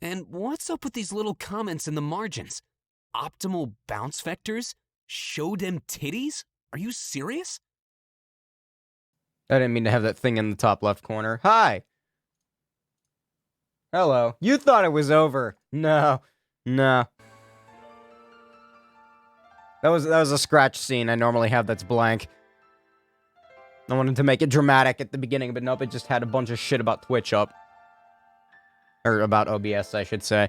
And what's up with these little comments in the margins? Optimal bounce vectors? Show them titties? Are you serious? I didn't mean to have that thing in the top left corner. Hi! Hello. You thought it was over. No. No. That was a scratch scene I normally have that's blank. I wanted to make it dramatic at the beginning, but nope, it just had a bunch of shit about Twitch up. Or about OBS, I should say.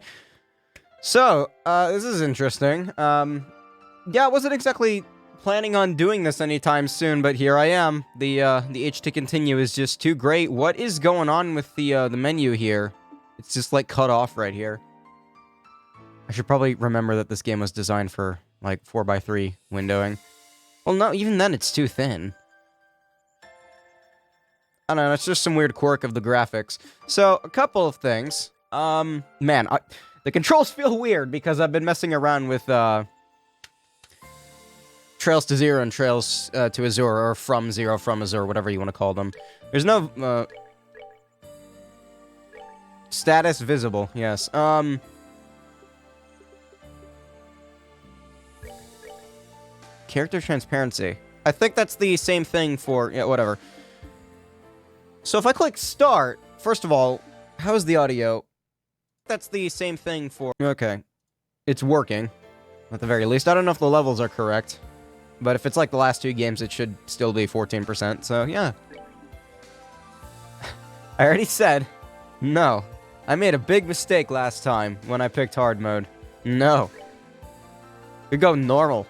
So, this is interesting. Yeah, I wasn't exactly planning on doing this anytime soon, but here I am. The H to continue is just too great. What is going on with the menu here? It's just, like, cut off right here. I should probably remember that this game was designed for, like, 4x3 windowing. Well, no, even then it's too thin. I don't know, it's just some weird quirk of the graphics. So, a couple of things. Man, the controls feel weird because I've been messing around with, Trails to Zero and Trails to Azure, or From Zero, From Azure, whatever you want to call them. There's no, status visible, yes. Character transparency. I think that's the same thing for, yeah, whatever. So if I click start, first of all, how's the audio? That's the same thing for... Okay. It's working, at the very least. I don't know if the levels are correct, but if it's like the last two games, it should still be 14%, so yeah. I already said, no. I made a big mistake last time when I picked hard mode. No. We go normal.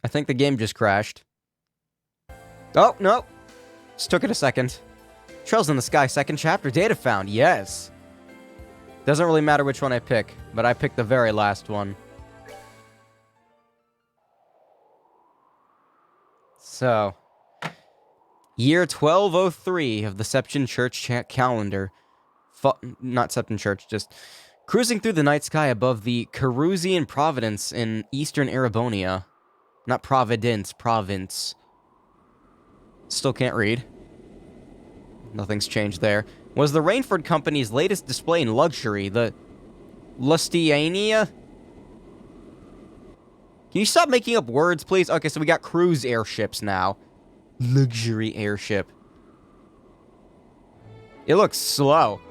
I think the game just crashed. Oh, no. Just took it a second. Trails in the Sky, second chapter, data found, yes. Doesn't really matter which one I pick, but I picked the very last one. So, year 1203 of the Septon Church calendar. Not Septon Church, just... Cruising through the night sky above the Carusian Providence in eastern Erebonia. Not Providence, province. Still can't read. Nothing's changed there. Was the Rainford Company's latest display in luxury, the Lustiania? Can you stop making up words, please? Okay, so we got cruise airships now. Luxury airship. It looks slow.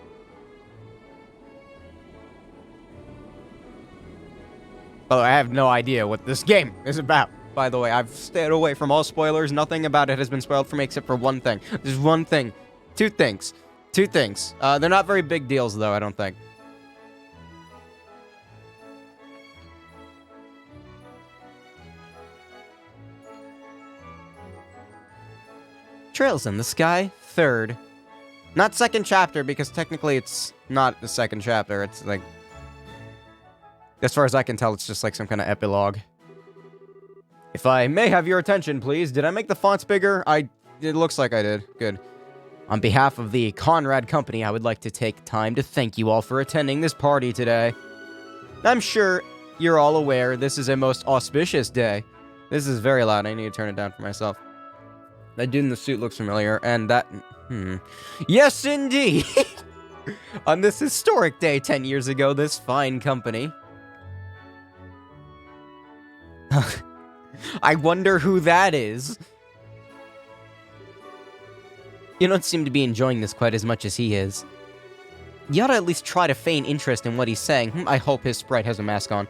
Oh, I have no idea what this game is about. By the way, I've stayed away from all spoilers. Nothing about it has been spoiled for me except for one thing. There's one thing. Two things. Two things. They're not very big deals, though, I don't think. Trails in the Sky, third. Not second chapter, because technically it's not the second chapter. It's like... As far as I can tell, it's just like some kind of epilogue. If I may have your attention, please. Did I make the fonts bigger? It looks like I did. Good. On behalf of the Conrad Company, I would like to take time to thank you all for attending this party today. I'm sure you're all aware this is a most auspicious day. This is very loud. I need to turn it down for myself. That dude in the suit looks familiar, and that... Yes, indeed! On this historic day 10 years ago, this fine company... I wonder who that is. You don't seem to be enjoying this quite as much as he is. You ought to at least try to feign interest in what he's saying. I hope his sprite has a mask on.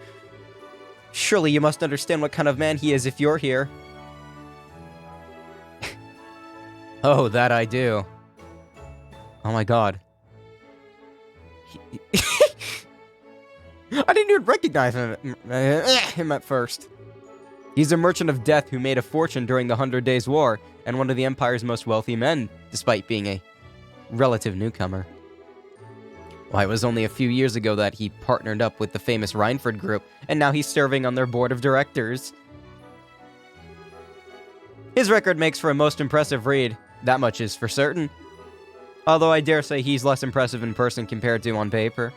Surely you must understand what kind of man he is if you're here. Oh, that I do. Oh my god. I didn't even recognize him at first. He's a merchant of death who made a fortune during the 100 Days' War, and one of the Empire's most wealthy men, despite being a relative newcomer. Why, it was only a few years ago that he partnered up with the famous Reinford Group, and now he's serving on their board of directors. His record makes for a most impressive read, that much is for certain. Although I dare say he's less impressive in person compared to on paper.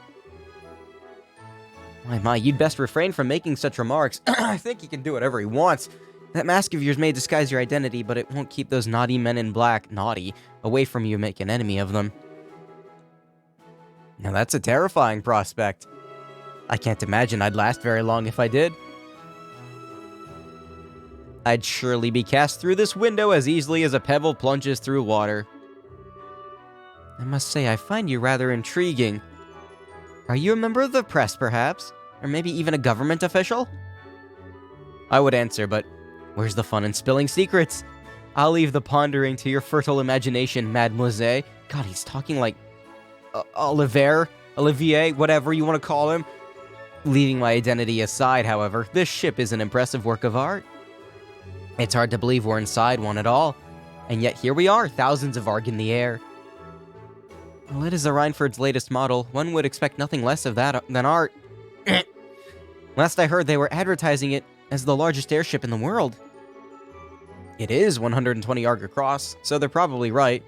My, you'd best refrain from making such remarks. I think he can do whatever he wants. That mask of yours may disguise your identity, but it won't keep those naughty men in black, away from you and make an enemy of them. Now that's a terrifying prospect. I can't imagine I'd last very long if I did. I'd surely be cast through this window as easily as a pebble plunges through water. I must say, I find you rather intriguing. Are you a member of the press, perhaps? Or maybe even a government official? I would answer, but where's the fun in spilling secrets? I'll leave the pondering to your fertile imagination, mademoiselle. God, he's talking like Olivier, whatever you want to call him. Leaving my identity aside, however, this ship is an impressive work of art. It's hard to believe we're inside one at all, and yet here we are, thousands of ARG in the air. Well, it is the Reinford's latest model. One would expect nothing less of that than art. Last I heard, they were advertising it as the largest airship in the world. It is 120 ARG across, so they're probably right.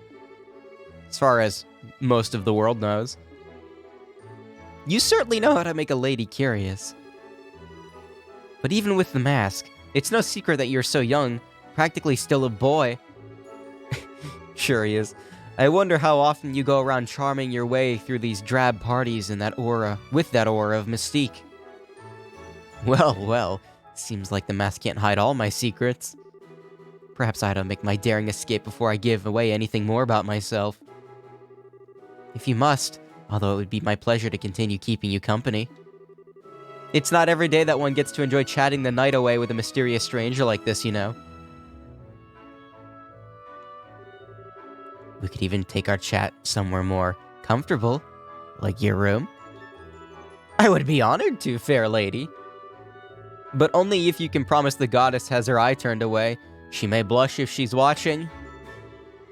As far as most of the world knows. You certainly know how to make a lady curious. But even with the mask, it's no secret that you're so young, practically still a boy. Sure he is. I wonder how often you go around charming your way through these drab parties with that aura of mystique. Well, seems like the mask can't hide all my secrets. Perhaps I ought to make my daring escape before I give away anything more about myself. If you must, although it would be my pleasure to continue keeping you company. It's not every day that one gets to enjoy chatting the night away with a mysterious stranger like this, you know. We could even take our chat somewhere more comfortable, like your room. I would be honored to, fair lady. But only if you can promise the goddess has her eye turned away. She may blush if she's watching.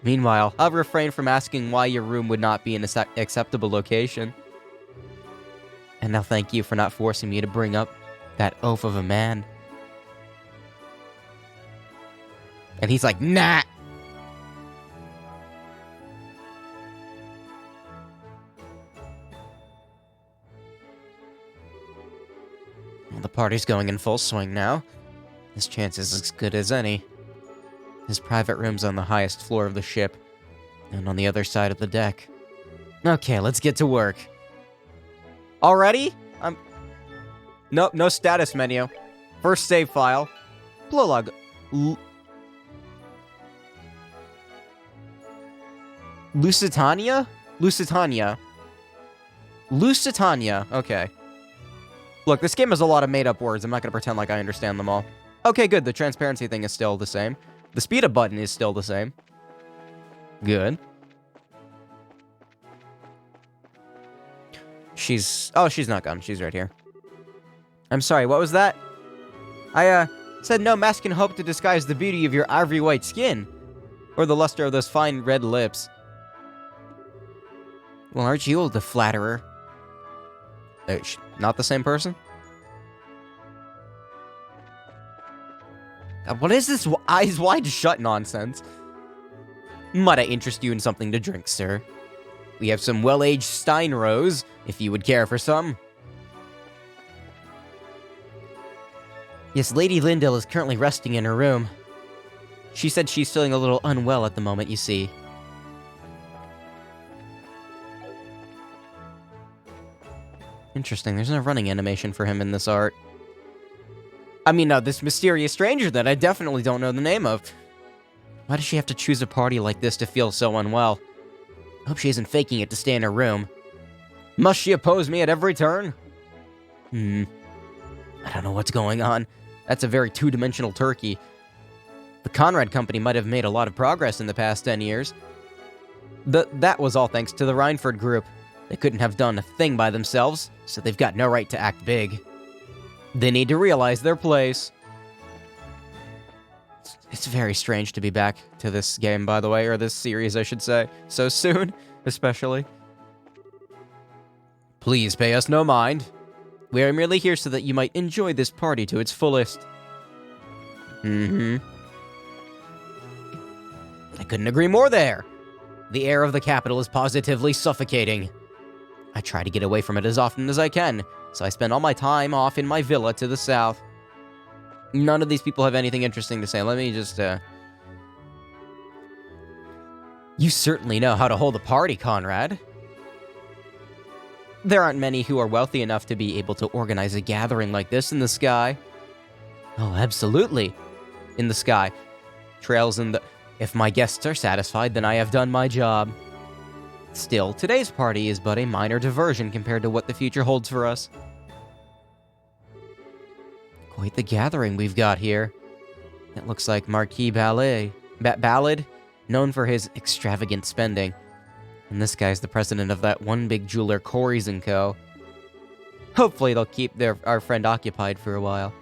Meanwhile, I'll refrain from asking why your room would not be an acceptable location. And now thank you for not forcing me to bring up that oaf of a man. And he's like, nah! Well, the party's going in full swing now. His chance is as good as any. His private room's on the highest floor of the ship, and on the other side of the deck. Okay, let's get to work. Already? Nope, no status menu. First save file. Prologue. Lusitania? Lusitania. Lusitania. Okay. Look, this game has a lot of made-up words. I'm not gonna pretend like I understand them all. Okay, good. The transparency thing is still the same. The speed up button is still the same. Good. Oh, she's not gone. She's right here. I'm sorry, what was that? I, said no mask can hope to disguise the beauty of your ivory white skin. Or the luster of those fine red lips. Well, aren't you the flatterer? Not the same person? God, what is this eyes wide shut nonsense? Might I interest you in something to drink, sir? We have some well-aged Steinrose, if you would care for some. Yes, Lady Lindell is currently resting in her room. She said she's feeling a little unwell at the moment, you see. Interesting, there's no running animation for him in this art. I mean, this mysterious stranger that I definitely don't know the name of. Why does she have to choose a party like this to feel so unwell? I hope she isn't faking it to stay in her room. Must she oppose me at every turn? I don't know what's going on. That's a very two-dimensional turkey. The Conrad Company might have made a lot of progress in the past 10 years. That was all thanks to the Reinford Group. They couldn't have done a thing by themselves, so they've got no right to act big. They need to realize their place. It's very strange to be back to this game, by the way, or this series, I should say. So soon, especially. Please pay us no mind. We are merely here so that you might enjoy this party to its fullest. I couldn't agree more there. The air of the capital is positively suffocating. I try to get away from it as often as I can, so I spend all my time off in my villa to the south. None of these people have anything interesting to say. Let me just, You certainly know how to hold a party, Conrad. There aren't many who are wealthy enough to be able to organize a gathering like this in the sky. Oh, absolutely. In the sky. Trails in the... If my guests are satisfied, then I have done my job. Still, today's party is but a minor diversion compared to what the future holds for us. Quite the gathering we've got here. It looks like Marquis Ballad, known for his extravagant spending. And this guy's the president of that one big jeweler, Corey's & Co. Hopefully they'll keep our friend occupied for a while.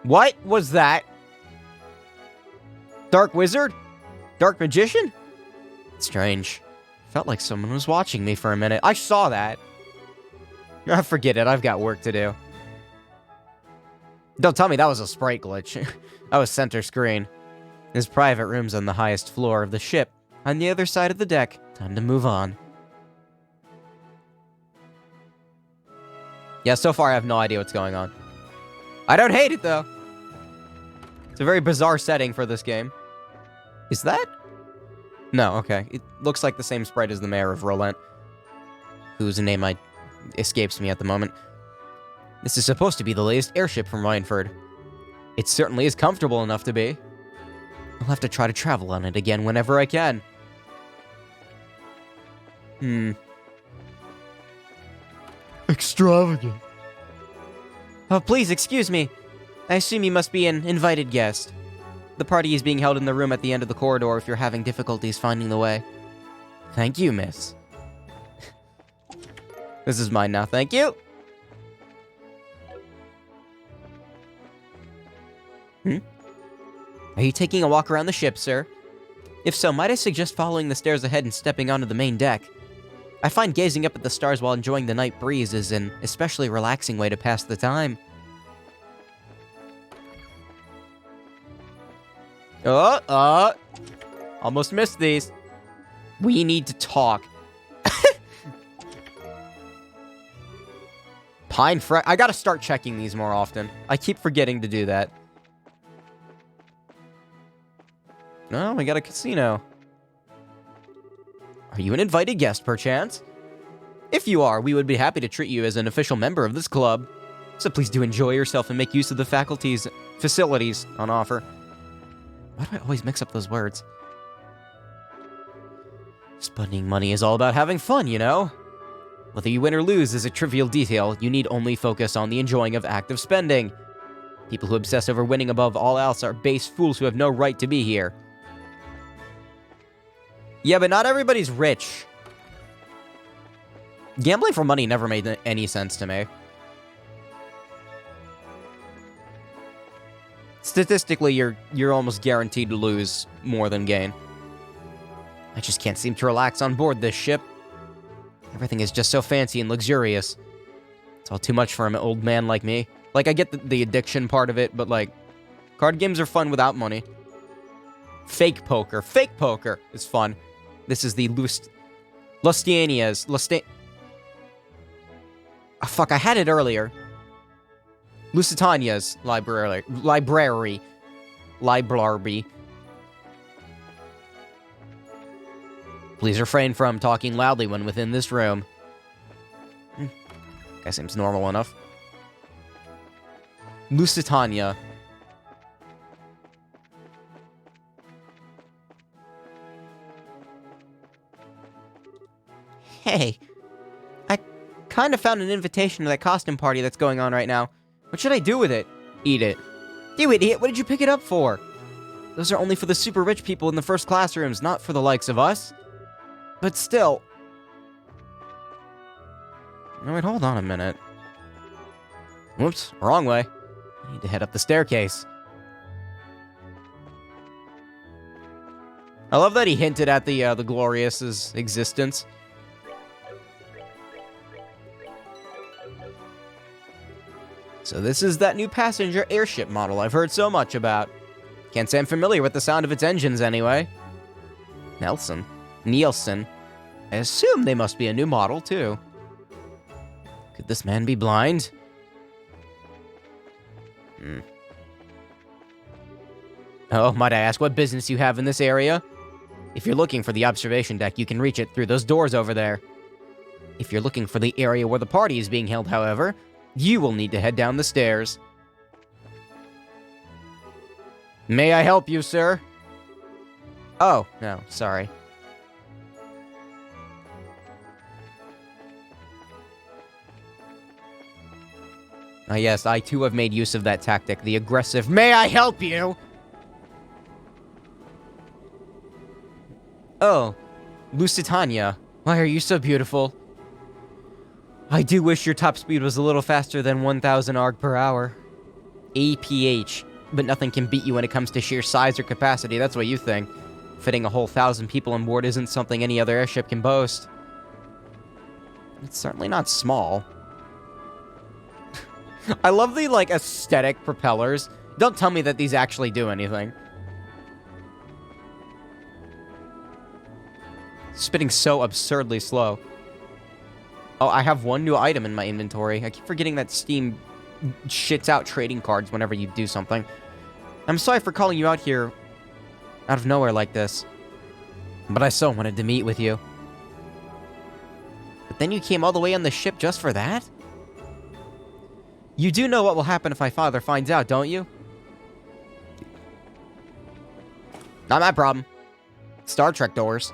What was that? Dark Wizard? Dark Magician? Strange. Felt like someone was watching me for a minute. I saw that. Forget it, I've got work to do. Don't tell me that was a sprite glitch. That was center screen. His private room's on the highest floor of the ship, on the other side of the deck. Time to move on. Yeah, so far I have no idea what's going on. I don't hate it, though. It's a very bizarre setting for this game. Is that? No, okay. It looks like the same sprite as the mayor of Relent, whose name escapes me at the moment. This is supposed to be the latest airship from Rhineford. It certainly is comfortable enough to be. I'll have to try to travel on it again whenever I can. Extravagant. Oh, please, excuse me. I assume you must be an invited guest. The party is being held in the room at the end of the corridor if you're having difficulties finding the way. Thank you, miss. This is mine now, thank you. Are you taking a walk around the ship, sir? If so, might I suggest following the stairs ahead and stepping onto the main deck? I find gazing up at the stars while enjoying the night breeze is an especially relaxing way to pass the time. Almost missed these. We need to talk. Pine Fresh. I gotta start checking these more often. I keep forgetting to do that. Oh, we got a casino. Are you an invited guest, perchance? If you are, we would be happy to treat you as an official member of this club. So please do enjoy yourself and make use of the facilities on offer. Why do I always mix up those words? Spending money is all about having fun, you know? Whether you win or lose is a trivial detail. You need only focus on the enjoying of active spending. People who obsess over winning above all else are base fools who have no right to be here. Yeah, but not everybody's rich. Gambling for money never made any sense to me. Statistically, you're almost guaranteed to lose more than gain. I just can't seem to relax on board this ship. Everything is just so fancy and luxurious. It's all too much for an old man like me. Like, I get the addiction part of it, but, like, card games are fun without money. Fake poker. Fake poker is fun. This is the Lusitania's. Oh, fuck, I had it earlier. Lusitania's library. Please refrain from talking loudly when within this room. Guy seems normal enough. Lusitania. Hey, I kind of found an invitation to that costume party that's going on right now. What should I do with it? Eat it. You idiot, what did you pick it up for? Those are only for the super rich people in the first classrooms, not for the likes of us. But still. No, wait, hold on a minute. Whoops, wrong way. I need to head up the staircase. I love that he hinted at the Glorious's existence. So this is that new passenger airship model I've heard so much about. Can't say I'm familiar with the sound of its engines anyway. Nielsen. I assume they must be a new model, too. Could this man be blind? Oh, might I ask what business you have in this area? If you're looking for the observation deck, you can reach it through those doors over there. If you're looking for the area where the party is being held, however, you will need to head down the stairs. May I help you, sir? Oh, no, sorry. Ah, yes, I too have made use of that tactic, the aggressive, may I help you? Oh, Lusitania, why are you so beautiful? I do wish your top speed was a little faster than 1,000 arg per hour. APH, but nothing can beat you when it comes to sheer size or capacity, that's what you think. Fitting a whole 1,000 people on board isn't something any other airship can boast. It's certainly not small. I love the, like, aesthetic propellers. Don't tell me that these actually do anything. Spinning so absurdly slow. Oh, I have one new item in my inventory. I keep forgetting that Steam shits out trading cards whenever you do something. I'm sorry for calling you out here out of nowhere like this. But I so wanted to meet with you. But then you came all the way on the ship just for that? You do know what will happen if my father finds out, don't you? Not my problem. Star Trek doors.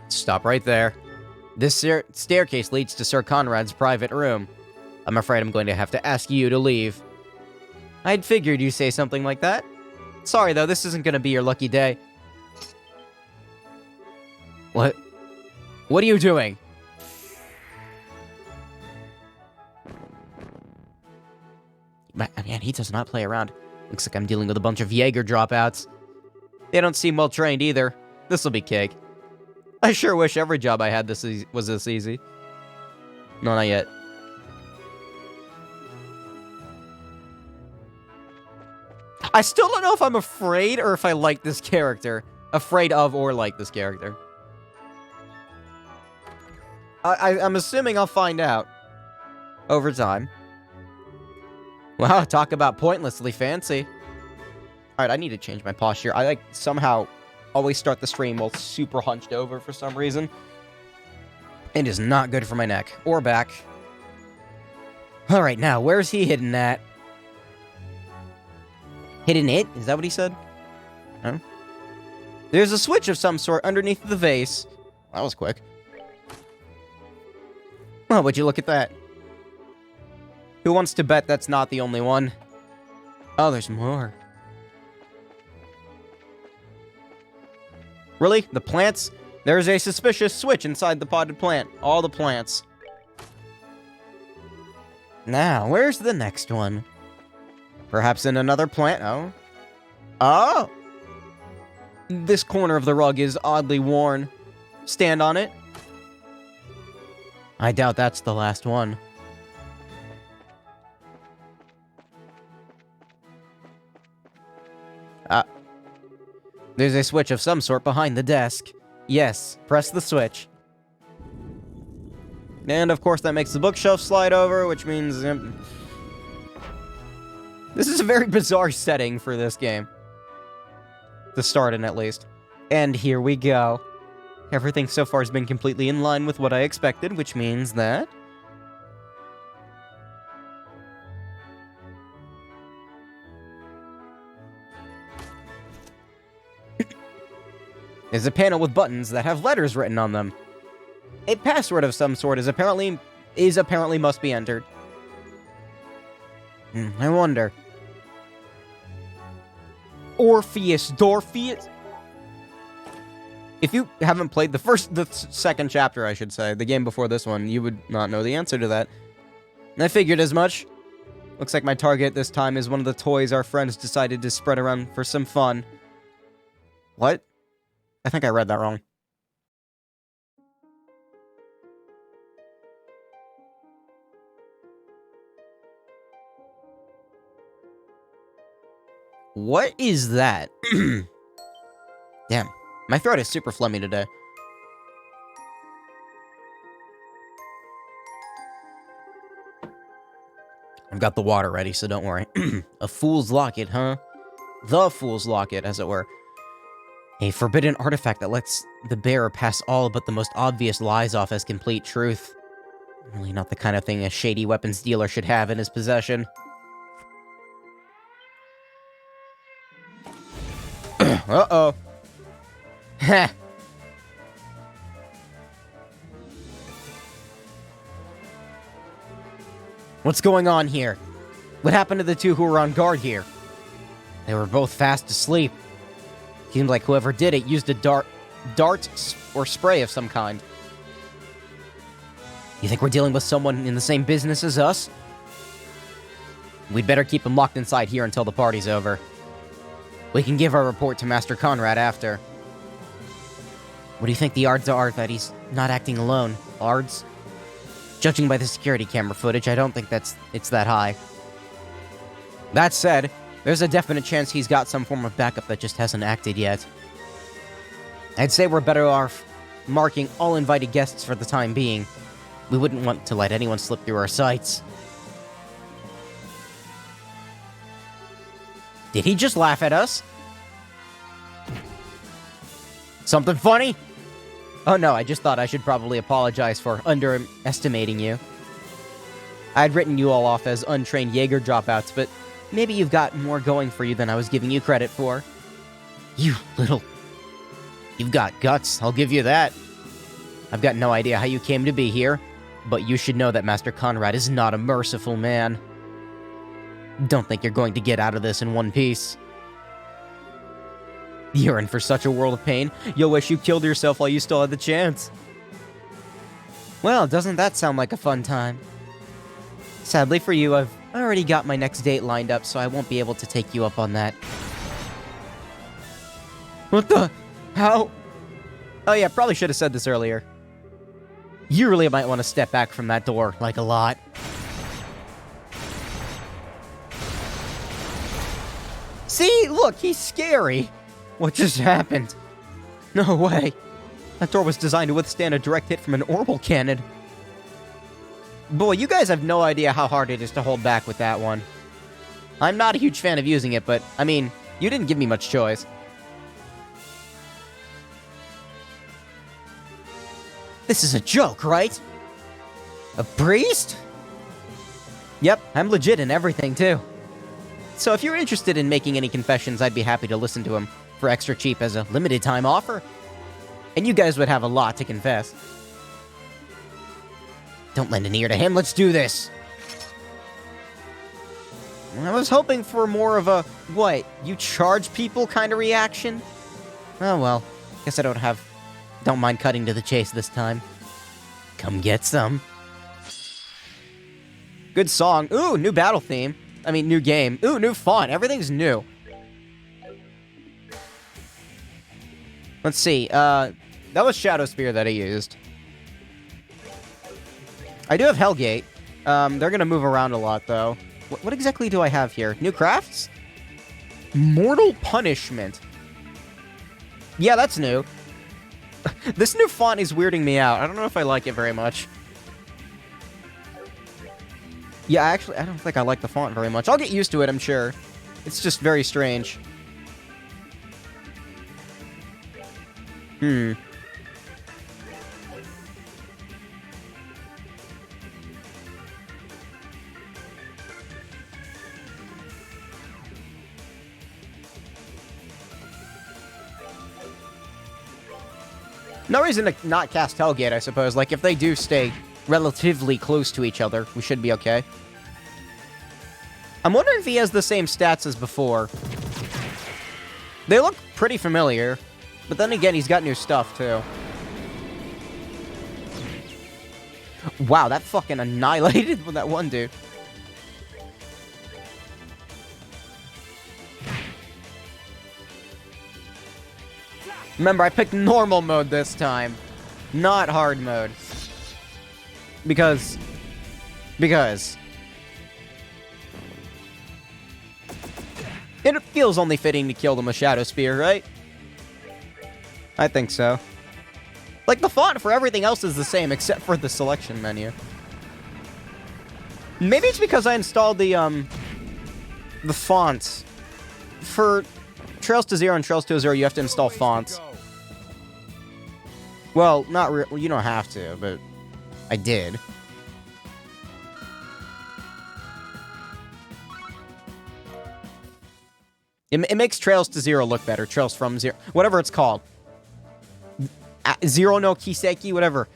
Stop right there. This staircase leads to Sir Conrad's private room. I'm afraid I'm going to have to ask you to leave. I'd figured you'd say something like that. Sorry, though, this isn't going to be your lucky day. What? What are you doing? Man, he does not play around. Looks like I'm dealing with a bunch of Jaeger dropouts. They don't seem well trained either. This'll be cake. I sure wish every job I had was this easy. No, not yet. I still don't know if I'm afraid or if I like this character. Afraid of or like this character. I'm assuming I'll find out over time. Wow, talk about pointlessly fancy. Alright, I need to change my posture. I, like, somehow always start the stream while super hunched over for some reason. It is not good for my neck. Or back. Alright, now, where's he hidden at? Hidden it? Is that what he said? Huh? There's a switch of some sort underneath the vase. That was quick. Well, would you look at that? Who wants to bet that's not the only one? Oh, there's more. Really? The plants? There's a suspicious switch inside the potted plant. All the plants. Now, where's the next one? Perhaps in another plant? Oh. Oh! This corner of the rug is oddly worn. Stand on it. I doubt that's the last one. There's a switch of some sort behind the desk. Yes, press the switch. And of course that makes the bookshelf slide over, which means... this is a very bizarre setting for this game. To start in, at least. And here we go. Everything so far has been completely in line with what I expected, which means that... there's a panel with buttons that have letters written on them. A password of some sort is apparently must be entered. I wonder. Dorpheus. If you haven't played the second chapter, I should say, the game before this one, you would not know the answer to that. And I figured as much. Looks like my target this time is one of the toys our friends decided to spread around for some fun. What? I think I read that wrong. What is that? Damn, my throat is super phlegmy today. I've got the water ready, so don't worry. A fool's locket, huh? The fool's locket, as it were. A forbidden artifact that lets the bearer pass all but the most obvious lies off as complete truth. Really not the kind of thing a shady weapons dealer should have in his possession. Uh-oh. Heh. What's going on here? What happened to the two who were on guard here? They were both fast asleep. Seemed like whoever did it used a dart or spray of some kind. You think we're dealing with someone in the same business as us? We'd better keep him locked inside here until the party's over. We can give our report to Master Conrad after. What do you think the odds are that he's not acting alone? Odds? Judging by the security camera footage, I don't think it's that high. That said, there's a definite chance he's got some form of backup that just hasn't acted yet. I'd say we're better off marking all invited guests for the time being. We wouldn't want to let anyone slip through our sights. Did he just laugh at us? Something funny? Oh no, I just thought I should probably apologize for underestimating you. I'd written you all off as untrained Jaeger dropouts, but maybe you've got more going for you than I was giving you credit for. You've got guts, I'll give you that. I've got no idea how you came to be here, but you should know that Master Conrad is not a merciful man. Don't think you're going to get out of this in one piece. You're in for such a world of pain, you'll wish you killed yourself while you still had the chance. Well, doesn't that sound like a fun time? Sadly for you, I've already got my next date lined up, so I won't be able to take you up on that. What the? How? Oh yeah, probably should have said this earlier. You really might want to step back from that door, like a lot. See? Look, he's scary. What just happened? No way. That door was designed to withstand a direct hit from an orbital cannon. Boy, you guys have no idea how hard it is to hold back with that one. I'm not a huge fan of using it, but, I mean, you didn't give me much choice. This is a joke, right? A priest? Yep, I'm legit in everything, too. So if you're interested in making any confessions, I'd be happy to listen to them for extra cheap as a limited time offer. And you guys would have a lot to confess. Don't lend an ear to him, let's do this! I was hoping for more of a, what, you charge people kind of reaction? Oh well, guess I don't mind cutting to the chase this time. Come get some. Good song. Ooh, new battle theme. I mean, new game. Ooh, new font. Everything's new. Let's see. That was Shadow Spear that I used. I do have Hellgate. They're gonna move around a lot, though. What exactly do I have here? New crafts? Mortal Punishment. Yeah, that's new. This new font is weirding me out. I don't know if I like it very much. Yeah, actually, I don't think I like the font very much. I'll get used to it, I'm sure. It's just very strange. No reason to not cast Hellgate, I suppose. Like, if they do stay relatively close to each other, we should be okay. I'm wondering if he has the same stats as before. They look pretty familiar, but then again, he's got new stuff, too. Wow, that fucking annihilated that one dude. Remember, I picked normal mode this time, not hard mode. Because... It feels only fitting to kill them with Shadow Spear, right? I think so. Like, the font for everything else is the same, except for the selection menu. Maybe it's because I installed the fonts. For Trails to Zero and Trails to Zero, you have to install fonts. Well, not really. You don't have to, but I did. It makes Trails to Zero look better. Trails from Zero. Whatever it's called. Zero no Kiseki, whatever.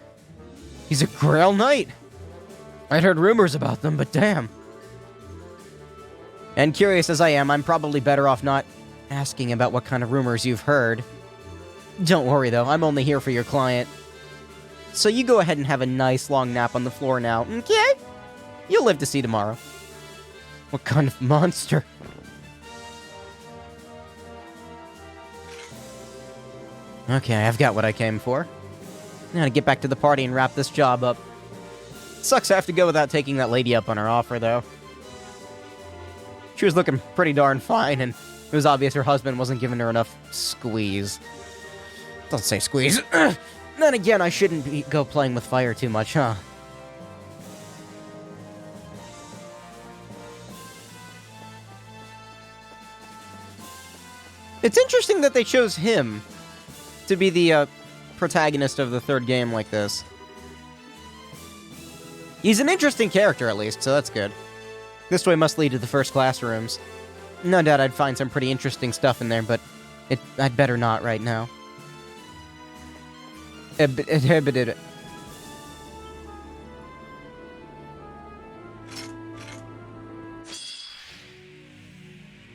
He's a Grail Knight. I'd heard rumors about them, but damn. And curious as I am, I'm probably better off not asking about what kind of rumors you've heard. Don't worry, though. I'm only here for your client. So you go ahead and have a nice long nap on the floor now, okay? You'll live to see tomorrow. What kind of monster? Okay, I've got what I came for. Now to get back to the party and wrap this job up. Sucks I have to go without taking that lady up on her offer, though. She was looking pretty darn fine, and it was obvious her husband wasn't giving her enough squeeze. Don't say squeeze. Then again, I shouldn't go playing with fire too much, huh? It's interesting that they chose him to be the protagonist of the third game like this. He's an interesting character, at least, so that's good. This way must lead to the first classrooms. No doubt I'd find some pretty interesting stuff in there, but I'd better not right now.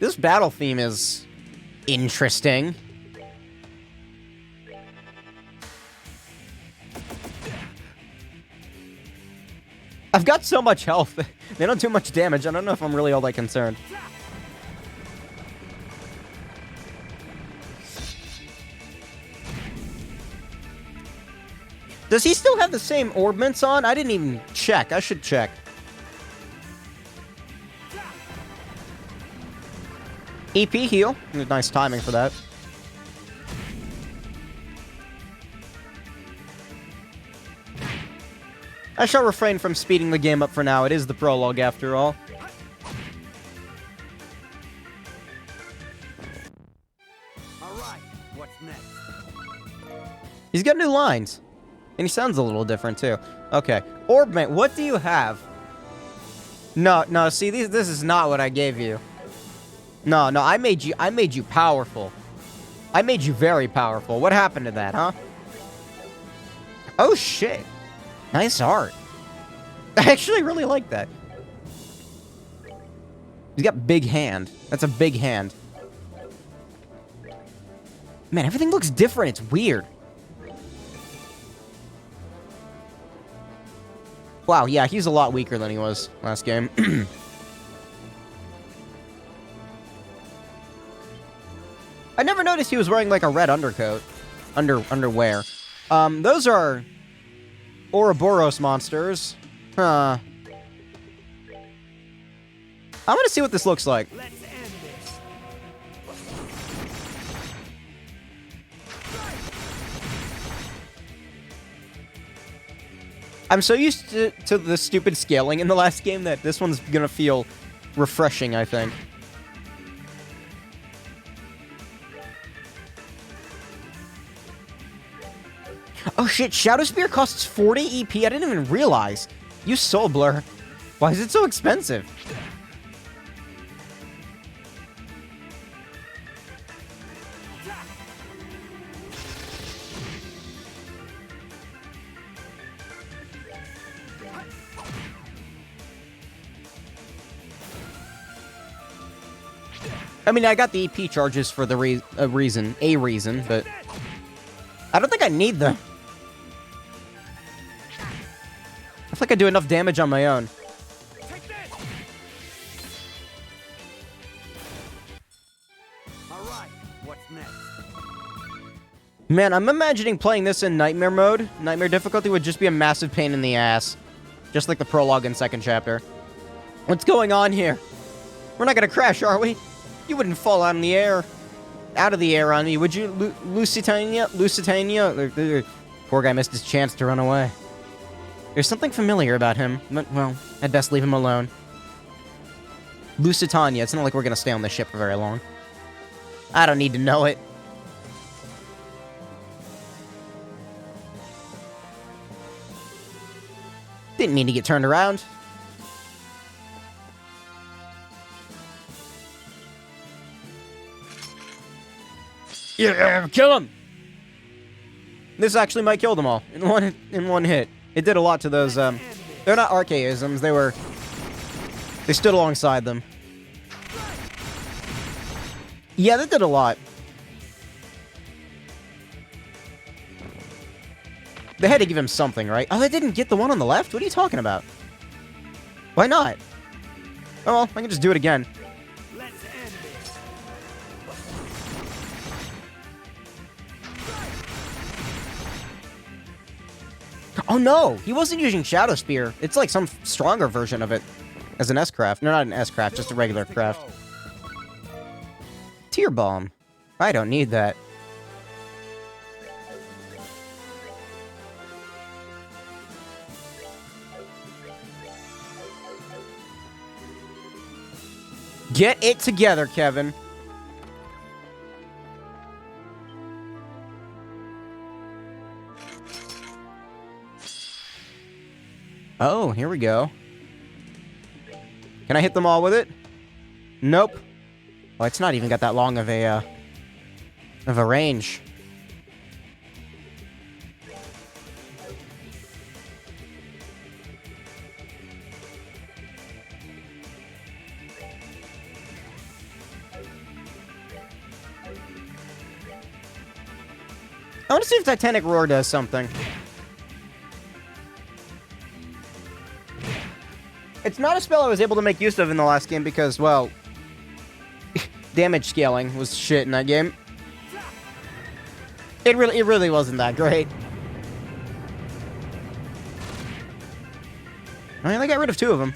This battle theme is interesting. I've got so much health. They don't do much damage. I don't know if I'm really all that concerned. Does he still have the same orbments on? I didn't even check. I should check. EP heal. Nice timing for that. I shall refrain from speeding the game up for now. It is the prologue, after all. Alright, what's next? He's got new lines. And he sounds a little different, too. Okay. Orbmate, what do you have? No, see, this is not what I gave you. No, I made you powerful. I made you very powerful. What happened to that, huh? Oh, shit. Nice art. I actually really like that. He's got big hand. That's a big hand. Man, everything looks different. It's weird. Wow, yeah, he's a lot weaker than he was last game. I never noticed he was wearing, like, a red undercoat. Underwear. Those are Ouroboros monsters. Huh. I want to see what this looks like. Let's end this. I'm so used to the stupid scaling in the last game that this one's gonna feel refreshing, I think. Oh shit, Shadow Spear costs 40 EP? I didn't even realize. Use Soul Blur. Why is it so expensive? I mean, I got the EP charges for the reason, but I don't think I need them. I feel like I do enough damage on my own. Alright, what's next? Man, I'm imagining playing this in Nightmare mode. Nightmare difficulty would just be a massive pain in the ass. Just like the prologue and second chapter. What's going on here? We're not gonna crash, are we? You wouldn't fall out in the air. out of the air on me, would you, Lusitania? Lusitania? Poor guy missed his chance to run away. There's something familiar about him, but, well, I'd best leave him alone. Lusitania, it's not like we're gonna stay on the ship for very long. I don't need to know it. Didn't mean to get turned around. Yeah, kill him! This actually might kill them all in one hit. It did a lot to those, they're not archaisms, they stood alongside them. Yeah, that did a lot. They had to give him something, right? Oh, they didn't get the one on the left? What are you talking about? Why not? Oh, well, I can just do it again. Let's end this. Oh no! He wasn't using Shadow Spear. It's like some stronger version of it. As an S-Craft. No, not an S-Craft, just a regular craft. Tear Bomb. I don't need that. Get it together, Kevin. Oh, here we go. Can I hit them all with it? Nope. Well, it's not even got that long of a range. I want to see if Titanic Roar does something. It's not a spell I was able to make use of in the last game because, well, damage scaling was shit in that game. It really wasn't that great. I only got rid of 2 of them.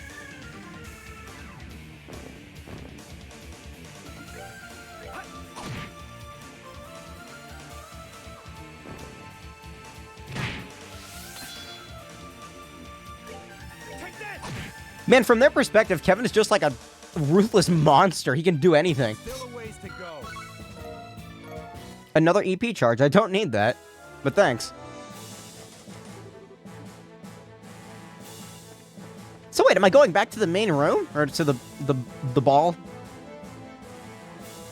Man, from their perspective, Kevin is just like a ruthless monster. He can do anything. Still a ways to go. Another EP charge. I don't need that, but thanks. So wait, am I going back to the main room? Or to the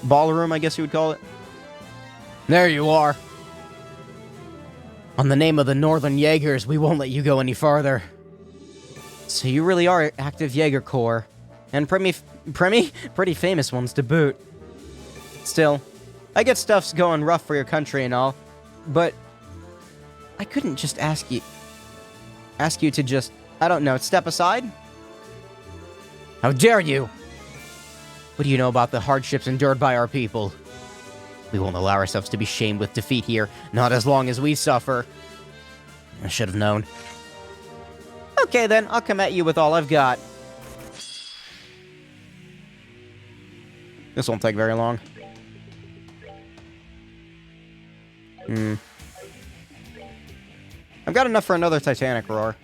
ballroom, I guess you would call it? There you are. On the name of the Northern Jaegers, we won't let you go any farther. So you really are active Jaeger Corps. And pretty famous ones to boot. Still, I get stuff's going rough for your country and all, but I couldn't just ask you to just, I don't know, step aside? How dare you? What do you know about the hardships endured by our people? We won't allow ourselves to be shamed with defeat here, not as long as we suffer. I should have known. Okay then, I'll come at you with all I've got. This won't take very long. I've got enough for another Titanic Roar.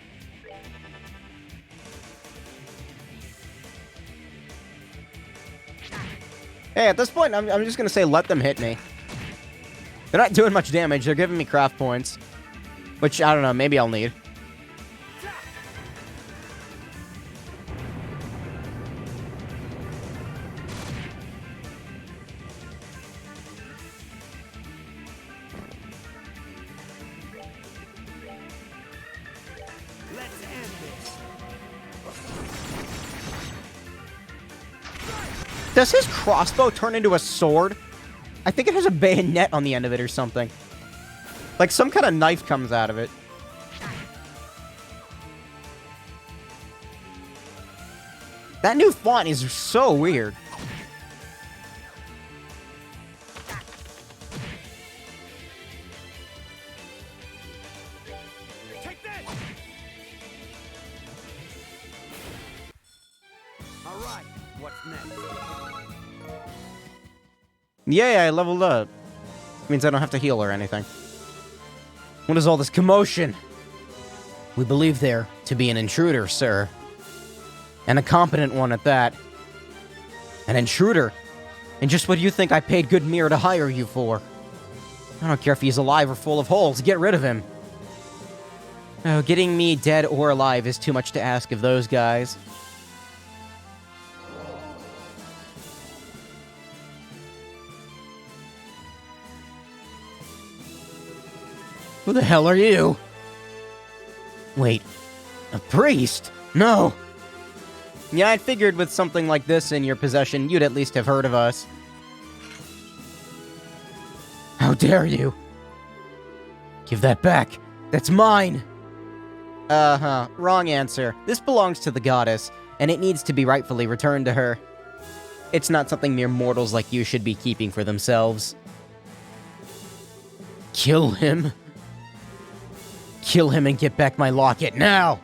Hey, at this point, I'm just gonna say let them hit me. They're not doing much damage, they're giving me craft points. Which, I don't know, maybe I'll need. Let's end this. Does his crossbow turn into a sword? I think it has a bayonet on the end of it or something. Like some kind of knife comes out of it. That new font is so weird. Take this. All right. What's next? Yeah, I leveled up. Means I don't have to heal or anything. What is all this commotion? We believe there to be an intruder, sir. And a competent one at that. An intruder? And just what do you think I paid good Mir to hire you for? I don't care if he's alive or full of holes, get rid of him. Oh, getting me dead or alive is too much to ask of those guys. Who the hell are you? Wait, a priest? No. Yeah, I figured with something like this in your possession, you'd at least have heard of us. How dare you? Give that back. That's mine. Uh-huh. Wrong answer. This belongs to the goddess, and it needs to be rightfully returned to her. It's not something mere mortals like you should be keeping for themselves. Kill him? Kill him and get back my locket, now!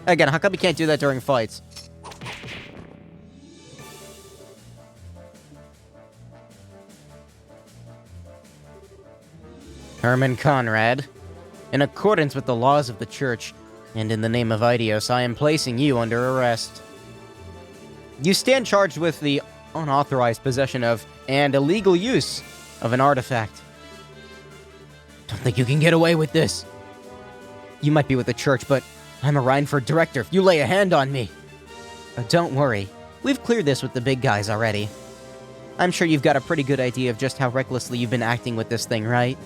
Again, how come you can't do that during fights? Herman Conrad, in accordance with the laws of the Church, and in the name of Idios, I am placing you under arrest. You stand charged with the unauthorized possession of, and illegal use of an artifact. Don't think you can get away with this. You might be with the Church, but I'm a Rhineford director if you lay a hand on me. Don't worry, we've cleared this with the big guys already. I'm sure you've got a pretty good idea of just how recklessly you've been acting with this thing, right?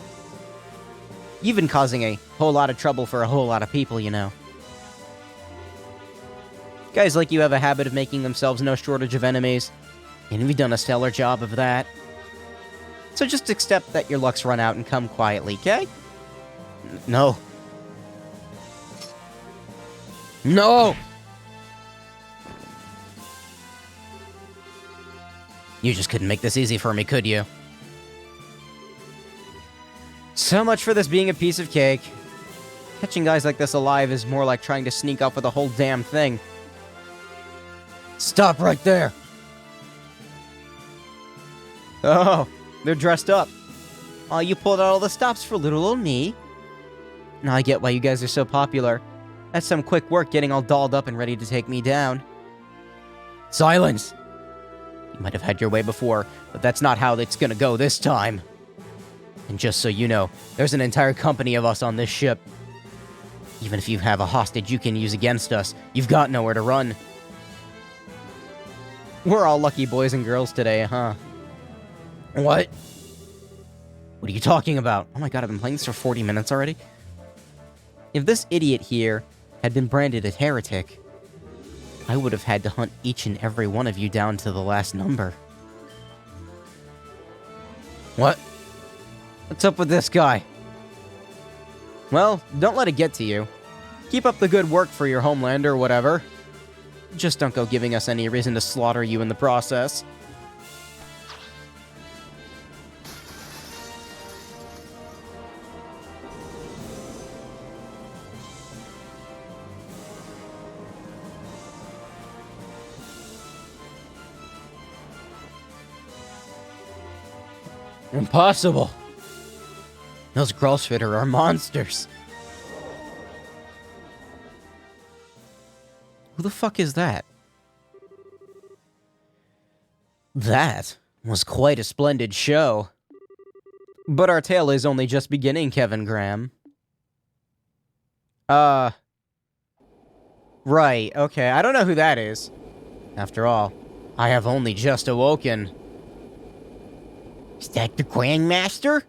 You've been causing a whole lot of trouble for a whole lot of people, you know. Guys like you have a habit of making themselves no shortage of enemies, and we've done a stellar job of that. So just accept that your luck's run out and come quietly, okay? No. No! You just couldn't make this easy for me, could you? So much for this being a piece of cake. Catching guys like this alive is more like trying to sneak off with the whole damn thing. Stop right there! Oh, they're dressed up. Oh, you pulled out all the stops for little old me? Now I get why you guys are so popular. That's some quick work getting all dolled up and ready to take me down. Silence! You might have had your way before, but that's not how it's gonna go this time. And just so you know, there's an entire company of us on this ship. Even if you have a hostage you can use against us, you've got nowhere to run. We're all lucky boys and girls today, huh? What? What are you talking about? Oh my god, I've been playing this for 40 minutes already? If this idiot here had been branded a heretic, I would have had to hunt each and every one of you down to the last number. What? What's up with this guy? Well, don't let it get to you. Keep up the good work for your homeland or whatever. Just don't go giving us any reason to slaughter you in the process. Impossible. Those Grosfitter are monsters. Who the fuck is that? That was quite a splendid show. But our tale is only just beginning, Kevin Graham. Right, okay, I don't know who that is. After all, I have only just awoken. Is that the Grandmaster?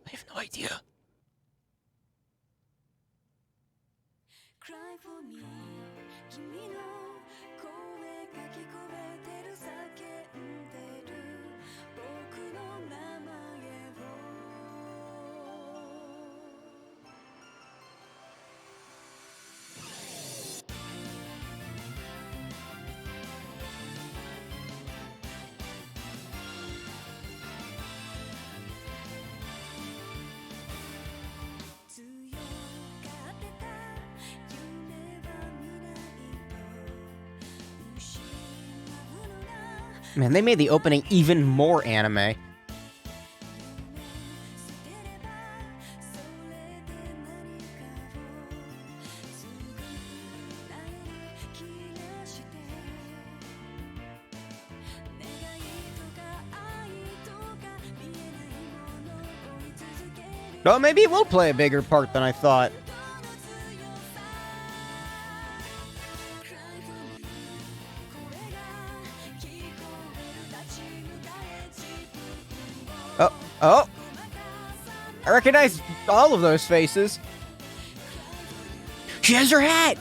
I have no idea. Cry for me 君の声が聞こえてる叫んでる僕の名前を 強がってた夢は未来と Man, they made the opening even more anime. それで何かをすぐに何かを Oh, maybe it will play a bigger part than I thought. Oh, oh! I recognize all of those faces. She has her hat!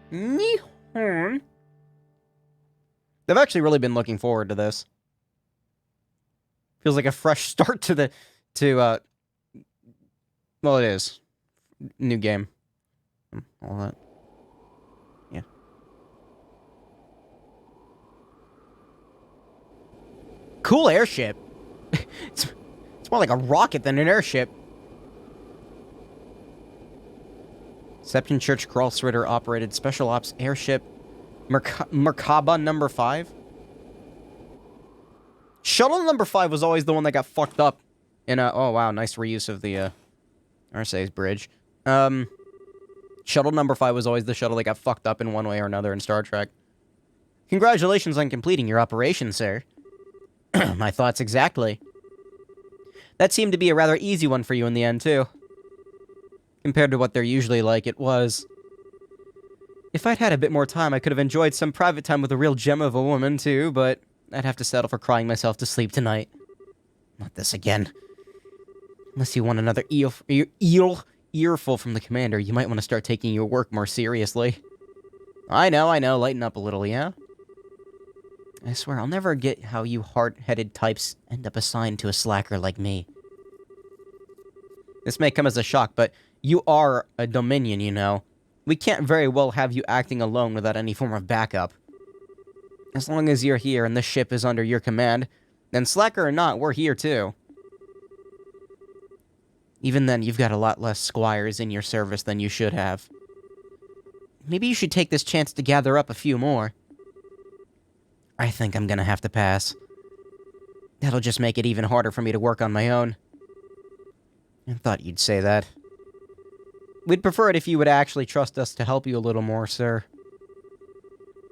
Nihon. They've actually really been looking forward to this. Feels like a fresh start to well, it is. New game. All that. Yeah. Cool airship. it's more like a rocket than an airship. Septon Church Gralsritter operated special ops airship Merkaba number 5. Shuttle number 5 was always the one that got fucked up in a... Oh, wow, nice reuse of the, Arceus bridge. Shuttle number 5 was always the shuttle that got fucked up in one way or another in Star Trek. Congratulations on completing your operation, sir. My thoughts exactly. That seemed to be a rather easy one for you in the end, too. Compared to what they're usually like, it was. If I'd had a bit more time, I could have enjoyed some private time with a real gem of a woman, too, but I'd have to settle for crying myself to sleep tonight. Not this again. Unless you want another earful from the commander, you might want to start taking your work more seriously. I know, lighten up a little, yeah? I swear, I'll never get how you hard-headed types end up assigned to a slacker like me. This may come as a shock, but you are a Dominion, you know. We can't very well have you acting alone without any form of backup. As long as you're here and the ship is under your command, then slacker or not, we're here too. Even then, you've got a lot less squires in your service than you should have. Maybe you should take this chance to gather up a few more. I think I'm gonna have to pass. That'll just make it even harder for me to work on my own. I thought you'd say that. We'd prefer it if you would actually trust us to help you a little more, sir.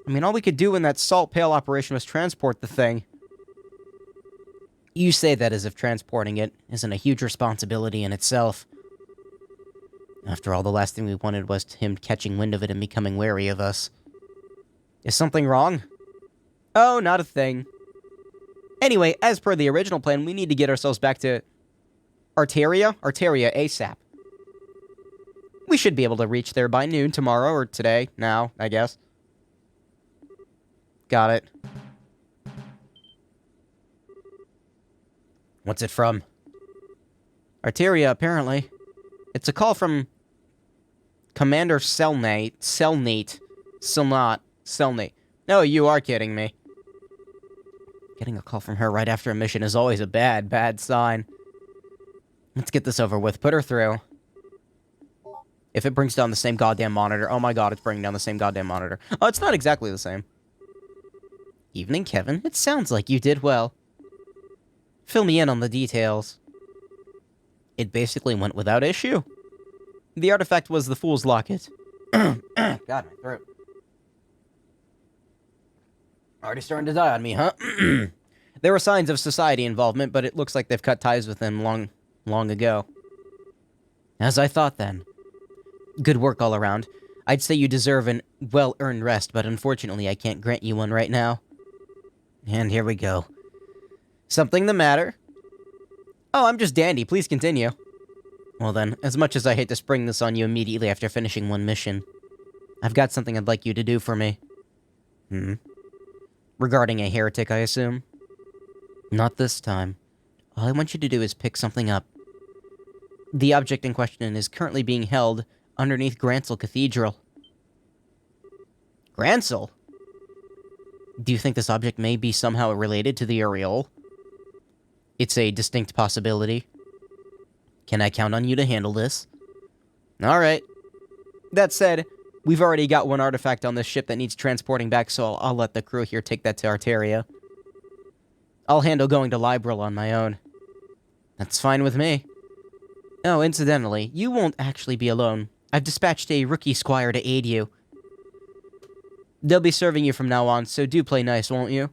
I mean, all we could do in that salt pail operation was transport the thing. You say that as if transporting it isn't a huge responsibility in itself. After all, the last thing we wanted was him catching wind of it and becoming wary of us. Is something wrong? Oh, not a thing. Anyway, as per the original plan, we need to get ourselves back to Arteria ASAP. We should be able to reach there by noon tomorrow, or today, now, I guess. Got it. What's it from? Arteria, apparently. It's a call from Commander Selnate. No, you are kidding me. Getting a call from her right after a mission is always a bad sign. Let's get this over with. Put her through. If it brings down the same goddamn monitor. Oh my god, it's bringing down the same goddamn monitor. Oh, it's not exactly the same. Evening, Kevin. It sounds like you did well. Fill me in on the details. It basically went without issue. The artifact was the Fool's Locket. God, my throat. Already starting to die on me, huh? There were signs of society involvement, but it looks like they've cut ties with him long ago. As I thought then. Good work all around. I'd say you deserve an well-earned rest, but unfortunately I can't grant you one right now. And here we go. Something the matter? Oh, I'm just dandy. Please continue. Well then, as much as I hate to spring this on you immediately after finishing one mission, I've got something I'd like you to do for me. Regarding a heretic, I assume? Not this time. All I want you to do is pick something up. The object in question is currently being held underneath Gransel Cathedral. Gransel? Do you think this object may be somehow related to the Aureole? It's a distinct possibility. Can I count on you to handle this? Alright. That said, we've already got one artifact on this ship that needs transporting back, so I'll let the crew here take that to Arteria. I'll handle going to Liberl on my own. That's fine with me. Oh, incidentally, you won't actually be alone. I've dispatched a rookie squire to aid you. They'll be serving you from now on, so do play nice, won't you?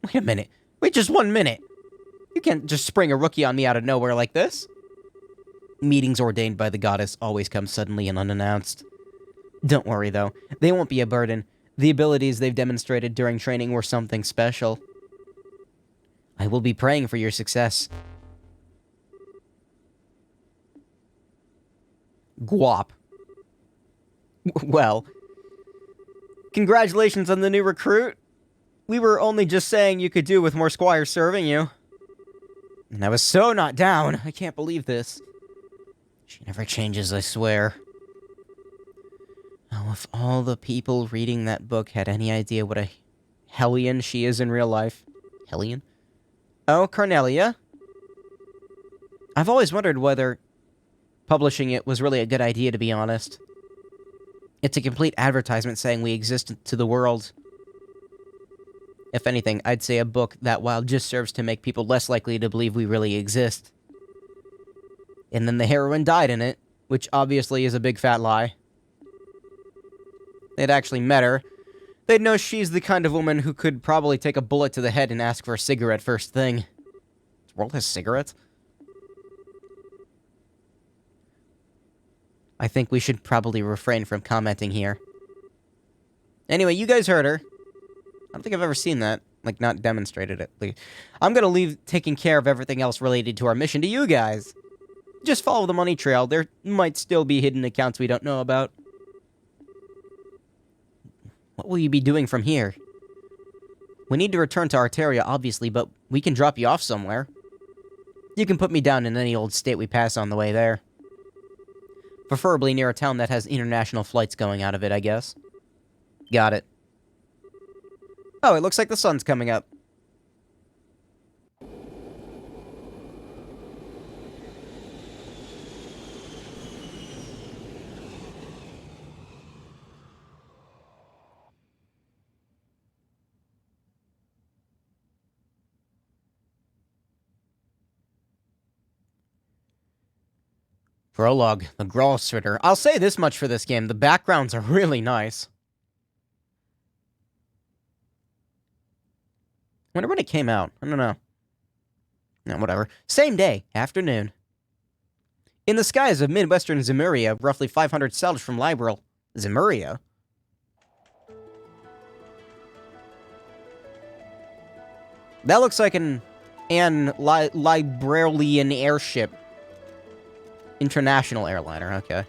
Wait a minute. Wait just 1 minute. You can't just spring a rookie on me out of nowhere like this. Meetings ordained by the goddess always come suddenly and unannounced. Don't worry, though. They won't be a burden. The abilities they've demonstrated during training were something special. I will be praying for your success. Guap. Well, congratulations on the new recruit. We were only just saying you could do with more squires serving you. And I was so not down. I can't believe this. She never changes, I swear. Oh, if all the people reading that book had any idea what a hellion she is in real life. Hellion? Oh, Carnelia? I've always wondered whether publishing it was really a good idea, to be honest. It's a complete advertisement saying we exist to the world. If anything, I'd say a book that while just serves to make people less likely to believe we really exist. And then the heroine died in it, which obviously is a big fat lie. They'd actually met her. They'd know she's the kind of woman who could probably take a bullet to the head and ask for a cigarette first thing. This world has cigarettes? I think we should probably refrain from commenting here. Anyway, you guys heard her. I don't think I've ever seen that. Like, not demonstrated it. I'm gonna leave taking care of everything else related to our mission to you guys. Just follow the money trail. There might still be hidden accounts we don't know about. What will you be doing from here? We need to return to Arteria, obviously, but we can drop you off somewhere. You can put me down in any old state we pass on the way there. Preferably near a town that has international flights going out of it, I guess. Got it. Oh, it looks like the sun's coming up. Prologue, the Grolsritter. I'll say this much for this game. The backgrounds are really nice. Wonder when it came out. I don't know. No, whatever. Same day, afternoon. In the skies of Midwestern Zemuria, roughly 500 salvage from Liberl. Zemuria? That looks like an Libralian airship. International airliner, okay.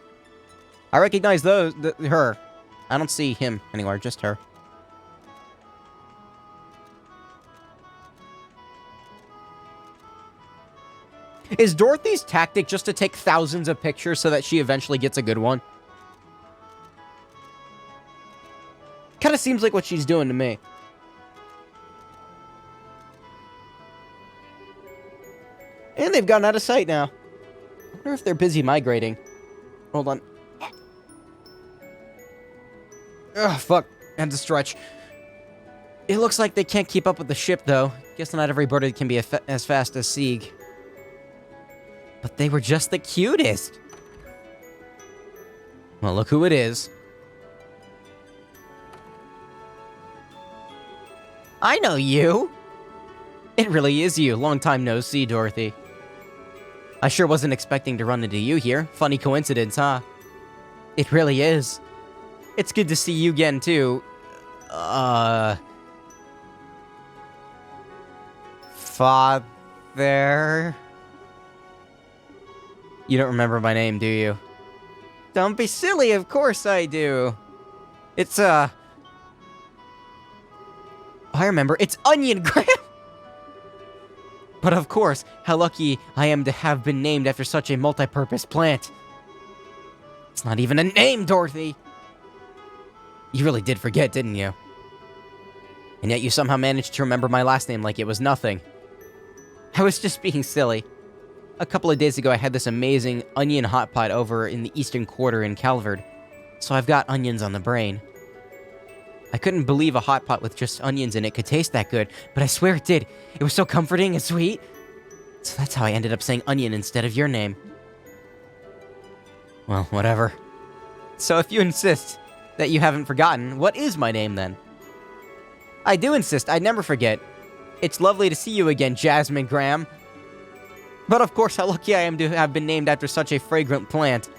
I recognize her. I don't see him anywhere, just her. Is Dorothy's tactic just to take thousands of pictures so that she eventually gets a good one? Kinda seems like what she's doing to me. And they've gotten out of sight now. I wonder if they're busy migrating. Hold on. Ugh, fuck. Had to stretch. It looks like they can't keep up with the ship, though. Guess not every bird can be as fast as Sieg. But they were just the cutest. Well, look who it is. I know you. It really is you. Long time no see, Dorothy. I sure wasn't expecting to run into you here. Funny coincidence, huh? It really is. It's good to see you again, too. Father? You don't remember my name, do you? Don't be silly, of course I do. It's, I remember. It's Onion Graham! But of course, how lucky I am to have been named after such a multi-purpose plant. It's not even a name, Dorothy! You really did forget, didn't you? And yet you somehow managed to remember my last name like it was nothing. I was just being silly. A couple of days ago, I had this amazing onion hot pot over in the Eastern Quarter in Calvard, so I've got onions on the brain. I couldn't believe a hot pot with just onions in it could taste that good, but I swear it did. It was so comforting and sweet. So that's how I ended up saying onion instead of your name. Well, whatever. So if you insist that you haven't forgotten, what is my name then? I do insist, I'd never forget. It's lovely to see you again, Jasmine Graham. But of course, how lucky I am to have been named after such a fragrant plant.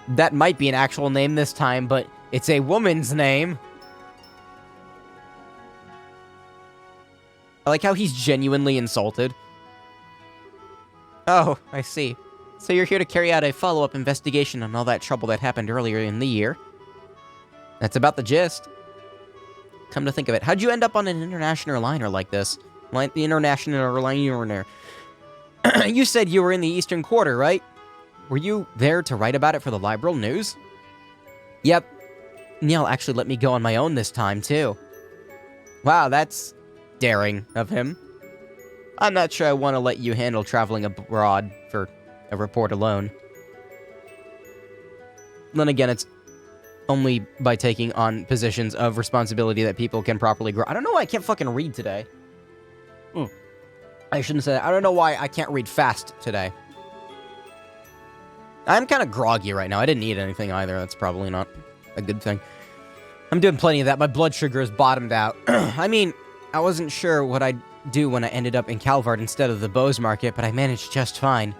That might be an actual name this time, but it's a woman's name. I like how he's genuinely insulted. Oh, I see. So you're here to carry out a follow-up investigation on all that trouble that happened earlier in the year. That's about the gist. Come to think of it, how'd you end up on an international liner like this? Like the international liner. You said you were in the Eastern Quarter, right? Were you there to write about it for the Liberal News? Yep. Neil actually let me go on my own this time, too. Wow, that's daring of him. I'm not sure I want to let you handle traveling abroad for a report alone. Then again, it's only by taking on positions of responsibility that people can properly grow. I don't know why I can't fucking read today. I shouldn't say that. I don't know why I can't read fast today. I'm kind of groggy right now. I didn't eat anything either. That's probably not a good thing. I'm doing plenty of that. My blood sugar is bottomed out. I mean, I wasn't sure what I'd do when I ended up in Calvard instead of the Bose Market, but I managed just fine.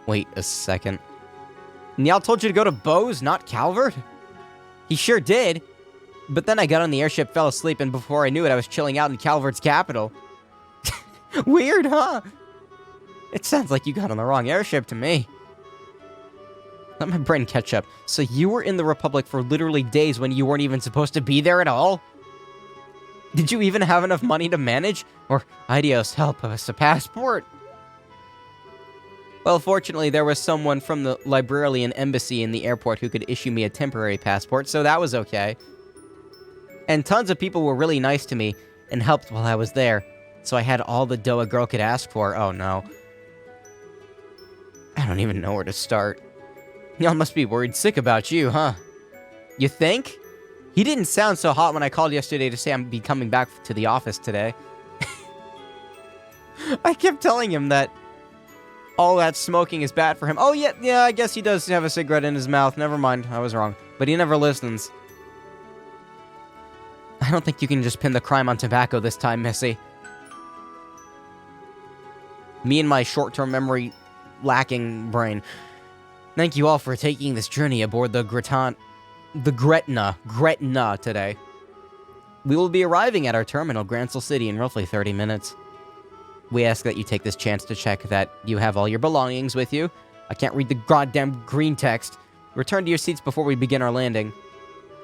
Wait a second. Niall told you to go to Bose, not Calvard? He sure did. But then I got on the airship, fell asleep, and before I knew it, I was chilling out in Calvard's capital. Weird, huh? It sounds like you got on the wrong airship to me. Let my brain catch up. So you were in the Republic for literally days when you weren't even supposed to be there at all? Did you even have enough money to manage? Or Ideos help us a passport? Well, fortunately, there was someone from the Librarian Embassy in the airport who could issue me a temporary passport, so that was okay. And tons of people were really nice to me and helped while I was there, so I had all the dough a girl could ask for. Oh no. I don't even know where to start. Y'all must be worried sick about you, huh? You think? He didn't sound so hot when I called yesterday to say I'd be coming back to the office today. I kept telling him that all that smoking is bad for him. Oh, yeah, I guess he does have a cigarette in his mouth. Never mind, I was wrong. But he never listens. I don't think you can just pin the crime on tobacco this time, Missy. Me and my short-term memory lacking brain. Thank you all for taking this journey aboard the Gretna today. We will be arriving at our terminal, Grancel City, in roughly 30 minutes. We ask that you take this chance to check that you have all your belongings with you. I can't read the goddamn green text. Return to your seats before we begin our landing.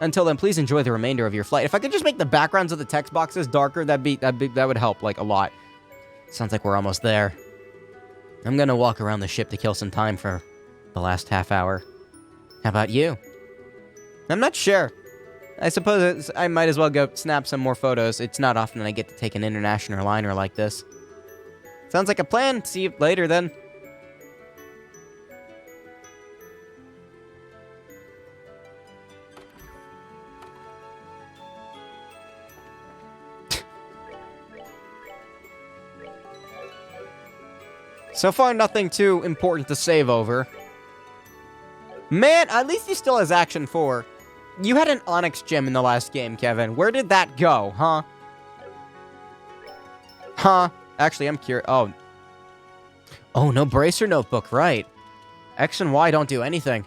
Until then, please enjoy the remainder of your flight. If I could just make the backgrounds of the text boxes darker, that would help, like, a lot. Sounds like we're almost there. I'm gonna walk around the ship to kill some time for the last half hour. How about you? I'm not sure. I suppose I might as well go snap some more photos. It's not often I get to take an international liner like this. Sounds like a plan. See you later, then. So far, nothing too important to save over. Man, at least he still has Action 4. You had an Onyx gem in the last game, Kevin. Where did that go, huh? Huh? Actually, I'm curious. Oh, no bracer notebook, right. X and Y don't do anything.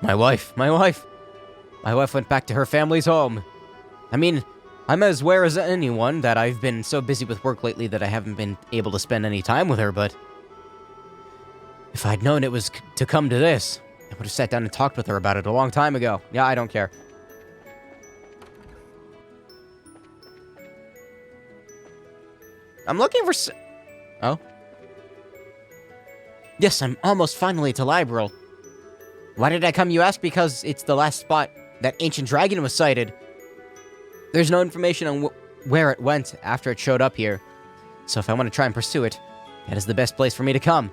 My wife went back to her family's home. I mean, I'm as aware as anyone that I've been so busy with work lately that I haven't been able to spend any time with her, but if I'd known it was to come to this, I would have sat down and talked with her about it a long time ago. Yeah, I don't care. I'm looking for Oh? Yes, I'm almost finally to Liberal. Why did I come, you ask? Because it's the last spot that ancient dragon was sighted. There's no information on where it went after it showed up here. So if I want to try and pursue it, that is the best place for me to come.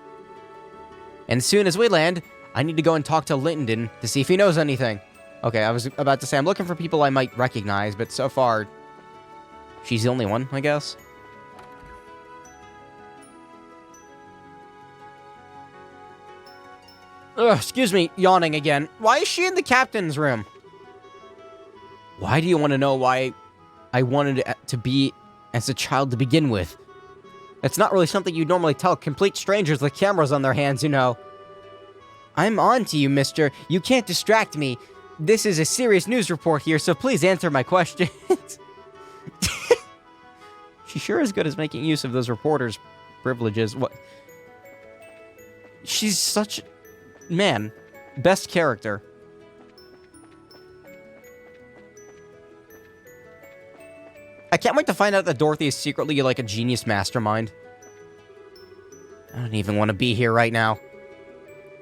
And as soon as we land, I need to go and talk to Linden to see if he knows anything. Okay, I was about to say I'm looking for people I might recognize, but so far, she's the only one, I guess. Ugh, excuse me, yawning again. Why is she in the captain's room? Why do you want to know why I wanted to be as a child to begin with? It's not really something you'd normally tell complete strangers with cameras on their hands, you know. I'm on to you, mister. You can't distract me. This is a serious news report here, so please answer my questions. She sure is good as making use of those reporters' privileges. What? She's such... Man, best character. I can't wait to find out that Dorothy is secretly like a genius mastermind. I don't even want to be here right now.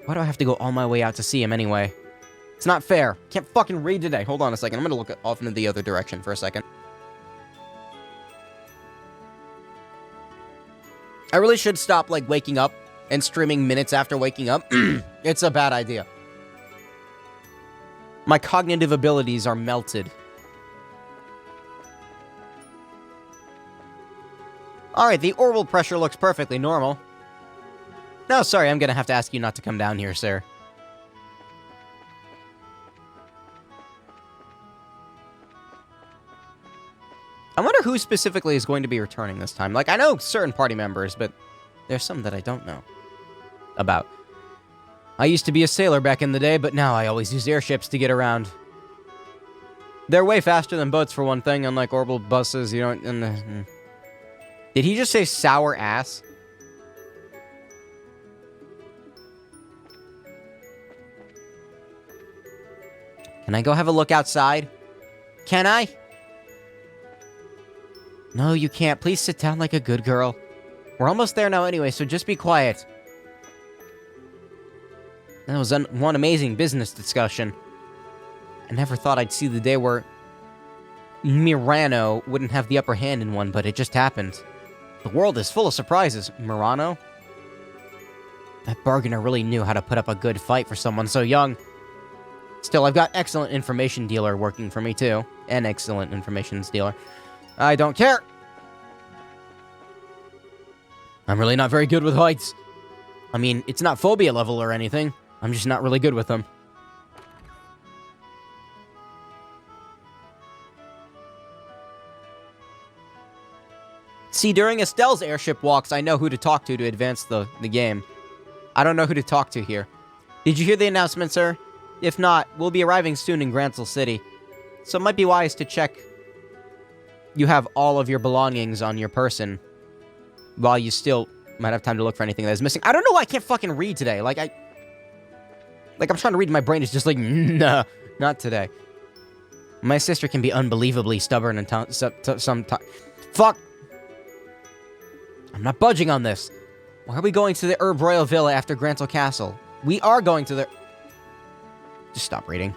Why do I have to go all my way out to see him anyway? It's not fair. Can't fucking read today. Hold on a second. I'm gonna look off into the other direction for a second. I really should stop, like, waking up and streaming minutes after waking up. It's a bad idea. My cognitive abilities are melted. Alright, the oral pressure looks perfectly normal. No, sorry, I'm gonna have to ask you not to come down here, sir. I wonder who specifically is going to be returning this time. Like, I know certain party members, but there's some that I don't know about. I used to be a sailor back in the day, but now I always use airships to get around. They're way faster than boats, for one thing, unlike orbital buses, you don't... Did he just say sour ass? Can I go have a look outside? Can I? No, you can't. Please sit down like a good girl. We're almost there now anyway, so just be quiet. That was one amazing business discussion. I never thought I'd see the day where Mirano wouldn't have the upper hand in one, but it just happened. The world is full of surprises, Mirano. That bargainer really knew how to put up a good fight for someone so young. Still, I've got excellent information dealer working for me, too. An excellent information dealer. I don't care. I'm really not very good with heights. I mean, it's not phobia level or anything. I'm just not really good with them. See, during Estelle's airship walks, I know who to talk to advance the game. I don't know who to talk to here. Did you hear the announcement, sir? If not, we'll be arriving soon in Grancel City. So it might be wise to check you have all of your belongings on your person while you still might have time to look for anything that is missing. I don't know why I can't fucking read today. Like, I'm trying to read, my brain is just like, nah, not today. My sister can be unbelievably stubborn and sometimes. Fuck! I'm not budging on this. Why are we going to the Herb Royal Villa after Grancel Castle? We are going to the... Just stop reading.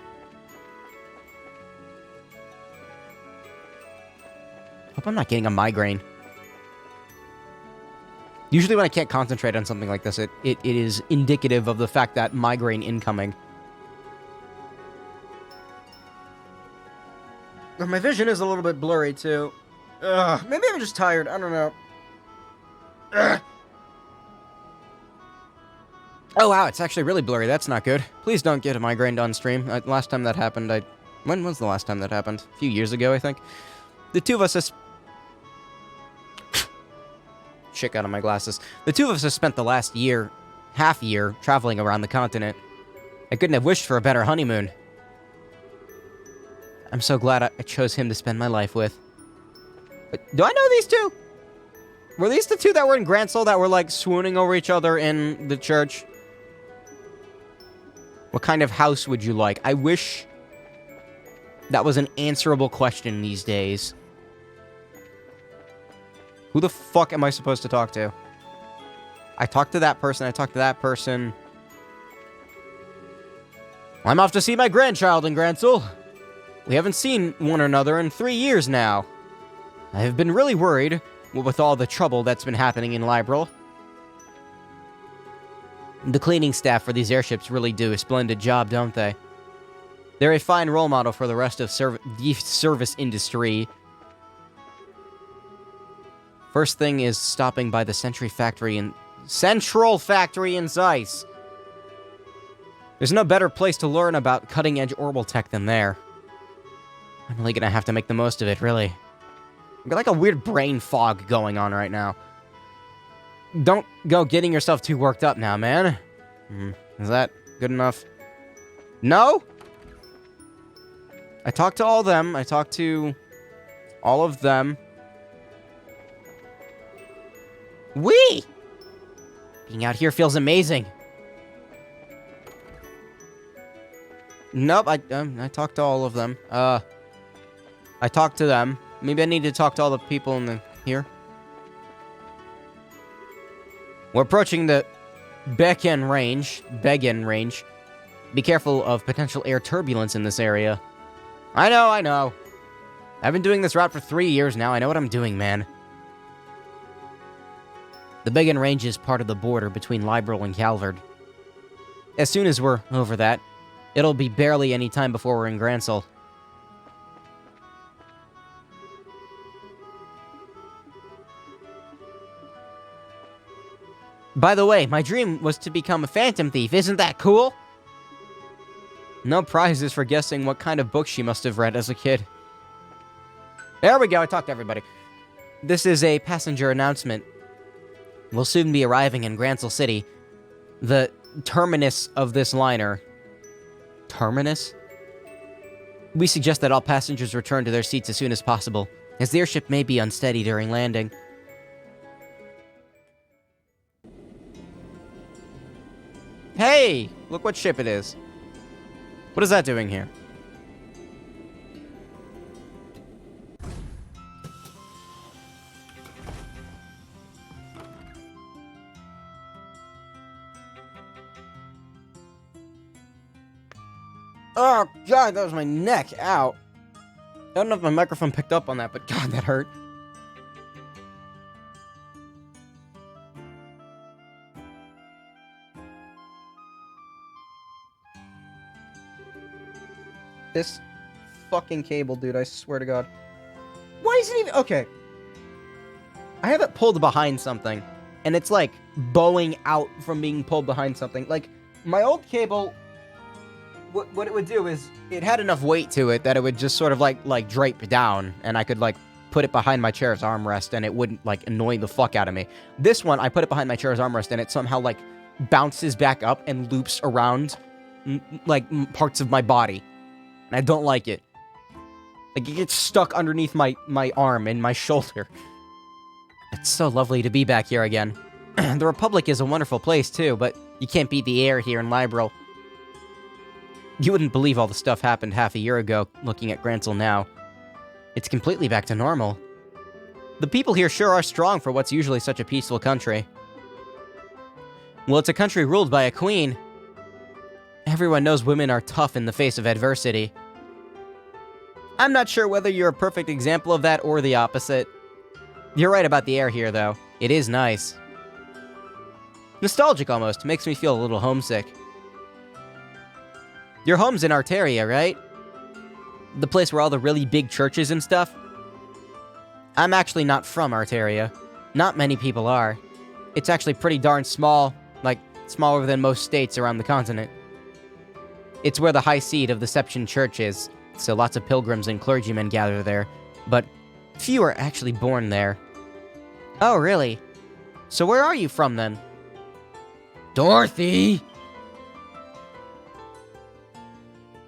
Hope I'm not getting a migraine. Usually when I can't concentrate on something like this, it is indicative of the fact that migraine incoming. My vision is a little bit blurry, too. Maybe I'm just tired. I don't know. Oh, wow, it's actually really blurry. That's not good. Please don't get a migraine on stream. Last time that happened, when was the last time that happened? A few years ago, I think. The two of us Shit out of my glasses. The two of us have spent the last half year, traveling around the continent. I couldn't have wished for a better honeymoon. I'm so glad I chose him to spend my life with. But do I know these two? Were these the two that were in Grancel that were, like, swooning over each other in the church? What kind of house would you like? I wish that was an answerable question these days. Who the fuck am I supposed to talk to? I talked to that person, I talked to that person. I'm off to see my grandchild in Grancel. We haven't seen one another in 3 years now. I have been really worried with all the trouble that's been happening in Liberl. The cleaning staff for these airships really do a splendid job, don't they? They're a fine role model for the rest of the service industry. First thing is stopping by the Central Factory in Zeiss. There's no better place to learn about cutting-edge orbital tech than there. I'm really gonna have to make the most of it, really. I've got like a weird brain fog going on right now. Don't go getting yourself too worked up now, man. Is that good enough? No? I talked to all of them. I talked to all of them. Whee! Being out here feels amazing. Nope, I talked to all of them. I talked to them. Maybe I need to talk to all the people in here. We're approaching the Beggen range. Be careful of potential air turbulence in this area. I know. I've been doing this route for 3 years now. I know what I'm doing, man. The Beggen range is part of the border between Liberl and Calvard. As soon as we're over that, it'll be barely any time before we're in Grancel. By the way, my dream was to become a phantom thief. Isn't that cool? No prizes for guessing what kind of book she must have read as a kid. There we go, I talked to everybody. This is a passenger announcement. We'll soon be arriving in Grancel City, the terminus of this liner. Terminus? We suggest that all passengers return to their seats as soon as possible, as the airship may be unsteady during landing. Hey! Look what ship it is. What is that doing here? Oh, God, that was my neck. Ow. I don't know if my microphone picked up on that, but God, that hurt. This fucking cable, dude, I swear to God. Why is it even... Okay. I have it pulled behind something, and it's, like, bowing out from being pulled behind something. Like, my old cable... What it would do is, it had enough weight to it that it would just sort of, like drape down, and I could, like, put it behind my chair's armrest, and it wouldn't, like, annoy the fuck out of me. This one, I put it behind my chair's armrest, and it somehow, like, bounces back up and loops around, parts of my body. And I don't like it. Like, it gets stuck underneath my arm and my shoulder. It's so lovely to be back here again. The Republic is a wonderful place, too, but you can't beat the air here in Liberl. You wouldn't believe all the stuff happened half a year ago, looking at Grancel now. It's completely back to normal. The people here sure are strong for what's usually such a peaceful country. Well, it's a country ruled by a queen. Everyone knows women are tough in the face of adversity. I'm not sure whether you're a perfect example of that or the opposite. You're right about the air here, though. It is nice. Nostalgic, almost. Makes me feel a little homesick. Your home's in Arteria, right? The place where all the really big churches and stuff? I'm actually not from Arteria. Not many people are. It's actually pretty darn small, like, smaller than most states around the continent. It's where the high seat of the Seption Church is, so lots of pilgrims and clergymen gather there, but few are actually born there. Oh, really? So where are you from, then? Dorothy!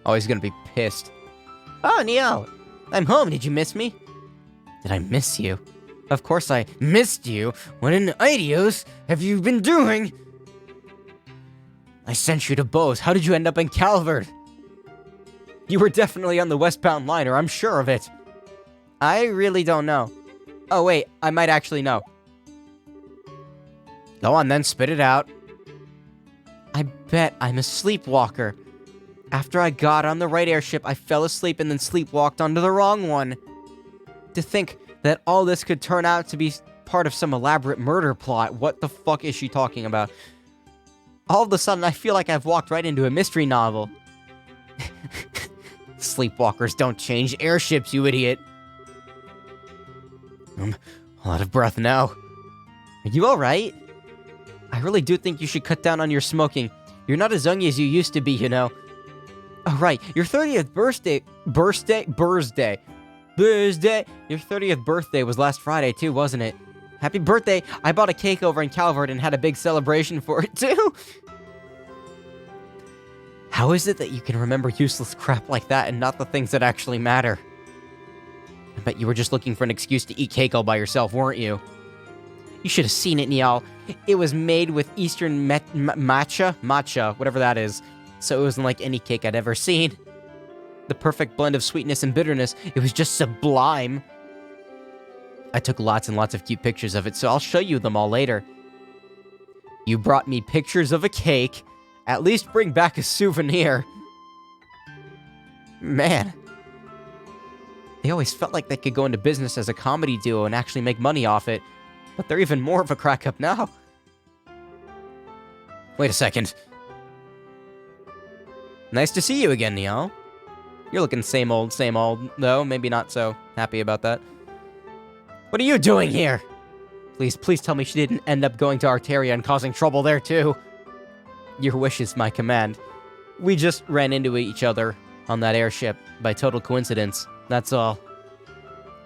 Oh, he's gonna be pissed. Oh, Neil! I'm home, did you miss me? Did I miss you? Of course I missed you. What in Idios have you been doing? I sent you to Bose. How did you end up in Calvard? You were definitely on the westbound liner, I'm sure of it. I really don't know. Oh, wait, I might actually know. Go on then, spit it out. I bet I'm a sleepwalker. After I got on the right airship, I fell asleep and then sleepwalked onto the wrong one. To think that all this could turn out to be part of some elaborate murder plot. What the fuck is she talking about? All of a sudden, I feel like I've walked right into a mystery novel. Sleepwalkers don't change airships, you idiot. I'm out of breath now. Are you alright? I really do think you should cut down on your smoking. You're not as young as you used to be, you know. Oh, right. Your 30th birthday. Your 30th birthday was last Friday, too, wasn't it? Happy birthday. I bought a cake over in Calvert and had a big celebration for it, too. How is it that you can remember useless crap like that and not the things that actually matter? I bet you were just looking for an excuse to eat cake all by yourself, weren't you? You should have seen it, Niall. It was made with Eastern matcha, whatever that is. So it wasn't like any cake I'd ever seen. The perfect blend of sweetness and bitterness. It was just sublime. I took lots and lots of cute pictures of it, so I'll show you them all later. You brought me pictures of a cake. At least bring back a souvenir. Man. They always felt like they could go into business as a comedy duo and actually make money off it. But they're even more of a crack up now. Wait a second. Nice to see you again, Niall. You're looking same old, though. Maybe not so happy about that. What are you doing here? Please tell me she didn't end up going to Arteria and causing trouble there, too. Your wish is my command. We just ran into each other on that airship by total coincidence. That's all.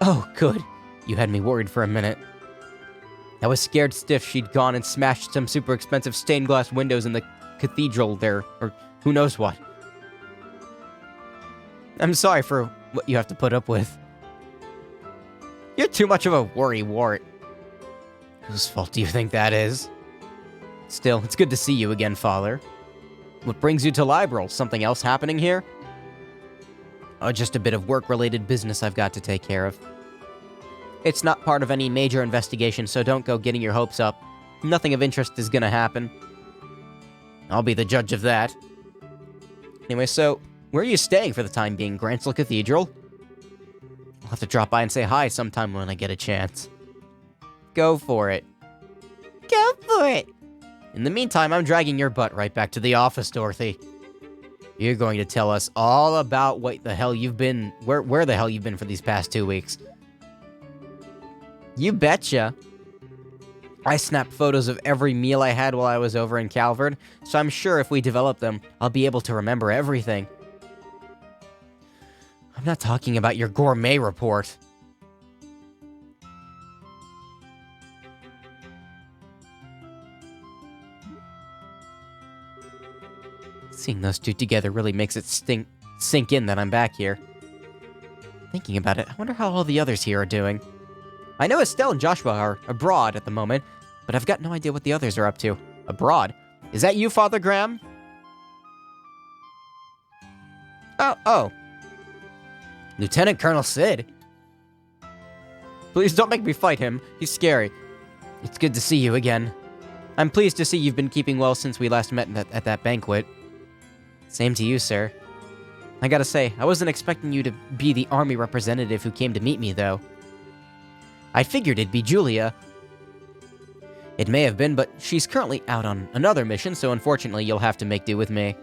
Oh, good. You had me worried for a minute. I was scared stiff she'd gone and smashed some super expensive stained glass windows in the cathedral there, or who knows what. I'm sorry for what you have to put up with. You're too much of a worrywart. Whose fault do you think that is? Still, it's good to see you again, Father. What brings you to Liberl? Something else happening here? Oh, just a bit of work-related business I've got to take care of. It's not part of any major investigation, so don't go getting your hopes up. Nothing of interest is gonna happen. I'll be the judge of that. Anyway, so, where are you staying for the time being? Gransel Cathedral? I'll have to drop by and say hi sometime when I get a chance. Go for it. Go for it! In the meantime, I'm dragging your butt right back to the office, Dorothy. You're going to tell us all about what the hell you've been... Where the hell you've been for these past 2 weeks. You betcha. I snapped photos of every meal I had while I was over in Calvert, so I'm sure if we develop them, I'll be able to remember everything. I'm not talking about your gourmet report. Seeing those two together really makes it sink in that I'm back here. Thinking about it, I wonder how all the others here are doing. I know Estelle and Joshua are abroad at the moment, but I've got no idea what the others are up to. Abroad? Is that you, Father Graham? Oh. Lieutenant Colonel Sid? Please don't make me fight him. He's scary. It's good to see you again. I'm pleased to see you've been keeping well since we last met at that banquet. Same to you, sir. I gotta say, I wasn't expecting you to be the army representative who came to meet me, though. I figured it'd be Julia. It may have been, but she's currently out on another mission, so unfortunately you'll have to make do with me.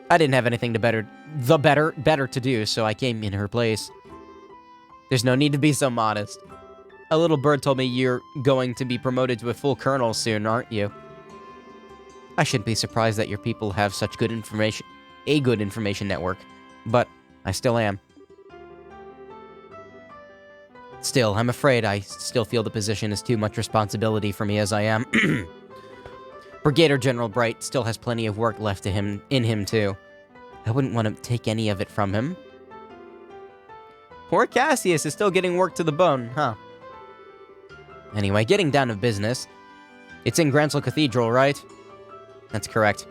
I didn't have anything better to do, so I came in her place. There's no need to be so modest. A little bird told me you're going to be promoted to a full colonel soon, aren't you? I shouldn't be surprised that your people have such good information, a good information network, but I still am. Still, I'm afraid I still feel the position is too much responsibility for me as I am. Brigadier General Bright still has plenty of work left in him too. I wouldn't want to take any of it from him. Poor Cassius is still getting work to the bone, huh? Anyway, getting down to business. It's in Gransel Cathedral, right? That's correct.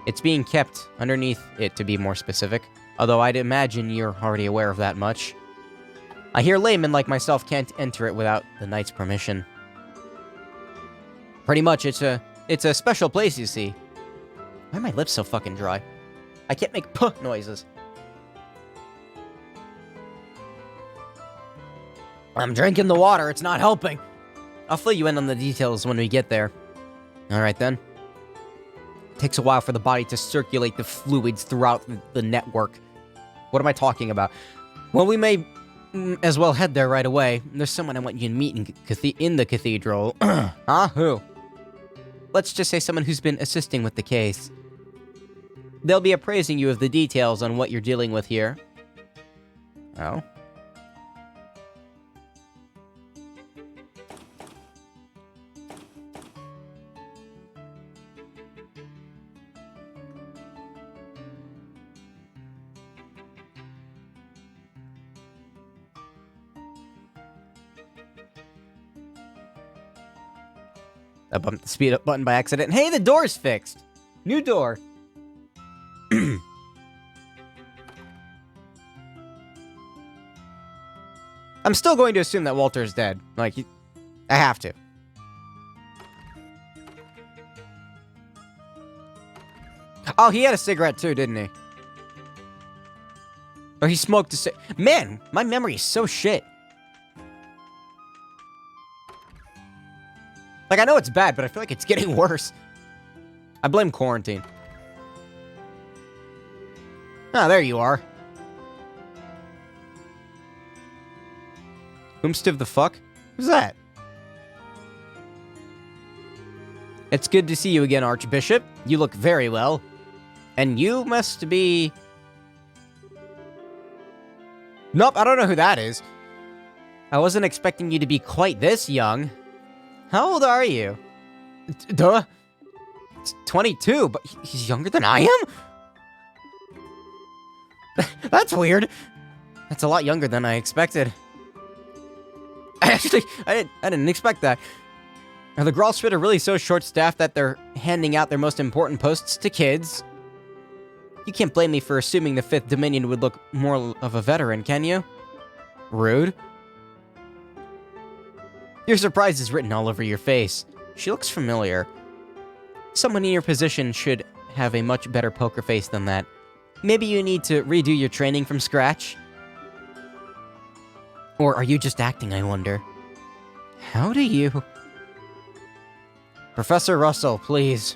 It's being kept underneath it, to be more specific. Although I'd imagine you're already aware of that much. I hear laymen like myself can't enter it without the knight's permission. Pretty much, it's a special place, you see. Why are my lips so fucking dry? I can't make puh noises. I'm drinking the water, it's not helping. I'll fill you in on the details when we get there. Alright then. It takes a while for the body to circulate the fluids throughout the network. What am I talking about? Well, we may as well head there right away. There's someone I want you to meet in the cathedral. Huh? Who? Let's just say someone who's been assisting with the case. They'll be appraising you of the details on what you're dealing with here. Oh? I bumped the speed up button by accident. Hey, the door's fixed! New door! I'm still going to assume that Walter's dead. Like, I have to. Oh, he had a cigarette too, didn't he? Or he smoked a Man, my memory is so shit. Like, I know it's bad, but I feel like it's getting worse. I blame quarantine. Ah, there you are. Whomstiv the fuck? Who's that? It's good to see you again, Archbishop. You look very well. And you must be... Nope, I don't know who that is. I wasn't expecting you to be quite this young. How old are you? Duh. It's 22, but he's younger than I am? That's weird. That's a lot younger than I expected. Actually, I didn't expect that. Are the Gralsfit really so short-staffed that they're handing out their most important posts to kids? You can't blame me for assuming the 5th Dominion would look more of a veteran, can you? Rude. Your surprise is written all over your face. She looks familiar. Someone in your position should have a much better poker face than that. Maybe you need to redo your training from scratch? Or are you just acting, I wonder? How do you... Professor Russell, please.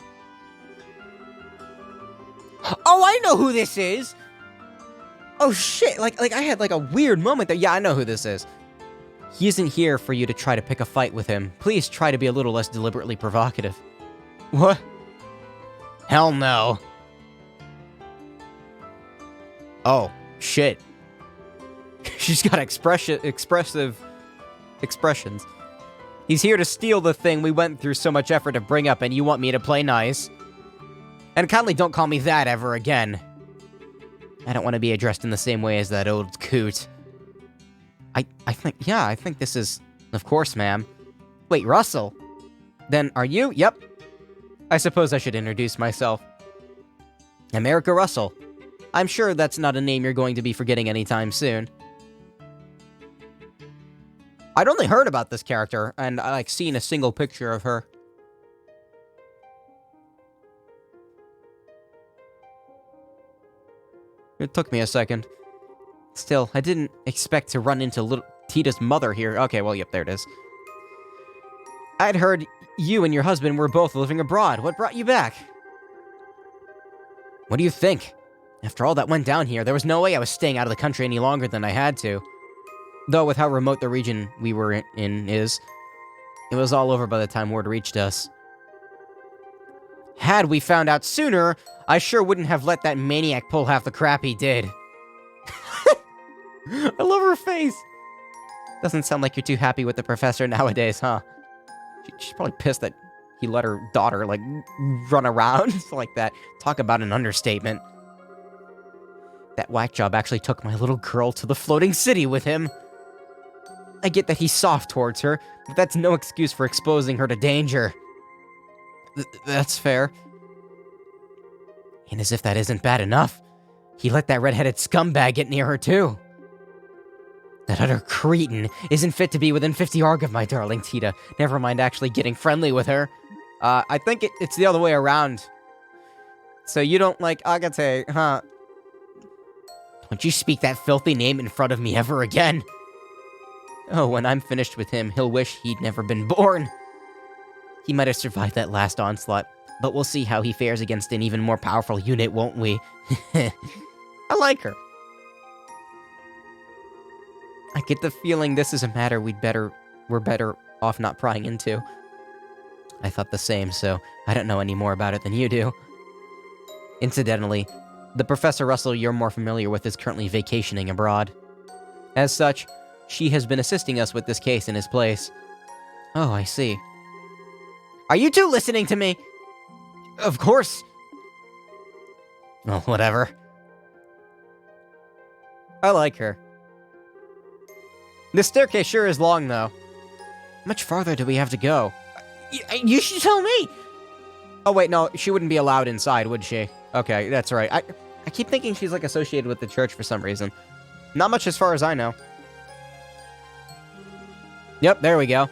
Oh, I know who this is! Oh shit, like I had like a weird moment there. Yeah, I know who this is. He isn't here for you to try to pick a fight with him. Please try to be a little less deliberately provocative. What? Hell no. Oh, shit. She's got expressive expressions. He's here to steal the thing we went through so much effort to bring up, and you want me to play nice? And kindly don't call me that ever again. I don't want to be addressed in the same way as that old coot. I think this is... Of course, ma'am. Wait, Russell? Then are you? Yep. I suppose I should introduce myself. America Russell. I'm sure that's not a name you're going to be forgetting anytime soon. I'd only heard about this character, and I like seen a single picture of her. It took me a second. Still, I didn't expect to run into little Tita's mother here. Okay, well, yep, there it is. I'd heard you and your husband were both living abroad. What brought you back? What do you think? After all that went down here, there was no way I was staying out of the country any longer than I had to. Though with how remote the region we were in is, it was all over by the time word reached us. Had we found out sooner, I sure wouldn't have let that maniac pull half the crap he did. I love her face. Doesn't sound like you're too happy with the professor nowadays, huh? She's probably pissed that he let her daughter, like, run around like that. Talk about an understatement. That whack job actually took my little girl to the floating city with him. I get that he's soft towards her, but that's no excuse for exposing her to danger. That's fair. And as if that isn't bad enough, he let that red-headed scumbag get near her too. That utter cretin isn't fit to be within 50 arg of my darling Tita. Never mind actually getting friendly with her. I think it's the other way around. So you don't like Agate, huh? Don't you speak that filthy name in front of me ever again. Oh, when I'm finished with him, he'll wish he'd never been born. He might have survived that last onslaught, but we'll see how he fares against an even more powerful unit, won't we? I like her. I get the feeling this is a matter we're better off not prying into. I thought the same, so I don't know any more about it than you do. Incidentally, the Professor Russell you're more familiar with is currently vacationing abroad. As such, she has been assisting us with this case in his place. Oh, I see. Are you two listening to me? Of course. Well, whatever. I like her. This staircase sure is long, though. How much farther do we have to go? You should tell me! Oh, wait, no, she wouldn't be allowed inside, would she? Okay, that's right. I keep thinking she's, like, associated with the church for some reason. Not much as far as I know. Yep, there we go.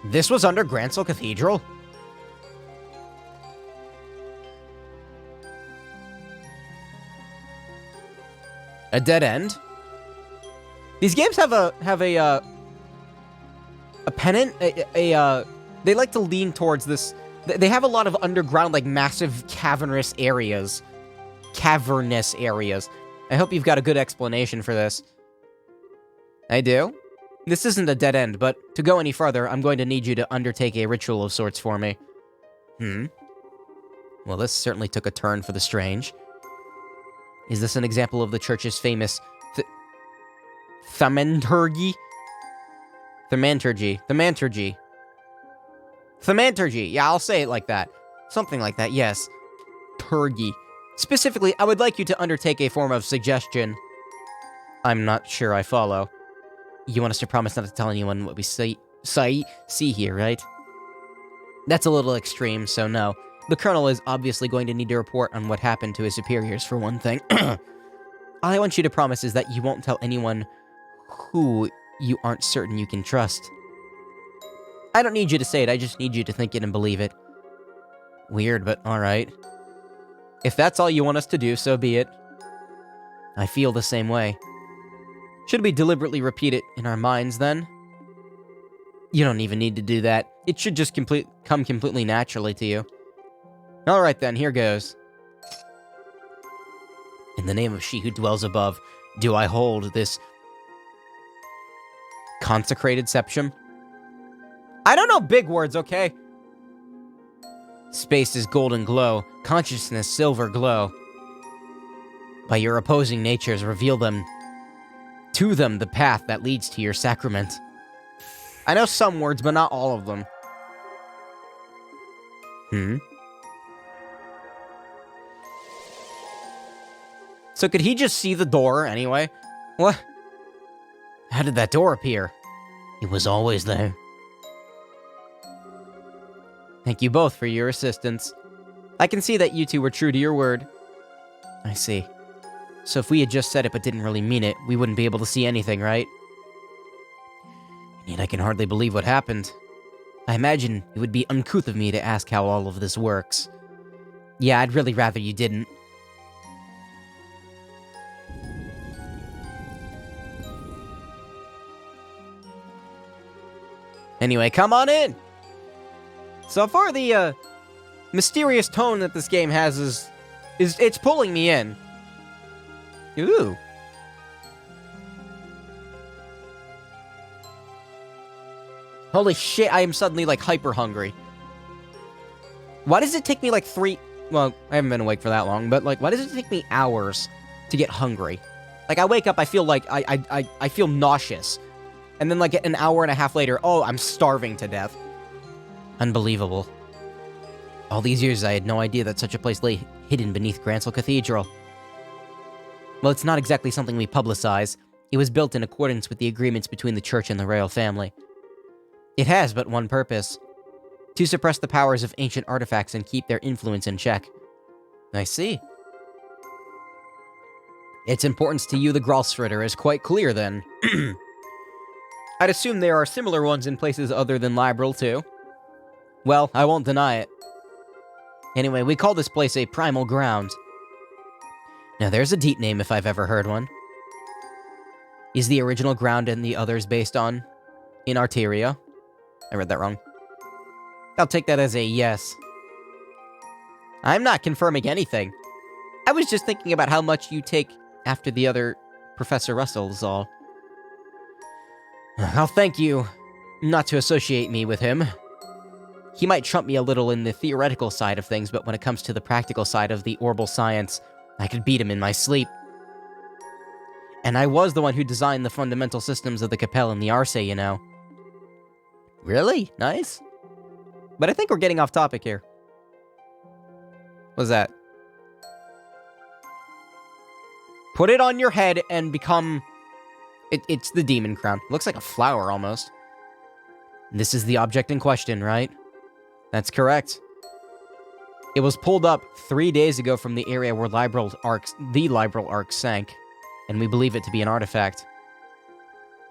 This was under Grancel Cathedral? A dead end? These games have a pennant, they like to lean towards this. They have a lot of underground, like, massive cavernous areas. I hope you've got a good explanation for this. I do? This isn't a dead end, but to go any further, I'm going to need you to undertake a ritual of sorts for me. Well, this certainly took a turn for the strange. Is this an example of the church's famous thaumaturgy? Thaumaturgy. Yeah, I'll say it like that. Something like that, yes. Turgy. Specifically, I would like you to undertake a form of suggestion. I'm not sure I follow. You want us to promise not to tell anyone what we see here, right? That's a little extreme, so no. The Colonel is obviously going to need to report on what happened to his superiors, for one thing. All I want you to promise is that you won't tell anyone who you aren't certain you can trust. I don't need you to say it, I just need you to think it and believe it. Weird, but alright. If that's all you want us to do, so be it. I feel the same way. Should we deliberately repeat it in our minds, then? You don't even need to do that. It should just come completely naturally to you. Alright then, here goes. In the name of she who dwells above, do I hold this consecrated septum? I don't know big words, okay? Space is golden glow, consciousness silver glow. By your opposing natures, reveal them to them the path that leads to your sacrament. I know some words, but not all of them. So could he just see the door anyway? What? How did that door appear? It was always there. Thank you both for your assistance. I can see that you two were true to your word. I see. So if we had just said it but didn't really mean it, we wouldn't be able to see anything, right? And yet I can hardly believe what happened. I imagine it would be uncouth of me to ask how all of this works. Yeah, I'd really rather you didn't. Anyway, come on in! So far, the, mysterious tone that this game has is it's pulling me in. Ooh. Holy shit, I am suddenly, like, hyper hungry. Why does it take me, like, well, I haven't been awake for that long, but, like, why does it take me hours to get hungry? Like, I wake up, I feel like, I feel nauseous. And then, like, an hour and a half later, oh, I'm starving to death. Unbelievable. All these years, I had no idea that such a place lay hidden beneath Grancel Cathedral. Well, it's not exactly something we publicize. It was built in accordance with the agreements between the church and the royal family. It has but one purpose: to suppress the powers of ancient artifacts and keep their influence in check. I see. Its importance to you, the Gralsritter, is quite clear, then. I'd assume there are similar ones in places other than Liberl, too. Well, I won't deny it. Anyway, we call this place a primal ground. Now, there's a deep name if I've ever heard one. Is the original ground and the others based on in Arteria? I read that wrong. I'll take that as a yes. I'm not confirming anything. I was just thinking about how much you take after the other Professor Russell's all. I'll thank you not to associate me with him. He might trump me a little in the theoretical side of things, but when it comes to the practical side of the Orbal science, I could beat him in my sleep. And I was the one who designed the fundamental systems of the Capelle and the Arce, you know. Really? Nice. But I think we're getting off topic here. What's that? Put it on your head and become... It's the demon crown. Looks like a flower, almost. This is the object in question, right? That's correct. It was pulled up 3 days ago from the area where the Liberl Ark sank, and we believe it to be an artifact.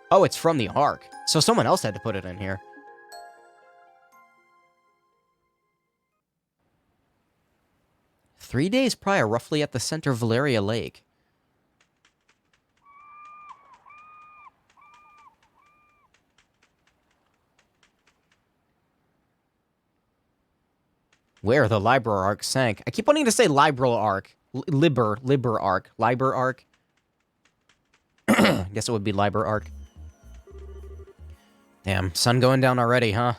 Oh, it's from the Ark, so someone else had to put it in here. "3 days prior, roughly at the center of Valeria Lake." Where the Liberl Ark sank. I keep wanting to say Liberl Ark. Liber Ark. Liber Ark. Guess it would be Liber Ark. Damn, sun going down already, huh?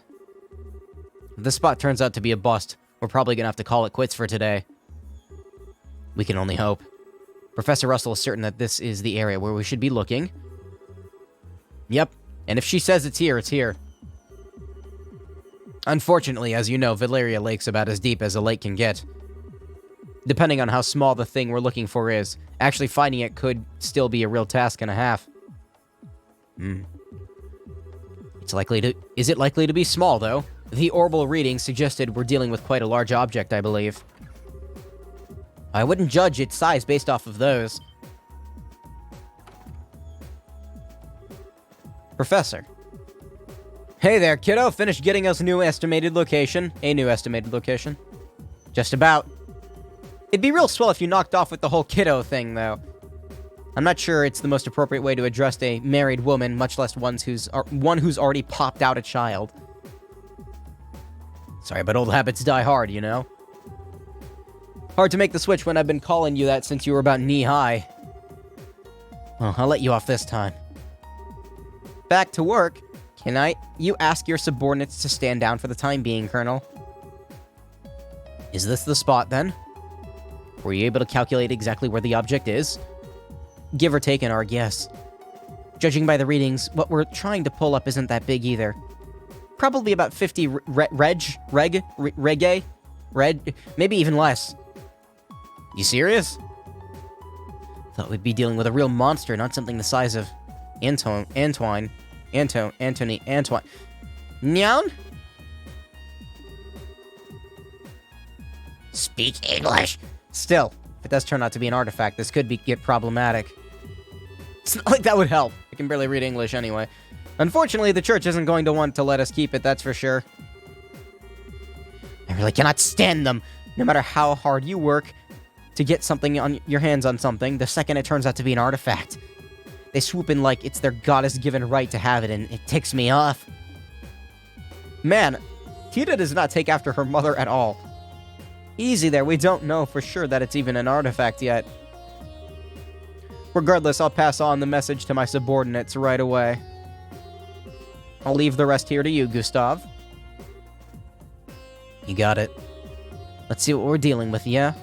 If this spot turns out to be a bust, we're probably gonna have to call it quits for today. We can only hope. Professor Russell is certain that this is the area where we should be looking. Yep, and if she says it's here, it's here. Unfortunately, as you know, Valeria Lake's about as deep as a lake can get. Depending on how small the thing we're looking for is, actually finding it could still be a real task and a half. Is it likely to be small, though? The Orbal reading suggested we're dealing with quite a large object, I believe. I wouldn't judge its size based off of those. Professor. Hey there, kiddo. Finished getting us a new estimated location. Just about. It'd be real swell if you knocked off with the whole kiddo thing, though. I'm not sure it's the most appropriate way to address a married woman, much less one who's already popped out a child. Sorry, but old habits die hard, you know? Hard to make the switch when I've been calling you that since you were about knee-high. Well, I'll let you off this time. Back to work. Can you ask your subordinates to stand down for the time being, Colonel? Is this the spot, then? Were you able to calculate exactly where the object is? Give or take an arg, yes. Judging by the readings, what we're trying to pull up isn't that big either. Probably about 50 maybe even less. You serious? Thought we'd be dealing with a real monster, not something the size of Antoine. Nyan? Speak English. Still, if it does turn out to be an artifact, this could get problematic. It's not like that would help. I can barely read English anyway. Unfortunately, the church isn't going to want to let us keep it, that's for sure. I really cannot stand them. No matter how hard you work to get something on your hands on something, the second it turns out to be an artifact, they swoop in like it's their goddess-given right to have it, and it ticks me off. Man, Tita does not take after her mother at all. Easy there, we don't know for sure that it's even an artifact yet. Regardless, I'll pass on the message to my subordinates right away. I'll leave the rest here to you, Gustav. You got it. Let's see what we're dealing with, yeah?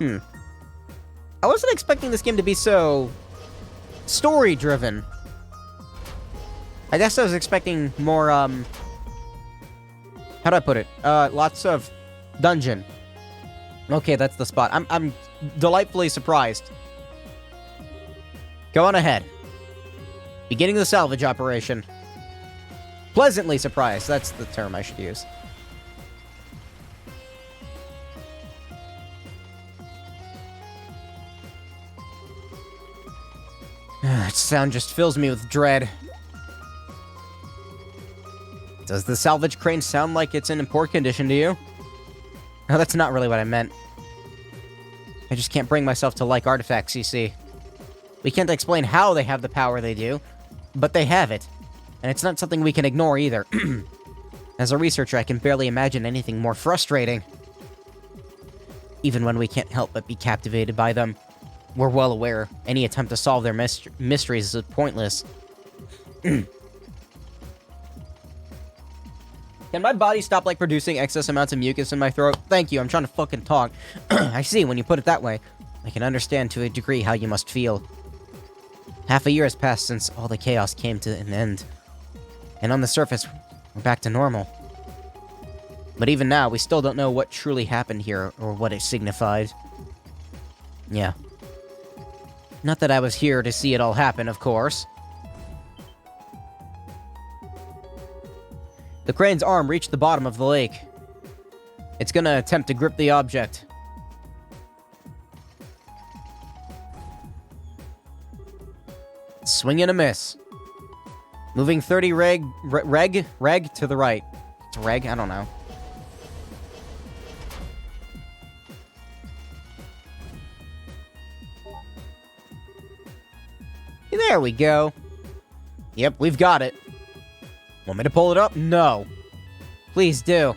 I wasn't expecting this game to be so story-driven. I guess I was expecting more, how do I put it? Lots of dungeon. Okay, that's the spot. I'm delightfully surprised. Go on ahead. Beginning the salvage operation. Pleasantly surprised. That's the term I should use. That sound just fills me with dread. Does the salvage crane sound like it's in poor condition to you? No, that's not really what I meant. I just can't bring myself to like artifacts, you see. We can't explain how they have the power they do, but they have it. And it's not something we can ignore either. As a researcher, I can barely imagine anything more frustrating. Even when we can't help but be captivated by them, we're well aware any attempt to solve their mysteries is pointless. Can my body stop, like, producing excess amounts of mucus in my throat? Thank you, I'm trying to fucking talk. I see, when you put it that way. I can understand to a degree how you must feel. Half a year has passed since all the chaos came to an end. And on the surface, we're back to normal. But even now, we still don't know what truly happened here, or what it signified. Yeah. Not that I was here to see it all happen, of course. The crane's arm reached the bottom of the lake. It's gonna attempt to grip the object. Swing and a miss. Moving 30 reg to the right. It's reg? I don't know. There we go. Yep, we've got it. Want me to pull it up? No. Please do.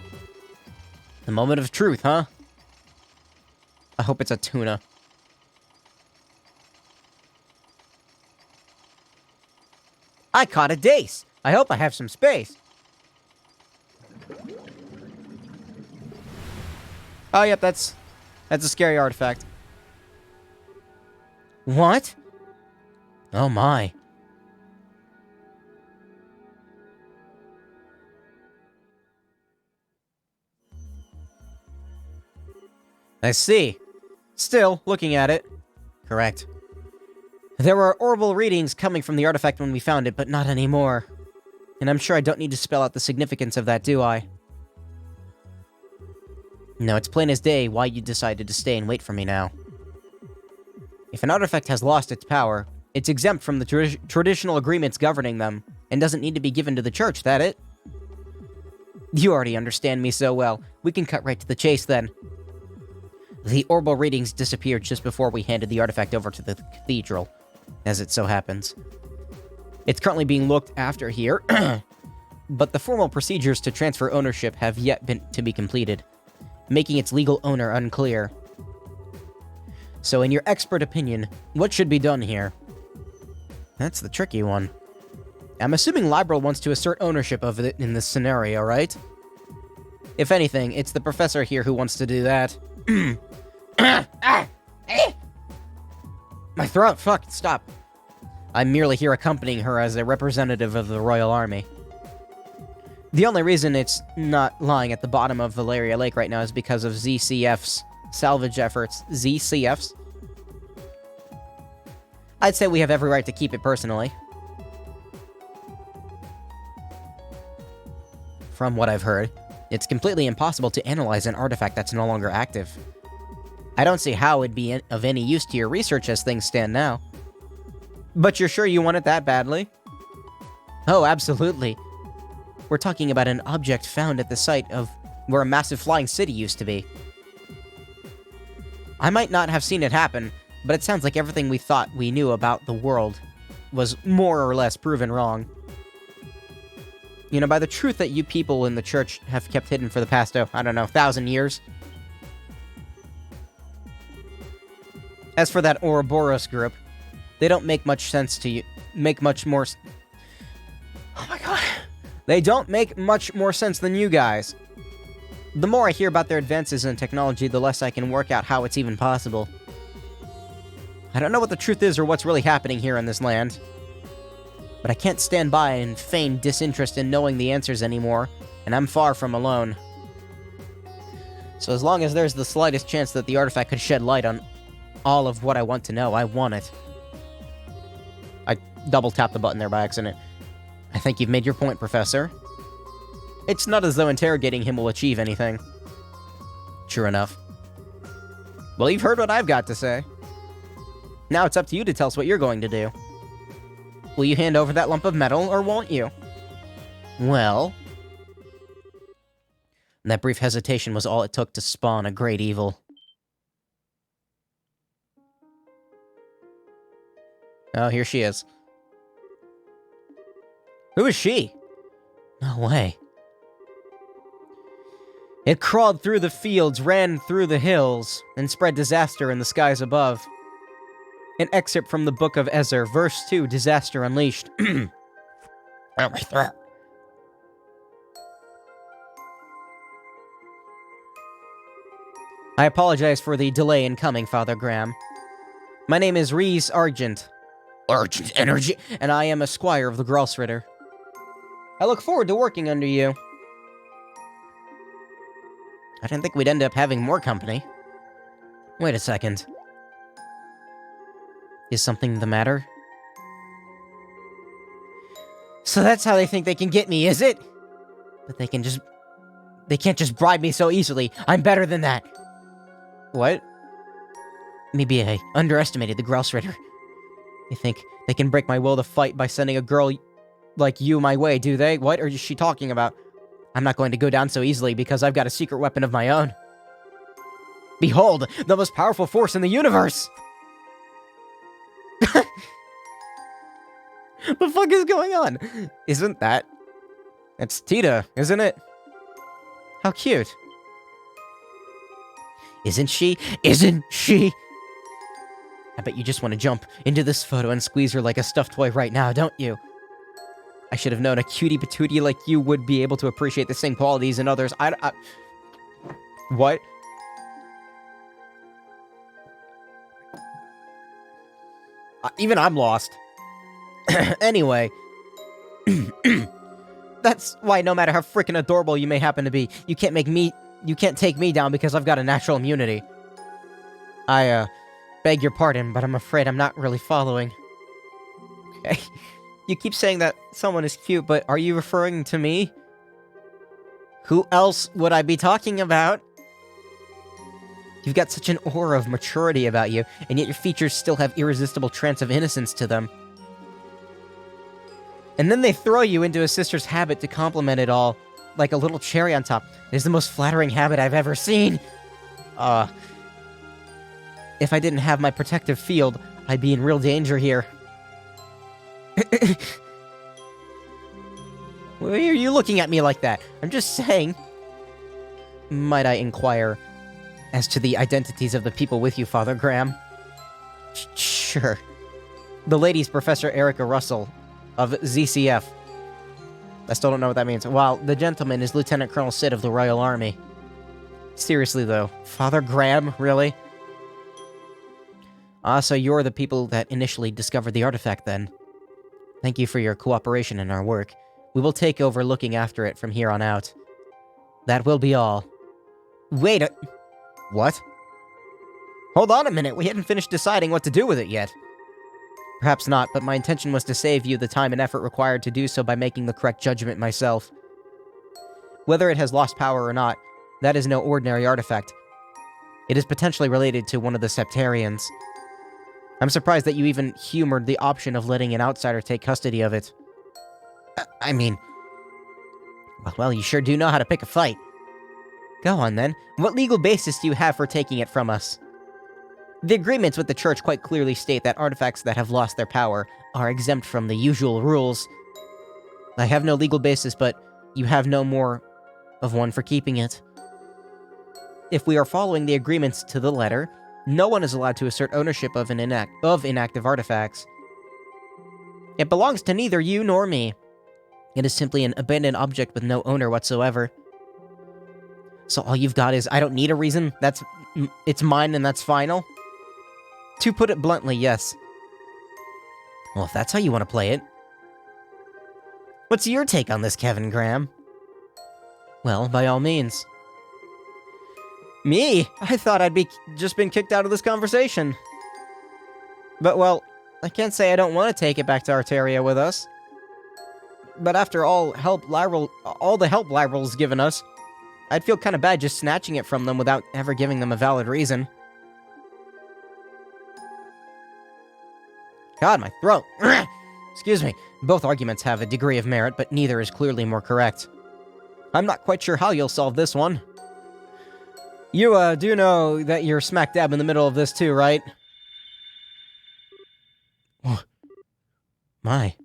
The moment of truth, huh? I hope it's a tuna. I caught a dace. I hope I have some space. Oh, yep, that's a scary artifact. What? Oh my. I see. Still, looking at it. Correct. There were orbital readings coming from the artifact when we found it, but not anymore. And I'm sure I don't need to spell out the significance of that, do I? No, it's plain as day why you decided to stay and wait for me now. If an artifact has lost its power, it's exempt from the traditional agreements governing them, and doesn't need to be given to the church, that it? You already understand me so well. We can cut right to the chase, then. The orbital readings disappeared just before we handed the artifact over to the cathedral, as it so happens. It's currently being looked after here, but the formal procedures to transfer ownership have yet to be completed, making its legal owner unclear. So in your expert opinion, what should be done here? That's the tricky one. I'm assuming Liberl wants to assert ownership of it in this scenario, right? If anything, it's the professor here who wants to do that. My throat, fuck, stop. I'm merely here accompanying her as a representative of the Royal Army. The only reason it's not lying at the bottom of Valeria Lake right now is because of ZCF's salvage efforts. ZCF's? I'd say we have every right to keep it personally. From what I've heard, it's completely impossible to analyze an artifact that's no longer active. I don't see how it'd be of any use to your research as things stand now. But you're sure you want it that badly? Oh, absolutely. We're talking about an object found at the site of where a massive flying city used to be. I might not have seen it happen, but it sounds like everything we thought we knew about the world was more or less proven wrong. You know, by the truth that you people in the church have kept hidden for the past, I don't know, 1,000 years. As for that Ouroboros group, they don't make much sense to you. Oh my god. They don't make much more sense than you guys. The more I hear about their advances in technology, the less I can work out how it's even possible. I don't know what the truth is or what's really happening here in this land. But I can't stand by and feign disinterest in knowing the answers anymore, and I'm far from alone. So as long as there's the slightest chance that the artifact could shed light on all of what I want to know, I want it. I double-tapped the button there by accident. I think you've made your point, Professor. It's not as though interrogating him will achieve anything. Sure enough. Well, you've heard what I've got to say. Now it's up to you to tell us what you're going to do. Will you hand over that lump of metal, or won't you? Well... That brief hesitation was all it took to spawn a great evil. Oh, here she is. Who is she? No way. It crawled through the fields, ran through the hills, and spread disaster in the skies above. An excerpt from the Book of Ezer, verse 2, Disaster Unleashed. Oh, my throat. I apologize for the delay in coming, Father Graham. My name is Rhys Argent. Argent Energy! And I am a squire of the Gralsritter. I look forward to working under you. I didn't think we'd end up having more company. Wait a second. Is something the matter? So that's how they think they can get me, is it? But they can't just bribe me so easily. I'm better than that. What? Maybe I underestimated the Gralsritter. You think they can break my will to fight by sending a girl like you my way, do they? What is she talking about? I'm not going to go down so easily because I've got a secret weapon of my own. Behold, the most powerful force in the universe! The fuck is going on? Isn't that... It's Tita, isn't it? How cute. Isn't she? Isn't she? I bet you just want to jump into this photo and squeeze her like a stuffed toy right now, don't you? I should have known a cutie patootie like you would be able to appreciate the same qualities in others. What? Even I'm lost. Anyway. That's why no matter how frickin' adorable you may happen to be, you can't take me down because I've got a natural immunity. I, beg your pardon, but I'm afraid I'm not really following. Okay. You keep saying that someone is cute, but are you referring to me? Who else would I be talking about? You've got such an aura of maturity about you, and yet your features still have irresistible trance of innocence to them. And then they throw you into a sister's habit to compliment it all, like a little cherry on top. It is the most flattering habit I've ever seen. If I didn't have my protective field, I'd be in real danger here. Why are you looking at me like that? I'm just saying. Might I inquire as to the identities of the people with you, Father Graham? Sure. The lady's Professor Erica Russell, of ZCF. I still don't know what that means. While the gentleman is Lieutenant Colonel Sid of the Royal Army. Seriously, though. Father Graham? Really? So you're the people that initially discovered the artifact, then. Thank you for your cooperation in our work. We will take over looking after it from here on out. That will be all. Wait a... What? Hold on a minute, we hadn't finished deciding what to do with it yet. Perhaps not, but my intention was to save you the time and effort required to do so by making the correct judgment myself. Whether it has lost power or not, that is no ordinary artifact. It is potentially related to one of the Septarians. I'm surprised that you even humored the option of letting an outsider take custody of it. I mean... Well, you sure do know how to pick a fight. Go on, then. What legal basis do you have for taking it from us? The agreements with the Church quite clearly state that artifacts that have lost their power are exempt from the usual rules. I have no legal basis, but you have no more of one for keeping it. If we are following the agreements to the letter, no one is allowed to assert ownership of inactive artifacts. It belongs to neither you nor me. It is simply an abandoned object with no owner whatsoever. So all you've got is, I don't need a reason, it's mine and that's final? To put it bluntly, yes. Well, if that's how you want to play it. What's your take on this, Kevin Graham? Well, by all means. Me? I thought I'd just been kicked out of this conversation. But, well, I can't say I don't want to take it back to Arteria with us. But after all the help Lyril's given us, I'd feel kind of bad just snatching it from them without ever giving them a valid reason. God, my throat. Excuse me. Both arguments have a degree of merit, but neither is clearly more correct. I'm not quite sure how you'll solve this one. You, do know that you're smack dab in the middle of this too, right? Oh, my.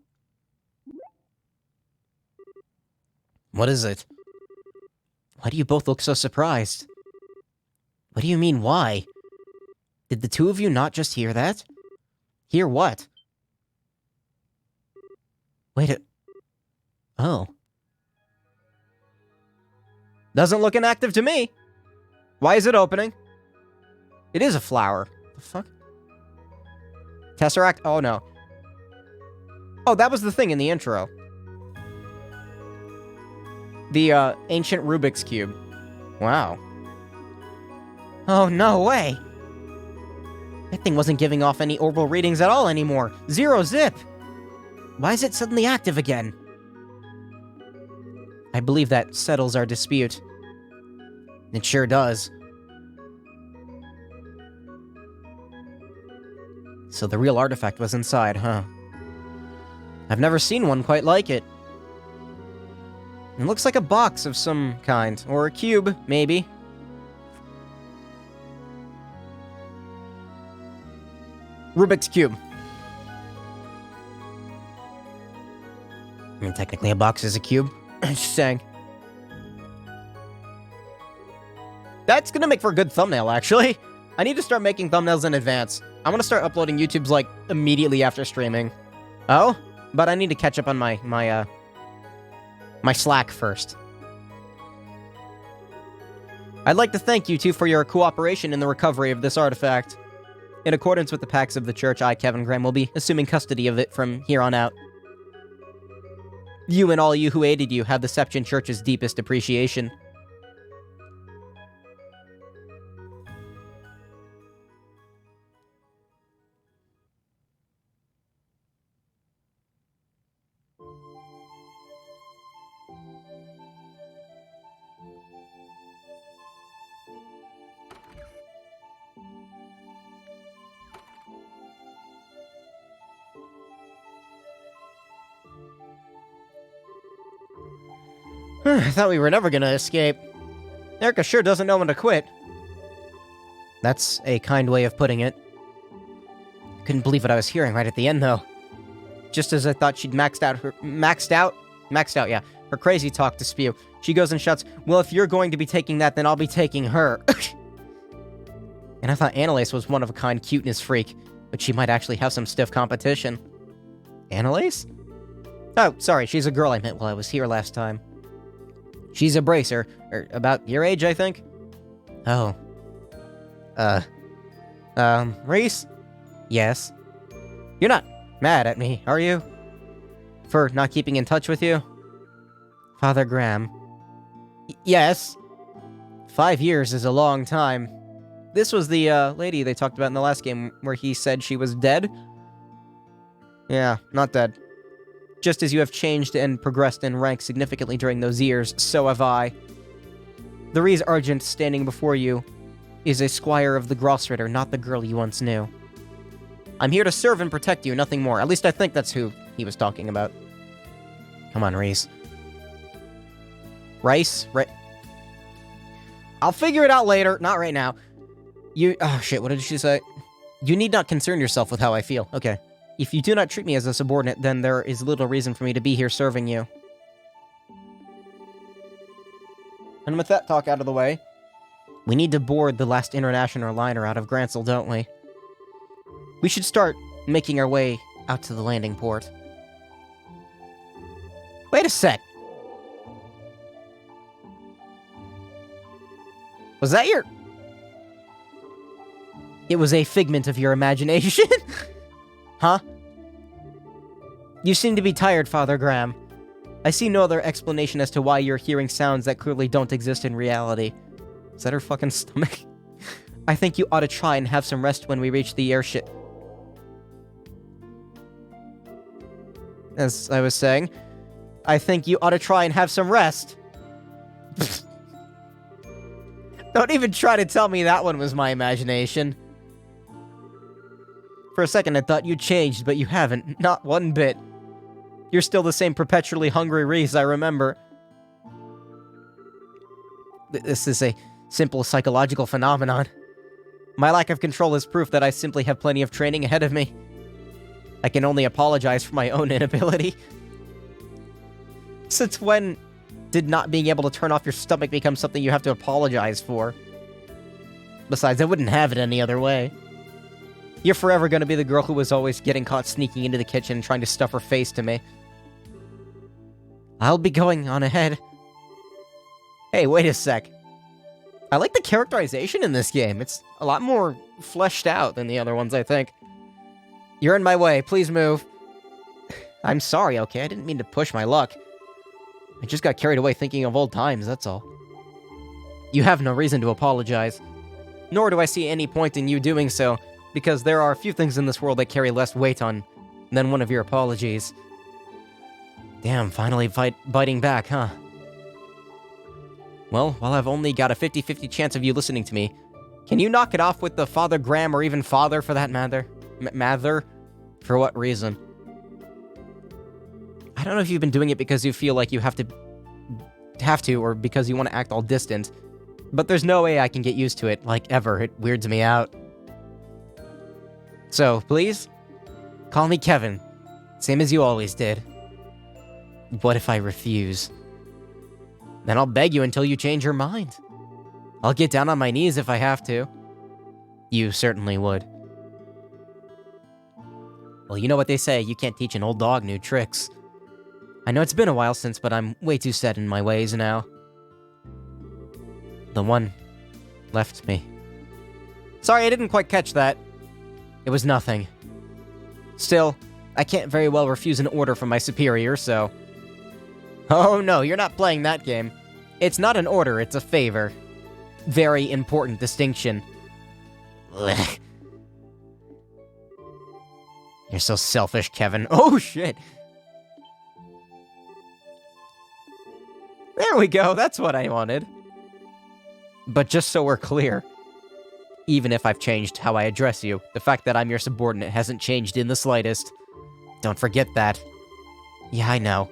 What is it? Why do you both look so surprised? What do you mean, why? Did the two of you not just hear that? Hear what? Wait a... Oh. Doesn't look inactive to me. Why is it opening? It is a flower. The fuck? Tesseract? Oh, no. Oh, that was the thing in the intro. The, ancient Rubik's Cube. Wow. Oh, no way! That thing wasn't giving off any orbital readings at all anymore. Zero zip! Why is it suddenly active again? I believe that settles our dispute. It sure does. So the real artifact was inside, huh? I've never seen one quite like it. It looks like a box of some kind, or a cube, maybe. Rubik's Cube. I mean, technically a box is a cube. Just saying. That's gonna make for a good thumbnail, actually. I need to start making thumbnails in advance. I'm gonna start uploading YouTubes, like, immediately after streaming. Oh? But I need to catch up on my Slack first. I'd like to thank you two for your cooperation in the recovery of this artifact. In accordance with the Pacts of the Church, I, Kevin Graham, will be assuming custody of it from here on out. You and all you who aided you have the Septian Church's deepest appreciation. I thought we were never gonna escape. Erica sure doesn't know when to quit. That's a kind way of putting it. Couldn't believe what I was hearing right at the end, though. Just as I thought she'd maxed out, yeah, her crazy talk to spew. She goes and shouts, well, if you're going to be taking that, then I'll be taking her. And I thought Annalise was one-of-a-kind cuteness freak, but she might actually have some stiff competition. Annalise? Oh, sorry, she's a girl I met while I was here last time. She's a bracer, about your age, I think? Oh. Reese? Yes? You're not mad at me, are you? For not keeping in touch with you? Father Graham. Yes. 5 years is a long time. This was the, lady they talked about in the last game where he said she was dead? Yeah, not dead. Just as you have changed and progressed in rank significantly during those years, so have I. The Reese Argent standing before you is a squire of the Grossritter, not the girl you once knew. I'm here to serve and protect you, nothing more. At least I think that's who he was talking about. Come on, Reese. Rice? I'll figure it out later, not right now. Oh shit, what did she say? You need not concern yourself with how I feel. Okay. If you do not treat me as a subordinate, then there is little reason for me to be here serving you. And with that talk out of the way, we need to board the last international liner out of Grancel, don't we? We should start making our way out to the landing port. Wait a sec. Was that your... It was a figment of your imagination? Huh? You seem to be tired, Father Graham. I see no other explanation as to why you're hearing sounds that clearly don't exist in reality. Is that her fucking stomach? I think you ought to try and have some rest when we reach the airship. As I was saying, I think you ought to try and have some rest. Don't even try to tell me that one was my imagination. For a second, I thought you changed, but you haven't. Not one bit. You're still the same perpetually hungry Reese I remember. This is a simple psychological phenomenon. My lack of control is proof that I simply have plenty of training ahead of me. I can only apologize for my own inability. Since when did not being able to turn off your stomach become something you have to apologize for? Besides, I wouldn't have it any other way. You're forever gonna be the girl who was always getting caught sneaking into the kitchen and trying to stuff her face to me. I'll be going on ahead. Hey, wait a sec. I like the characterization in this game. It's a lot more fleshed out than the other ones, I think. You're in my way. Please move. I'm sorry, okay? I didn't mean to push my luck. I just got carried away thinking of old times, that's all. You have no reason to apologize. Nor do I see any point in you doing so, because there are a few things in this world that carry less weight on than one of your apologies. Damn, finally biting back, huh? Well, while I've only got a 50-50 chance of you listening to me, can you knock it off with the Father Graham or even Father for that matter? Mather? For what reason? I don't know if you've been doing it because you feel like you have to, or because you want to act all distant, but there's no way I can get used to it, like ever. It weirds me out. So, please, call me Kevin, same as you always did. What if I refuse? Then I'll beg you until you change your mind. I'll get down on my knees if I have to. You certainly would. Well, you know what they say, you can't teach an old dog new tricks. I know it's been a while since, but I'm way too set in my ways now. The one left me. Sorry, I didn't quite catch that. It was nothing. Still, I can't very well refuse an order from my superior, so... Oh no, you're not playing that game. It's not an order, it's a favor. Very important distinction. Blech. You're so selfish, Kevin. Oh shit! There we go, that's what I wanted. But just so we're clear, even if I've changed how I address you, the fact that I'm your subordinate hasn't changed in the slightest. Don't forget that. Yeah, I know.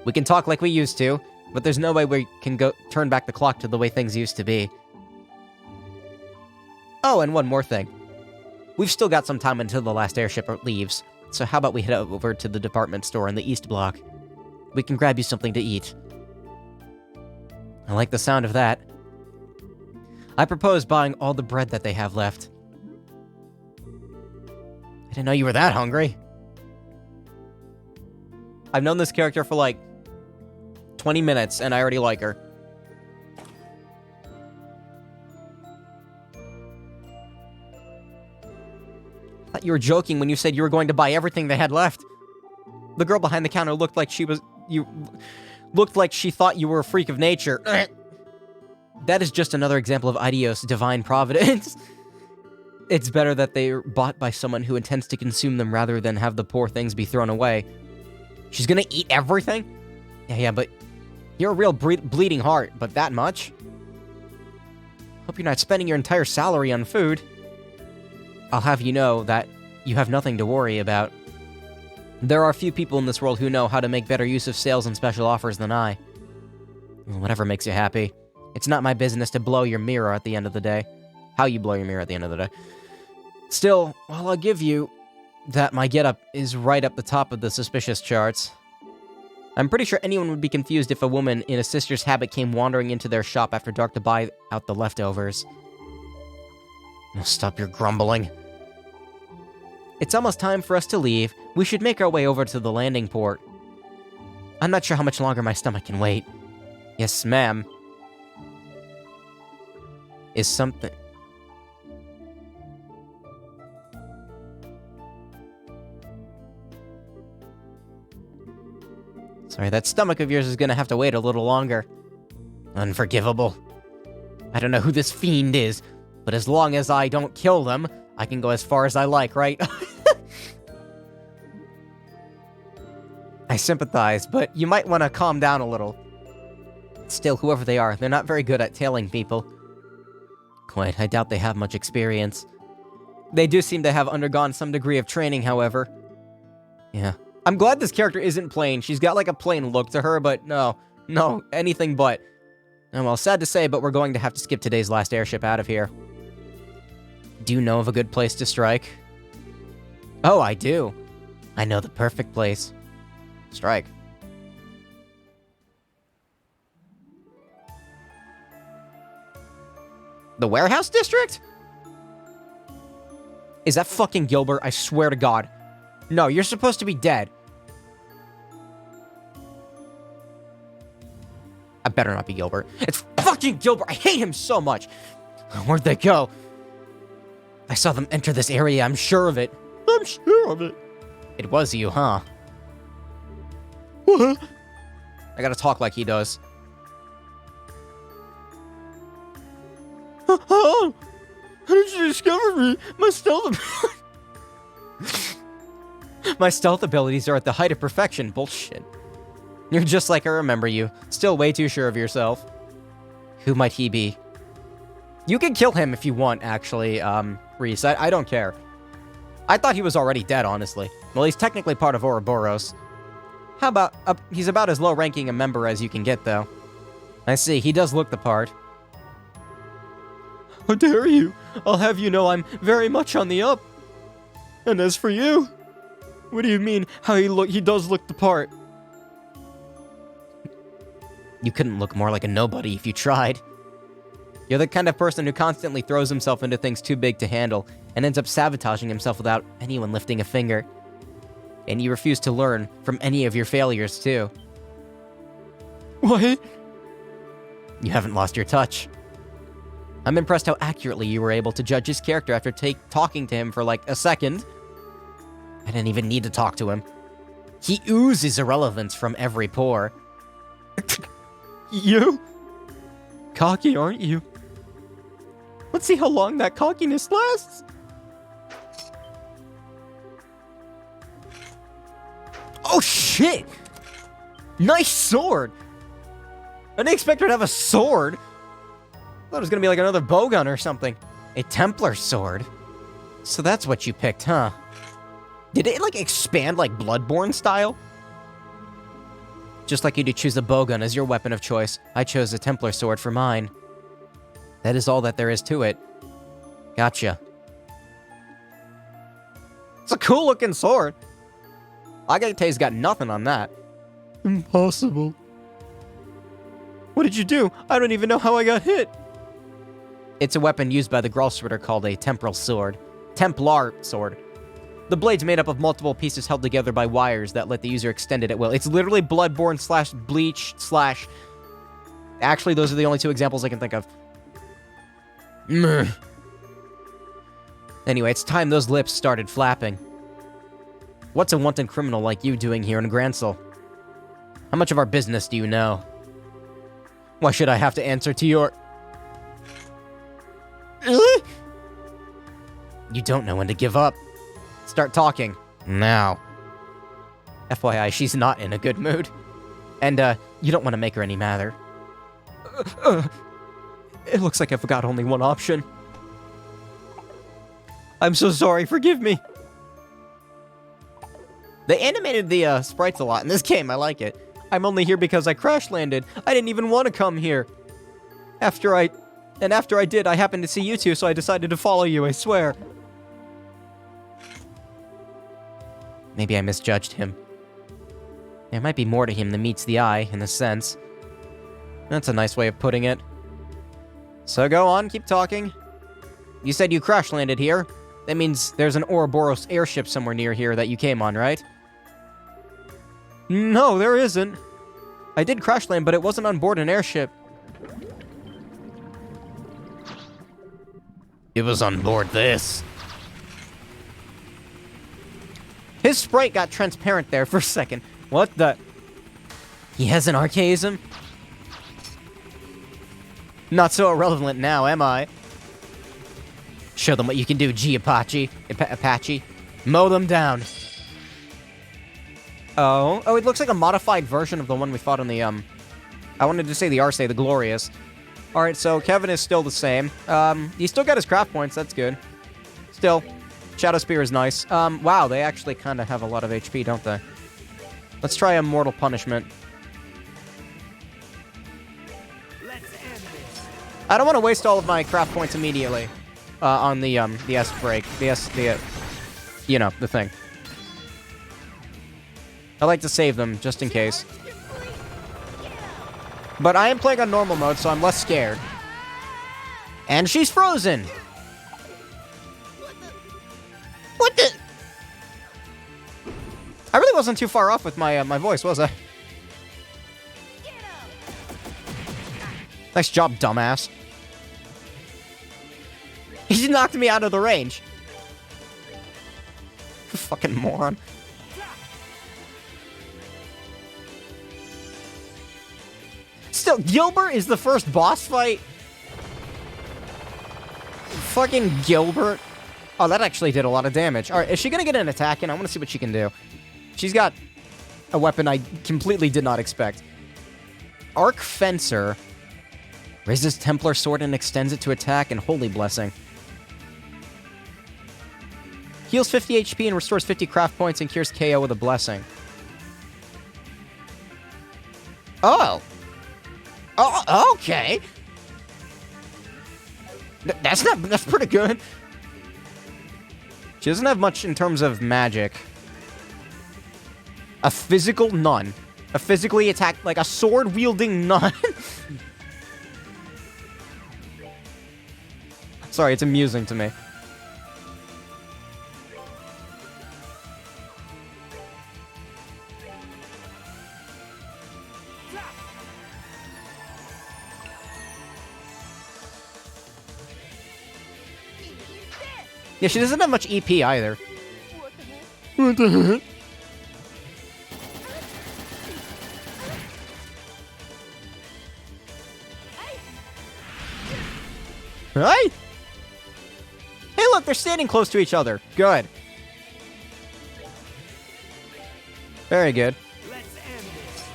We can talk like we used to, but there's no way we can turn back the clock to the way things used to be. Oh, and one more thing. We've still got some time until the last airship leaves, so how about we head over to the department store in the East Block? We can grab you something to eat. I like the sound of that. I propose buying all the bread that they have left. I didn't know you were that hungry. I've known this character for like 20 minutes, and I already like her. I thought you were joking when you said you were going to buy everything they had left. The girl behind the counter looked like she thought you were a freak of nature. That is just another example of Idios' divine providence. It's better that they're bought by someone who intends to consume them rather than have the poor things be thrown away. She's gonna eat everything? Yeah, but you're a real bleeding heart, but that much? Hope you're not spending your entire salary on food. I'll have you know that you have nothing to worry about. There are few people in this world who know how to make better use of sales and special offers than I. Whatever makes you happy. It's not my business to blow your mirror at the end of the day. How you blow your mirror at the end of the day. Still, while I'll give you that my getup is right up the top of the suspicious charts, I'm pretty sure anyone would be confused if a woman in a sister's habit came wandering into their shop after dark to buy out the leftovers. Now stop your grumbling. It's almost time for us to leave. We should make our way over to the landing port. I'm not sure how much longer my stomach can wait. Yes, ma'am. Is something... Sorry, that stomach of yours is gonna have to wait a little longer. Unforgivable. I don't know who this fiend is, but as long as I don't kill them, I can go as far as I like, right? I sympathize, but you might want to calm down a little. Still, whoever they are, they're not very good at tailing people. Quite, I doubt they have much experience. They do seem to have undergone some degree of training, however. Yeah, I'm glad this character isn't plain. She's got like a plain look to her, but no, anything but. And well, sad to say, but we're going to have to skip today's last airship out of here. Do you know of a good place to strike? Oh, I do. I know the perfect place. Strike. The warehouse district? Is that fucking Gilbert? I swear to God. No, you're supposed to be dead. I better not be Gilbert. It's fucking Gilbert! I hate him so much! Where'd they go? I saw them enter this area, I'm sure of it. I'm sure of it. It was you, huh? What? I gotta talk like he does. Oh! How did you discover me? My stealth abilities are at the height of perfection. Bullshit. You're just like I remember you. Still way too sure of yourself. Who might he be? You can kill him if you want, actually, Reese. I don't care. I thought he was already dead, honestly. Well, he's technically part of Ouroboros. How about... he's about as low-ranking a member as you can get, though. I see, he does look the part. How dare you? I'll have you know I'm very much on the up. And as for you... What do you mean, how he does look the part? You couldn't look more like a nobody if you tried. You're the kind of person who constantly throws himself into things too big to handle and ends up sabotaging himself without anyone lifting a finger. And you refuse to learn from any of your failures, too. What? You haven't lost your touch. I'm impressed how accurately you were able to judge his character after talking to him for like a second. I didn't even need to talk to him. He oozes irrelevance from every pore. You? Cocky, aren't you? Let's see how long that cockiness lasts. Oh shit! Nice sword! I didn't expect her to have a sword. I thought it was gonna be like another bowgun or something. A Templar sword. So that's what you picked, huh? Did it like expand like Bloodborne style? Just like you to choose a bowgun as your weapon of choice, I chose a Templar sword for mine. That is all that there is to it. Gotcha. It's a cool looking sword. Agate's got nothing on that. Impossible. What did you do? I don't even know how I got hit. It's a weapon used by the Gralsritter called a Templar sword. Templar sword. The blade's made up of multiple pieces held together by wires that let the user extend it at will. It's literally Bloodborne slash Bleach slash... Actually, those are the only two examples I can think of. Anyway, it's time those lips started flapping. What's a wanton criminal like you doing here in Grancel? How much of our business do you know? Why should I have to answer to your... Really? You don't know when to give up. Start talking. Now. FYI, she's not in a good mood. And, you don't want to make her any madder. It looks like I've got only one option. I'm so sorry, forgive me. They animated the, sprites a lot in this game, I like it. I'm only here because I crash landed. I didn't even want to come here. After I did, I happened to see you two, so I decided to follow you, I swear. Maybe I misjudged him. There might be more to him than meets the eye, in a sense. That's a nice way of putting it. So go on, keep talking. You said you crash landed here. That means there's an Ouroboros airship somewhere near here that you came on, right? No, there isn't. I did crash land, but it wasn't on board an airship. It was on board this. His sprite got transparent there for a second. What the? He has an archaism? Not so irrelevant now, am I? Show them what you can do, G-Apache. Apache. Mow them down. Oh, it looks like a modified version of the one we fought on the, I wanted to say the Arce, the Glorious. Alright, so Kevin is still the same. He still got his craft points, that's good. Still, Shadow Spear is nice. Wow, they actually kind of have a lot of HP, don't they? Let's try a Mortal Punishment. Let's end this. I don't want to waste all of my craft points immediately on the S break. You know, the thing. I like to save them just in case. But I am playing on normal mode, so I'm less scared. And she's frozen! What the? I really wasn't too far off with my my voice, was I? Nice job, dumbass. He just knocked me out of the range. Fucking moron. Still, Gilbert is the first boss fight? Fucking Gilbert. Oh, that actually did a lot of damage. Alright, is she gonna get an attack in? I want to see what she can do. She's got a weapon I completely did not expect. Arc Fencer. Raises Templar Sword and extends it to attack, and Holy Blessing. Heals 50 HP and restores 50 craft points and cures KO with a blessing. Oh! Oh, okay! That's pretty good. She doesn't have much in terms of magic. A physical nun. A physically attacked, like a sword-wielding nun. Sorry, it's amusing to me. Yeah, she doesn't have much EP either. What the heck? Hey! Hey, look, they're standing close to each other. Good. Very good. Let's end this.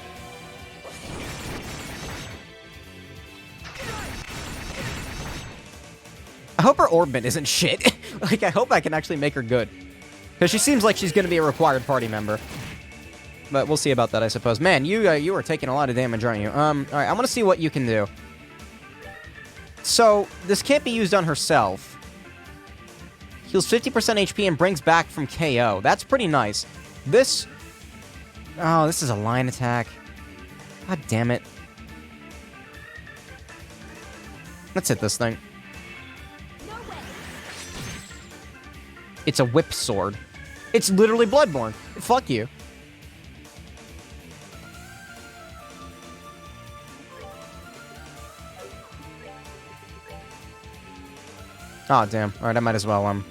I hope her orbit isn't shit. Like, I hope I can actually make her good. Because she seems like she's going to be a required party member. But we'll see about that, I suppose. Man, you are taking a lot of damage, aren't you? Alright, I want to see what you can do. So, this can't be used on herself. Heals 50% HP and brings back from KO. That's pretty nice. This... Oh, this is a line attack. God damn it. Let's hit this thing. It's a whip sword. It's literally Bloodborne. Fuck you. Oh, damn. Alright, I might as well,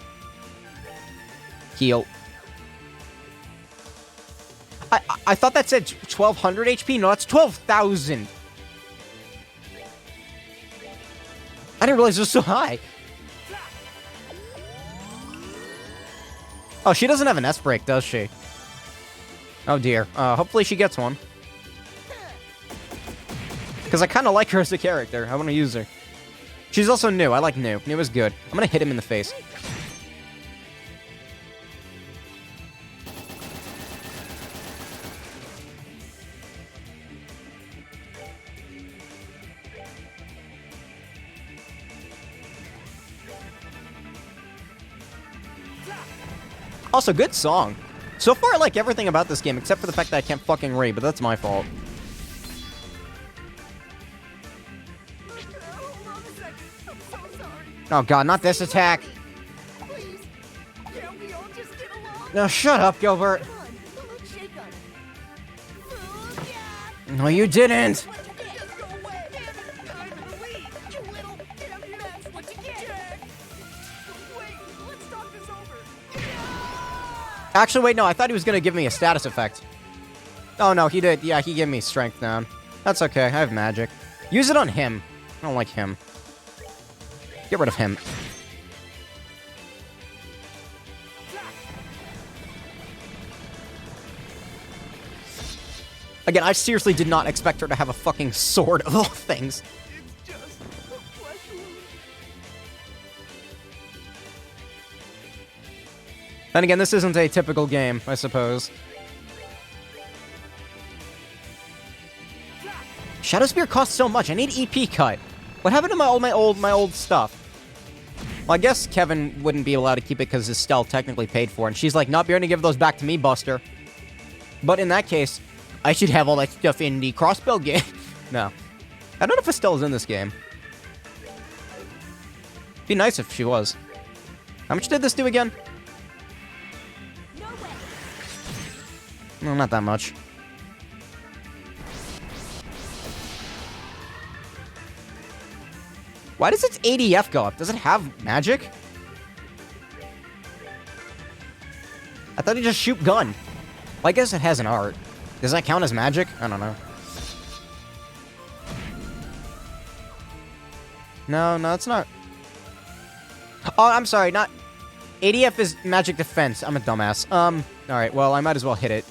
heal. I thought that said 1200 HP? No, that's 12,000. I didn't realize it was so high. Oh, she doesn't have an S-break, does she? Oh, dear. Hopefully she gets one. Because I kind of like her as a character. I want to use her. She's also new. I like new. New is good. I'm going to hit him in the face. Also, good song. So far, I like everything about this game, except for the fact that I can't fucking read, but that's my fault. Hold on a second. I'm so sorry. Oh god, not this attack. Please. Can't we all just get along? No, shut up, Gilbert. Come on, let's shake on it. Yeah. No, you didn't. What you get? Just go away. Damn it. I'm in the lead. You little damn mess. What you get? Jack. Wait, let's talk this over. Actually, wait, no, I thought he was gonna give me a status effect. Oh, no, he did. Yeah, he gave me strength down. That's okay, I have magic. Use it on him. I don't like him. Get rid of him. Again, I seriously did not expect her to have a fucking sword of all things. It's just a flesh wound. Then again, this isn't a typical game, I suppose. Shadow Spear costs so much. I need EP cut. What happened to my old stuff? Well, I guess Kevin wouldn't be allowed to keep it because Estelle technically paid for it. And she's like, nope, you're gonna give those back to me, Buster. But in that case, I should have all that stuff in the crossbow game. No. I don't know if Estelle's in this game. Be nice if she was. How much did this do again? No way. No, not that much. Why does its ADF go up? Does it have magic? I thought it just shoot gun. Well, I guess it has an art. Does that count as magic? I don't know. No, it's not. Oh, I'm sorry, not... ADF is magic defense. I'm a dumbass. Alright, well, I might as well hit it.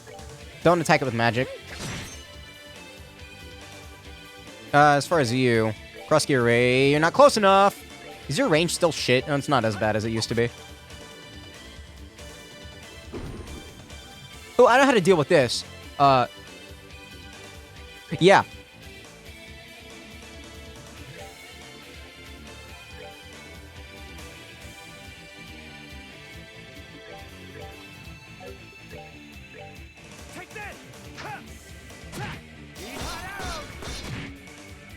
Don't attack it with magic. As far as you... Cross gear ray, you're not close enough! Is your range still shit? No, it's not as bad as it used to be. Oh, I know how to deal with this. Yeah. Take that! Ha! Ha!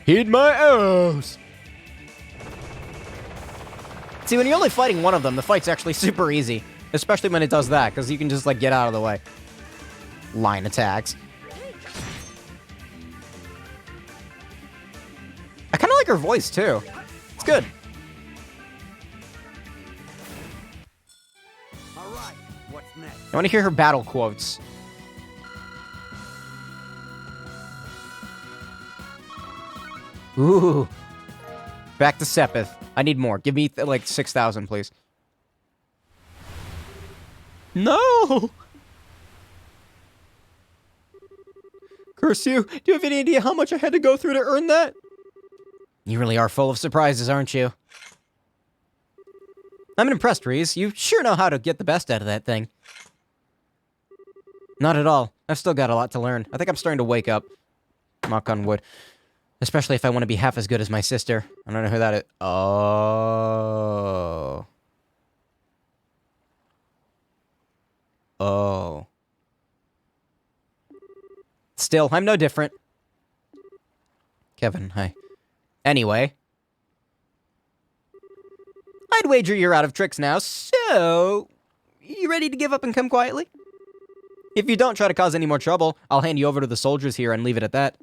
Heed my arrows! Heed my arrows! See, when you're only fighting one of them, the fight's actually super easy. Especially when it does that, because you can just, like, get out of the way. Line attacks. I kind of like her voice, too. It's good. All right, what's next? I want to hear her battle quotes. Ooh. Back to Sepith. I need more. Give me, like, 6,000, please. No! Curse you. Do you have any idea how much I had to go through to earn that? You really are full of surprises, aren't you? I'm impressed, Reese. You sure know how to get the best out of that thing. Not at all. I've still got a lot to learn. I think I'm starting to wake up. Knock on wood. Especially if I want to be half as good as my sister. I don't know who that is. Oh. Oh. Still, I'm no different. Kevin, hi. Anyway. I'd wager you're out of tricks now, so... You ready to give up and come quietly? If you don't try to cause any more trouble, I'll hand you over to the soldiers here and leave it at that.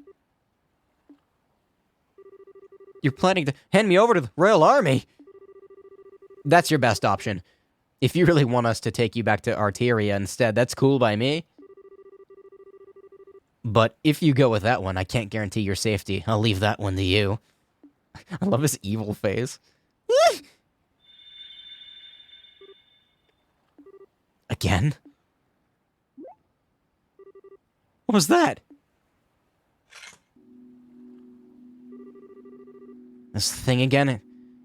You're planning to hand me over to the Royal Army? That's your best option. If you really want us to take you back to Arteria instead, that's cool by me. But if you go with that one, I can't guarantee your safety. I'll leave that one to you. I love his evil face. Again? What was that? This thing again, it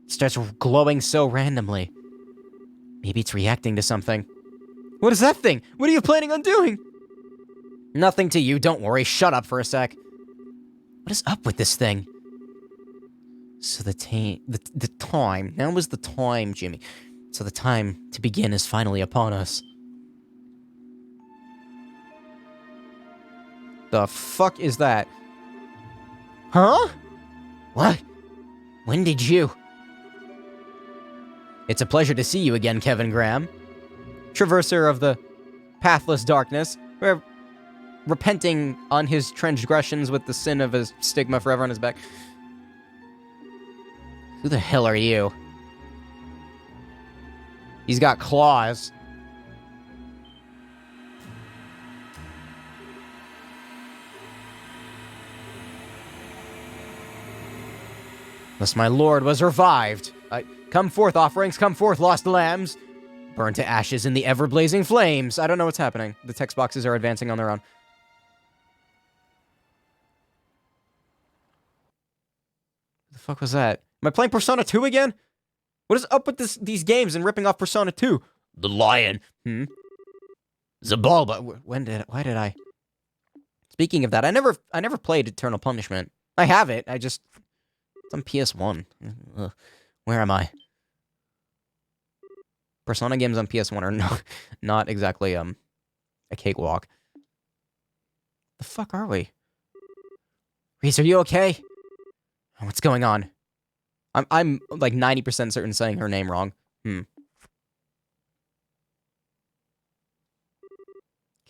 starts glowing so randomly. Maybe it's reacting to something. What is that thing? What are you planning on doing? Nothing to you, don't worry. Shut up for a sec. What is up with this thing? So the time... Now is the time, Jimmy. So the time to begin is finally upon us. The fuck is that? Huh? What? When did you? It's a pleasure to see you again, Kevin Graham. Traverser of the pathless darkness, repenting on his transgressions with the sin of his stigma forever on his back. Who the hell are you? He's got claws. Thus my lord was revived. Come forth, offerings, come forth, lost lambs. Burn to ashes in the ever-blazing flames. I don't know what's happening. The text boxes are advancing on their own. What the fuck was that? Am I playing Persona 2 again? What is up with these games and ripping off Persona 2? The lion. Zabalba. Why did I? Speaking of that, I never played Eternal Punishment. I have it. It's on PS1. Ugh. Where am I? Persona games on PS1 are not exactly a cakewalk. The fuck are we? Reese, are you okay? What's going on? I'm like 90% certain saying her name wrong.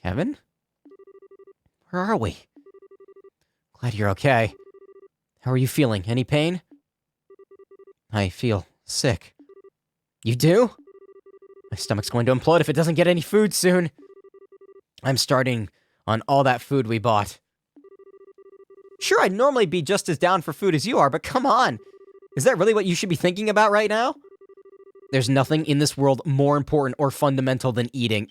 Kevin? Where are we? Glad you're okay. How are you feeling? Any pain? I feel sick. You do? My stomach's going to implode if it doesn't get any food soon. I'm starting on all that food we bought. Sure, I'd normally be just as down for food as you are, but come on. Is that really what you should be thinking about right now? There's nothing in this world more important or fundamental than eating.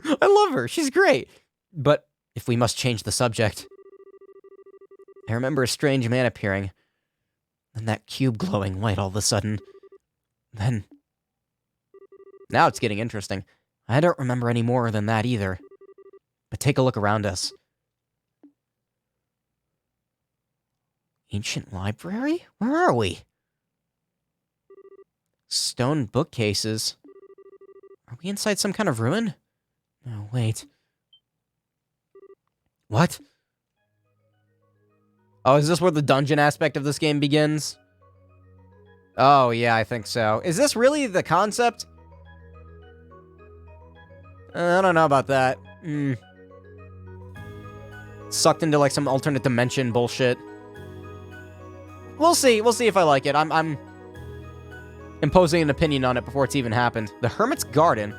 I love her. She's great. But if we must change the subject. I remember a strange man appearing. And that cube glowing white all of a sudden. Then... Now it's getting interesting. I don't remember any more than that either. But take a look around us. Ancient library? Where are we? Stone bookcases. Are we inside some kind of ruin? No, wait. What? Oh, is this where the dungeon aspect of this game begins? Oh, yeah, I think so. Is this really the concept? I don't know about that. Sucked into, like, some alternate dimension bullshit. We'll see. We'll see if I like it. I'm imposing an opinion on it before it's even happened. The Hermit's Garden.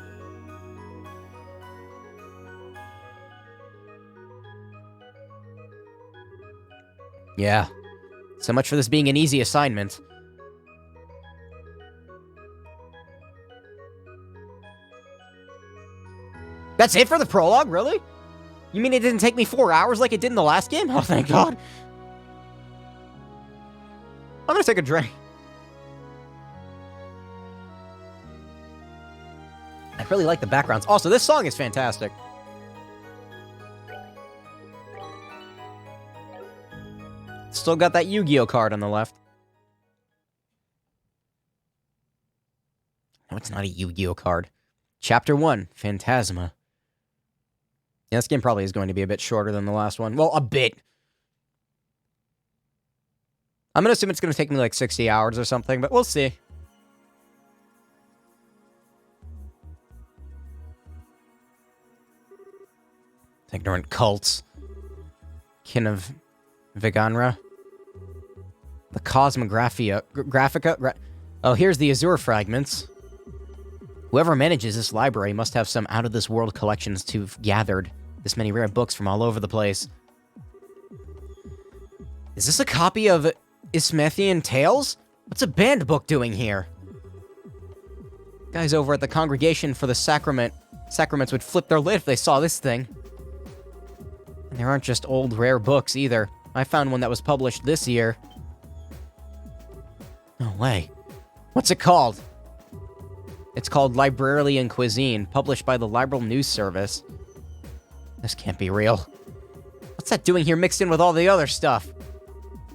Yeah. So much for this being an easy assignment. That's it for the prologue, really? You mean it didn't take me 4 hours like it did in the last game? Oh, thank God. I'm gonna take a drink. I really like the backgrounds. Also, this song is fantastic. Still got that Yu-Gi-Oh card on the left. No, it's not a Yu-Gi-Oh card. Chapter 1, Phantasma. Yeah, this game probably is going to be a bit shorter than the last one. Well, a bit. I'm gonna assume it's gonna take me like 60 hours or something, but we'll see. Ignorant cults. Kin of Veganra. The Graphica. Oh, here's the Azure fragments. Whoever manages this library must have some out-of-this-world collections to have gathered this many rare books from all over the place. Is this a copy of Ismethian Tales? What's a banned book doing here? Guys over at the Congregation for the Sacraments would flip their lid if they saw this thing. And there aren't just old, rare books, either. I found one that was published this year. No way. What's it called? It's called Librarian Cuisine, published by the Liberal News Service. This can't be real. What's that doing here mixed in with all the other stuff?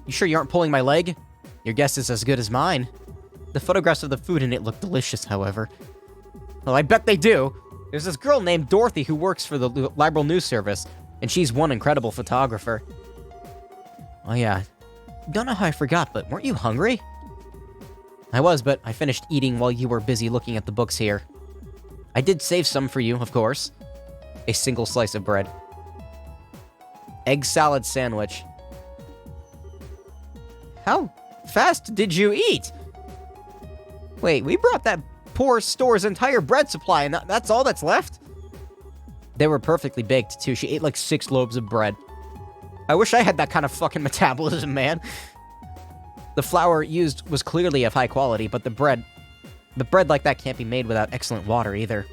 You sure you aren't pulling my leg? Your guess is as good as mine. The photographs of the food in it look delicious, however. Well, I bet they do. There's this girl named Dorothy who works for the Liberal News Service, and she's one incredible photographer. Oh yeah. Don't know how I forgot, but weren't you hungry? I was, but I finished eating while you were busy looking at the books here. I did save some for you, of course. A single slice of bread. Egg salad sandwich. How fast did you eat? Wait, we brought that poor store's entire bread supply, and that's all that's left? They were perfectly baked, too. She ate like 6 loaves of bread. I wish I had that kind of fucking metabolism, man. The flour used was clearly of high quality, but the bread like that can't be made without excellent water, either.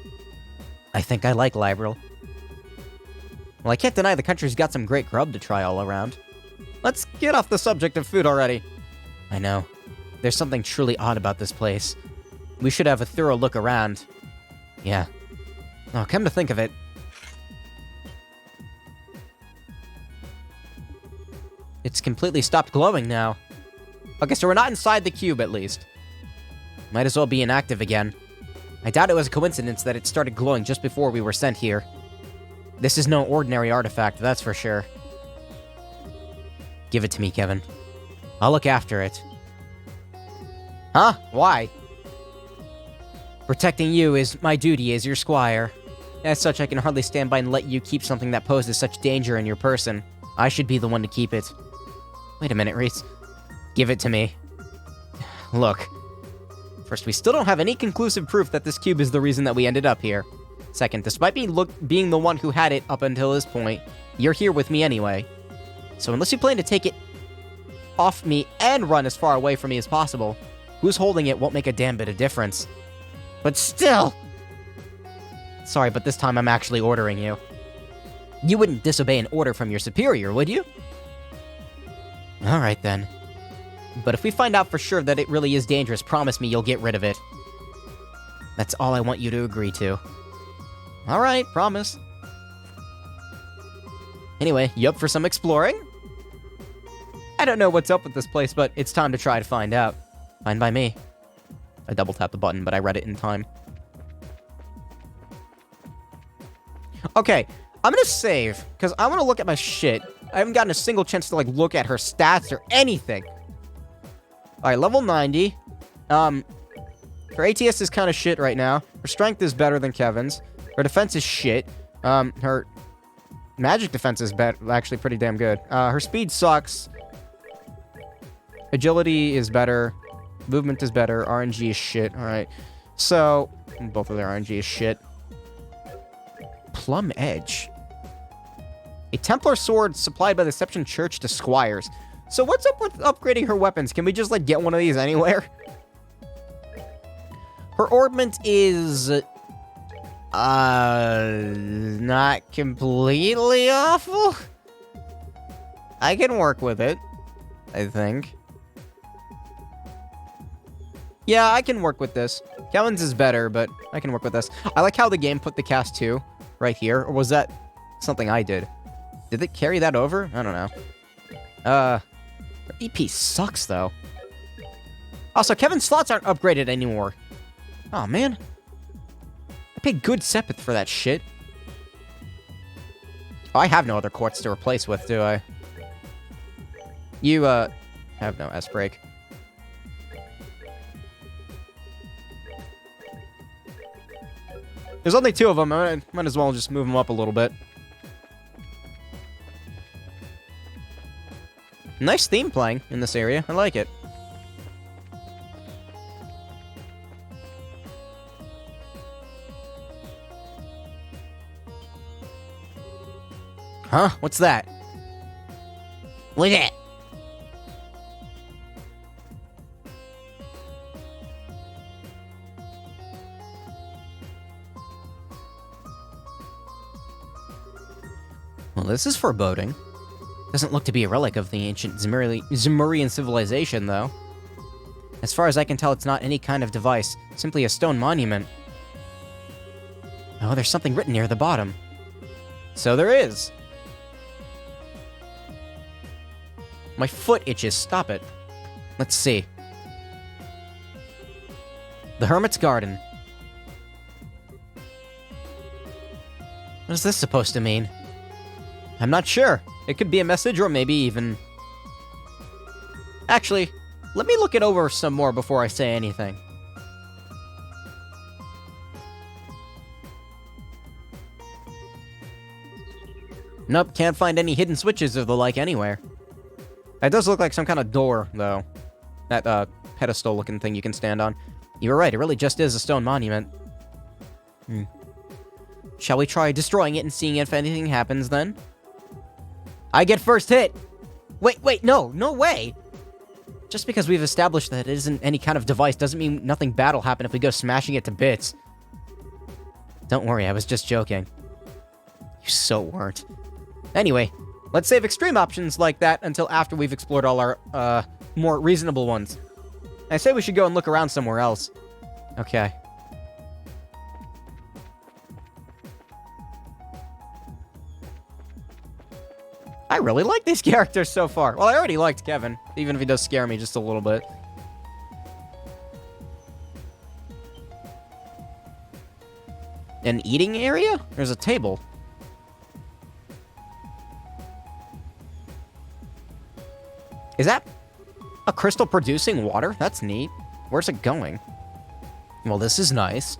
I think I like Liberal. Well, I can't deny the country's got some great grub to try all around. Let's get off the subject of food already. I know. There's something truly odd about this place. We should have a thorough look around. Yeah. Oh, come to think of it. completely stopped glowing now. Okay, so we're not inside the cube, at least. Might as well be inactive again. I doubt it was a coincidence that it started glowing just before we were sent here. This is no ordinary artifact, that's for sure. Give it to me, Kevin. I'll look after it. Huh? Why? Protecting you is my duty as your squire. As such, I can hardly stand by and let you keep something that poses such danger in your person. I should be the one to keep it. Wait a minute, Reese. Give it to me. Look. First, we still don't have any conclusive proof that this cube is the reason that we ended up here. Second, despite me being the one who had it up until this point, you're here with me anyway. So unless you plan to take it off me and run as far away from me as possible, who's holding it won't make a damn bit of difference. But still! Sorry, but this time I'm actually ordering you. You wouldn't disobey an order from your superior, would you? Alright then. But if we find out for sure that it really is dangerous, promise me you'll get rid of it. That's all I want you to agree to. Alright, promise. Anyway, you up for some exploring? I don't know what's up with this place, but it's time to try to find out. Fine by me. I double tapped the button, but I read it in time. Okay, I'm gonna save, because I want to look at my shit. I haven't gotten a single chance to, like, look at her stats or anything. Alright, level 90. Her ATS is kind of shit right now. Her strength is better than Kevin's. Her defense is shit. Her magic defense is actually pretty damn good. Her speed sucks. Agility is better. Movement is better. RNG is shit. Alright. So, both of their RNG is shit. Plum Edge. A Templar sword supplied by the Deception Church to squires. So what's up with upgrading her weapons? Can we just, like, get one of these anywhere? Her ornament is... not completely awful? I can work with it, I think. Yeah, I can work with this. Kevin's is better, but I can work with this. I like how the game put the cast 2 right here. Or was that something I did? Did it carry that over? I don't know. Her EP sucks, though. Also, Kevin's slots aren't upgraded anymore. Oh man. I paid good Sepith for that shit. Oh, I have no other quartz to replace with, do I? You, have no S-break. There's only 2 of them. I might as well just move them up a little bit. Nice theme playing in this area. I like it. Huh? What's that? What's that? Well, this is foreboding. Doesn't look to be a relic of the ancient Zemurian civilization, though. As far as I can tell, it's not any kind of device, simply a stone monument. Oh, there's something written near the bottom. So there is. My foot itches, stop it. Let's see. The Hermit's Garden. What is this supposed to mean? I'm not sure. It could be a message or maybe even... Actually, let me look it over some more before I say anything. Nope, can't find any hidden switches or the like anywhere. It does look like some kind of door, though. That, pedestal-looking thing you can stand on. You were right, it really just is a stone monument. Shall we try destroying it and seeing if anything happens, then? I get first hit! Wait, no way! Just because we've established that it isn't any kind of device doesn't mean nothing bad will happen if we go smashing it to bits. Don't worry, I was just joking. You so weren't. Anyway, let's save extreme options like that until after we've explored all our, more reasonable ones. I say we should go and look around somewhere else. Okay. I really like these characters so far. Well, I already liked Kevin, even if he does scare me just a little bit. An eating area? There's a table. Is that a crystal producing water? That's neat. Where's it going? Well, this is nice.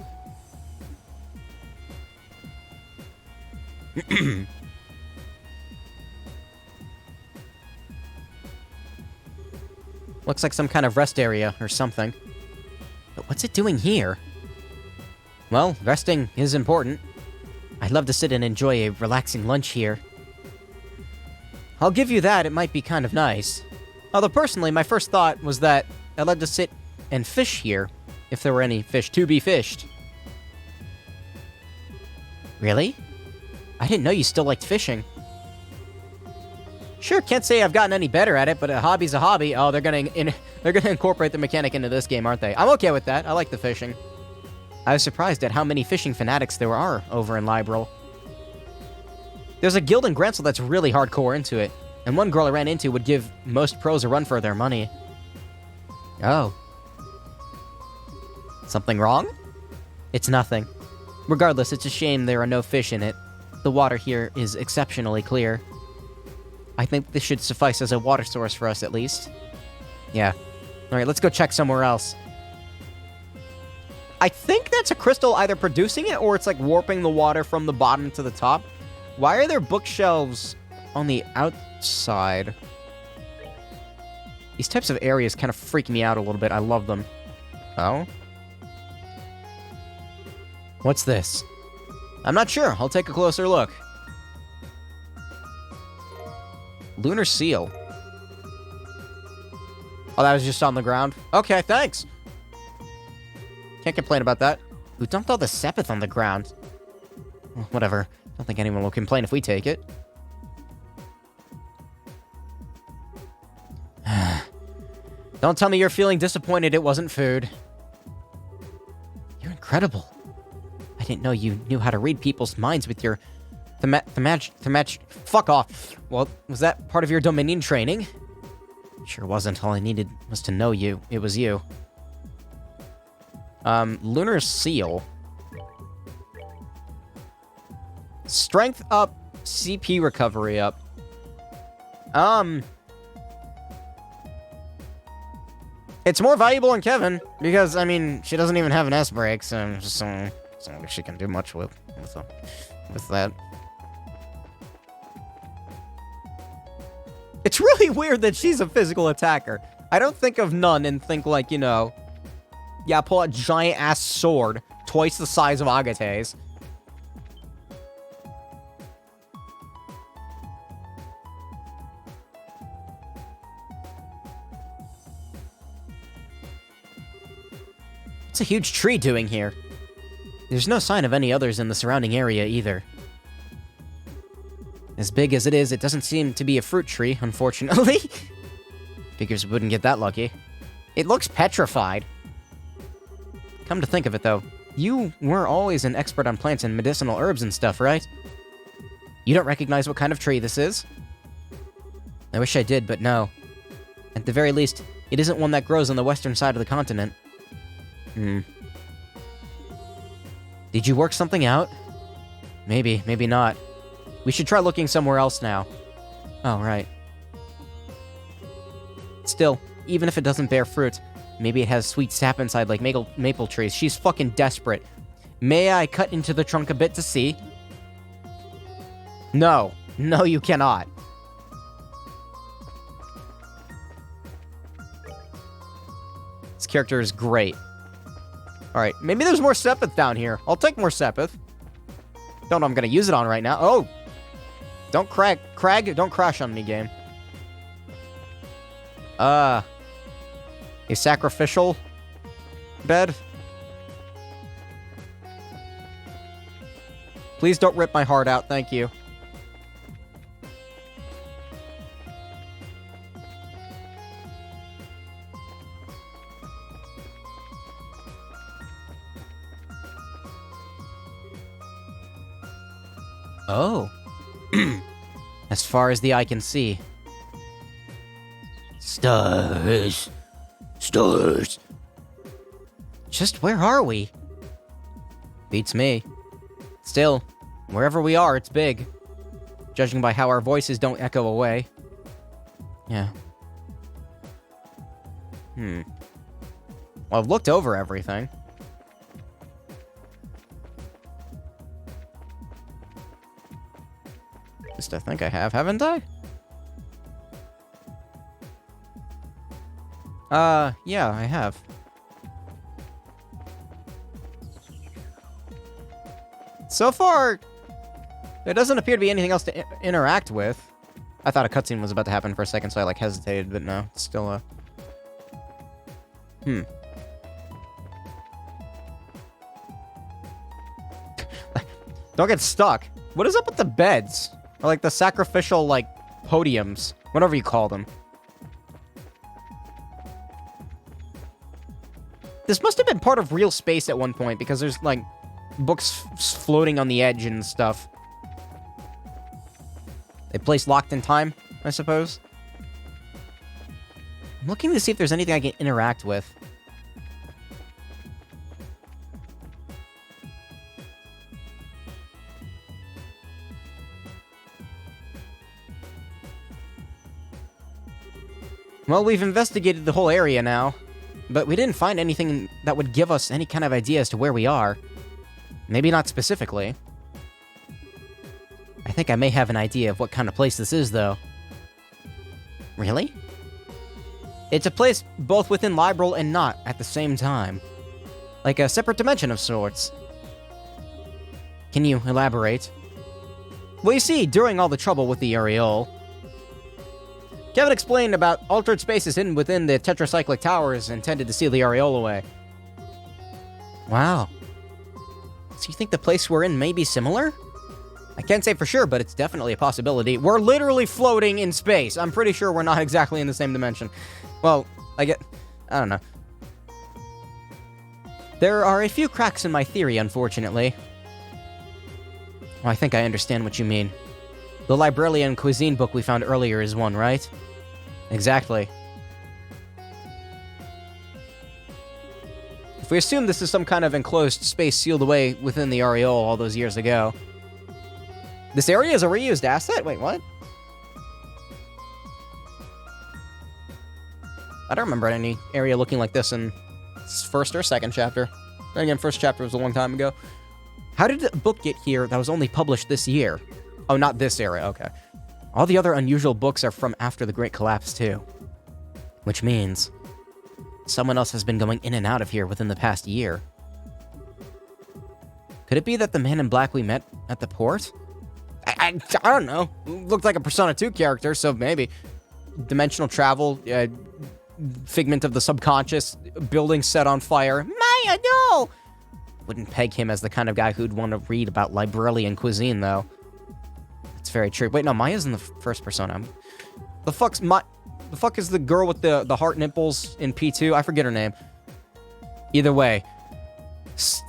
Looks like some kind of rest area or something. But what's it doing here? Well, resting is important. I'd love to sit and enjoy a relaxing lunch here. I'll give you that, it might be kind of nice. Although personally, my first thought was that I'd love to sit and fish here, if there were any fish to be fished. Really? I didn't know you still liked fishing. Sure, can't say I've gotten any better at it, but a hobby's a hobby. Oh, they're gonna incorporate the mechanic into this game, aren't they? I'm okay with that. I like the fishing. I was surprised at how many fishing fanatics there are over in Liberl. There's a guild in Grancel that's really hardcore into it, and one girl I ran into would give most pros a run for their money. Oh. Something wrong? It's nothing. Regardless, it's a shame there are no fish in it. The water here is exceptionally clear. I think this should suffice as a water source for us, at least. Yeah. Alright, let's go check somewhere else. I think that's a crystal either producing it, or it's like warping the water from the bottom to the top. Why are there bookshelves on the outside? These types of areas kind of freak me out a little bit. I love them. Oh? What's this? I'm not sure. I'll take a closer look. Lunar seal. Oh, that was just on the ground? Okay, thanks. Can't complain about that. Who dumped all the Sepith on the ground? Well, whatever. Don't think anyone will complain if we take it. Don't tell me you're feeling disappointed it wasn't food. You're incredible. I didn't know you knew how to read people's minds with your fuck off. Well, was that part of your Dominion training? Sure wasn't. All I needed was to know you. It was you. Lunar seal. Strength up, CP recovery up. It's more valuable than Kevin, because, I mean, she doesn't even have an S-break, so just so she can do much with that. It's really weird that she's a physical attacker. I don't think of none and think, like, you know, yeah, pull a giant-ass sword, twice the size of Agate's. What's a huge tree doing here? There's no sign of any others in the surrounding area either. As big as it is, it doesn't seem to be a fruit tree, unfortunately. Figures we wouldn't get that lucky. It looks petrified. Come to think of it, though, you were always an expert on plants and medicinal herbs and stuff, right? You don't recognize what kind of tree this is? I wish I did, but no. At the very least, it isn't one that grows on the western side of the continent. Did you work something out? Maybe, maybe not. We should try looking somewhere else now. Oh, right. Still, even if it doesn't bear fruit, maybe it has sweet sap inside like maple trees. She's fucking desperate. May I cut into the trunk a bit to see? No. No, you cannot. This character is great. Alright, maybe there's more Sepith down here. I'll take more Sepith. Don't know I'm gonna use it on right now. Oh! Don't Crag, don't crash on me, game. A sacrificial bed? Please don't rip my heart out, thank you. Oh. As far as the eye can see. Stars. Stars. Just where are we? Beats me. Still, wherever we are, it's big. Judging by how our voices don't echo away. Yeah. Well, I've looked over everything. At least I think I have, haven't I? Yeah, I have. So far, there doesn't appear to be anything else to interact with. I thought a cutscene was about to happen for a second, so I, like, hesitated, but no, it's still a... Don't get stuck. What is up with the beds? Or, like, the sacrificial, like, podiums. Whatever you call them. This must have been part of real space at one point, because there's, like, books floating on the edge and stuff. A place locked in time, I suppose. I'm looking to see if there's anything I can interact with. Well, we've investigated the whole area now, but we didn't find anything that would give us any kind of idea as to where we are. Maybe not specifically. I think I may have an idea of what kind of place this is, though. Really? It's a place both within Liberl and not at the same time. Like a separate dimension of sorts. Can you elaborate? Well, you see, during all the trouble with the Areole, Kevin explained about altered spaces hidden within the tetracyclic towers intended to seal the Areole away. Wow. So you think the place we're in may be similar? I can't say for sure, but it's definitely a possibility. We're literally floating in space. I'm pretty sure we're not exactly in the same dimension. Well, I don't know. There are a few cracks in my theory, unfortunately. Well, I think I understand what you mean. The Librelian cuisine book we found earlier is one, right? Exactly. If we assume this is some kind of enclosed space sealed away within the Areole all those years ago... This area is a reused asset? Wait, what? I don't remember any area looking like this in first or second chapter. Then again, first chapter was a long time ago. How did a book get here that was only published this year? Oh, not this area, okay. All the other unusual books are from after the Great Collapse, too. Which means someone else has been going in and out of here within the past year. Could it be that the man in black we met at the port? I don't know. Looked like a Persona 2 character, so maybe. Dimensional travel, figment of the subconscious, building set on fire. Maya, no! Wouldn't peg him as the kind of guy who'd want to read about Librelian cuisine, though. That's very true. Wait, no, Maya's in the first Persona. The fuck is the girl with the heart nipples in P2? I forget her name. Either way,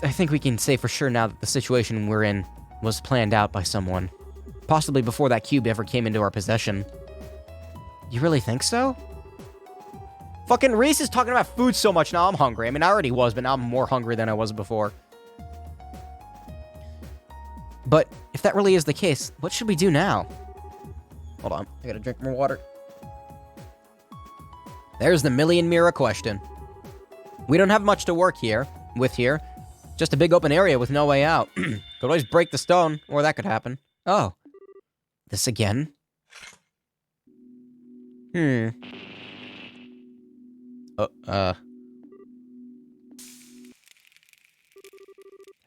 I think we can say for sure now that the situation we're in was planned out by someone. Possibly before that cube ever came into our possession. You really think so? Fucking Reese is talking about food so much now I'm hungry. I mean, I already was, but now I'm more hungry than I was before. But if that really is the case, what should we do now? Hold on, I gotta drink more water. There's the million mirror question. We don't have much to work with here. Just a big open area with no way out. Could always break the stone, or that could happen. Oh. This again? It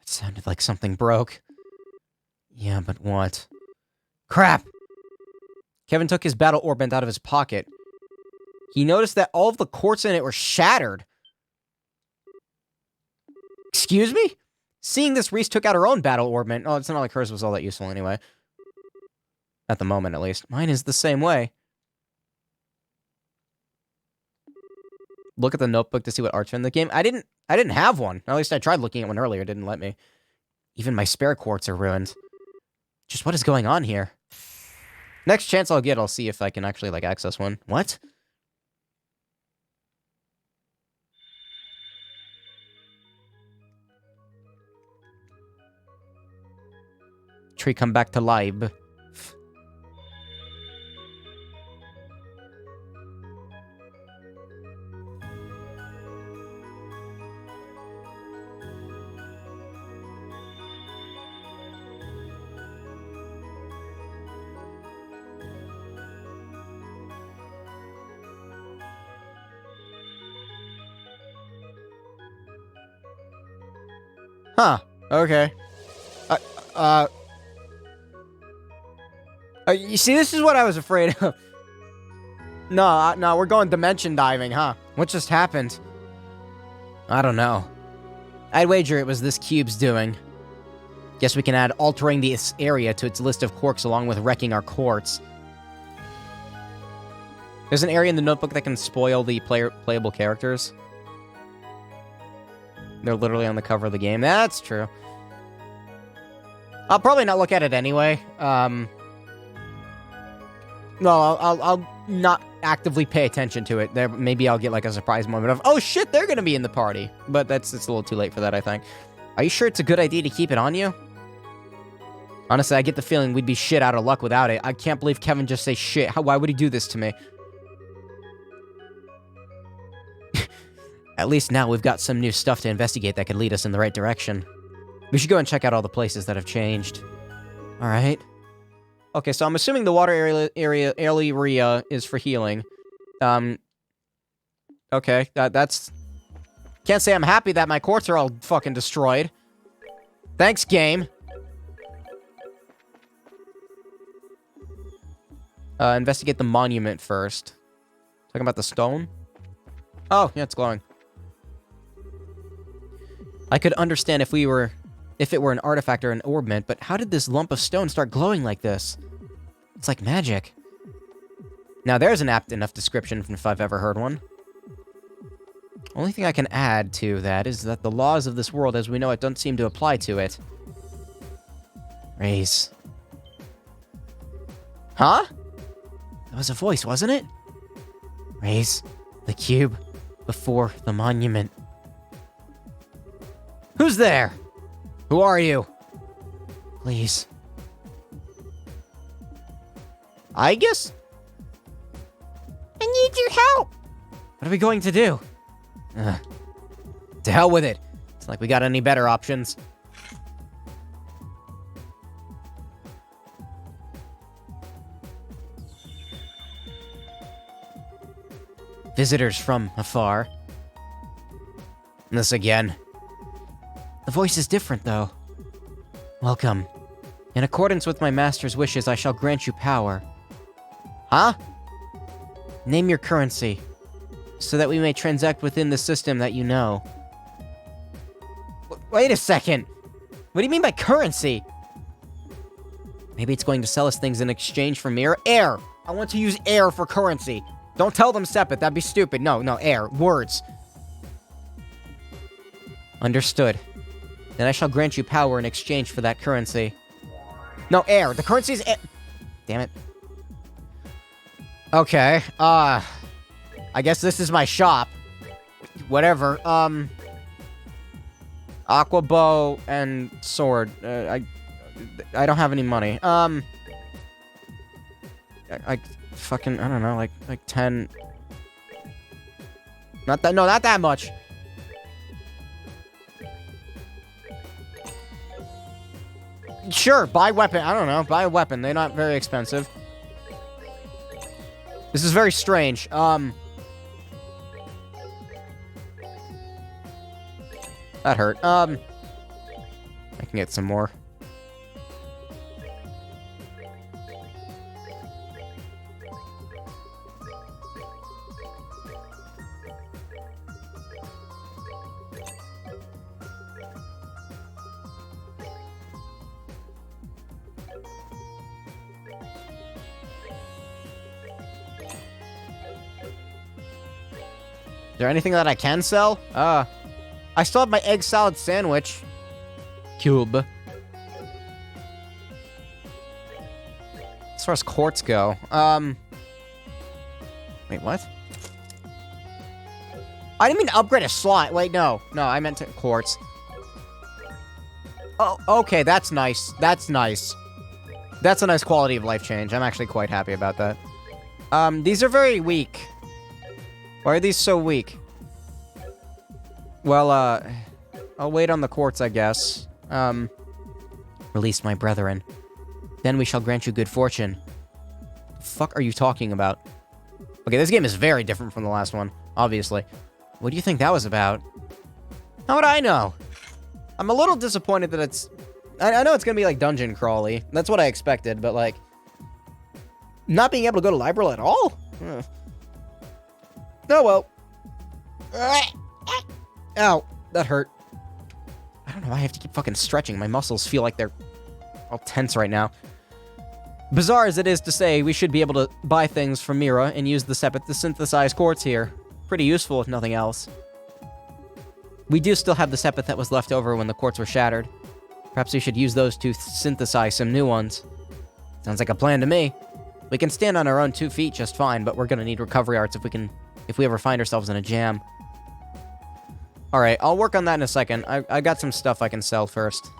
sounded like something broke. Yeah, but what? Crap! Kevin took his battle orbment out of his pocket. He noticed that all of the quartz in it were shattered. Excuse me? Seeing this, Reese took out her own battle orbment. Oh, it's not like hers was all that useful anyway. At the moment, at least. Mine is the same way. Look at the notebook to see what art's in the game. I didn't have one. At least I tried looking at one earlier. It didn't let me. Even my spare quartz are ruined. Just what is going on here? Next chance I'll get, I'll see if I can actually, like, access one. What? Tree come back to life. Huh. Okay. You see, this is what I was afraid of. No, we're going dimension diving, huh? What just happened? I don't know. I'd wager it was this cube's doing. Guess we can add altering this area to its list of quirks along with wrecking our quartz. There's an area in the notebook that can spoil the playable characters. They're literally on the cover of the game. That's true. I'll probably not look at it anyway. No, I'll not actively pay attention to it. There, maybe I'll get like a surprise moment of, oh shit, they're gonna be in the party. But it's a little too late for that, I think. Are you sure it's a good idea to keep it on you? Honestly, I get the feeling we'd be shit out of luck without it. I can't believe Kevin just say shit. Why would he do this to me? At least now we've got some new stuff to investigate that could lead us in the right direction. We should go and check out all the places that have changed. Alright. Okay, so I'm assuming the water area is for healing. Okay, that's... Can't say I'm happy that my quartz are all fucking destroyed. Thanks, game. Investigate the monument first. Talking about the stone? Oh, yeah, it's glowing. I could understand if it were an artifact or an orbment, but how did this lump of stone start glowing like this? It's like magic. Now there's an apt enough description if I've ever heard one. Only thing I can add to that is that the laws of this world as we know it don't seem to apply to it. Raise. Huh? That was a voice, wasn't it? Raise the cube before the monument. Who's there? Who are you? Please. I guess? I need your help! What are we going to do? To hell with it. It's like we got any better options. Visitors from afar. This again. The voice is different, though. Welcome. In accordance with my master's wishes, I shall grant you power. Huh? Name your currency, so that we may transact within the system that you know. Wait a second! What do you mean by currency? Maybe it's going to sell us things in exchange for mere air! I want to use air for currency! Don't tell them separate, that'd be stupid. No, air. Words. Understood. Then I shall grant you power in exchange for that currency. No, air. The currency is air. Damn it. Okay, I guess this is my shop. Whatever, Aqua bow and sword. I don't have any money. I fucking, I don't know, like 10. Not that much. Sure, buy weapon. I don't know, buy a weapon. They're not very expensive. This is very strange. That hurt. I can get some more. Is there anything that I can sell? I still have my egg salad sandwich. Cube. As far as quartz go, wait, what? I didn't mean to upgrade a slot. Wait, no, I meant to quartz. Oh, okay, that's nice. That's nice. That's a nice quality of life change. I'm actually quite happy about that. These are very weak. Why are these so weak? Well, I'll wait on the quartz, I guess. Release my brethren. Then we shall grant you good fortune. The fuck are you talking about? Okay, this game is very different from the last one, obviously. What do you think that was about? How would I know? I'm a little disappointed that it's... I know it's gonna be, like, dungeon crawly. That's what I expected, but, like... Not being able to go to Liberl at all? Oh, well. Ow, that hurt. I don't know why I have to keep fucking stretching. My muscles feel like they're all tense right now. Bizarre as it is to say, we should be able to buy things from Mira and use the Sepith to synthesize quartz here. Pretty useful if nothing else. We do still have the Sepith that was left over when the quartz were shattered. Perhaps we should use those to synthesize some new ones. Sounds like a plan to me. We can stand on our own 2 feet just fine, but we're gonna need recovery arts if we ever find ourselves in a jam. Alright, I'll work on that in a second. I got some stuff I can sell first.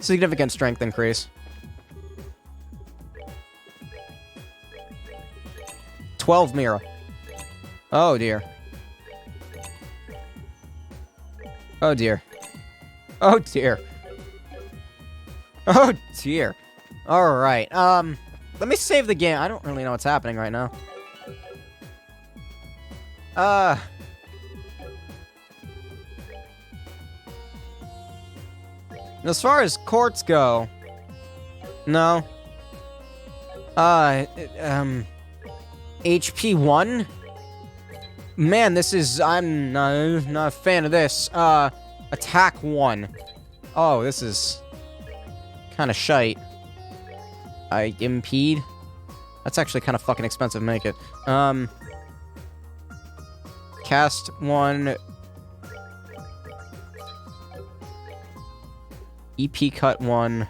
Significant strength increase. 12 Mira. Oh dear. Oh dear. Oh dear. Oh dear. Alright, let me save the game. I don't really know what's happening right now. As far as quartz go... No. HP 1? Man, this is... I'm not a fan of this. Attack 1. Oh, this is... kind of shite. I impede? That's actually kind of fucking expensive to make it. Cast 1... EP cut 1...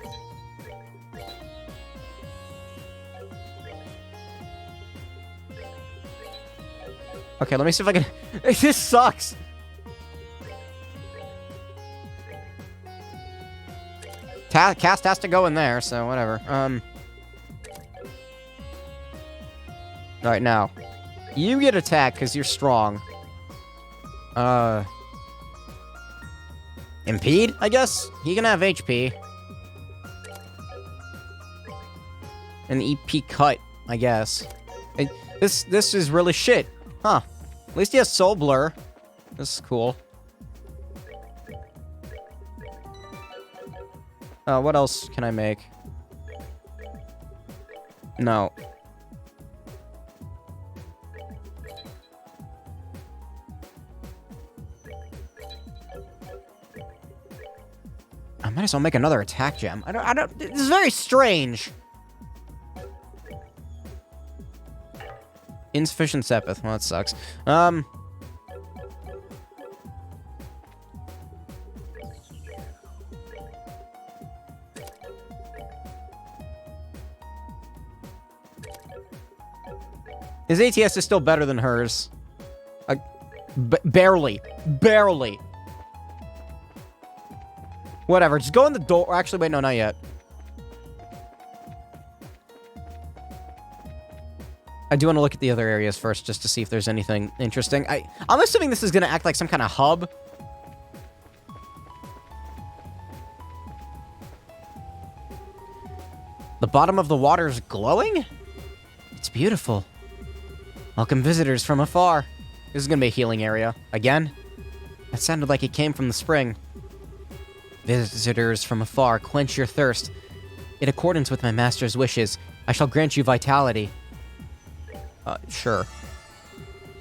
Okay, let me see if I can... This sucks! Cast has to go in there, so whatever. Alright, now. You get attacked because you're strong. Impede, I guess? He can have HP. An EP cut, I guess. This is really shit. Huh. At least he has Soul Blur. This is cool. What else can I make? No. I might as well make another attack gem. I don't, this is very strange. Insufficient Sepith. Well, that sucks. His ATS is still better than hers. Barely. Barely. Whatever, just go in the door. Actually, wait, no, not yet. I do want to look at the other areas first, just to see if there's anything interesting. I'm assuming this is going to act like some kind of hub. The bottom of the water is glowing? It's beautiful. Welcome visitors from afar. This is going to be a healing area. Again? That sounded like it came from the spring. Visitors from afar, quench your thirst. In accordance with my master's wishes, I shall grant you vitality. Sure.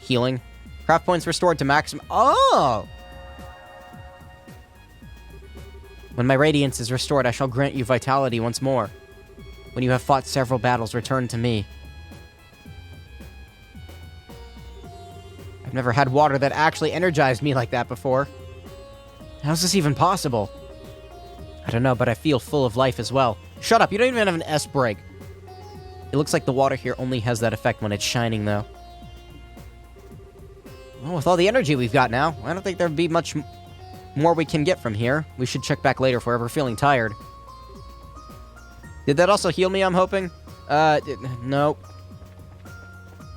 Healing. Craft points restored to maximum. Oh! When my radiance is restored, I shall grant you vitality once more. When you have fought several battles, return to me. I've never had water that actually energized me like that before. How's this even possible? I don't know, but I feel full of life as well. Shut up, you don't even have an S break. It looks like the water here only has that effect when it's shining, though. Well, with all the energy we've got now, I don't think there'd be much more we can get from here. We should check back later if we're ever feeling tired. Did that also heal me, I'm hoping? Nope.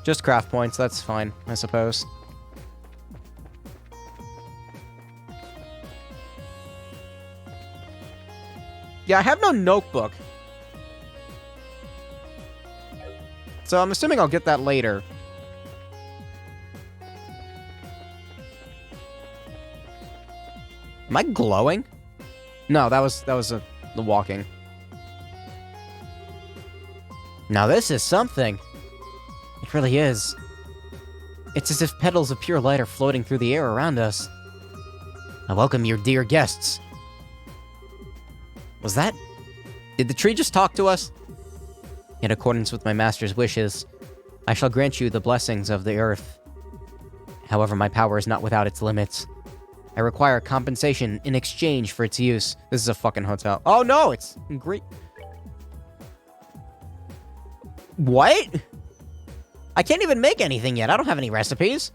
Just craft points, that's fine, I suppose. Yeah, I have no notebook. So I'm assuming I'll get that later. Am I glowing? No, that was the walking. Now this is something. It really is. It's as if petals of pure light are floating through the air around us. I welcome your dear guests. Was that? Did the tree just talk to us? In accordance with my master's wishes, I shall grant you the blessings of the earth. However, my power is not without its limits. I require compensation in exchange for its use. This is a fucking hotel. Oh no, it's great. What? I can't even make anything yet. I don't have any recipes.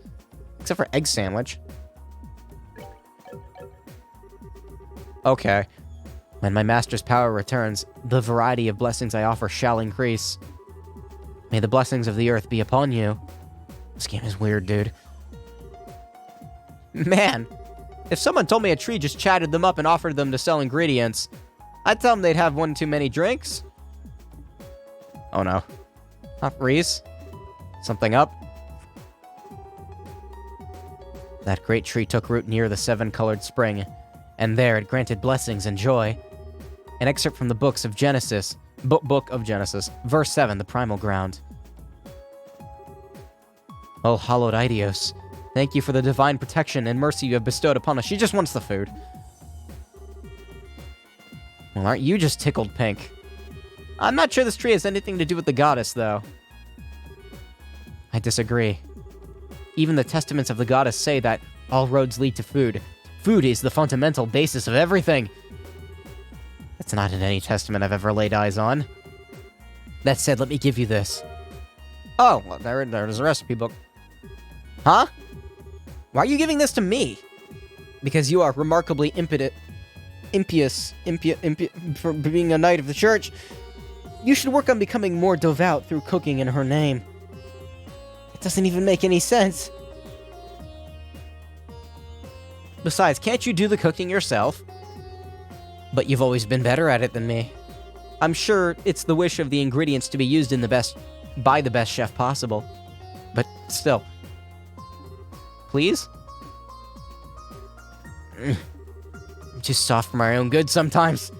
Except for egg sandwich. Okay. When my master's power returns, the variety of blessings I offer shall increase. May the blessings of the earth be upon you. This game is weird, dude. Man, if someone told me a tree just chatted them up and offered them to sell ingredients, I'd tell them they'd have one too many drinks. Oh no. Not Reese. Something up? That great tree took root near the seven-colored spring, and there it granted blessings and joy. An excerpt from the books of Genesis, Book of Genesis, verse 7, the primal ground. Oh, hallowed Idios, thank you for the divine protection and mercy you have bestowed upon us. She just wants the food. Well, aren't you just tickled pink? I'm not sure this tree has anything to do with the goddess, though. I disagree. Even the testaments of the goddess say that all roads lead to food. Food is the fundamental basis of everything. That's not in any testament I've ever laid eyes on. That said, let me give you this. Oh, well, there's a recipe book. Huh? Why are you giving this to me? Because you are remarkably impious for being a knight of the church. You should work on becoming more devout through cooking in her name. It doesn't even make any sense. Besides, can't you do the cooking yourself? But you've always been better at it than me. I'm sure it's the wish of the ingredients to be used by the best chef possible. But still. Please? I'm too soft for my own good sometimes.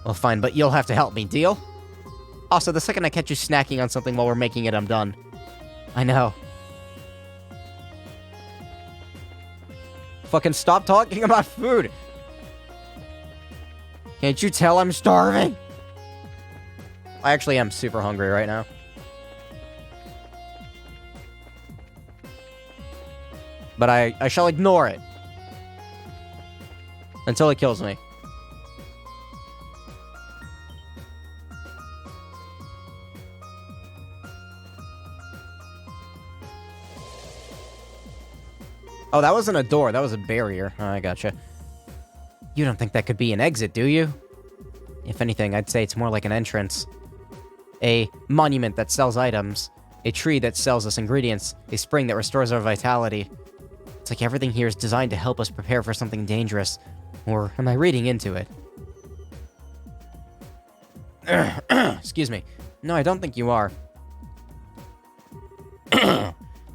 Well, fine, but you'll have to help me, deal? Also, the second I catch you snacking on something while we're making it, I'm done. I know. Fucking stop talking about food! Can't you tell I'm starving? I actually am super hungry right now. But I shall ignore it. Until it kills me. Oh, that wasn't a door, that was a barrier. Oh, I gotcha. You don't think that could be an exit, do you? If anything, I'd say it's more like an entrance. A monument that sells items. A tree that sells us ingredients. A spring that restores our vitality. It's like everything here is designed to help us prepare for something dangerous. Or am I reading into it? Excuse me. No, I don't think you are.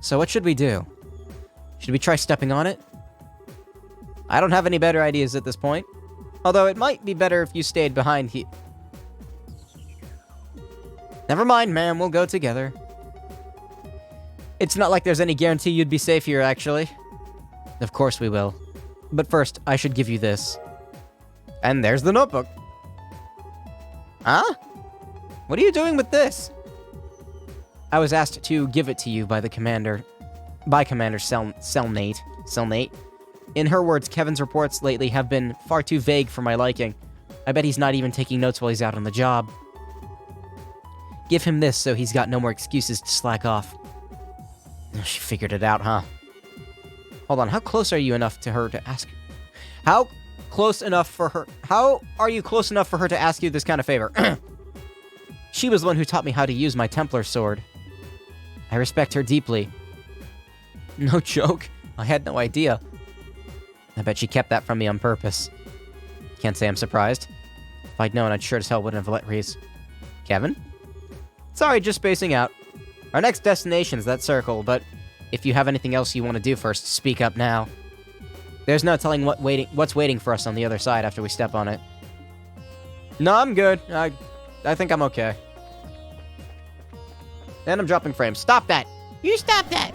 So what should we do? Should we try stepping on it? I don't have any better ideas at this point. Although it might be better if you stayed behind here. Never mind, ma'am. We'll go together. It's not like there's any guarantee you'd be safe here, actually. Of course we will. But first, I should give you this. And there's the notebook. Huh? What are you doing with this? I was asked to give it to you by the commander. by Commander Selnate. Selnate. In her words, Kevin's reports lately have been far too vague for my liking. I bet he's not even taking notes while he's out on the job. Give him this so he's got no more excuses to slack off. She figured it out, huh? Hold on, how close are you enough to her to ask... How are you close enough for her to ask you this kind of favor? She was the one who taught me how to use my Templar sword. I respect her deeply. No joke. I had no idea. I bet she kept that from me on purpose. Can't say I'm surprised. If I'd known, I'd sure as hell wouldn't have let Reese. Kevin? Sorry, just spacing out. Our next destination's that circle, but if you have anything else you want to do first, speak up now. There's no telling what's waiting for us on the other side after we step on it. No, I'm good. I think I'm okay. And I'm dropping frames. Stop that! You stop that!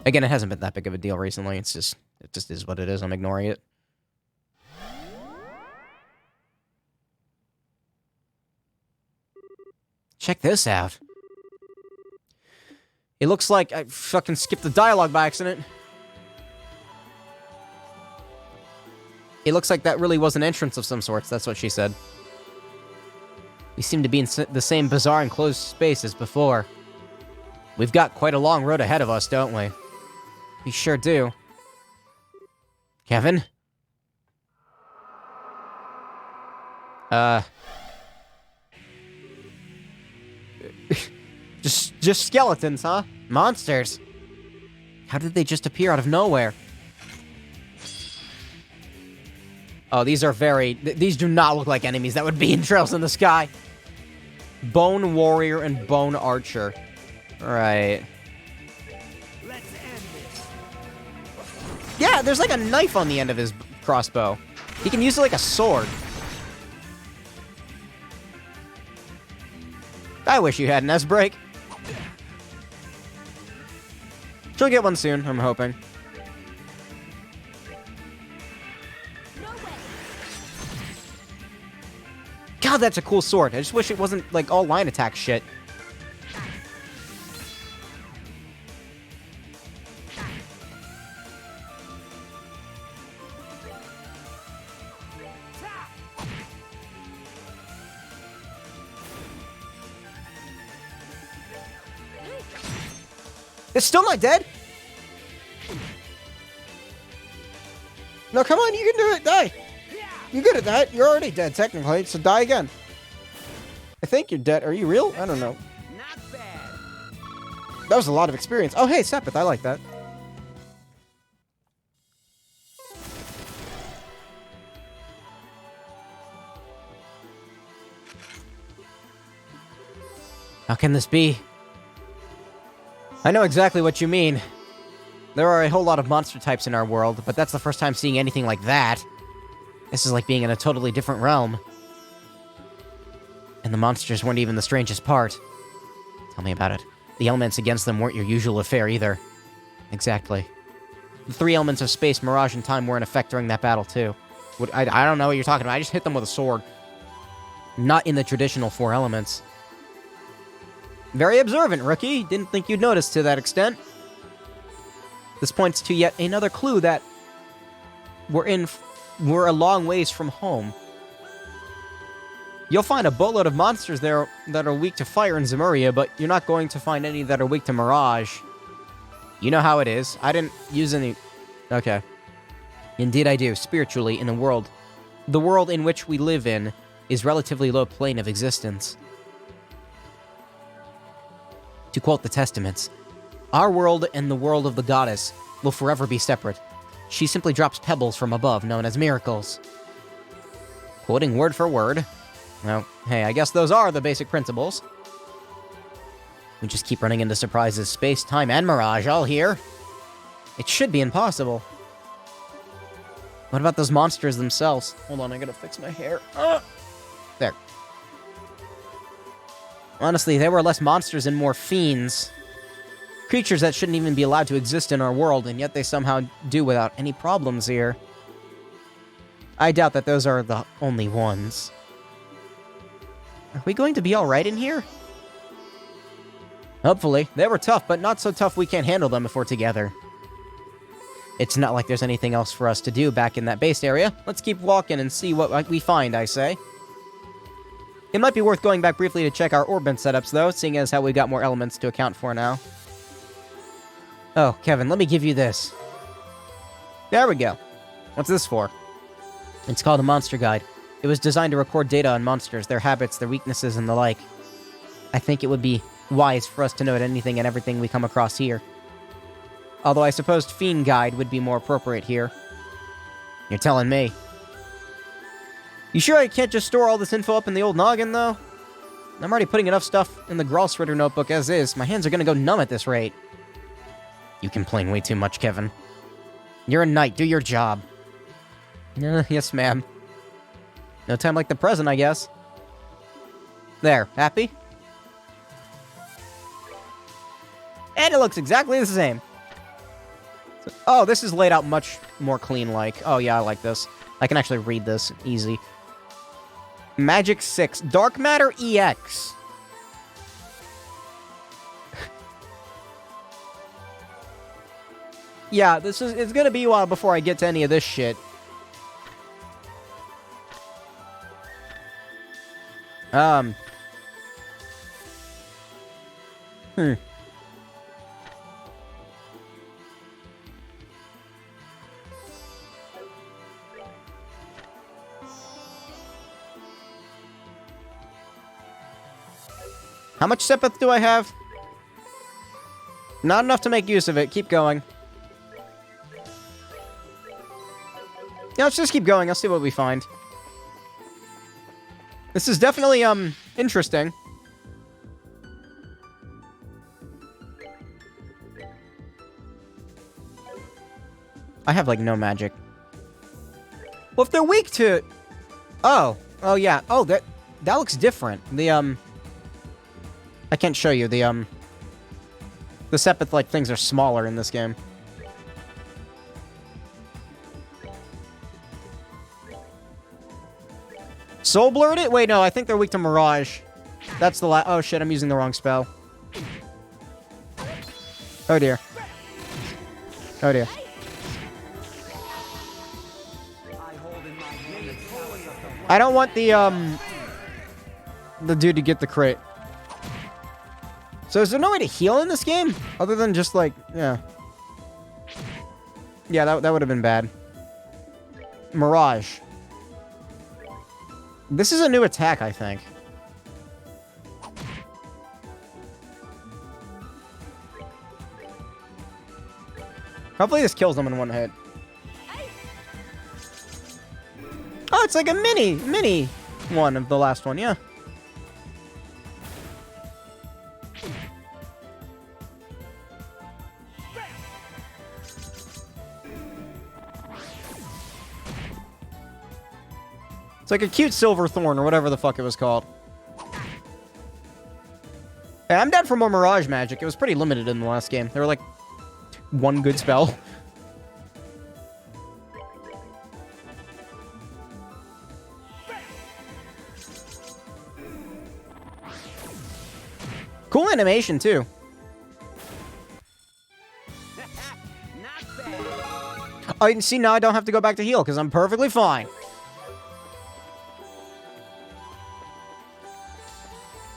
Again, it hasn't been that big of a deal recently. It just is what it is. I'm ignoring it. Check this out. It looks like I fucking skipped the dialogue by accident. It looks like that really was an entrance of some sorts. That's what she said. We seem to be in the same bizarre enclosed space as before. We've got quite a long road ahead of us, don't we? We sure do. Kevin? Just skeletons, huh? Monsters. How did they just appear out of nowhere? Oh, these are these do not look like enemies that would be in Trails in the Sky. Bone Warrior and Bone Archer. Alright. Let's end this. Yeah, there's like a knife on the end of his crossbow. He can use it like a sword. I wish you had an S-break. She'll get one soon, I'm hoping. God, that's a cool sword. I just wish it wasn't, like, all line attack shit. It's still not dead? No, come on, you can do it. Die. You're good at that. You're already dead, technically, so die again. I think you're dead. Are you real? I don't know. Not bad. That was a lot of experience. Oh, hey, Sepith. I like that. How can this be? I know exactly what you mean. There are a whole lot of monster types in our world, but that's the first time seeing anything like that. This is like being in a totally different realm. And the monsters weren't even the strangest part. Tell me about it. The elements against them weren't your usual affair either. Exactly. The three elements of space, mirage, and time were in effect during that battle, too. I don't know what you're talking about. I just hit them with a sword. Not in the traditional four elements. Very observant, rookie. Didn't think you'd notice to that extent. This points to yet another clue that we're a long ways from home. You'll find a boatload of monsters there that are weak to fire in Zemuria, but you're not going to find any that are weak to Mirage. You know how it is. I didn't use any... Okay. Indeed I do. Spiritually, in a world... The world in which we live in is relatively low plane of existence. To quote the Testaments, our world and the world of the goddess will forever be separate. She simply drops pebbles from above, known as miracles. Quoting word for word. Well, hey, I guess those are the basic principles. We just keep running into surprises, space, time, and mirage all here. It should be impossible. What about those monsters themselves? Hold on, I gotta fix my hair. There. Honestly, there were less monsters and more fiends. Creatures that shouldn't even be allowed to exist in our world, and yet they somehow do without any problems here. I doubt that those are the only ones. Are we going to be alright in here? Hopefully. They were tough, but not so tough we can't handle them if we're together. It's not like there's anything else for us to do back in that base area. Let's keep walking and see what we find, I say. It might be worth going back briefly to check our Orbit setups, though, seeing as how we got more elements to account for now. Oh, Kevin, let me give you this. There we go. What's this for? It's called a Monster Guide. It was designed to record data on monsters, their habits, their weaknesses, and the like. I think it would be wise for us to note anything and everything we come across here. Although I suppose Fiend Guide would be more appropriate here. You're telling me. You sure I can't just store all this info up in the old noggin, though? I'm already putting enough stuff in the Gralsritter notebook as is. My hands are gonna go numb at this rate. You complain way too much, Kevin. You're a knight. Do your job. Yes, ma'am. No time like the present, I guess. There. Happy? And it looks exactly the same. Oh, this is laid out much more clean-like. Oh, yeah, I like this. I can actually read this. Easy. Magic 6. Dark Matter EX. Yeah, it's gonna be a while before I get to any of this shit. How much Sepith do I have? Not enough to make use of it. Keep going. Yeah, let's just keep going. I'll see what we find. This is definitely, interesting. I have, like, no magic. Well, if they're weak to... Oh. Oh, yeah. Oh, that looks different. The, I can't show you. The Sepith-like things are smaller in this game. Soul Blurred it? Wait, no, I think they're weak to Mirage. That's the oh shit, I'm using the wrong spell. Oh dear. Oh dear. I don't want the dude to get the crit. So is there no way to heal in this game? Other than just like, yeah. Yeah, that would have been bad. Mirage. This is a new attack, I think. Hopefully this kills them in one hit. Oh, it's like a mini one of the last one, yeah. It's like a cute silver thorn or whatever the fuck it was called. Hey, I'm down for more Mirage magic. It was pretty limited in the last game. There were like one good spell. Cool animation too. Not bad. Oh, you can see now I don't have to go back to heal because I'm perfectly fine.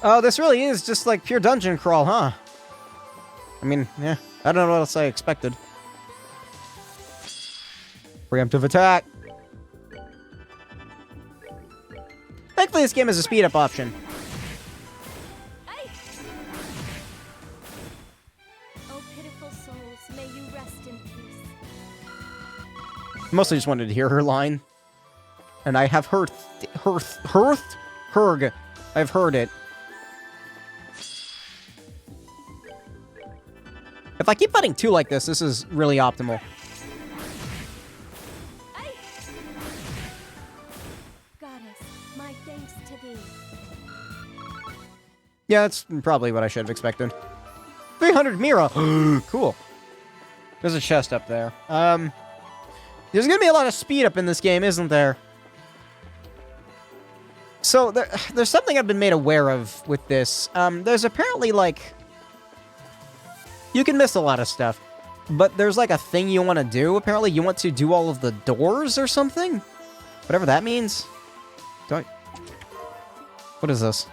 Oh, this really is just like pure dungeon crawl, huh? I mean, yeah, I don't know what else I expected. Preemptive attack. Thankfully, this game has a speed up option. Oh, pitiful souls, may you rest in peace. Mostly just wanted to hear her line. And I have Herg. I've heard it. If I keep fighting two like this is really optimal. Goddess, my thanks to thee. Yeah, that's probably what I should have expected. 300 Mira! Cool. There's a chest up there. There's gonna be a lot of speed up in this game, isn't there? So, there's something I've been made aware of with this. There's apparently, like... You can miss a lot of stuff. But there's like a thing you want to do. Apparently you want to do all of the doors or something? Whatever that means. Do I... What is this?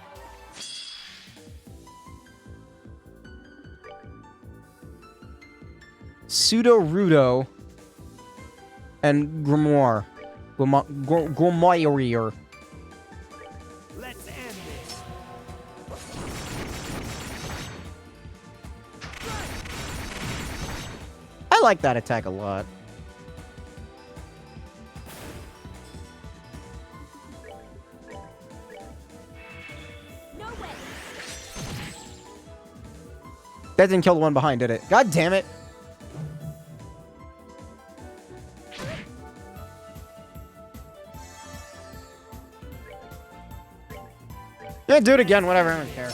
Pseudo-Rudo and Grimoire. Grimoire. Let's end this. I like that attack a lot. No way. That didn't kill the one behind, did it? God damn it. Yeah, do it again, whatever, I don't care.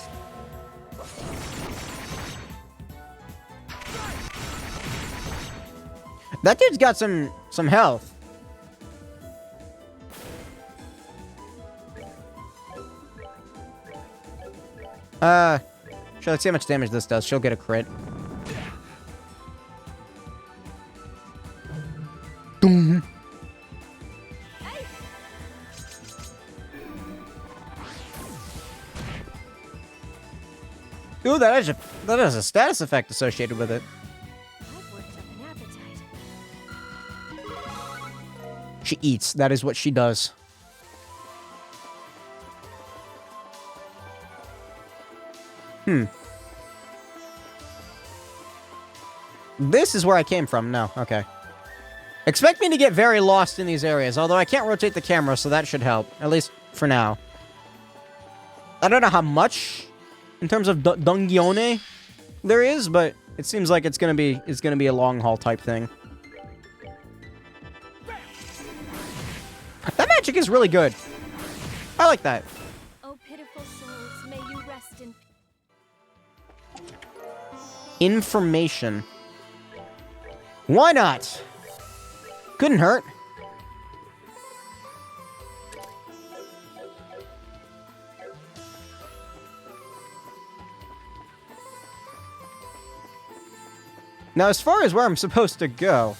That dude's got some health. Sure, let's see how much damage this does. She'll get a crit. Boom. Ooh, that has a status effect associated with it. I've worked up an appetite. She eats. That is what she does. This is where I came from. No, okay. Expect me to get very lost in these areas, although I can't rotate the camera, so that should help. At least for now. I don't know how much in terms of Dungione there is, but it seems like it's gonna be a long haul type thing. That magic is really good. I like that. Oh, pitiful souls, may you rest in Information. Why not? Couldn't hurt. Now, as far as where I'm supposed to go,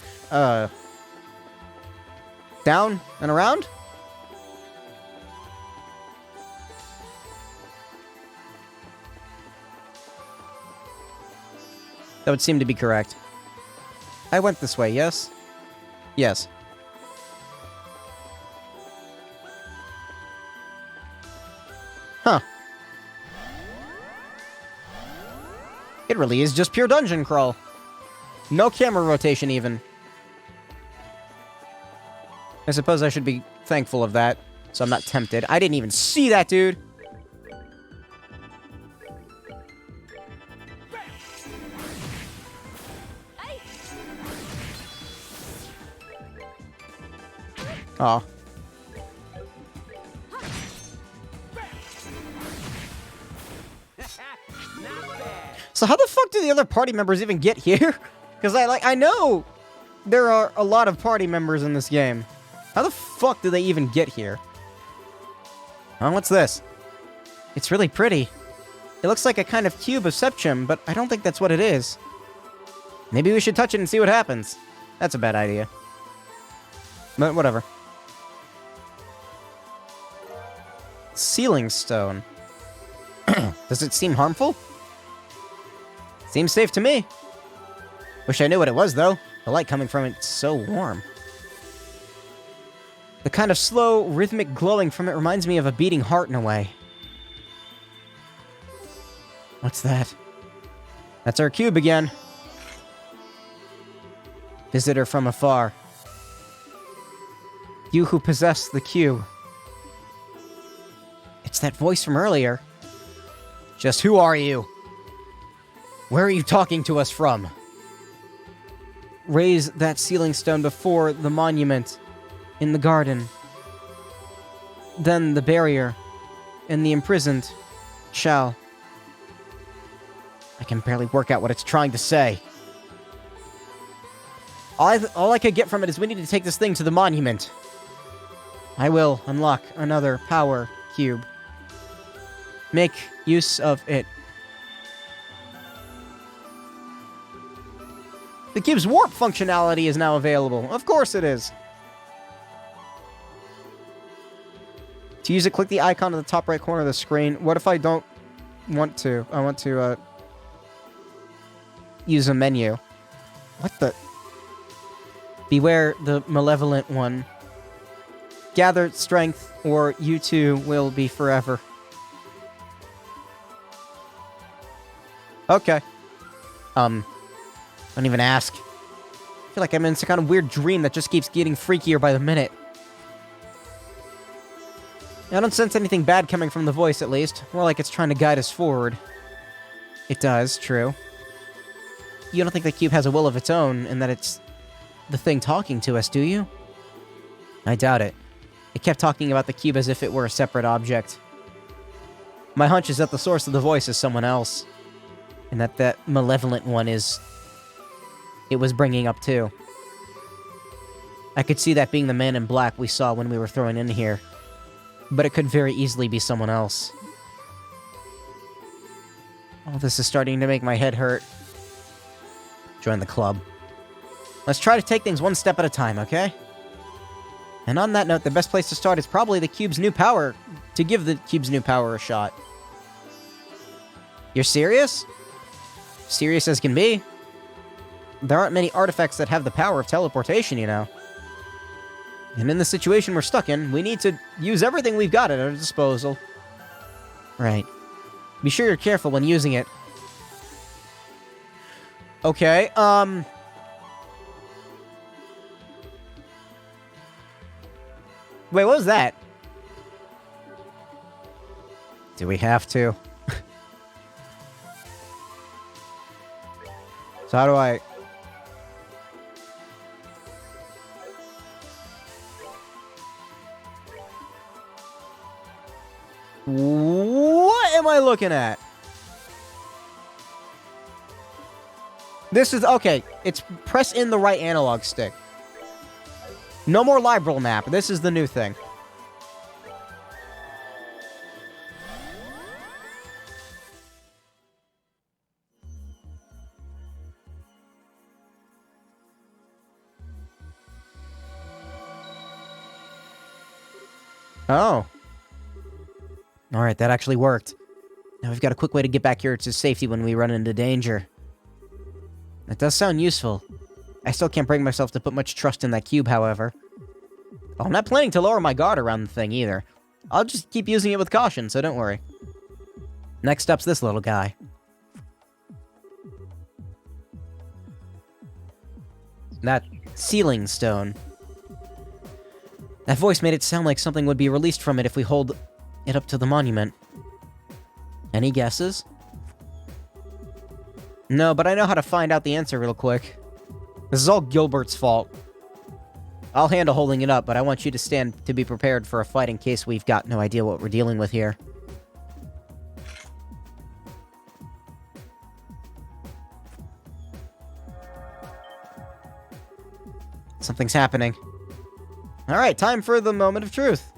down and around? That would seem to be correct. I went this way, yes? Yes. Huh. It really is just pure dungeon crawl. No camera rotation, even. I suppose I should be thankful of that, so I'm not tempted. I didn't even see that, dude! Aw. So how the fuck do the other party members even get here? Because I know there are a lot of party members in this game. How the fuck do they even get here? Oh, what's this? It's really pretty. It looks like a kind of cube of Septim, but I don't think that's what it is. Maybe we should touch it and see what happens. That's a bad idea. But whatever. Sealing stone. Does it seem harmful? Seems safe to me. Wish I knew what it was, though. The light coming from it's so warm. The kind of slow, rhythmic glowing from it reminds me of a beating heart in a way. What's that? That's our cube again. Visitor from afar. You who possess the cube. It's that voice from earlier. Just who are you? Where are you talking to us from? Raise that sealing stone before the monument in the garden. Then the barrier and the imprisoned shall... I can barely work out what it's trying to say. All I could get from it is we need to take this thing to the monument. I will unlock another power cube. Make use of it. The cube's warp functionality is now available. Of course it is. To use it, click the icon in the top right corner of the screen. What if I don't want to? I want to, use a menu. What the? Beware the malevolent one. Gather strength, or you too will be forever. Okay. Don't even ask. I feel like I'm in some kind of weird dream that just keeps getting freakier by the minute. I don't sense anything bad coming from the voice, at least. More like it's trying to guide us forward. It does, true. You don't think the cube has a will of its own, and that it's the thing talking to us, do you? I doubt it. It kept talking about the cube as if it were a separate object. My hunch is that the source of the voice is someone else. And that malevolent one is... it was bringing up too. I could see that being the man in black we saw when we were thrown in here. But it could very easily be someone else. Oh, this is starting to make my head hurt. Join the club. Let's try to take things one step at a time, okay? And on that note, the best place to start is probably the cube's new power. To give the cube's new power a shot. You're serious? Serious as can be. There aren't many artifacts that have the power of teleportation, you know. And in the situation we're stuck in, we need to use everything we've got at our disposal. Right. Be sure you're careful when using it. Okay, wait, what was that? Do we have to? So how do I... What am I looking at? This is... okay, it's press in the right analog stick. No more Libral map. This is the new thing. Oh. Alright, that actually worked. Now we've got a quick way to get back here to safety when we run into danger. That does sound useful. I still can't bring myself to put much trust in that cube, however. Oh, I'm not planning to lower my guard around the thing, either. I'll just keep using it with caution, so don't worry. Next up's this little guy. That ceiling stone. That voice made it sound like something would be released from it if we hold it up to the monument. Any guesses? No, but I know how to find out the answer real quick. This is all Gilbert's fault. I'll handle holding it up, but I want you to stand to be prepared for a fight in case we've got no idea what we're dealing with here. Something's happening. Alright, time for the moment of truth.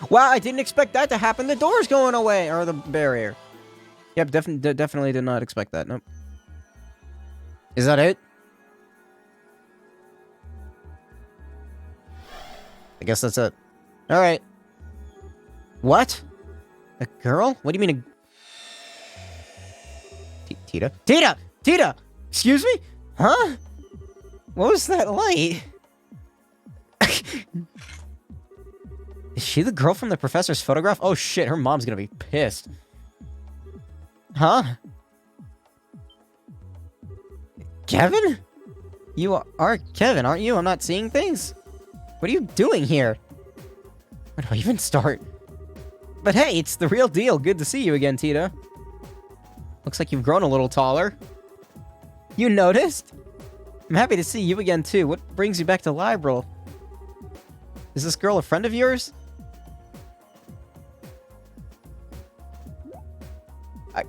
Wow, I didn't expect that to happen. The door's going away, or the barrier. Yep, definitely did not expect that. Nope. Is that it? I guess that's it. Alright. What? A girl? What do you mean a... Tita? Tita! Tita! Excuse me? Huh? What was that light? Is she the girl from the professor's photograph? Oh shit, her mom's gonna be pissed. Huh? Kevin? You are Kevin, aren't you? I'm not seeing things? What are you doing here? Where do I even start? But hey, it's the real deal. Good to see you again, Tita. Looks like you've grown a little taller. You noticed? I'm happy to see you again, too. What brings you back to Libral? Is this girl a friend of yours?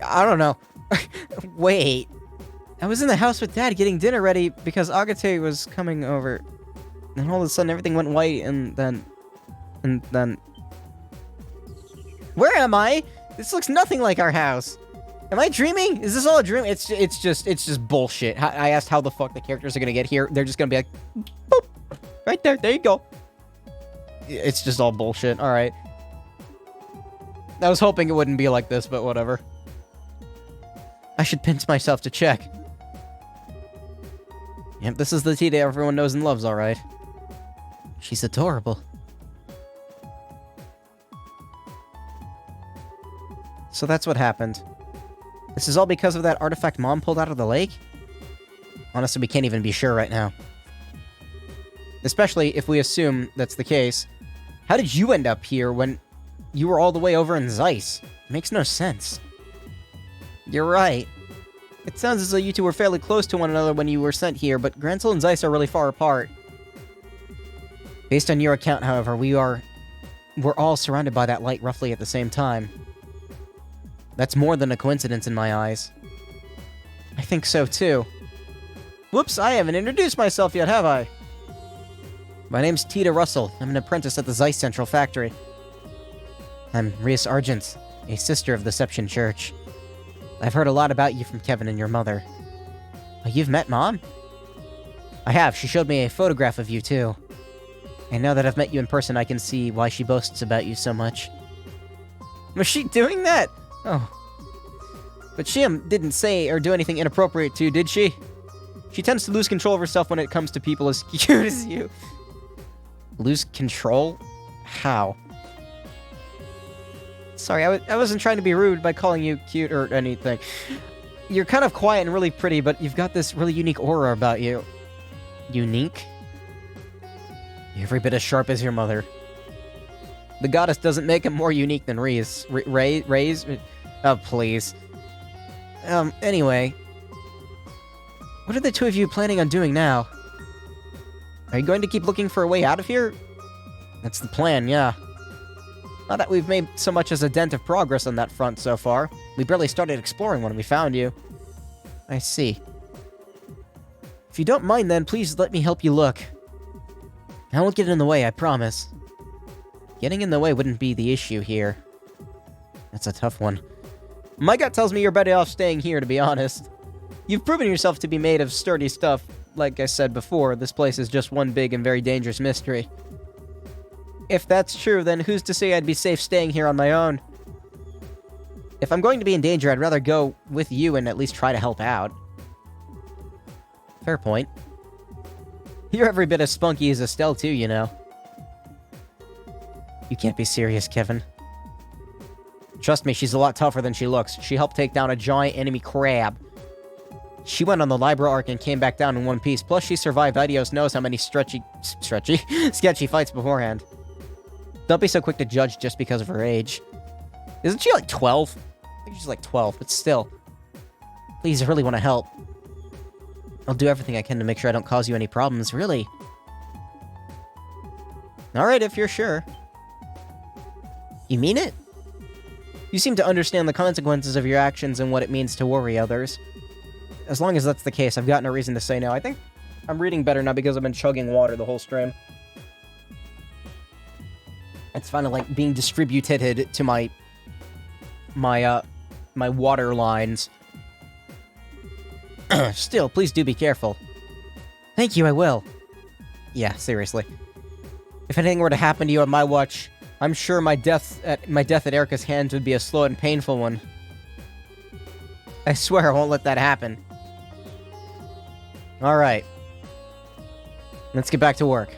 I don't know. Wait. I was in the house with Dad getting dinner ready because Agate was coming over. And all of a sudden everything went white and then... Where am I? This looks nothing like our house. Am I dreaming? Is this all a dream? It's just bullshit. I asked how the fuck the characters are gonna get here. They're just gonna be like, boop, right there. There you go. It's just all bullshit. All right. I was hoping it wouldn't be like this, but whatever. I should pinch myself to check. Yep, this is the Tita everyone knows and loves, all right. She's adorable. So that's what happened. This is all because of that artifact Mom pulled out of the lake? Honestly, we can't even be sure right now. Especially if we assume that's the case. How did you end up here when you were all the way over in Zeiss? It makes no sense. You're right. It sounds as though you two were fairly close to one another when you were sent here, but Gransel and Zeiss are really far apart. Based on your account, however, we're all surrounded by that light roughly at the same time. That's more than a coincidence in my eyes. I think so, too. Whoops, I haven't introduced myself yet, have I? My name's Tita Russell. I'm an apprentice at the Zeiss Central Factory. I'm Rias Argent, a sister of the Deception Church. I've heard a lot about you from Kevin and your mother. Oh, you've met Mom? I have. She showed me a photograph of you, too. And now that I've met you in person, I can see why she boasts about you so much. Was she doing that? Oh. But Shim didn't say or do anything inappropriate to you, did she? She tends to lose control of herself when it comes to people as cute as you. Lose control? How? Sorry, I wasn't trying to be rude by calling you cute or anything. You're kind of quiet and really pretty, but you've got this really unique aura about you. Unique? You're every bit as sharp as your mother. The goddess doesn't make him more unique than Reyes. Reyes? Oh, please. Anyway. What are the two of you planning on doing now? Are you going to keep looking for a way out of here? That's the plan, yeah. Not that we've made so much as a dent of progress on that front so far. We barely started exploring when we found you. I see. If you don't mind then, please let me help you look. I won't get in the way, I promise. Getting in the way wouldn't be the issue here. That's a tough one. My gut tells me you're better off staying here, to be honest. You've proven yourself to be made of sturdy stuff. Like I said before, this place is just one big and very dangerous mystery. If that's true, then who's to say I'd be safe staying here on my own? If I'm going to be in danger, I'd rather go with you and at least try to help out. Fair point. You're every bit as spunky as Estelle, too, you know. You can't be serious, Kevin. Trust me, she's a lot tougher than she looks. She helped take down a giant enemy crab. She went on the Libra arc and came back down in one piece. Plus, she survived. Idios knows how many sketchy fights beforehand. Don't be so quick to judge just because of her age. Isn't she like 12? I think she's like 12, but still. Please, I really want to help. I'll do everything I can to make sure I don't cause you any problems, really. Alright, if you're sure. You mean it? You seem to understand the consequences of your actions and what it means to worry others. As long as that's the case, I've got no reason to say no. I think I'm reading better now because I've been chugging water the whole stream. It's finally like being distributed to my water lines. Still, please do be careful. Thank you, I will. Yeah, seriously. If anything were to happen to you on my watch, I'm sure my death at Erica's hands would be a slow and painful one. I swear I won't let that happen. Alright. Let's get back to work.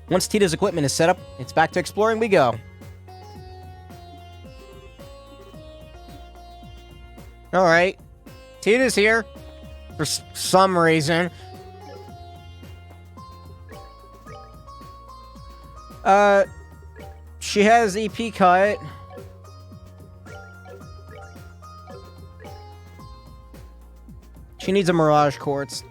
Once Tita's equipment is set up, it's back to exploring we go. Alright. Tita's here. For some reason. She has EP cut. She needs a Mirage Quartz.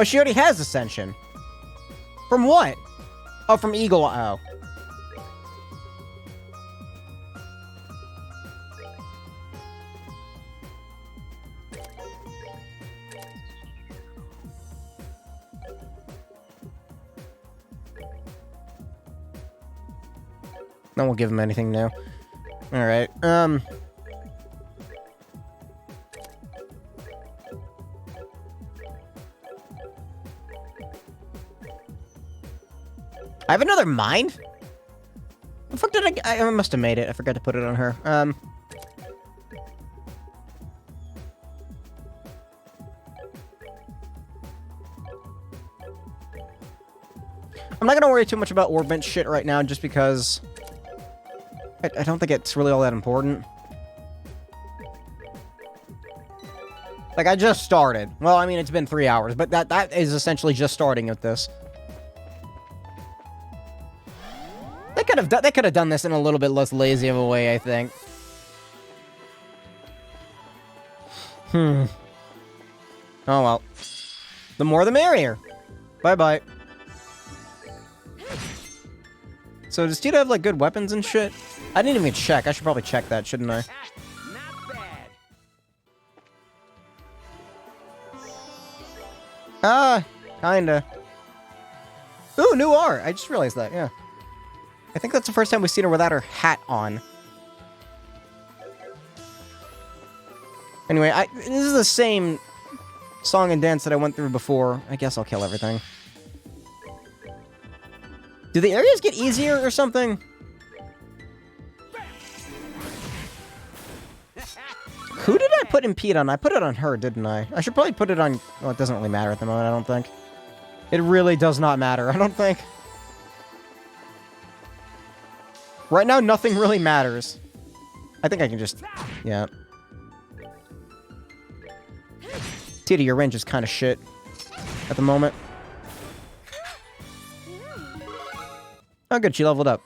Oh, she already has Ascension. From what? Oh, from Eagle. Oh. No, we'll give him anything new. Alright, I have another mind? The fuck did I must have made it. I forgot to put it on her. I'm not gonna worry too much about Orbment shit right now, just because I don't think it's really all that important. Like, I just started. Well, I mean, it's been 3 hours, but that is essentially just starting with this. They could have done this in a little bit less lazy of a way, I think. Oh well. The more the merrier. Bye-bye. So does Tito have, like, good weapons and shit? I didn't even check. I should probably check that, shouldn't I? Not bad. Ah, kinda. Ooh, new art. I just realized that, yeah. I think that's the first time we've seen her without her hat on. Anyway, this is the same song and dance that I went through before. I guess I'll kill everything. Do the areas get easier or something? Who did I put impede on? I put it on her, didn't I? I should probably put it on... Well, it doesn't really matter at the moment, I don't think. It really does not matter, I don't think. Right now, nothing really matters. I think I can just... Yeah. Tita, your range is kind of shit at the moment. Oh, good, she leveled up.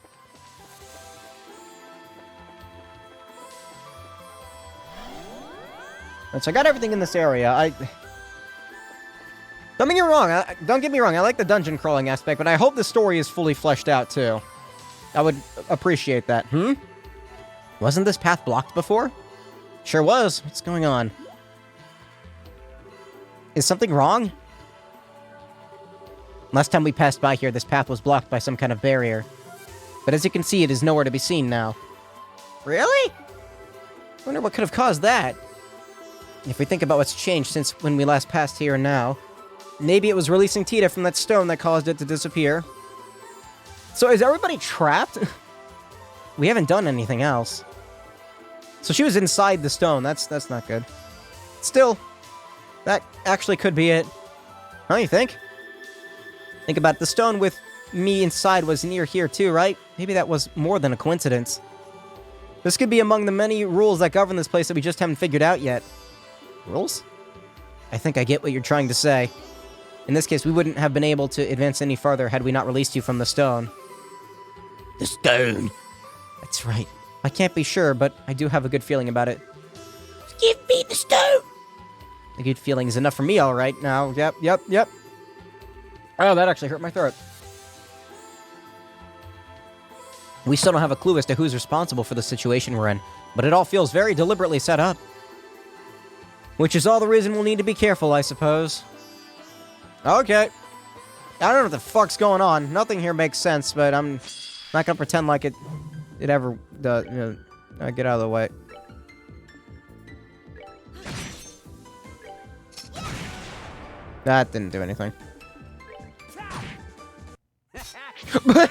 Right, so I got everything in this area. Don't get me wrong. Don't get me wrong. I like the dungeon crawling aspect, but I hope the story is fully fleshed out too. I would appreciate that. Wasn't this path blocked before? Sure was. What's going on? Is something wrong? Last time we passed by here, this path was blocked by some kind of barrier. But as you can see, it is nowhere to be seen now. Really? I wonder what could have caused that. If we think about what's changed since when we last passed here and now, maybe it was releasing Tita from that stone that caused it to disappear. So is everybody trapped? We haven't done anything else. So she was inside the stone. That's not good. Still, that actually could be it. Huh, you think? Think about it. The stone with me inside was near here too, right? Maybe that was more than a coincidence. This could be among the many rules that govern this place that we just haven't figured out yet. Rules? I think I get what you're trying to say. In this case, we wouldn't have been able to advance any farther had we not released you from the stone. The stone! That's right. I can't be sure, but I do have a good feeling about it. Give me the stone! A good feeling is enough for me, alright. Now, yep. Oh, that actually hurt my throat. We still don't have a clue as to who's responsible for the situation we're in, but it all feels very deliberately set up. Which is all the reason we'll need to be careful, I suppose. Okay. I don't know what the fuck's going on. Nothing here makes sense, but I'm not gonna pretend like it ever does. You know, get out of the way. That didn't do anything. Bad.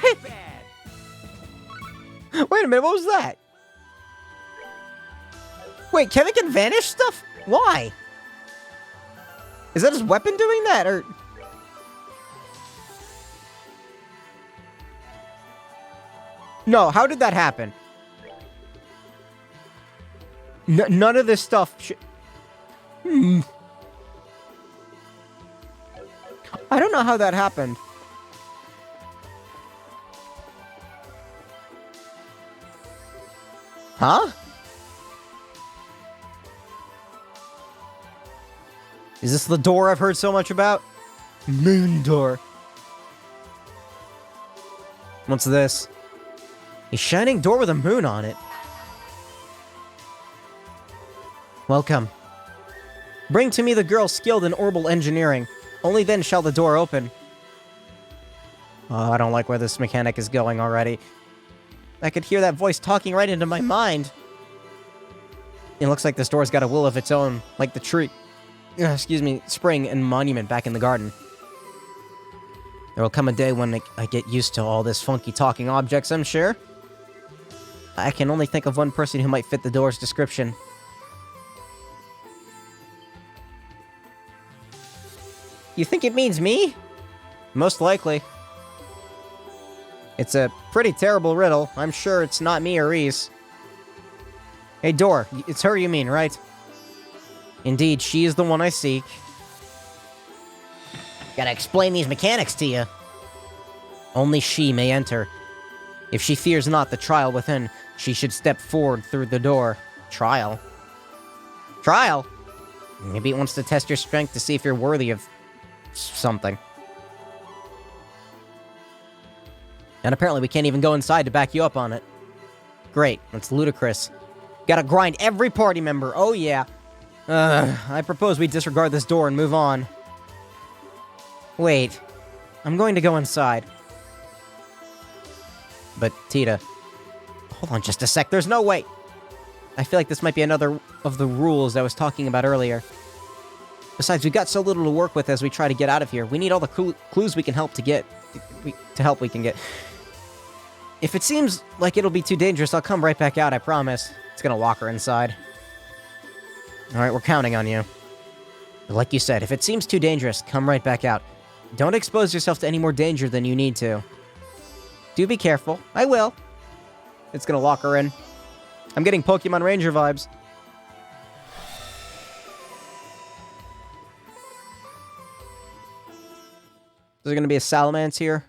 Wait a minute, what was that? Wait, Kevin can vanish stuff? Why? Is that his weapon doing that, or... No, how did that happen? None of this stuff I don't know how that happened. Huh? Is this the door I've heard so much about? Moon door. What's this? A shining door with a moon on it. Welcome. Bring to me the girl skilled in orbital engineering. Only then shall the door open. Oh, I don't like where this mechanic is going already. I could hear that voice talking right into my mind. It looks like this door's got a will of its own, like the tree... spring and monument back in the garden. There will come a day when I get used to all this funky talking objects, I'm sure. I can only think of one person who might fit the door's description. You think it means me? Most likely. It's a pretty terrible riddle. I'm sure it's not me or Reese. Hey, door. It's her you mean, right? Indeed, she is the one I seek. Gotta explain these mechanics to you. Only she may enter. If she fears not the trial within, she should step forward through the door. Trial? Trial? Maybe it wants to test your strength to see if you're worthy of... something. And apparently we can't even go inside to back you up on it. Great, that's ludicrous. Gotta grind every party member, oh yeah. I propose we disregard this door and move on. Wait, I'm going to go inside. But, Tita... Hold on just a sec, there's no way! I feel like this might be another of the rules I was talking about earlier. Besides, we've got so little to work with as we try to get out of here. We need all the clues we can help to get... we can get. If it seems like it'll be too dangerous, I'll come right back out, I promise. It's gonna lock her inside. Alright, we're counting on you. But like you said, if it seems too dangerous, come right back out. Don't expose yourself to any more danger than you need to. Do be careful. I will. It's gonna lock her in. I'm getting Pokemon Ranger vibes. Is there gonna be a Salamence here?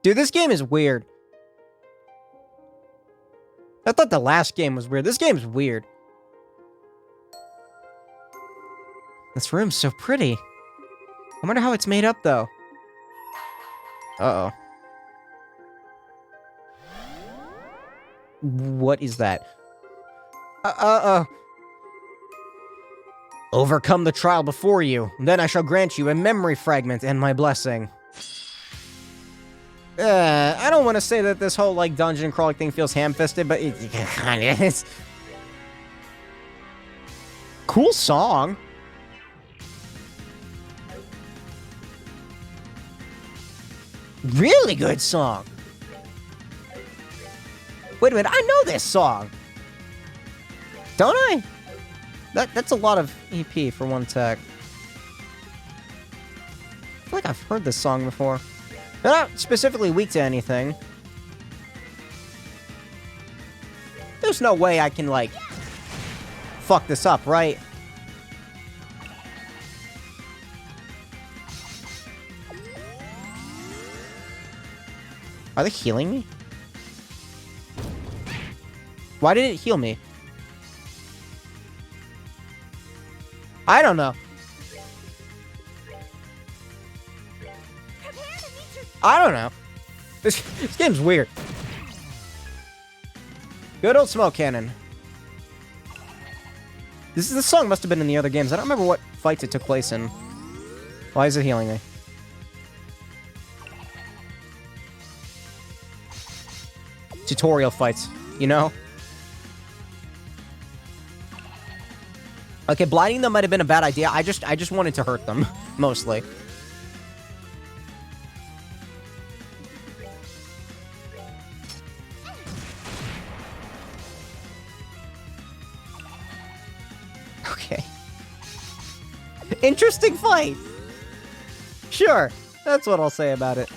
Dude, this game is weird. I thought the last game was weird. This game's weird. This room's so pretty. I wonder how it's made up, though. Uh-oh. What is that? Overcome the trial before you. Then I shall grant you a memory fragment and my blessing. I don't want to say that this whole, like, dungeon crawling thing feels ham-fisted, but it kind of is. Cool song. Really good song. Wait a minute, I know this song. Don't I? That's a lot of EP for one tech. I feel like I've heard this song before. They're not specifically weak to anything. There's no way I can, like, fuck this up, right? Are they healing me? Why did it heal me? I don't know. I don't know. This game's weird. Good old smoke cannon. This song must have been in the other games. I don't remember what fights it took place in. Why is it healing me? Tutorial fights, you know? Okay, blinding them might have been a bad idea. I just wanted to hurt them, mostly. Okay. Interesting fight! Sure, that's what I'll say about it.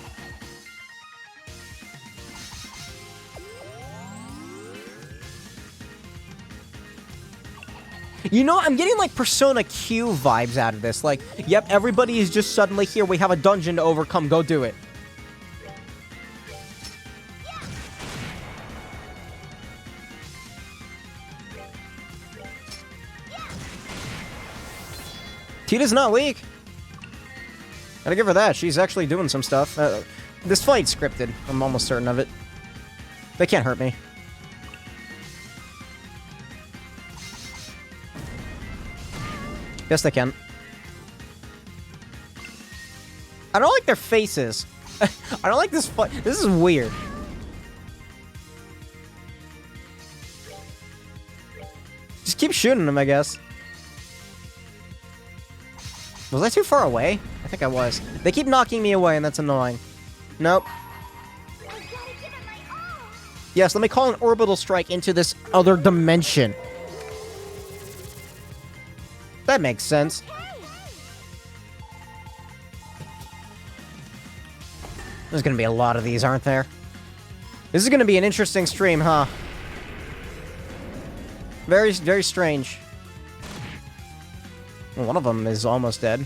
You know, I'm getting, like, Persona Q vibes out of this. Like, yep, everybody is just suddenly here. We have a dungeon to overcome. Go do it. Tita's not weak. Gotta give her that. She's actually doing some stuff. This fight's scripted. I'm almost certain of it. They can't hurt me. Yes, they can. I don't like their faces. I don't like this fight. This is weird. Just keep shooting them, I guess. Was I too far away? I think I was. They keep knocking me away, and that's annoying. Nope. Yes, let me call an orbital strike into this other dimension. That makes sense. There's gonna be a lot of these, aren't there? This is gonna be an interesting stream, huh? Very, very strange. One of them is almost dead.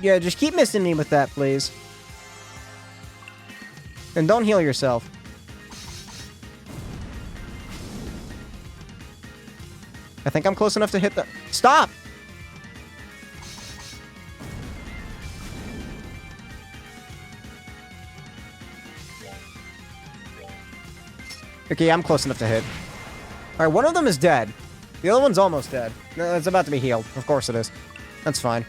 Yeah, just keep missing me with that, please. And don't heal yourself. I think I'm close enough to hit the... Stop! Okay, I'm close enough to hit. Alright, one of them is dead. The other one's almost dead. No, it's about to be healed. Of course it is. That's fine.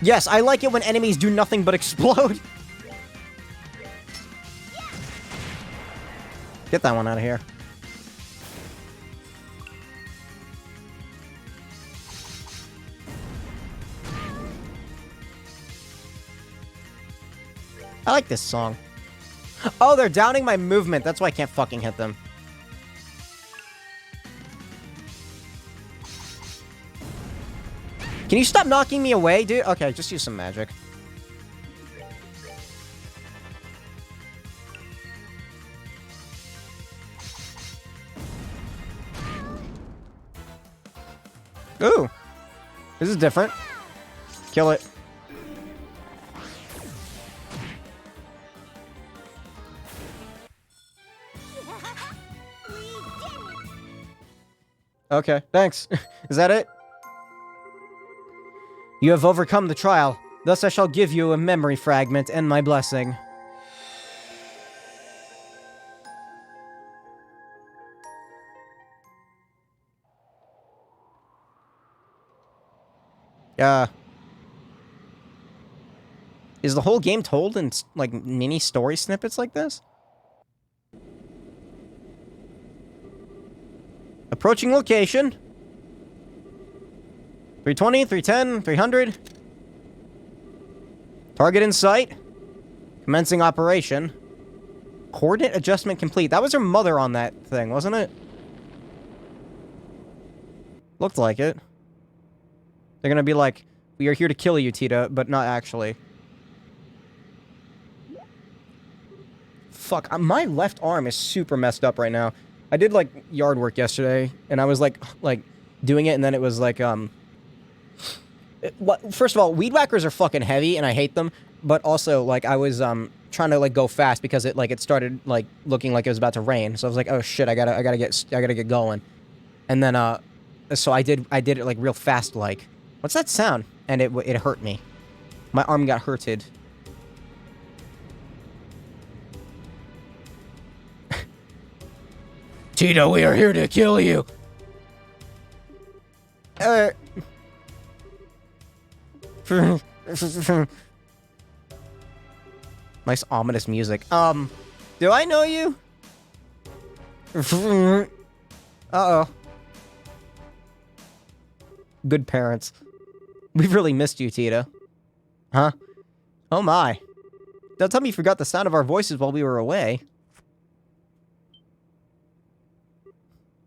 Yes, I like it when enemies do nothing but explode. Get that one out of here. I like this song. Oh, they're downing my movement. That's why I can't fucking hit them. Can you stop knocking me away, dude? Okay, just use some magic. Ooh. This is different. Kill it. Okay, thanks. Is that it? You have overcome the trial. Thus I shall give you a memory fragment and my blessing. Is the whole game told in, like, mini story snippets like this? Approaching location. 320, 310, 300. Target in sight. Commencing operation. Coordinate adjustment complete. That was her mother on that thing, wasn't it? Looked like it. They're gonna be like, we are here to kill you, Tita, but not actually. Fuck, my left arm is super messed up right now. I did, like, yard work yesterday, and I was, like, doing it, and then it was, like, first of all, weed whackers are fucking heavy, and I hate them, but also, like, I was, trying to, like, go fast because it started, like, looking like it was about to rain, so I was like, oh, shit, I gotta get going. And then, so I did it, like, real fast, like, what's that sound? And it hurt me. My arm got hurted. Tita, we are here to kill you. Nice ominous music. Do I know you? Uh-oh. Good parents. We've really missed you, Tita. Huh? Oh my. Don't tell me you forgot the sound of our voices while we were away.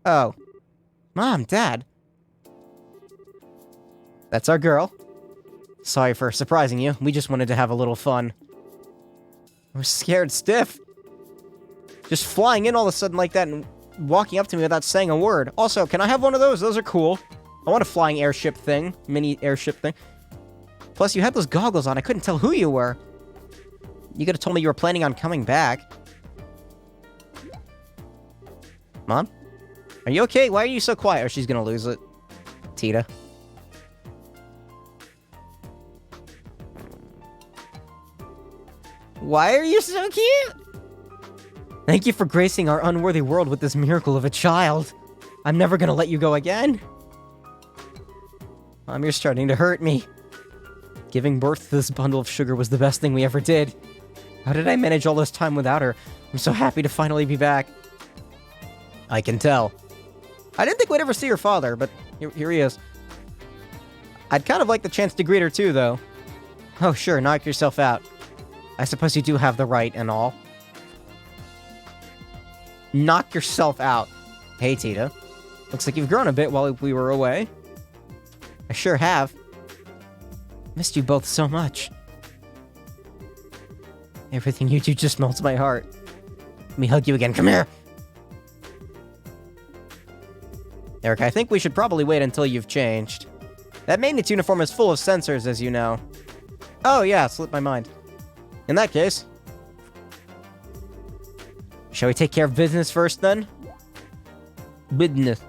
Oh. Mom, Dad. That's our girl. Sorry for surprising you. We just wanted to have a little fun. I'm scared stiff. Just flying in all of a sudden like that and walking up to me without saying a word. Also, can I have one of those? Those are cool. I want a flying airship thing. Mini airship thing. Plus, you had those goggles on. I couldn't tell who you were. You could have told me you were planning on coming back. Mom? Are you okay? Why are you so quiet? Oh, she's gonna lose it. Tita. Why are you so cute? Thank you for gracing our unworthy world with this miracle of a child. I'm never gonna let you go again. Mom, you're starting to hurt me. Giving birth to this bundle of sugar was the best thing we ever did. How did I manage all this time without her? I'm so happy to finally be back. I can tell. I didn't think we'd ever see her father, but here he is. I'd kind of like the chance to greet her too, though. Oh, sure, knock yourself out. I suppose you do have the right and all. Knock yourself out. Hey, Tita. Looks like you've grown a bit while we were away. I sure have. Missed you both so much. Everything you do just melts my heart. Let me hug you again. Come here! Eric, I think we should probably wait until you've changed. That maintenance uniform is full of sensors, as you know. Oh, yeah, slipped my mind. In that case... Shall we take care of business first, then? Business.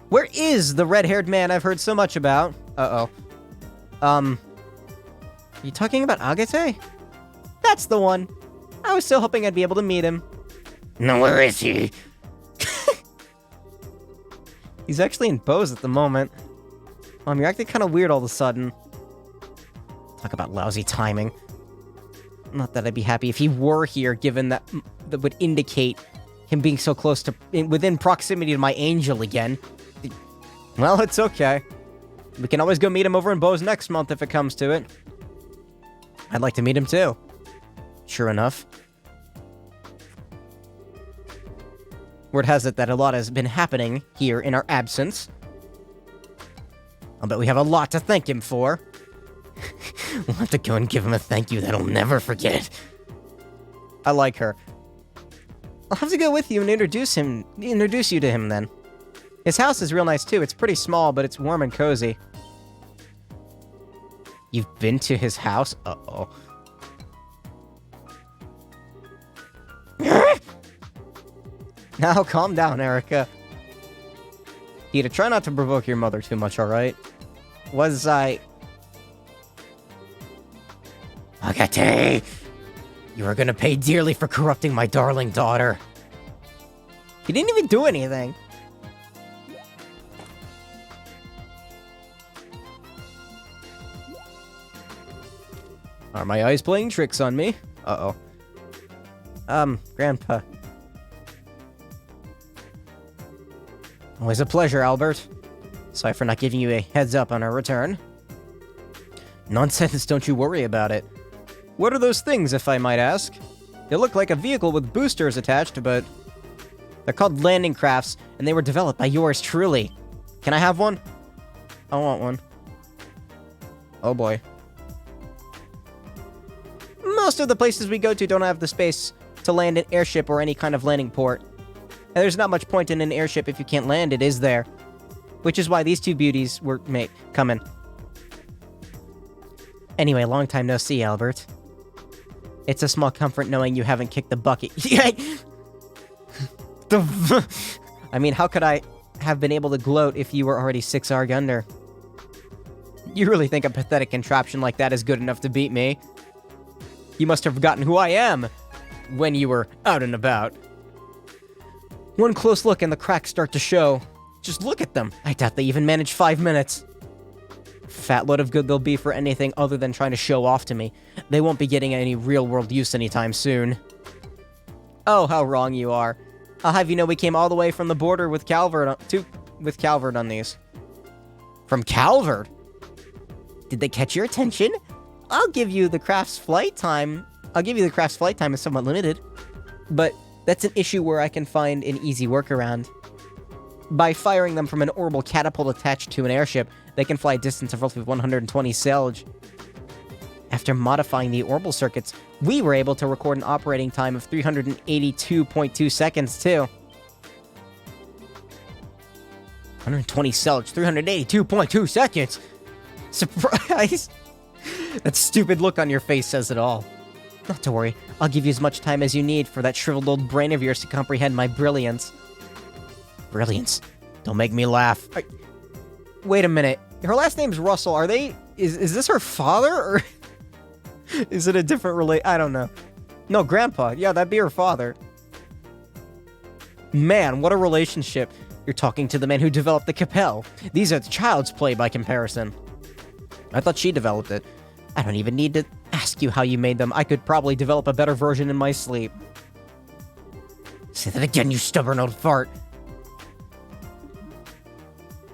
Where is the red-haired man I've heard so much about? Uh-oh. You talking about Agate? That's the one. I was still hoping I'd be able to meet him. No, where is he? He's actually in Bose at the moment. You're acting kind of weird all of a sudden. Talk about lousy timing. Not that I'd be happy if he were here, given that would indicate him being so close to, within proximity to my angel again. Well, it's okay. We can always go meet him over in Bose next month if it comes to it. I'd like to meet him too. Sure enough. Word has it that a lot has been happening here in our absence. I'll bet we have a lot to thank him for. We'll have to go and give him a thank you that I'll never forget. I like her. I'll have to go with you and introduce you to him then. His house is real nice too. It's pretty small, but it's warm and cozy. You've been to his house? Uh-oh. Now, calm down, Erica. Tita, try not to provoke your mother too much, alright? Agate! You are gonna pay dearly for corrupting my darling daughter. He didn't even do anything. Are my eyes playing tricks on me? Uh-oh. Grandpa. Always a pleasure, Albert. Sorry for not giving you a heads up on our return. Nonsense, don't you worry about it. What are those things, if I might ask? They look like a vehicle with boosters attached, but... They're called landing crafts, and they were developed by yours truly. Can I have one? I want one. Oh boy. Most of the places we go to don't have the space to land an airship or any kind of landing port. And there's not much point in an airship if you can't land it, is there? Which is why these two beauties were coming. Anyway, long time no see, Albert. It's a small comfort knowing you haven't kicked the bucket. I mean, how could I have been able to gloat if you were already 6 arg under? You really think a pathetic contraption like that is good enough to beat me? You must have forgotten who I am when you were out and about. One close look and the cracks start to show. Just look at them. I doubt they even manage 5 minutes. Fat load of good they'll be for anything other than trying to show off to me. They won't be getting any real-world use anytime soon. Oh, how wrong you are. I'll have you know we came all the way from the border with Calvert on these. From Calvert? Did they catch your attention? I'll give you the craft's flight time. Is somewhat limited. But that's an issue where I can find an easy workaround. By firing them from an orbital catapult attached to an airship, they can fly a distance of roughly 120 Selge. After modifying the orbital circuits, we were able to record an operating time of 382.2 seconds, too. 120 cellage, 382.2 seconds. Surprise! That stupid look on your face says it all. Not to worry, I'll give you as much time as you need for that shriveled old brain of yours to comprehend my brilliance. Brilliance? Don't make me laugh. Wait a minute. Her last name's Russell. Are they... Is this her father, or... is it a different I don't know. No, Grandpa. Yeah, that'd be her father. Man, what a relationship. You're talking to the man who developed the Capel. These are the child's play by comparison. I thought she developed it. I don't even need to ask you how you made them. I could probably develop a better version in my sleep. Say that again, you stubborn old fart.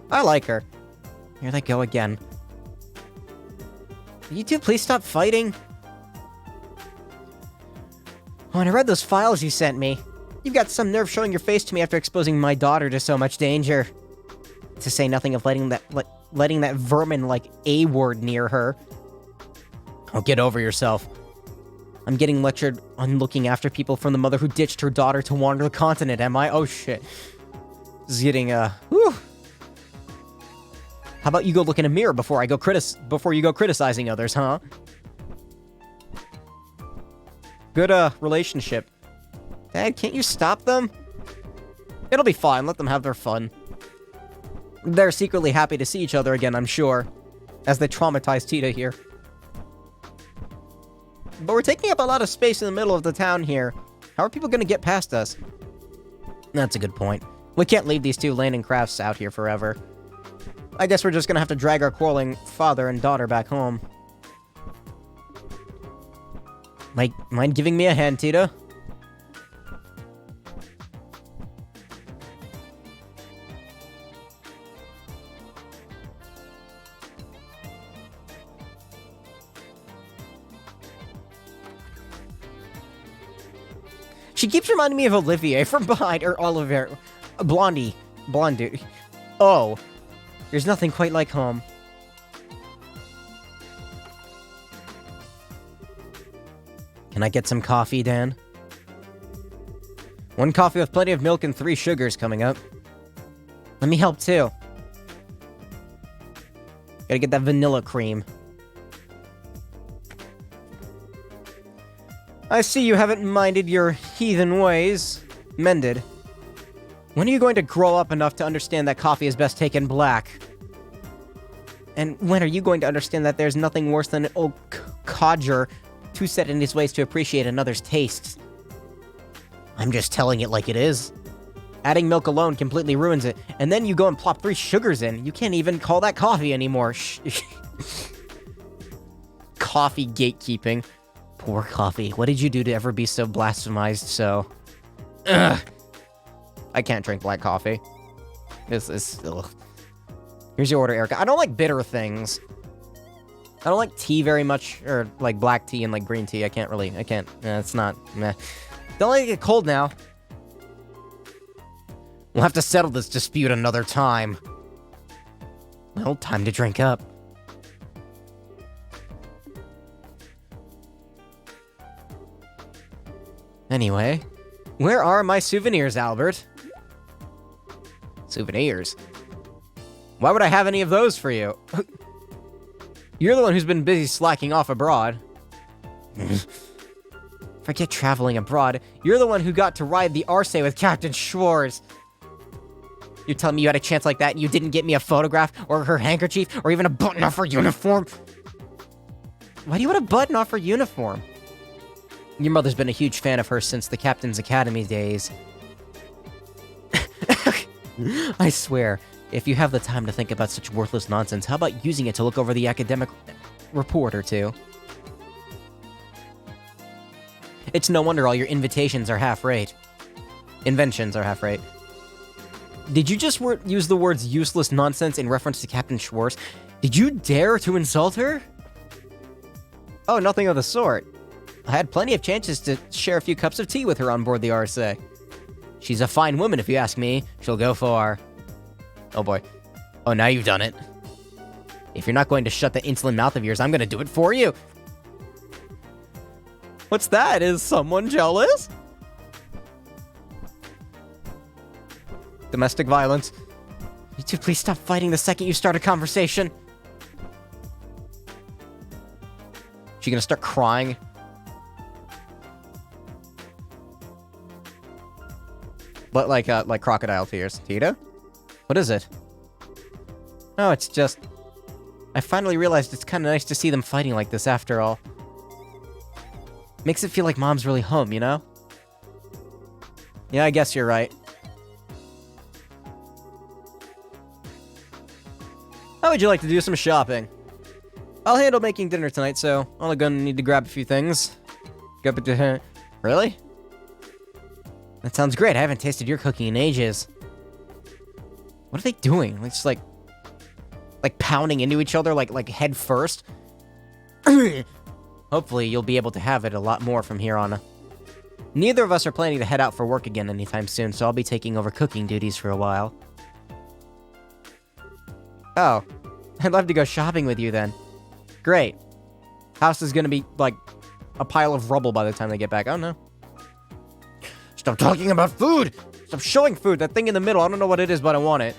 I like her. Here they go again. Will you two please stop fighting? When I read those files you sent me, you've got some nerve showing your face to me after exposing my daughter to so much danger. To say nothing of letting that vermin like A-word near her. Oh, get over yourself. I'm getting lectured on looking after people from the mother who ditched her daughter to wander the continent, am I? Oh shit. This is getting, whew. How about you go look in a mirror before you go criticizing others, huh? Good, relationship. Dad, can't you stop them? It'll be fine, let them have their fun. They're secretly happy to see each other again, I'm sure. As they traumatize Tita here. But we're taking up a lot of space in the middle of the town here. How are people gonna get past us? That's a good point. We can't leave these two Lane and Crafts out here forever. I guess we're just gonna have to drag our quarreling father and daughter back home. Mind giving me a hand, Tita? She keeps reminding me of Olivier from behind, or Oliver. Blondie. Blondie. Oh. There's nothing quite like home. Can I get some coffee, Dan? 1 coffee with plenty of milk and 3 sugars coming up. Let me help too. Gotta get that vanilla cream. I see you haven't minded your heathen ways. Mended. When are you going to grow up enough to understand that coffee is best taken black? And when are you going to understand that there's nothing worse than an old codger too set in his ways to appreciate another's tastes? I'm just telling it like it is. Adding milk alone completely ruins it, and then you go and plop 3 sugars in. You can't even call that coffee anymore. Coffee gatekeeping. Poor coffee. What did you do to ever be so blasphemized so? Ugh. I can't drink black coffee. This is... Ugh. Here's your order, Erica. I don't like bitter things. I don't like tea very much, or like black tea and like green tea. I can't. It's not, meh. Don't let it get cold now. We'll have to settle this dispute another time. Well, time to drink up. Anyway, where are my souvenirs, Albert? Souvenirs? Why would I have any of those for you? You're the one who's been busy slacking off abroad. Forget traveling abroad. You're the one who got to ride the Arce with Captain Schwartz. You're telling me you had a chance like that and you didn't get me a photograph, or her handkerchief, or even a button off her uniform? Why do you want a button off her uniform? Your mother's been a huge fan of hers since the Captain's Academy days. I swear, if you have the time to think about such worthless nonsense, how about using it to look over the academic report or two? It's no wonder all your invitations are half-rate. Inventions are half-rate. Did you just use the words useless nonsense in reference to Captain Schwartz? Did you dare to insult her? Oh, nothing of the sort. I had plenty of chances to share a few cups of tea with her on board the Arce. She's a fine woman, if you ask me. She'll go far. Oh boy. Oh, now you've done it. If you're not going to shut that insolent mouth of yours, I'm gonna do it for you. What's that? Is someone jealous? Domestic violence. You two, please stop fighting the second you start a conversation. She gonna start crying? But like crocodile tears. Tita? What is it? Oh, it's just... I finally realized it's kind of nice to see them fighting like this after all. Makes it feel like Mom's really home, you know? Yeah, I guess you're right. How would you like to do some shopping? I'll handle making dinner tonight, so I'm gonna need to grab a few things. Really? That sounds great. I haven't tasted your cooking in ages. What are they doing? It's like pounding into each other like head first. Hopefully you'll be able to have it a lot more from here on. Neither of us are planning to head out for work again anytime soon, so I'll be taking over cooking duties for a while. Oh, I'd love to go shopping with you then. Great. House is gonna be like a pile of rubble by the time they get back. Oh no. Stop talking about food! Stop showing food! That thing in the middle, I don't know what it is, but I want it.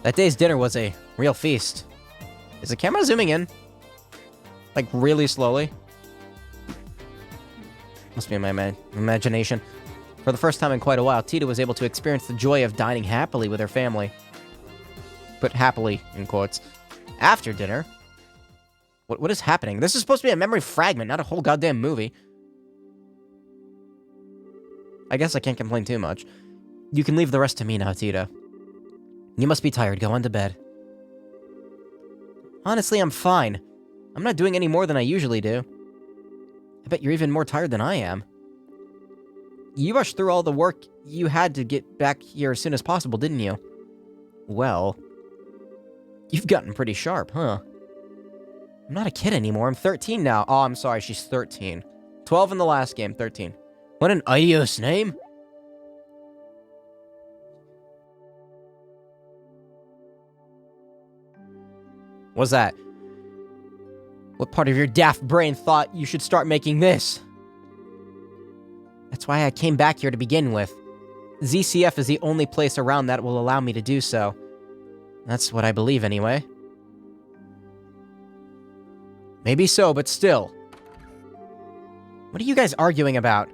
That day's dinner was a real feast. Is the camera zooming in? Like, really slowly? Must be in my imagination. For the first time in quite a while, Tita was able to experience the joy of dining happily with her family. Put happily in quotes. After dinner... What is happening? This is supposed to be a memory fragment, not a whole goddamn movie. I guess I can't complain too much. You can leave the rest to me now, Tita. You must be tired. Go on to bed. Honestly, I'm fine. I'm not doing any more than I usually do. I bet you're even more tired than I am. You rushed through all the work you had to get back here as soon as possible, didn't you? Well... You've gotten pretty sharp, huh? I'm not a kid anymore. I'm 13 now. Oh, I'm sorry. She's 13. 12 in the last game. 13. What an idios name. What's that? What part of your daft brain thought you should start making this? That's why I came back here to begin with. ZCF is the only place around that will allow me to do so. That's what I believe anyway. Maybe so, but still. What are you guys arguing about?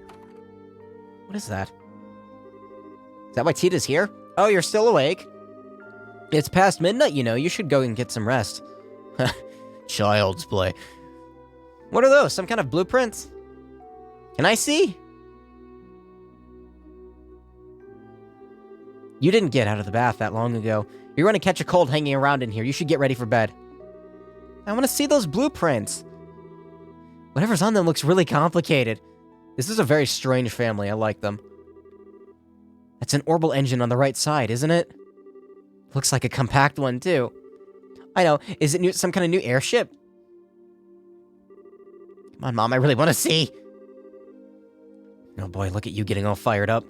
What is that? Is that why Tita's here? Oh, you're still awake? It's past midnight, you know. You should go and get some rest. Child's play. What are those? Some kind of blueprints? Can I see? You didn't get out of the bath that long ago. You're going to catch a cold hanging around in here. You should get ready for bed. I want to see those blueprints. Whatever's on them looks really complicated. This is a very strange family. I like them. That's an orbital engine on the right side, isn't it? Looks like a compact one, too. I know. Is it some kind of new airship? Come on, Mom. I really want to see. Oh, boy. Look at you getting all fired up.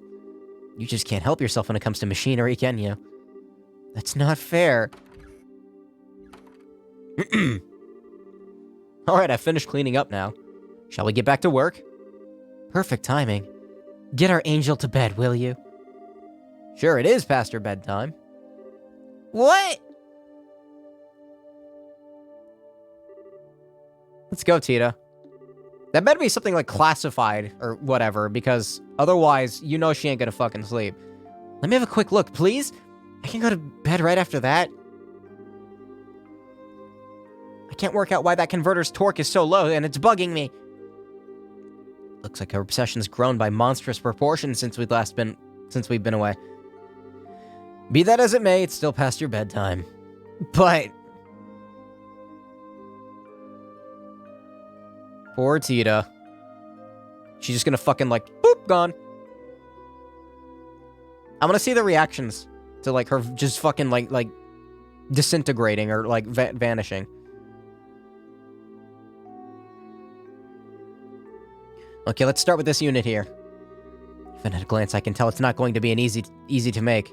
You just can't help yourself when it comes to machinery, can you? That's not fair. Alright, I finished cleaning up now. Shall we get back to work? Perfect timing. Get our angel to bed, will you? Sure, it is past her bedtime. What? Let's go, Tita. That better be something like classified or whatever, because otherwise, you know she ain't gonna fucking sleep. Let me have a quick look, please. I can go to bed right after that. I can't work out why that converter's torque is so low, and it's bugging me. Looks like our obsession's grown by monstrous proportions since we've been away. Be that as it may, it's still past your bedtime. But... poor Tita. She's just gonna fucking like, boop, gone. I wanna see the reactions to like her just fucking like disintegrating or like vanishing. Okay, let's start with this unit here. Even at a glance, I can tell it's not going to be an easy to make.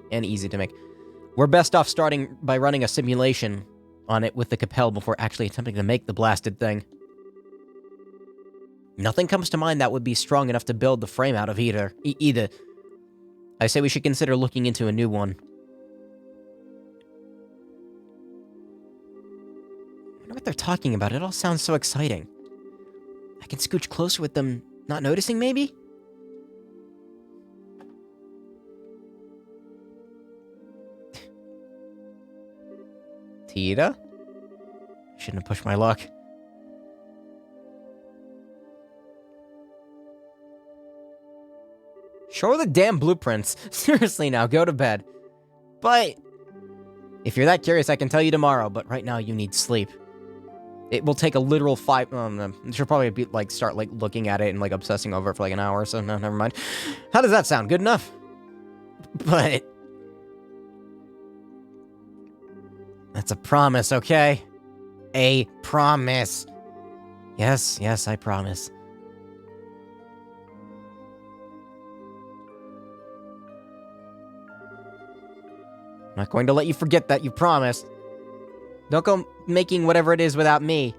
We're best off starting by running a simulation on it with the Capel before actually attempting to make the blasted thing. Nothing comes to mind that would be strong enough to build the frame out of either. I say we should consider looking into a new one. wonder what they're talking about. It all sounds so exciting. I can scooch closer with them not noticing, maybe? Tita? Shouldn't have pushed my luck. Show her the damn blueprints. Seriously now, go to bed. But if you're that curious, I can tell you tomorrow, but right now you need sleep. It will take a literal 5... she'll probably be, like, start, like, looking at it and, like, obsessing over it for, like, an hour, so no, never mind. How does that sound? Good enough? But... that's a promise, okay? A promise. Yes, yes, I promise. I'm not going to let you forget that, you promised. Don't go making whatever it is without me.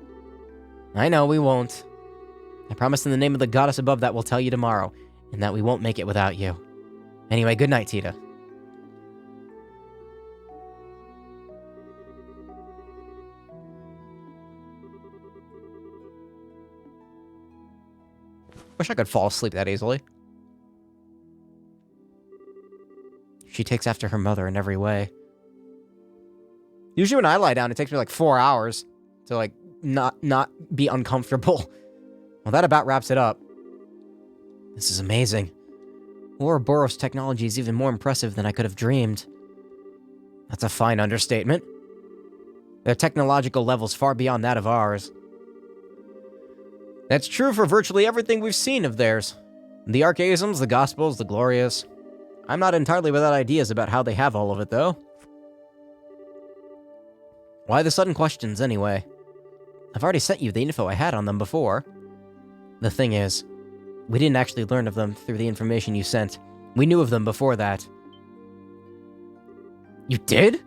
I know, we won't. I promise in the name of the goddess above that we'll tell you tomorrow, and that we won't make it without you. Anyway, good night, Tita. Wish I could fall asleep that easily. She takes after her mother in every way. Usually when I lie down, it takes me like 4 hours to like not be uncomfortable. Well, that about wraps it up. This is amazing. Ouroboros technology is even more impressive than I could have dreamed. That's a fine understatement. Their technological level's far beyond that of ours. That's true for virtually everything we've seen of theirs. The Archaisms, the Gospels, the Glorious. I'm not entirely without ideas about how they have all of it, though. Why the sudden questions, anyway? I've already sent you the info I had on them before. The thing is, we didn't actually learn of them through the information you sent. We knew of them before that. You did?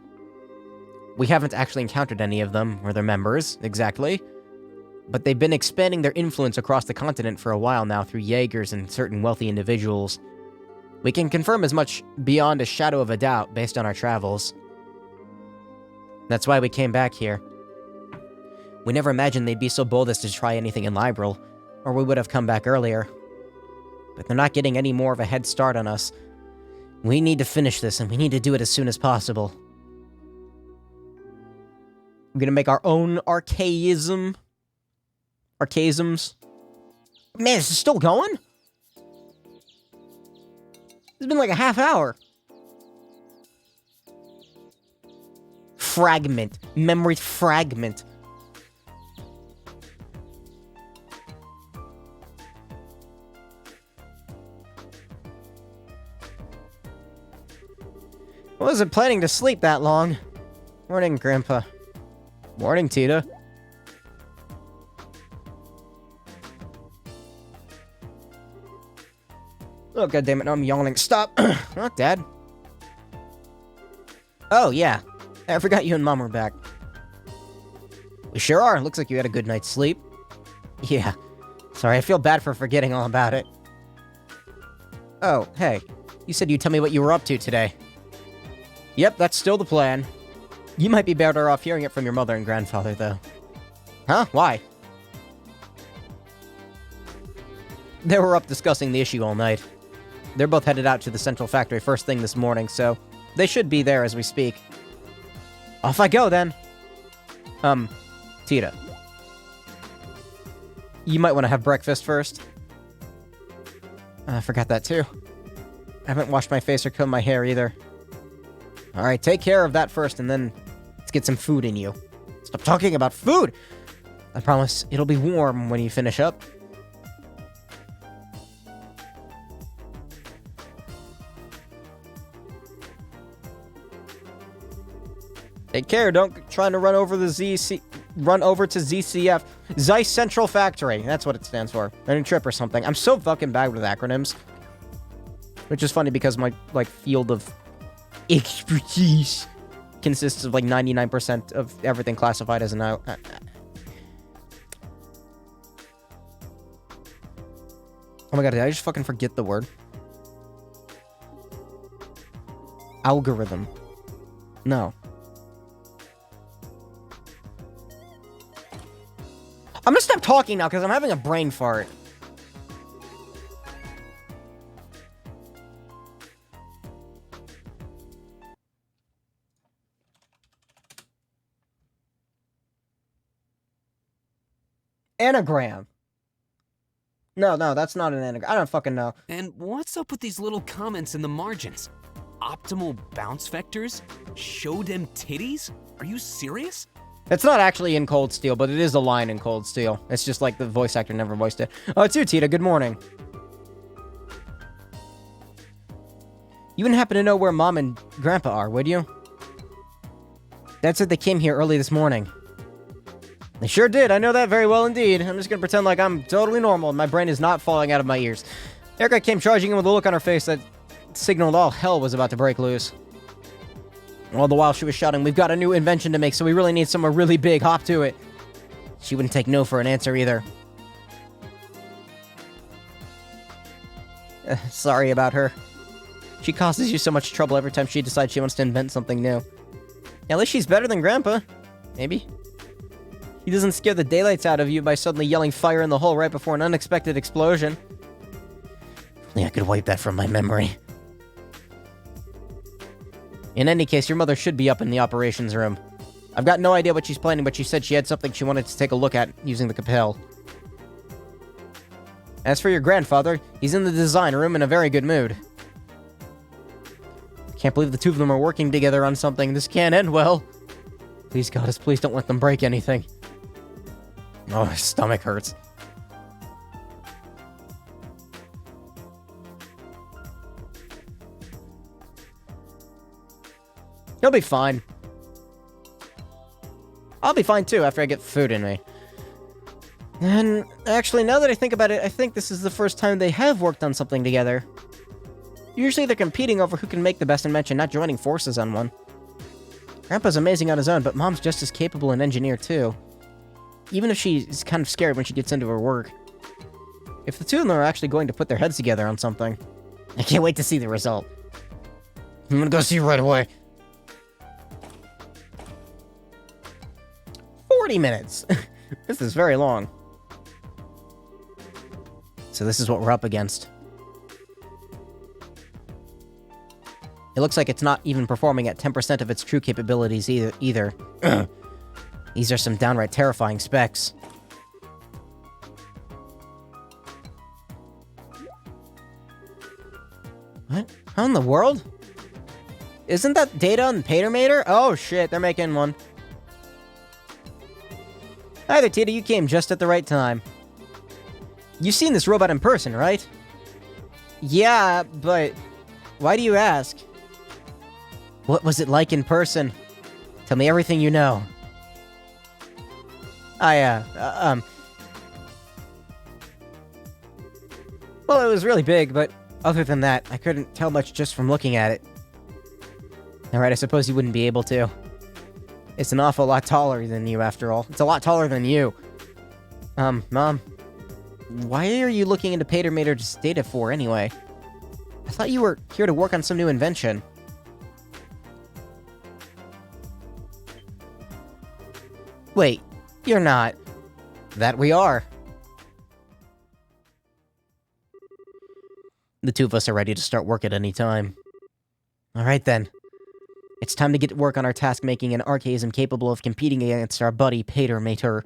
We haven't actually encountered any of them, or their members, exactly. But they've been expanding their influence across the continent for a while now through Jaegers and certain wealthy individuals. We can confirm as much beyond a shadow of a doubt based on our travels. That's why we came back here. We never imagined they'd be so bold as to try anything in Liberl, or we would have come back earlier. But they're not getting any more of a head start on us. We need to finish this, and we need to do it as soon as possible. We're gonna make our own archaisms. Man, this is still going? It's been like a half hour. Fragment. Memory fragment. I wasn't planning to sleep that long. Morning, Grandpa. Morning, Tita. Oh, goddammit, now I'm yawning. Stop! Not Dad. Oh, yeah. I forgot you and Mom were back. We sure are. Looks like you had a good night's sleep. Yeah. Sorry, I feel bad for forgetting all about it. Oh, hey. You said you'd tell me what you were up to today. Yep, that's still the plan. You might be better off hearing it from your mother and grandfather, though. Huh? Why? They were up discussing the issue all night. They're both headed out to the central factory first thing this morning, so they should be there as we speak. Off I go, then. Tita. You might want to have breakfast first. I forgot that, too. I haven't washed my face or combed my hair, either. Alright, take care of that first, and then let's get some food in you. Stop talking about food! I promise it'll be warm when you finish up. Take care, don't try to run over to ZCF. Zeiss Central Factory, that's what it stands for. Any trip or something. I'm so fucking bad with acronyms. Which is funny because my, like, field of expertise consists of, like, 99% of everything classified as an Oh my god, did I just fucking forget the word? Algorithm. No. I'm gonna stop talking now because I'm having a brain fart. Anagram. No, that's not an anagram. I don't fucking know. And what's up with these little comments in the margins? Optimal bounce vectors? Show them titties? Are you serious? It's not actually in Cold Steel, but it is a line in Cold Steel. It's just like the voice actor never voiced it. Oh, it's you, Tita. Good morning. You wouldn't happen to know where Mom and Grandpa are, would you? Dad said they came here early this morning. They sure did. I know that very well indeed. I'm just gonna pretend like I'm totally normal and my brain is not falling out of my ears. Erica came charging in with a look on her face that signaled all hell was about to break loose. All the while she was shouting, "We've got a new invention to make, so we really need somewhere really big. Hop to it." She wouldn't take no for an answer either. Sorry about her. She causes you so much trouble every time she decides she wants to invent something new. At least she's better than Grandpa. Maybe. He doesn't scare the daylights out of you by suddenly yelling fire in the hole right before an unexpected explosion. Yeah, I could wipe that from my memory. In any case, your mother should be up in the operations room. I've got no idea what she's planning, but she said she had something she wanted to take a look at using the Capel. As for your grandfather, he's in the design room in a very good mood. I can't believe the two of them are working together on something. This can't end well. Please, Goddess, please don't let them break anything. Oh, my stomach hurts. He'll be fine. I'll be fine too after I get food in me. And actually, now that I think about it, I think this is the first time they have worked on something together. Usually they're competing over who can make the best invention, not joining forces on one. Grandpa's amazing on his own, but Mom's just as capable an engineer too. Even if she's kind of scared when she gets into her work. If the two of them are actually going to put their heads together on something, I can't wait to see the result. I'm gonna go see you right away. 40 minutes! This is very long. So this is what we're up against. It looks like it's not even performing at 10% of its true capabilities either. These are some downright terrifying specs. What? How in the world? Isn't that Data and Patermater? Oh shit, they're making one. Hi there, Tita, you came just at the right time. You've seen this robot in person, right? Yeah, but why do you ask? What was it like in person? Tell me everything you know. Well, it was really big, but other than that, I couldn't tell much just from looking at it. Alright, I suppose you wouldn't be able to. It's an awful lot taller than you, after all. It's a lot taller than you. Mom, why are you looking into Patermater's data for, anyway? I thought you were here to work on some new invention. Wait, you're not. That we are. The two of us are ready to start work at any time. Alright then. It's time to get to work on our task making an archaism capable of competing against our buddy Patermater.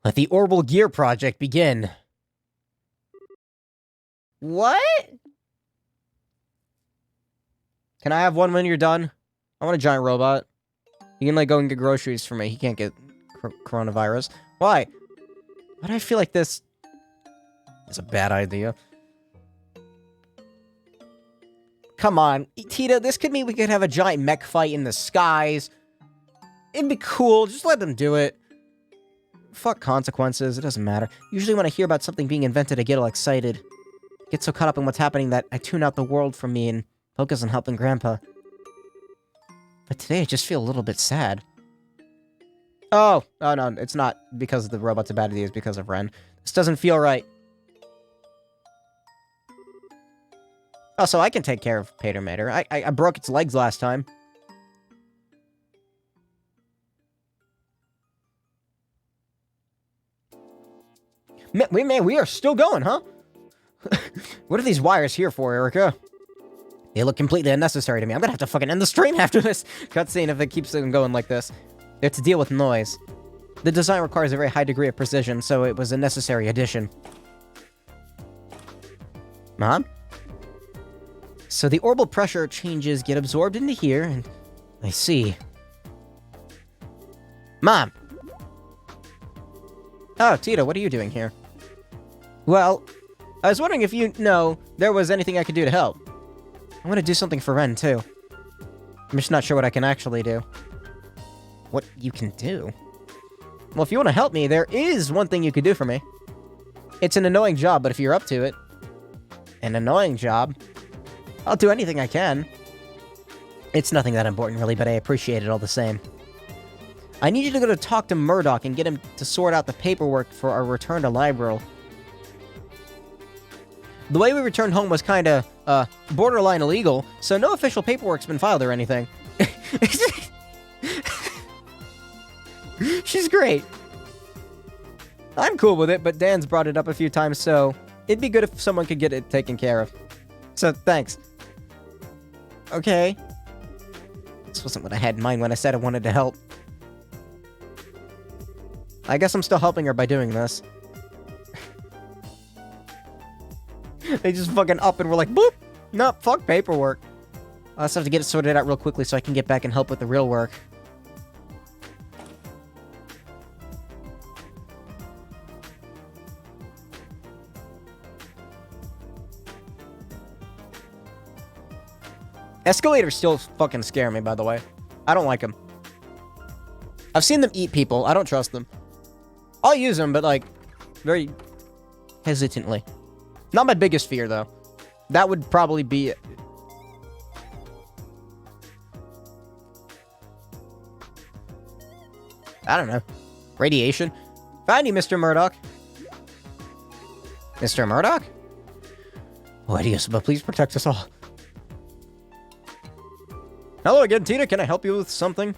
Let the Orbital Gear Project begin. What? Can I have one when you're done? I want a giant robot. You can, like, go and get groceries for me. He can't get coronavirus. Why? Why do I feel like this is a bad idea? Come on. Tita, this could mean we could have a giant mech fight in the skies. It'd be cool. Just let them do it. Fuck consequences. It doesn't matter. Usually when I hear about something being invented, I get all excited. I get so caught up in what's happening that I tune out the world from me and focus on helping Grandpa. But today I just feel a little bit sad. Oh no, it's not because the robot's a bad idea, it's because of Ren. This doesn't feel right. Also, I can take care of Patermater. I broke its legs last time. We are still going, huh? What are these wires here for, Erica? They look completely unnecessary to me. I'm gonna have to fucking end the stream after this cutscene if it keeps them going like this. They have to deal with noise. The design requires a very high degree of precision, so it was a necessary addition. Mom? So the orbital pressure changes get absorbed into here, and I see. Mom! Oh, Tita, what are you doing here? Well, I was wondering if you know there was anything I could do to help. I want to do something for Ren, too. I'm just not sure what I can actually do. What you can do? Well, if you want to help me, there is one thing you could do for me. It's an annoying job, but if you're up to it... An annoying job? I'll do anything I can. It's nothing that important, really, but I appreciate it all the same. I need you to go to talk to Murdoch and get him to sort out the paperwork for our return to Liberl. The way we returned home was kinda, borderline illegal, so no official paperwork's been filed or anything. She's great. I'm cool with it, but Dan's brought it up a few times, so it'd be good if someone could get it taken care of. So, thanks. Okay. This wasn't what I had in mind when I said I wanted to help. I guess I'm still helping her by doing this. They just fucking up and we're like, boop! Nope, fuck paperwork. I'll just have to get it sorted out real quickly so I can get back and help with the real work. Escalators still fucking scare me, by the way. I don't like them. I've seen them eat people. I don't trust them. I'll use them, but, like, very hesitantly. Not my biggest fear, though. That would probably be it. I don't know. Radiation? Found you, Mr. Murdoch. Mr. Murdoch? Oh, ideas, but please protect us all. Hello again, Tina. Can I help you with something?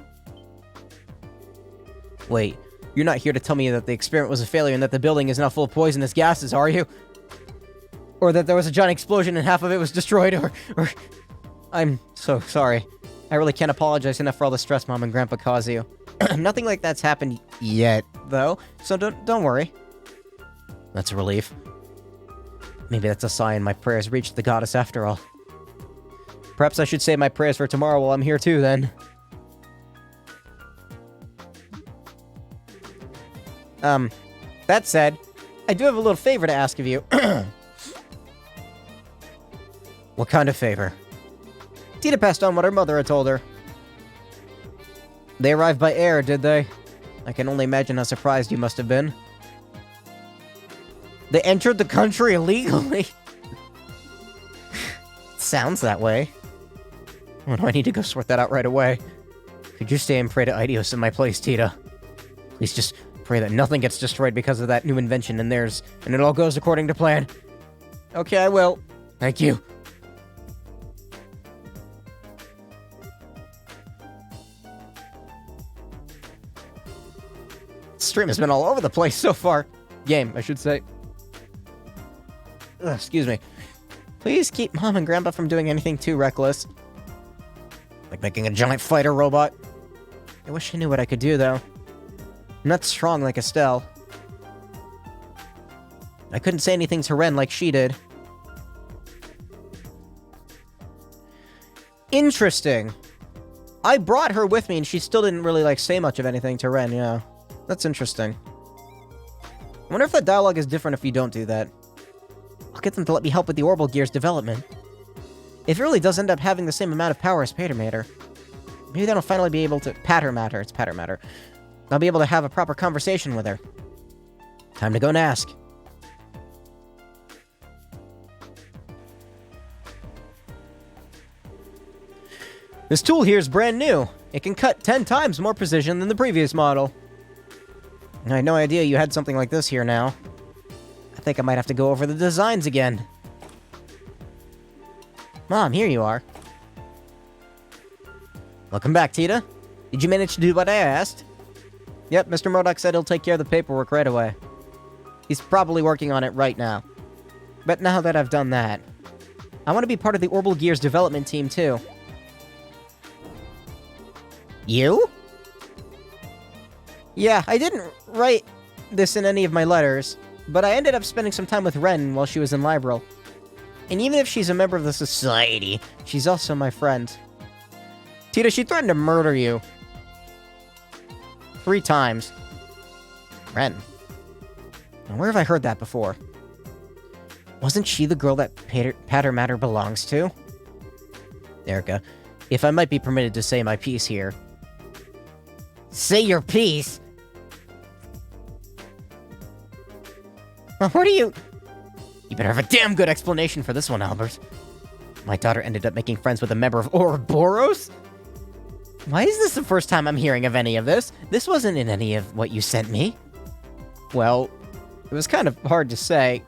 Wait, you're not here to tell me that the experiment was a failure and that the building is now full of poisonous gases, are you? Or that there was a giant explosion and half of it was destroyed, or... I'm so sorry. I really can't apologize enough for all the stress Mom and Grandpa cause you. Nothing like that's happened yet, though, so don't worry. That's a relief. Maybe that's a sign my prayers reached the goddess after all. Perhaps I should save my prayers for tomorrow while I'm here too, then. That said, I do have a little favor to ask of you. What kind of favor? Tita passed on what her mother had told her. They arrived by air, did they? I can only imagine how surprised you must have been. They entered the country illegally? Sounds that way. Oh, no, I need to go sort that out right away. Could you stay and pray to Idios in my place, Tita? Please just pray that nothing gets destroyed because of that new invention and theirs, and it all goes according to plan. Okay, I will. Thank you. Stream has been all over the place so far. Game, I should say. Ugh, excuse me. Please keep Mom and Grandpa from doing anything too reckless. Like making a giant fighter robot. I wish I knew what I could do, though. I'm not strong like Estelle. I couldn't say anything to Ren like she did. Interesting. I brought her with me and she still didn't really, like, say much of anything to Ren, yeah. That's interesting. I wonder if that dialogue is different if you don't do that. I'll get them to let me help with the Orbital Gear's development. If it really does end up having the same amount of power as Patermatter, maybe then I'll finally be able to... Patermatter, it's Patermatter. I'll be able to have a proper conversation with her. Time to go and ask. This tool here is brand new. It can cut 10 times more precision than the previous model. I had no idea you had something like this here now. I think I might have to go over the designs again. Mom, here you are. Welcome back, Tita. Did you manage to do what I asked? Yep, Mr. Murdoch said he'll take care of the paperwork right away. He's probably working on it right now. But now that I've done that, I want to be part of the Orbital Gears development team, too. You? Yeah, I didn't write this in any of my letters, but I ended up spending some time with Ren while she was in Liberl. And even if she's a member of the society, she's also my friend. Tita, she threatened to murder you. 3 times. Ren. Now, where have I heard that before? Wasn't she the girl that Patter Matter belongs to? Erica, if I might be permitted to say my piece here. Say your piece? What are you... You better have a damn good explanation for this one, Albert. My daughter ended up making friends with a member of Ouroboros? Why is this the first time I'm hearing of any of this? This wasn't in any of what you sent me. Well, it was kind of hard to say.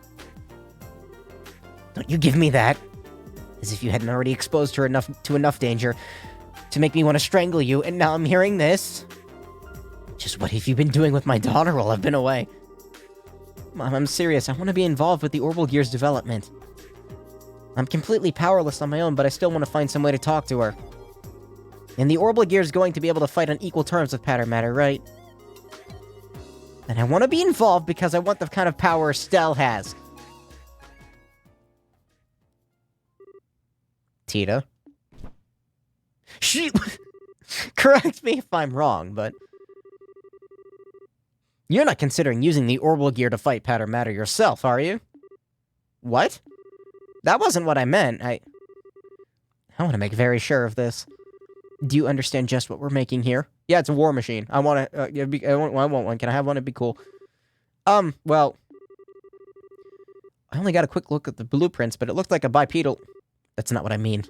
Don't you give me that. As if you hadn't already exposed her to enough danger to make me want to strangle you, and now I'm hearing this. Just what have you been doing with my daughter while I've been away? Mom, I'm serious. I want to be involved with the Orbital Gears development. I'm completely powerless on my own, but I still want to find some way to talk to her. And the Orbital Gear is going to be able to fight on equal terms with Patter Matter, right? And I want to be involved because I want the kind of power Estelle has. Tita? She... Correct me if I'm wrong, but... You're not considering using the Orbital Gear to fight Patter Matter yourself, are you? What? That wasn't what I meant. I want to make very sure of this. Do you understand just what we're making here? Yeah, it's a war machine. I want to... I want one. Can I have one? It'd be cool. Well... I only got a quick look at the blueprints, but it looked like a bipedal... That's not what I mean.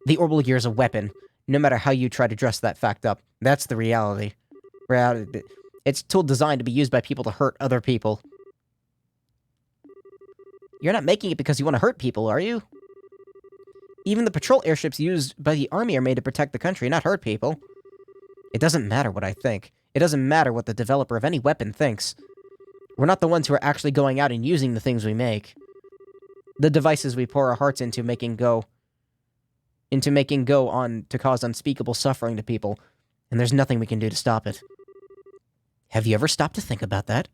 The Orbital Gear is a weapon, no matter how you try to dress that fact up. That's the reality. It's a tool designed to be used by people to hurt other people. You're not making it because you want to hurt people, are you? Even the patrol airships used by the army are made to protect the country, not hurt people. It doesn't matter what I think. It doesn't matter what the developer of any weapon thinks. We're not the ones who are actually going out and using the things we make. The devices we pour our hearts into making go on to cause unspeakable suffering to people, and there's nothing we can do to stop it. Have you ever stopped to think about that?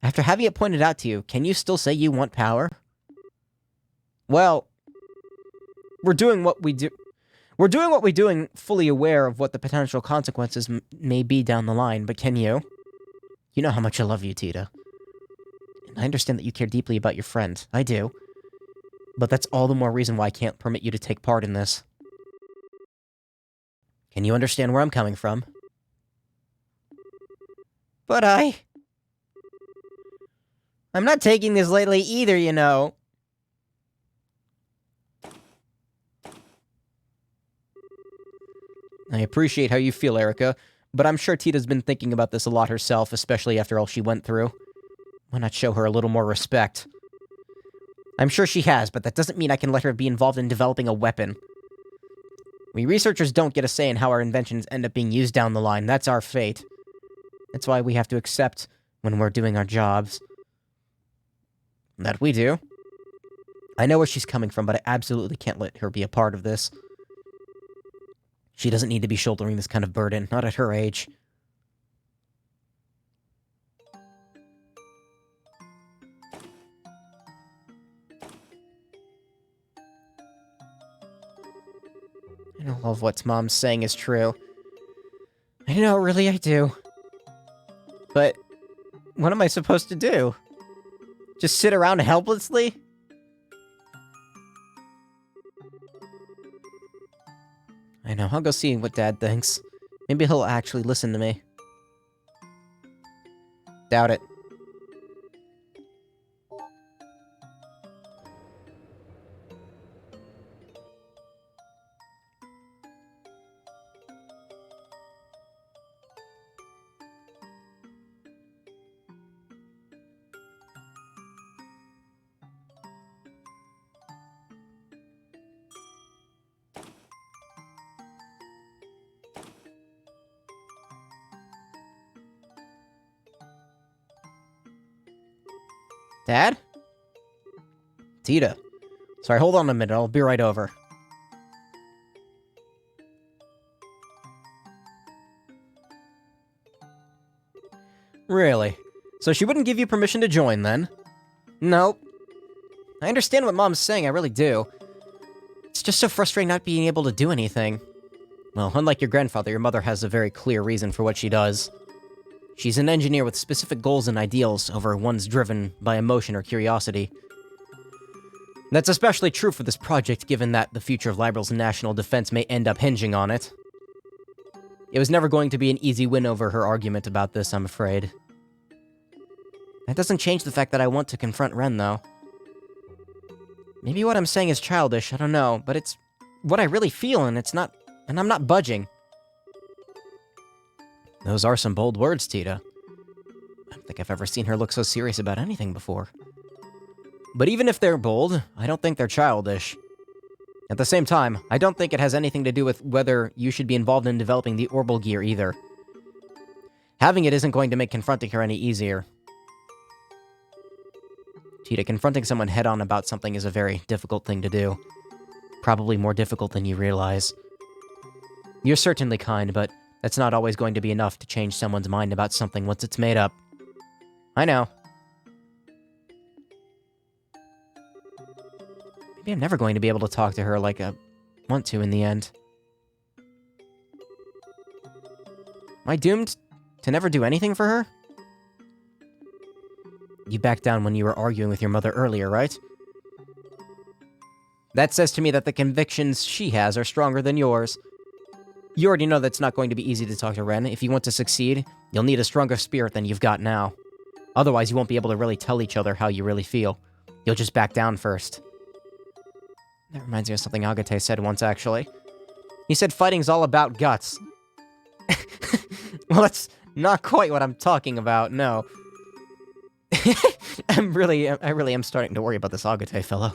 After having it pointed out to you, can you still say you want power? Well, we're doing what we do. We're doing what we're doing, fully aware of what the potential consequences may be down the line, but can you? You know how much I love you, Tita. And I understand that you care deeply about your friend. I do. But that's all the more reason why I can't permit you to take part in this. Can you understand where I'm coming from? But I'm not taking this lightly either, you know. I appreciate how you feel, Erica, but I'm sure Tita's been thinking about this a lot herself, especially after all she went through. Why not show her a little more respect? I'm sure she has, but that doesn't mean I can let her be involved in developing a weapon. We researchers don't get a say in how our inventions end up being used down the line. That's our fate. That's why we have to accept when we're doing our jobs. That we do. I know where she's coming from, but I absolutely can't let her be a part of this. She doesn't need to be shouldering this kind of burden, not at her age. I know all of what Mom's saying is true. I know, really I do. But what am I supposed to do? Just sit around helplessly? I know, I'll go see what Dad thinks. Maybe he'll actually listen to me. Doubt it. Dad? Tita. Sorry, hold on a minute. I'll be right over. Really? So she wouldn't give you permission to join, then? Nope. I understand what Mom's saying, I really do. It's just so frustrating not being able to do anything. Well, unlike your grandfather, your mother has a very clear reason for what she does. She's an engineer with specific goals and ideals over ones driven by emotion or curiosity. That's especially true for this project, given that the future of Liberal's national defense may end up hinging on it. It was never going to be an easy win over her argument about this, I'm afraid. That doesn't change the fact that I want to confront Ren, though. Maybe what I'm saying is childish, I don't know, but it's what I really feel, and I'm not budging. Those are some bold words, Tita. I don't think I've ever seen her look so serious about anything before. But even if they're bold, I don't think they're childish. At the same time, I don't think it has anything to do with whether you should be involved in developing the Orbital Gear either. Having it isn't going to make confronting her any easier. Tita, confronting someone head-on about something is a very difficult thing to do. Probably more difficult than you realize. You're certainly kind, but that's not always going to be enough to change someone's mind about something once it's made up. I know. Maybe I'm never going to be able to talk to her like I want to in the end. Am I doomed to never do anything for her? You backed down when you were arguing with your mother earlier, right? That says to me that the convictions she has are stronger than yours. You already know that's not going to be easy to talk to Ren. If you want to succeed, you'll need a stronger spirit than you've got now. Otherwise, you won't be able to really tell each other how you really feel. You'll just back down first. That reminds me of something Agate said once, actually. He said fighting's all about guts. Well, that's not quite what I'm talking about, no. I really am starting to worry about this Agate fellow.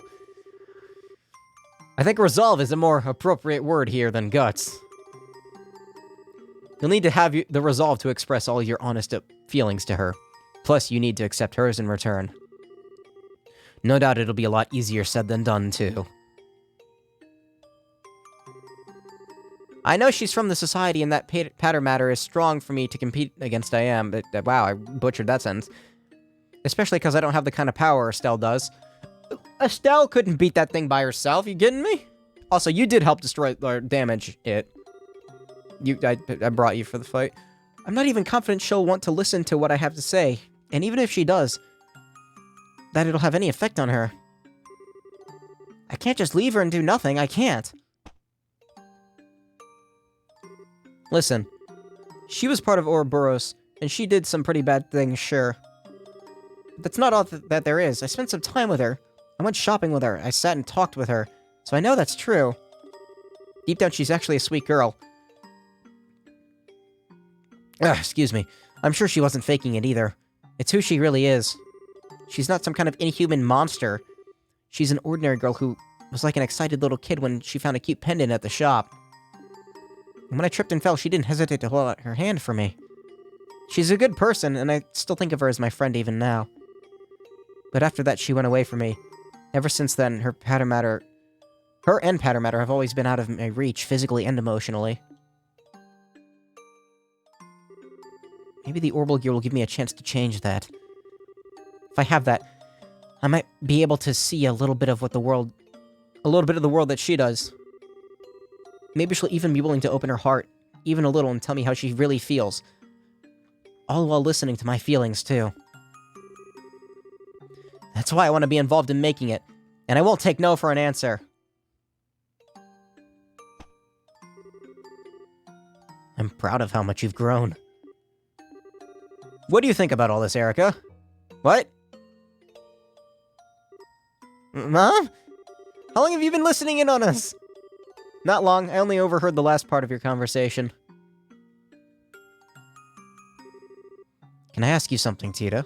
I think resolve is a more appropriate word here than guts. You'll need to have the resolve to express all your honest feelings to her. Plus, you need to accept hers in return. No doubt it'll be a lot easier said than done, too. I know she's from the society and that patter matter is strong for me to compete against I am, but wow, I butchered that sentence. Especially because I don't have the kind of power Estelle does. Estelle couldn't beat that thing by herself, you kidding me? Also, you did help destroy or damage it. I brought you for the fight. I'm not even confident she'll want to listen to what I have to say. And even if she does, that it'll have any effect on her. I can't just leave her and do nothing, I can't. Listen, she was part of Ouroboros, and she did some pretty bad things, sure. But that's not all that there is. I spent some time with her. I went shopping with her. I sat and talked with her. So I know that's true. Deep down, she's actually a sweet girl. Excuse me. I'm sure she wasn't faking it either. It's who she really is. She's not some kind of inhuman monster. She's an ordinary girl who was like an excited little kid when she found a cute pendant at the shop. And when I tripped and fell, she didn't hesitate to hold out her hand for me. She's a good person, and I still think of her as my friend even now. But after that, she went away from me. Ever since then, her and Patter Matter have always been out of my reach, physically and emotionally. Maybe the Orbital Gear will give me a chance to change that. If I have that, I might be able to see a little bit of the world that she does. Maybe she'll even be willing to open her heart, even a little, and tell me how she really feels. All while listening to my feelings, too. That's why I want to be involved in making it, and I won't take no for an answer. I'm proud of how much you've grown. What do you think about all this, Erica? What? Mom? How long have you been listening in on us? Not long. I only overheard the last part of your conversation. Can I ask you something, Tita?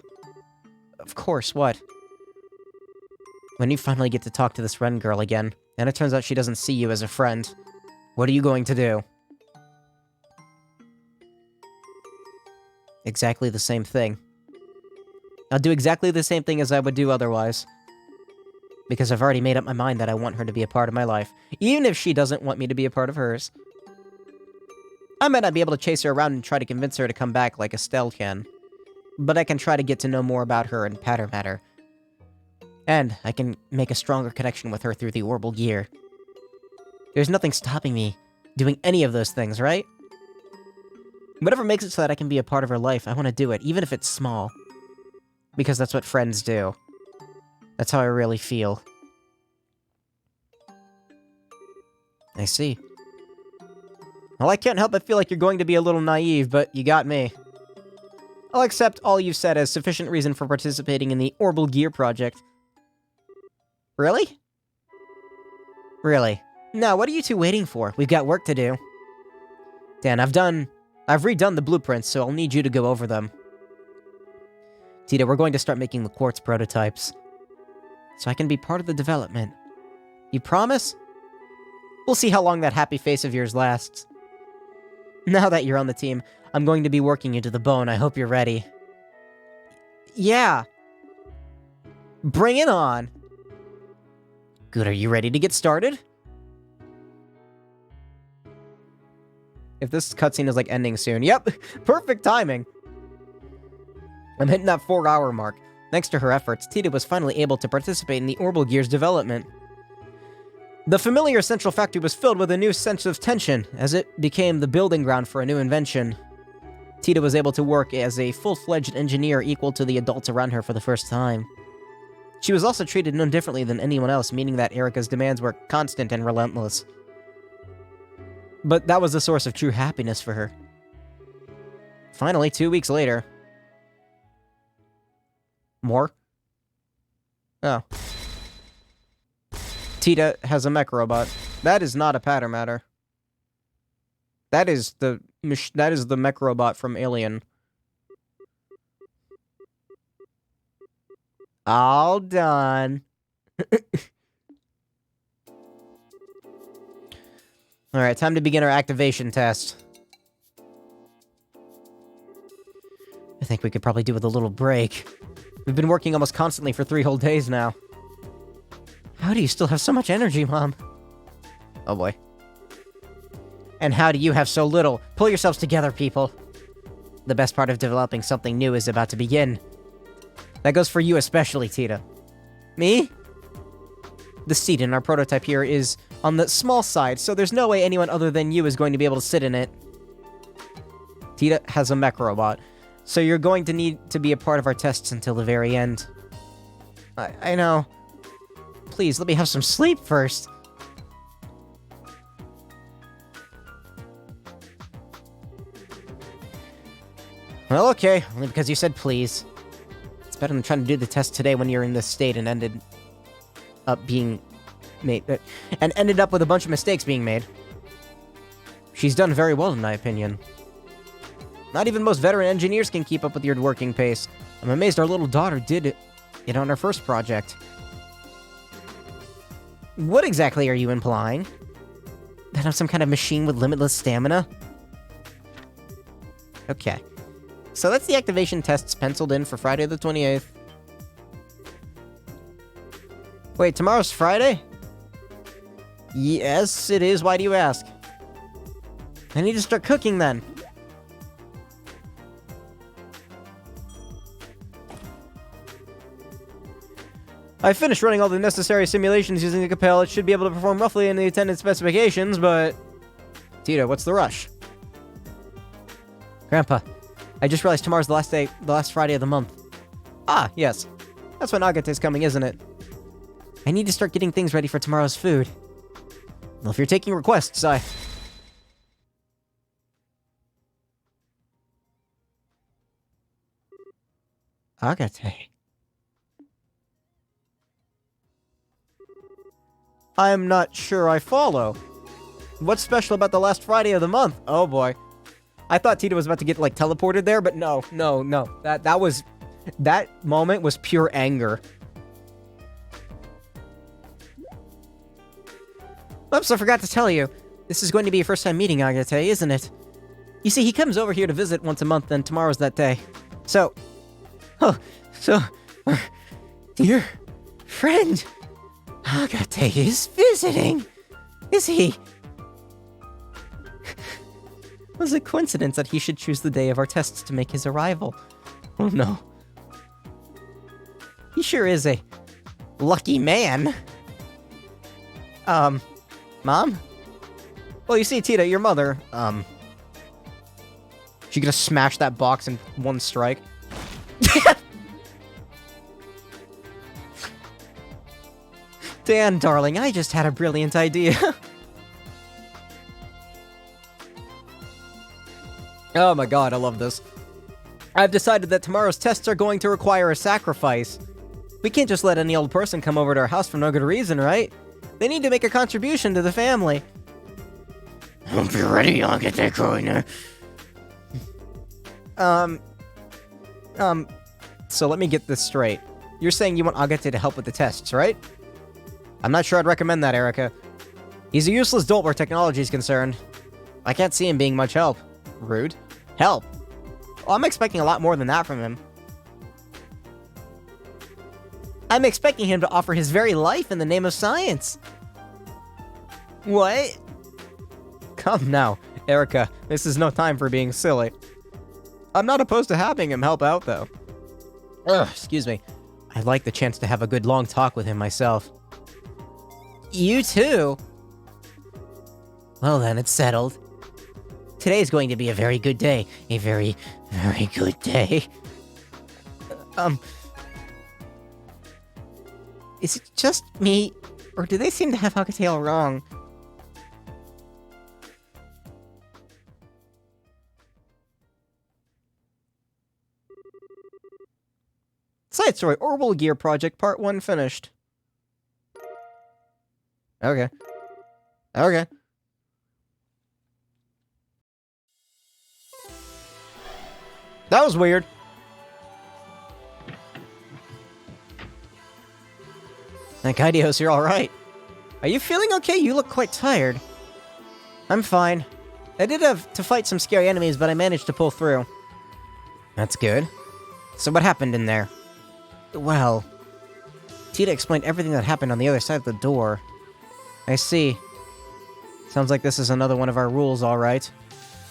Of course, what? When you finally get to talk to this Ren girl again, and it turns out she doesn't see you as a friend, what are you going to do? Exactly the same thing. I'll do exactly the same thing as I would do otherwise. Because I've already made up my mind that I want her to be a part of my life, even if she doesn't want me to be a part of hers. I might not be able to chase her around and try to convince her to come back like Estelle can, but I can try to get to know more about her and Patter Matter. And I can make a stronger connection with her through the Orbital Gear. There's nothing stopping me doing any of those things, right? Whatever makes it so that I can be a part of her life, I want to do it, even if it's small. Because that's what friends do. That's how I really feel. I see. Well, I can't help but feel like you're going to be a little naive, but you got me. I'll accept all you've said as sufficient reason for participating in the Orbital Gear project. Really? Really? Now, what are you two waiting for? We've got work to do. Dan, I've redone the blueprints, so I'll need you to go over them. Tita, we're going to start making the quartz prototypes. So I can be part of the development. You promise? We'll see how long that happy face of yours lasts. Now that you're on the team, I'm going to be working you to the bone. I hope you're ready. Yeah. Bring it on. Good, are you ready to get started? If this cutscene is like ending soon. Yep, perfect timing. I'm hitting that 4-hour mark. Thanks to her efforts, Tita was finally able to participate in the Orbital Gear's development. The familiar central factory was filled with a new sense of tension, as it became the building ground for a new invention. Tita was able to work as a full-fledged engineer equal to the adults around her for the first time. She was also treated no differently than anyone else, meaning that Erika's demands were constant and relentless. But that was the source of true happiness for her. Finally, 2 weeks later... More? Oh. Tita has a mech robot. That is not a Patter Matter. That is the mech robot from Alien. All done. Alright, time to begin our activation test. I think we could probably do with a little break. We've been working almost constantly for 3 whole days now. How do you still have so much energy, Mom? Oh boy. And how do you have so little? Pull yourselves together, people. The best part of developing something new is about to begin. That goes for you especially, Tita. Me? The seat in our prototype here is on the small side, so there's no way anyone other than you is going to be able to sit in it. Tita has a mech robot, so you're going to need to be a part of our tests until the very end. I know. Please, let me have some sleep first. Well, okay, only because you said please. It's better than trying to do the test today when you're in this state and ended up being made, and ended up with a bunch of mistakes being made. She's done very well, in my opinion. Not even most veteran engineers can keep up with your working pace. I'm amazed our little daughter did it on her first project. What exactly are you implying? That I'm some kind of machine with limitless stamina? Okay. So that's the activation tests penciled in for Friday the 28th. Wait, tomorrow's Friday? Yes, it is. Why do you ask? I need to start cooking then. I finished running all the necessary simulations using the Capel. It should be able to perform roughly in the attendance specifications, but... Tita, what's the rush? Grandpa, I just realized tomorrow's the last Friday of the month. Ah, yes. That's when Agate's coming, isn't it? I need to start getting things ready for tomorrow's food. Well, if you're taking requests, Agate. I'm not sure I follow. What's special about the last Friday of the month? Oh boy. I thought Tita was about to get, like, teleported there, but no. That moment was pure anger. Oops, I forgot to tell you. This is going to be your first time meeting Agate, isn't it? You see, he comes over here to visit once a month, and tomorrow's that day. So, Oh, so your friend Agate is visiting. Is he? It was a coincidence that he should choose the day of our tests to make his arrival. Oh no. He sure is a lucky man. Mom? Well, you see, Tita, your mother, she gonna smash that box in one strike. Dan, darling, I just had a brilliant idea. Oh my god, I love this. I've decided that tomorrow's tests are going to require a sacrifice. We can't just let any old person come over to our house for no good reason, right? They need to make a contribution to the family. I'll be ready, I'll get that corner. So let me get this straight. You're saying you want Agate to help with the tests, right? I'm not sure I'd recommend that, Erica. He's a useless dolt where technology is concerned. I can't see him being much help. Rude. Help. Well, I'm expecting a lot more than that from him. I'm expecting him to offer his very life in the name of science. What? Come now, Erica. This is no time for being silly. I'm not opposed to having him help out, though. Ugh, excuse me. I'd like the chance to have a good long talk with him myself. You too? Well then, it's settled. Today's going to be a very good day. A very, very good day. Is it just me, or do they seem to have Agate all wrong? Side story, Orbital Gear Project Part 1 finished. Okay. Okay. That was weird. Thank Idios, you're alright. Are you feeling okay? You look quite tired. I'm fine. I did have to fight some scary enemies, but I managed to pull through. That's good. So what happened in there? Well, Tita explained everything that happened on the other side of the door. I see. Sounds like this is another one of our rules, alright.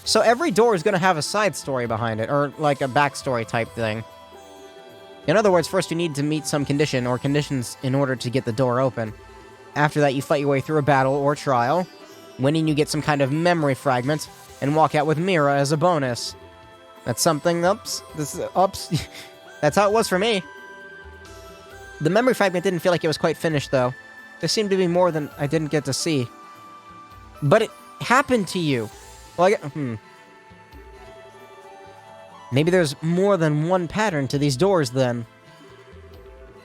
So every door is gonna have a side story behind it, or like a backstory type thing. In other words, first you need to meet some condition, or conditions, in order to get the door open. After that, you fight your way through a battle or trial. Winning, you get some kind of memory fragment, and walk out with Mira as a bonus. That's something, ups. That's how it was for me. The memory fragment didn't feel like it was quite finished, though. There seemed to be more than I didn't get to see. But it happened to you. Well, Maybe there's more than one pattern to these doors, then.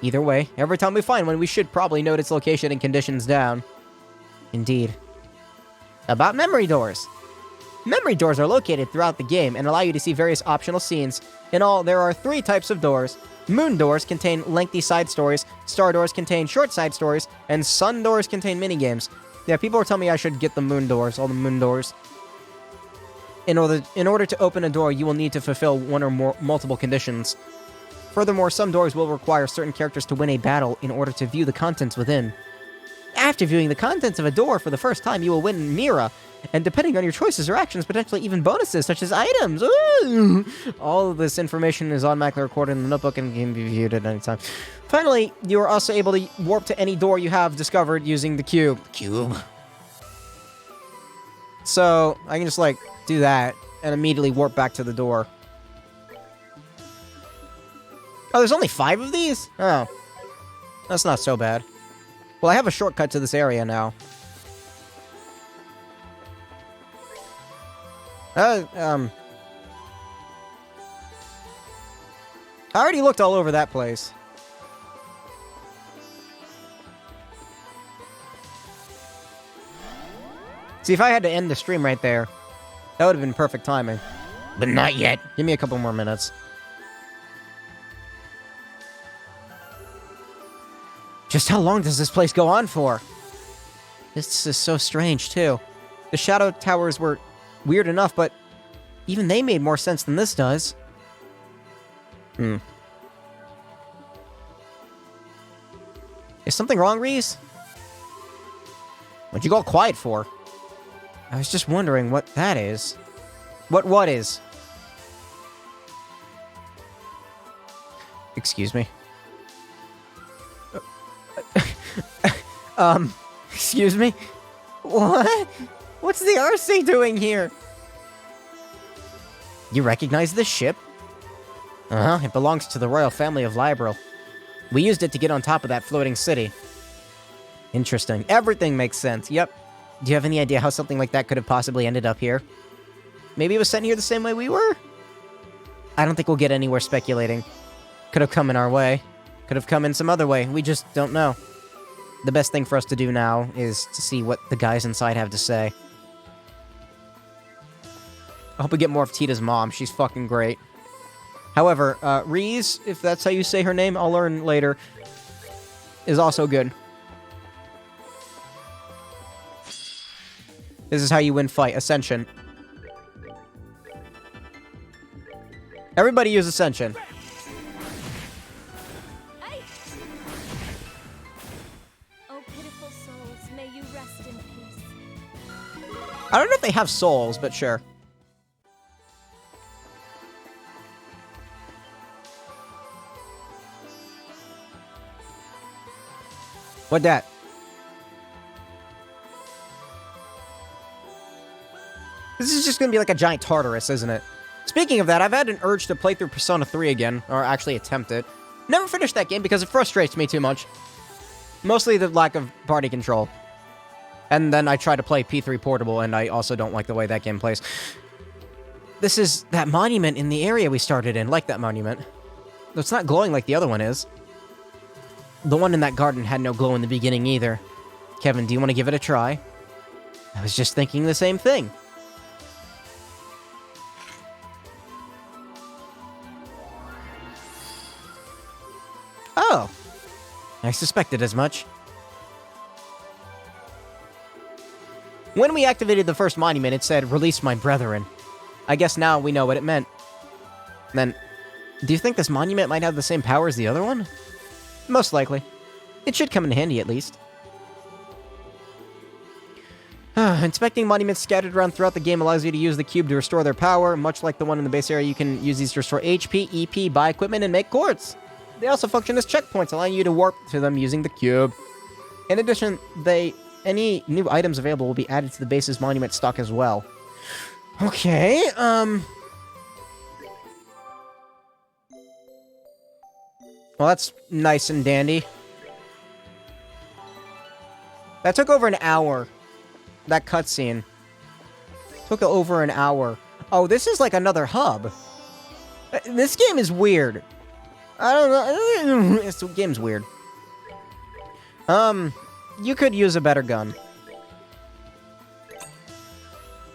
Either way, every time we find one, we should probably note its location and conditions down. Indeed. About memory doors. Memory doors are located throughout the game and allow you to see various optional scenes. In all, there are 3 types of doors. Moon doors contain lengthy side stories, star doors contain short side stories, and sun doors contain minigames. Yeah, people are telling me I should get the moon doors, all the moon doors. In order to open a door, you will need to fulfill one or more multiple conditions. Furthermore, some doors will require certain characters to win a battle in order to view the contents within. After viewing the contents of a door for the first time, you will win Mira, and depending on your choices or actions, potentially even bonuses such as items. Ooh! All of this information is automatically recorded in the notebook and can be viewed at any time. Finally, you are also able to warp to any door you have discovered using the cube. So, I can just, like, do that, and immediately warp back to the door. Oh, there's only 5 of these? Oh. That's not so bad. Well, I have a shortcut to this area now. I already looked all over that place. See, if I had to end the stream right there, that would have been perfect timing. But not yet. Give me a couple more minutes. Just how long does this place go on for? This is so strange, too. The Shadow Towers were weird enough, but even they made more sense than this does. Is something wrong, Reese? What'd you go all quiet for? I was just wondering what that is. What is? Excuse me. Excuse me? What? What's the RC doing here? You recognize this ship? Uh-huh, it belongs to the royal family of Liberl. We used it to get on top of that floating city. Interesting. Everything makes sense, yep. Do you have any idea how something like that could have possibly ended up here? Maybe it was sent here the same way we were? I don't think we'll get anywhere speculating. Could have come in our way. Could have come in some other way. We just don't know. The best thing for us to do now is to see what the guys inside have to say. I hope we get more of Tita's mom. She's fucking great. However, Reese, if that's how you say her name, I'll learn later, is also good. This is how you win fight. Ascension. Everybody use Ascension. Oh, pitiful souls, may you rest in peace. I don't know if they have souls, but sure. What that? This is just gonna be like a giant Tartarus, isn't it? Speaking of that, I've had an urge to play through Persona 3 again, or actually attempt it. Never finished that game because it frustrates me too much. Mostly the lack of party control. And then I try to play P3 Portable, and I also don't like the way that game plays. This is that monument in the area we started in, like that monument. Though it's not glowing like the other one is. The one in that garden had no glow in the beginning either. Kevin, do you want to give it a try? I was just thinking the same thing. Oh. I suspected as much. When we activated the first monument, it said, "Release my brethren." I guess now we know what it meant. Then, do you think this monument might have the same power as the other one? Most likely. It should come in handy, at least. Inspecting monuments scattered around throughout the game allows you to use the cube to restore their power. Much like the one in the base area, you can use these to restore HP, EP, buy equipment, and make quartz. They also function as checkpoints, allowing you to warp to them using the cube. In addition, any new items available will be added to the base's monument stock as well. Okay, well, that's nice and dandy. That took over an hour. That cutscene. Took over an hour. Oh, this is like another hub. This game is weird. I don't know. This game's weird. You could use a better gun.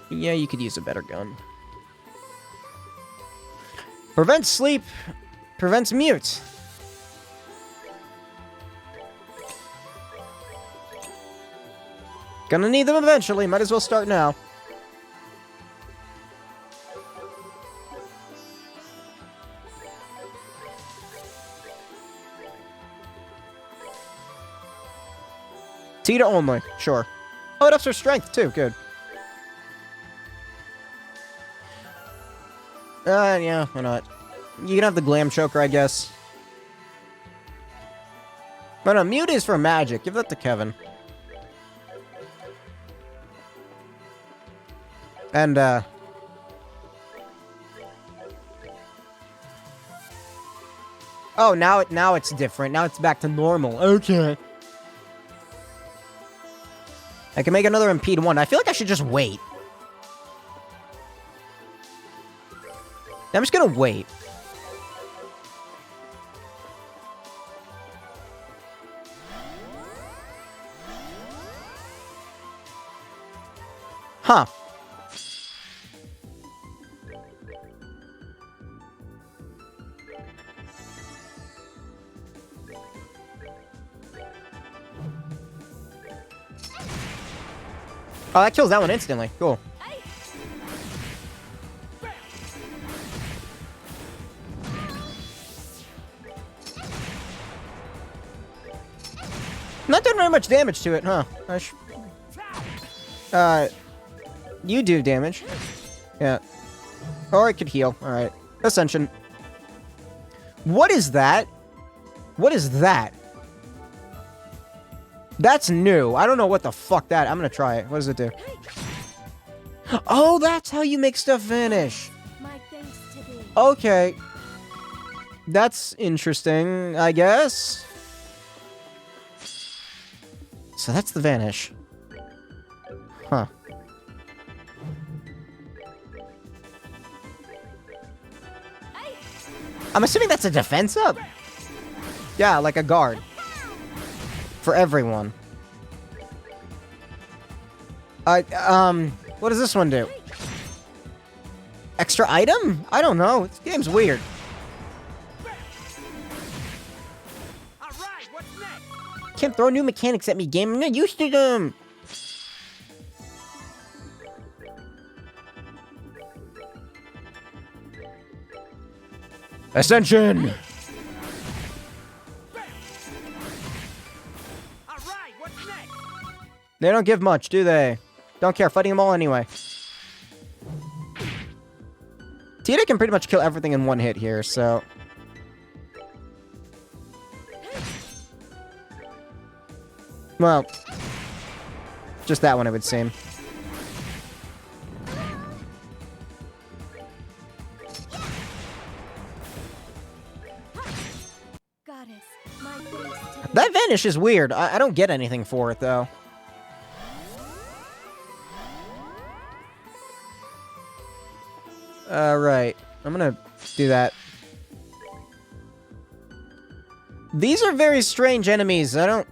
Yeah, you could use a better gun. Prevents sleep. Prevents mute. Gonna need them eventually. Might as well start now. Tita only. Sure. Oh, it ups her strength, too. Good. Yeah, why not? You can have the glam choker, I guess. But no, mute is for magic. Give that to Kevin. And, oh, now it's different. Now it's back to normal. Okay. I can make another impede 1. I feel like I should just wait. I'm just gonna wait. Huh. Oh, that kills that one instantly. Cool. Not doing very much damage to it, huh? You do damage. Yeah. Or it could heal. Alright. Ascension. What is that? What is that? That's new. I don't know what the fuck that... I'm gonna try it. What does it do? Oh, that's how you make stuff vanish. My thanks to thee. Okay. That's interesting, I guess. So that's the vanish. Huh. I'm assuming that's a defense up? Yeah, like a guard. For everyone. What does this one do? Extra item? I don't know. This game's weird. All right, what's next? Can't throw new mechanics at me, game. I'm not used to them. Ascension! All right, what's next? They don't give much, do they? Don't care, fighting them all anyway. Tita can pretty much kill everything in one hit here, so... Well... Just that one, it would seem. Goddess, my thanks to thee. That vanish is weird. I don't get anything for it, though. Alright. I'm gonna do that. These are very strange enemies. I don't...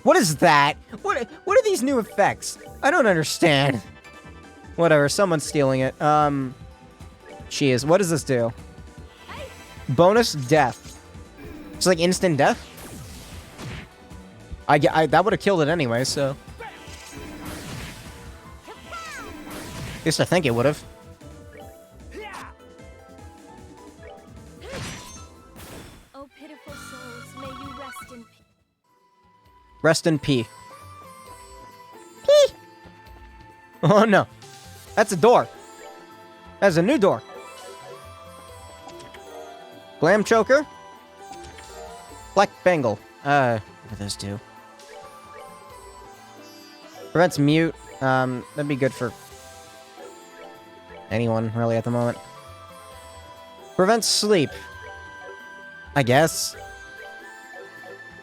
What is that? What are these new effects? I don't understand. Whatever, someone's stealing it. She is. What does this do? Bonus death. It's like instant death? I that would have killed it anyway, so... At least I think it would have. Oh, pitiful souls, may you rest in peace. Rest in P. P! Oh no. That's a door. That's a new door. Glam choker. Black bangle. What do those do? Prevents mute. That'd be good for anyone, really, at the moment. Prevents sleep. I guess.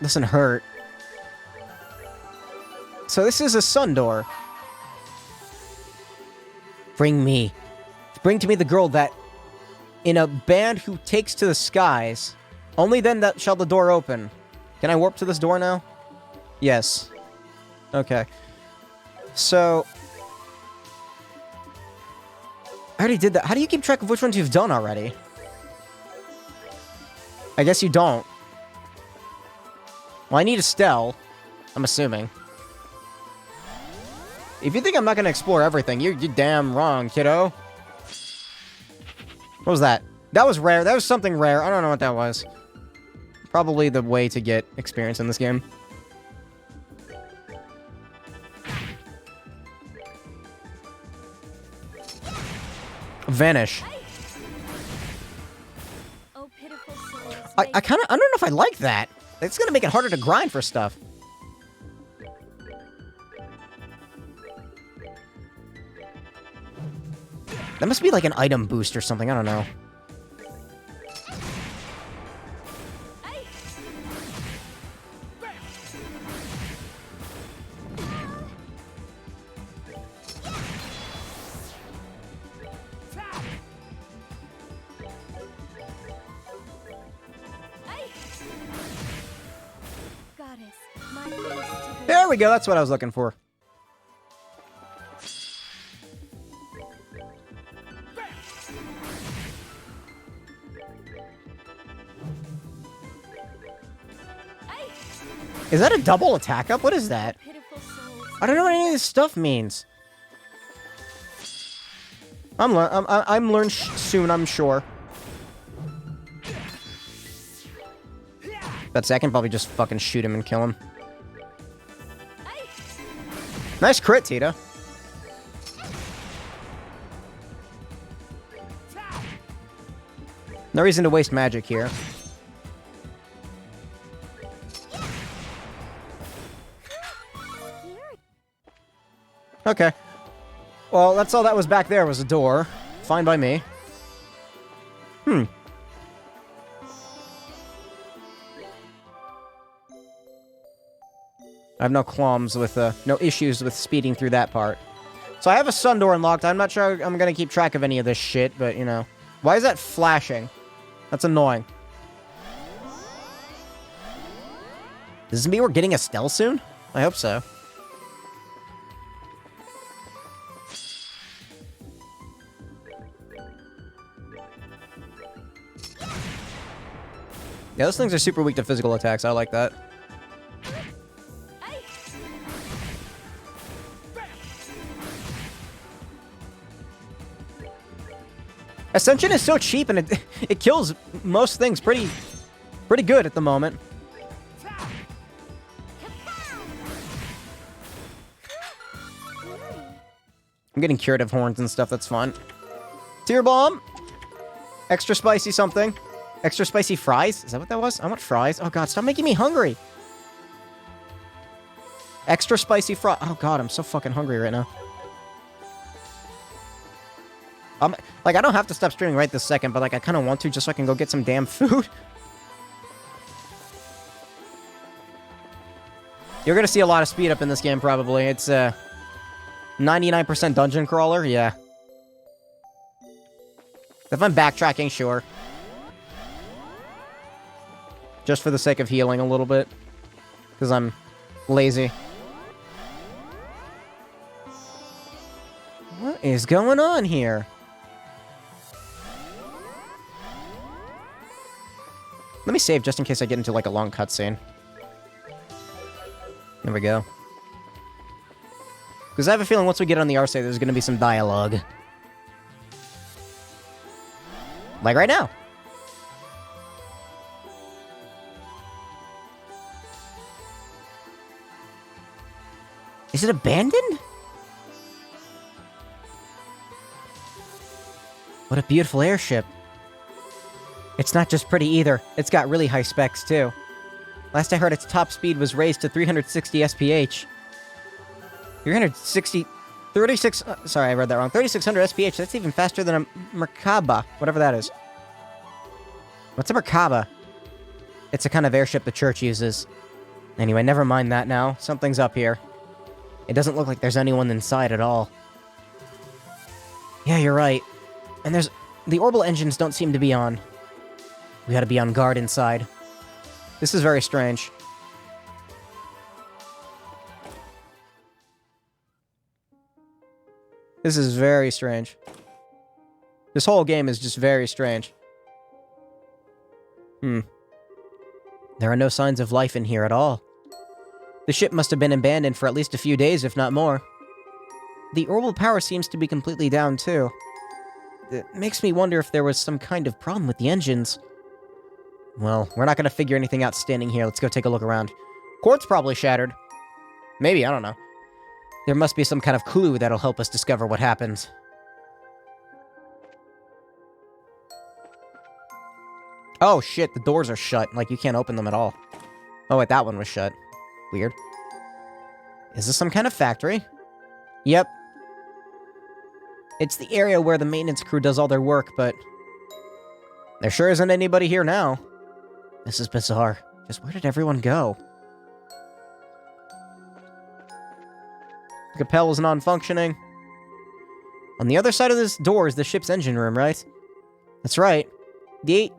Doesn't hurt. So this is a sun door. Bring me. Bring to me the girl that... In a band who takes to the skies. Only then that shall the door open. Can I warp to this door now? Yes. Okay. So... I already did that. How do you keep track of which ones you've done already? I guess you don't. Well, I need Estelle. I'm assuming. If you think I'm not gonna explore everything, you're damn wrong, kiddo. What was that? That was rare. That was something rare. I don't know what that was. Probably the way to get experience in this game. Vanish. Oh, pitiful souls, I may kind of... I don't know if I like that. It's gonna make it harder to grind for stuff. That must be like an item boost or something. I don't know. Goddess, my thanks to thee. There we go. That's what I was looking for. Is that a double attack up? What is that? Pitiful souls, I don't know what any of this stuff means. I'm learn soon, I'm sure. But I can probably just fucking shoot him and kill him. Nice crit, Tita. No reason to waste magic here. Okay. Well, that's all that was back there was a door. Fine by me. I have no qualms with, no issues with speeding through that part. So I have a sun door unlocked. I'm not sure I'm gonna keep track of any of this shit, but, you know. Why is that flashing? That's annoying. Does this mean we're getting Estelle soon? I hope so. Yeah, those things are super weak to physical attacks. I like that. Ascension is so cheap and it kills most things pretty good at the moment. I'm getting curative horns and stuff, that's fun. Tear bomb! Extra spicy something. Extra spicy fries? Is that what that was? I want fries. Oh god, stop making me hungry! Extra spicy fries. Oh god, I'm so fucking hungry right now. Like, I don't have to stop streaming right this second, but, like, I kind of want to just so I can go get some damn food. You're gonna see a lot of speed up in this game, probably. It's, 99% dungeon crawler, yeah. If I'm backtracking, sure. Just for the sake of healing a little bit. Because I'm lazy. What is going on here? Let me save just in case I get into, like, a long cutscene. There we go. Because I have a feeling once we get on the Arce, there's going to be some dialogue. Like right now. Is it abandoned? What a beautiful airship. It's not just pretty either. It's got really high specs, too. Last I heard, its top speed was raised to 360 SPH. 36... sorry, I read that wrong. 3600 SPH. That's even faster than a Merkaba. Whatever that is. What's a Merkaba? It's a kind of airship the church uses. Anyway, never mind that now. Something's up here. It doesn't look like there's anyone inside at all. Yeah, you're right. And there's... the orbital engines don't seem to be on. We gotta be on guard inside. This is very strange. This is very strange. This whole game is just very strange. There are no signs of life in here at all. The ship must have been abandoned for at least a few days, if not more. The orbital power seems to be completely down, too. It makes me wonder if there was some kind of problem with the engines. Well, we're not gonna figure anything out standing here. Let's go take a look around. Quartz probably shattered. Maybe, I don't know. There must be some kind of clue that'll help us discover what happened. Oh shit, the doors are shut. Like, you can't open them at all. Oh wait, that one was shut. Weird. Is this some kind of factory? Yep. It's the area where the maintenance crew does all their work, but... there sure isn't anybody here now. This is bizarre. Just where did everyone go? The Capel is non-functioning. On the other side of this door is the ship's engine room, right? That's right. The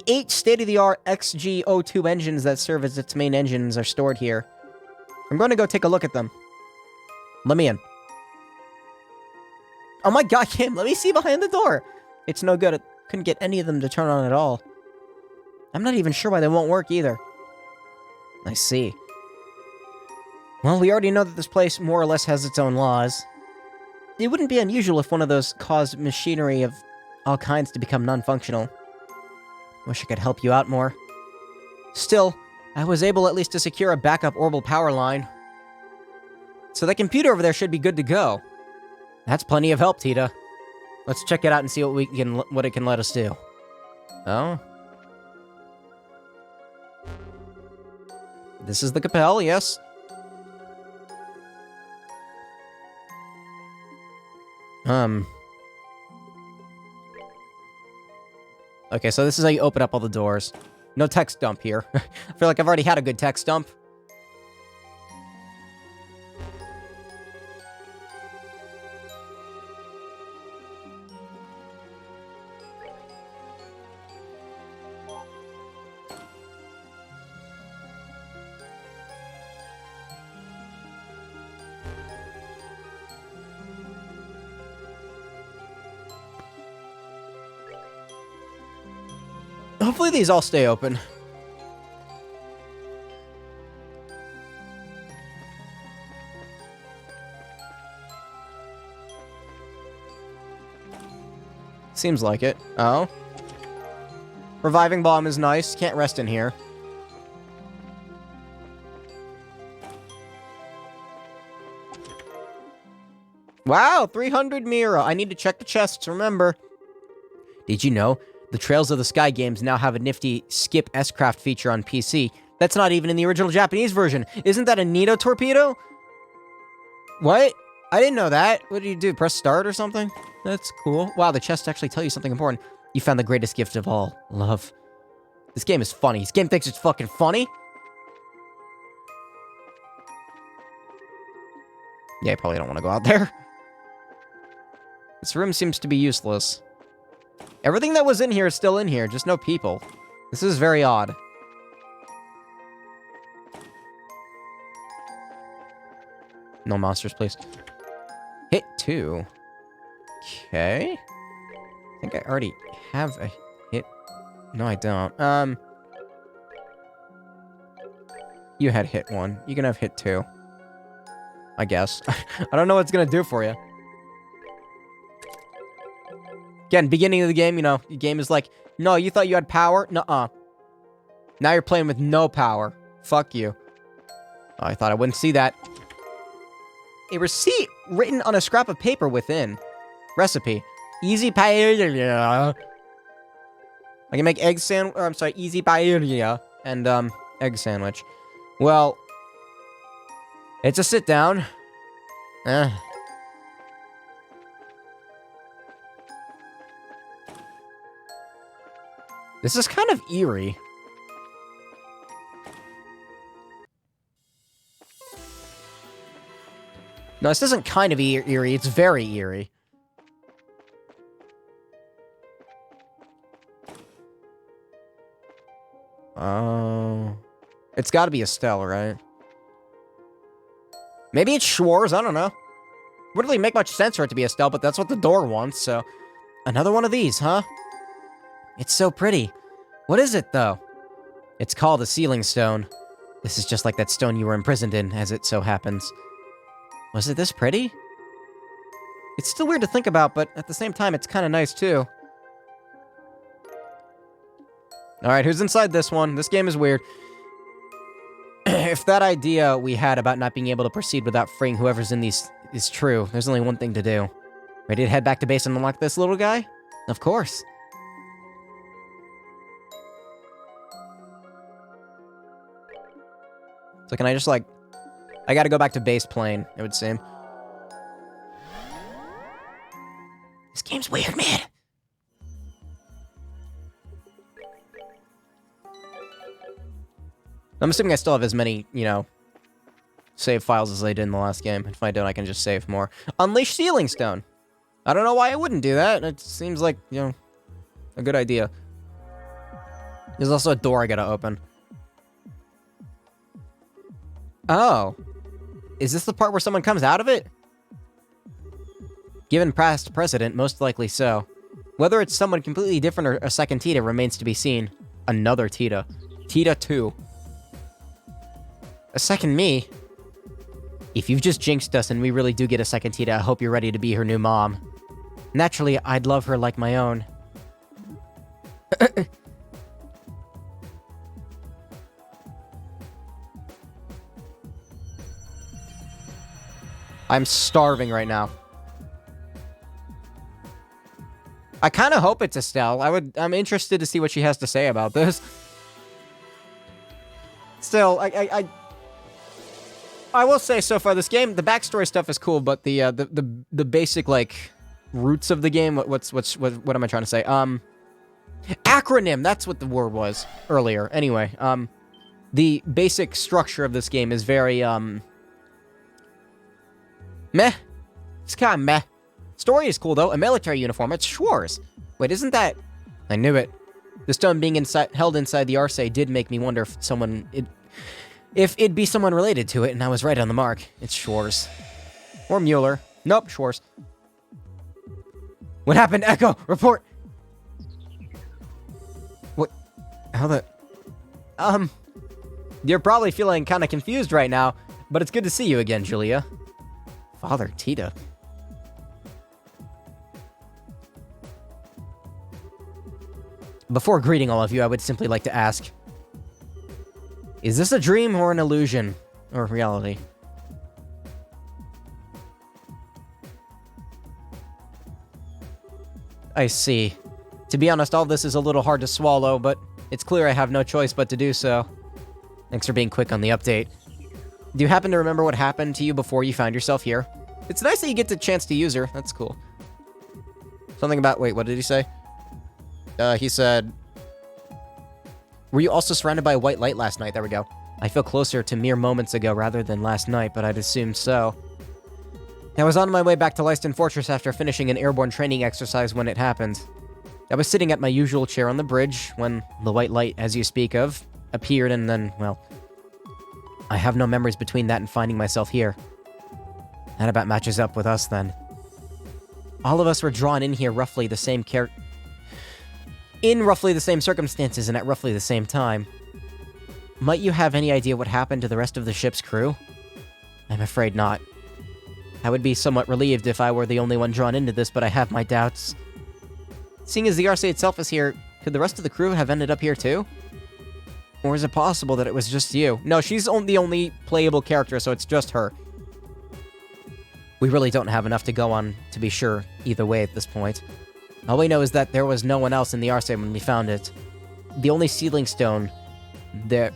eight state-of-the-art XG-02 engines that serve as its main engines are stored here. I'm going to go take a look at them. Let me in. Oh my god, Kim, let me see behind the door! It's no good. I couldn't get any of them to turn on at all. I'm not even sure why they won't work either. I see. Well, we already know that this place more or less has its own laws. It wouldn't be unusual if one of those caused machinery of all kinds to become non-functional. Wish I could help you out more. Still, I was able at least to secure a backup orbital power line. So that computer over there should be good to go. That's plenty of help, Tita. Let's check it out and see what it can let us do. Oh. This is the Capel, yes. Okay, so this is how you open up all the doors. No text dump here. I feel like I've already had a good text dump. Hopefully these all stay open. Seems like it. Oh. Reviving bomb is nice. Can't rest in here. Wow, 300 Mira. I need to check the chests, remember. Did you know? The Trails of the Sky games now have a nifty skip S-Craft feature on PC. That's not even in the original Japanese version. Isn't that a Nito torpedo? What? I didn't know that. What did you do? Press start or something? That's cool. Wow, the chests actually tell you something important. You found the greatest gift of all. Love. This game is funny. This game thinks it's fucking funny. Yeah, I probably don't want to go out there. This room seems to be useless. Everything that was in here is still in here, just no people. This is very odd. No monsters, please. Hit 2. Okay. I think I already have a hit. No, I don't. You had hit 1. You can have hit 2. I guess. I don't know what it's gonna do for you. Again, beginning of the game, you know, the game is like, no, you thought you had power? Nuh-uh. Now you're playing with no power. Fuck you. Oh, I thought I wouldn't see that. A receipt written on a scrap of paper within. Recipe. Easy paella. I can make easy paella and, egg sandwich. Well, it's a sit down. This is kind of eerie. No, this isn't kind of eerie, it's very eerie. Oh. It's gotta be Estelle, right? Maybe it's Schwarz, I don't know. Wouldn't really make much sense for it to be Estelle, but that's what the door wants, so... Another one of these, huh? It's so pretty. What is it, though? It's called a sealing stone. This is just like that stone you were imprisoned in, as it so happens. Was it this pretty? It's still weird to think about, but at the same time, it's kind of nice, too. Alright, who's inside this one? This game is weird. If that idea we had about not being able to proceed without freeing whoever's in these is true, there's only one thing to do. Ready to head back to base and unlock this little guy? Of course. So can I just, like... I gotta go back to base plane, it would seem. This game's weird, man. I'm assuming I still have as many, you know, save files as I did in the last game. If I don't, I can just save more. Unleash Sealing Stone. I don't know why I wouldn't do that. It seems like, you know, a good idea. There's also a door I gotta open. Oh. Is this the part where someone comes out of it? Given past precedent, most likely so. Whether it's someone completely different or a second Tita remains to be seen. Another Tita. Tita 2. A second me? If you've just jinxed us and we really do get a second Tita, I hope you're ready to be her new mom. Naturally, I'd love her like my own. I'm starving right now. I kind of hope it's Estelle. I'm interested to see what she has to say about this. Still, I will say so far this game, the backstory stuff is cool, but the basic like roots of the game. What am I trying to say? Acronym. That's what the word was earlier. Anyway, the basic structure of this game is very meh. It's kind of meh. Story is cool, though. A military uniform. It's Schwarz. Wait, isn't that... I knew it. The stone being held inside the Arce did make me wonder if it'd be someone related to it, and I was right on the mark. It's Schwarz. Or Mueller. Nope, Schwarz. What happened? Echo! Report! What? How the... You're probably feeling kind of confused right now, but it's good to see you again, Julia. Father Tita. Before greeting all of you, I would simply like to ask, is this a dream or an illusion? Or reality? I see. To be honest, all this is a little hard to swallow, but it's clear I have no choice but to do so. Thanks for being quick on the update. Do you happen to remember what happened to you before you found yourself here? It's nice that you get the chance to use her. That's cool. Something about... Wait, what did he say? He said... Were you also surrounded by a white light last night? There we go. I feel closer to mere moments ago rather than last night, but I'd assumed so. I was on my way back to Lyston Fortress after finishing an airborne training exercise when it happened. I was sitting at my usual chair on the bridge when the white light, as you speak of, appeared and then, well... I have no memories between that and finding myself here. That about matches up with us, then. All of us were drawn in here roughly the same in roughly the same circumstances and at roughly the same time. Might you have any idea what happened to the rest of the ship's crew? I'm afraid not. I would be somewhat relieved if I were the only one drawn into this, but I have my doubts. Seeing as the Arce itself is here, could the rest of the crew have ended up here too? Or is it possible that it was just you? No, she's the only playable character, so it's just her. We really don't have enough to go on to be sure either way at this point. All we know is that there was no one else in the Arce when we found it. The only sealing stone, there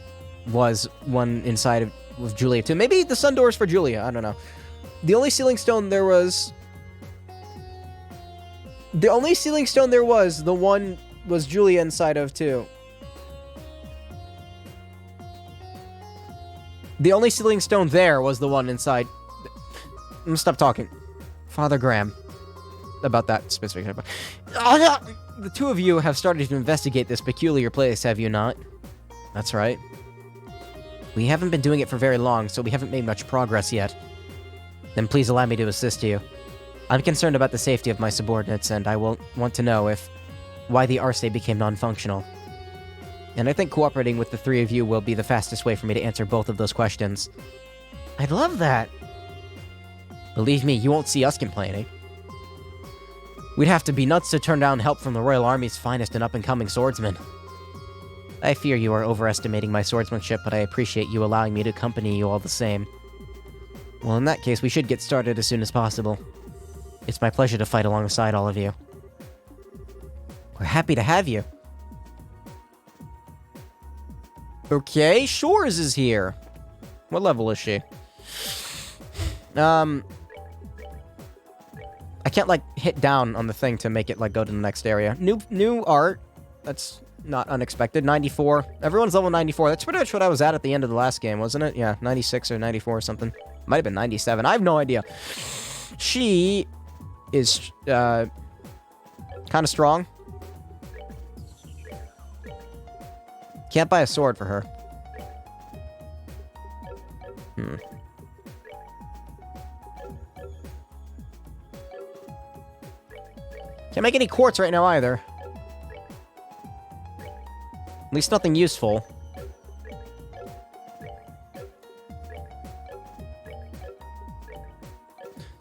was one inside of Julia too. Maybe the sun doors for Julia, I don't know. The only sealing stone there was... The only sealing stone there was, the one was Julia inside of too. The only sealing stone there was the one inside... I'm gonna stop talking. Father Graham. About that specific... The two of you have started to investigate this peculiar place, have you not? That's right. We haven't been doing it for very long, so we haven't made much progress yet. Then please allow me to assist you. I'm concerned about the safety of my subordinates, and I will want to know why the Arce became non-functional. And I think cooperating with the three of you will be the fastest way for me to answer both of those questions. I'd love that! Believe me, you won't see us complaining. We'd have to be nuts to turn down help from the Royal Army's finest and up-and-coming swordsmen. I fear you are overestimating my swordsmanship, but I appreciate you allowing me to accompany you all the same. Well, in that case, we should get started as soon as possible. It's my pleasure to fight alongside all of you. We're happy to have you. Okay, Schwarz is here. What level is she? I can't, like, hit down on the thing to make it, like, go to the next area. New art. That's not unexpected. 94. Everyone's level 94. That's pretty much what I was at the end of the last game, wasn't it? Yeah, 96 or 94 or something. Might have been 97. I have no idea. She is, kind of strong. Can't buy a sword for her. Can't make any quartz right now either. At least nothing useful.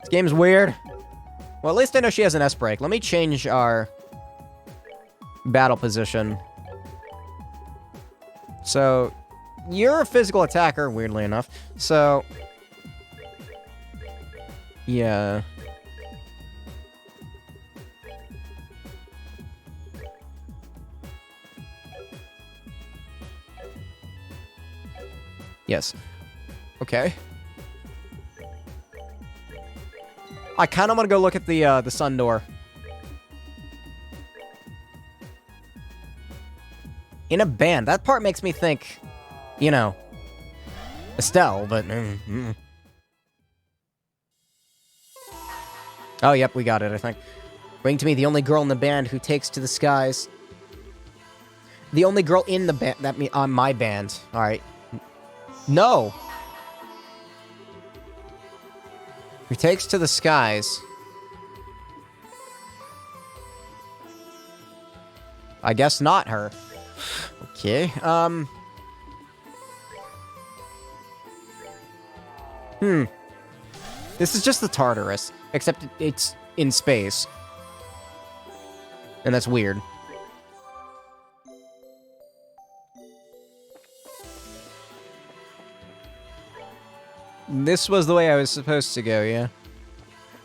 This game's weird. Well, at least I know she has an S-break. Let me change our battle position. So, you're a physical attacker, weirdly enough. So, Yeah. Yes. Okay. I kind of want to go look at the sun door. In a band. That part makes me think, you know, Estelle, but... Oh, yep, we got it, I think. Bring to me the only girl in the band who takes to the skies. The only girl in the band... That mean on my band. Alright. No! Who takes to the skies. I guess not her. Okay, This is just the Tartarus, except it's in space. And that's weird. This was the way I was supposed to go, yeah?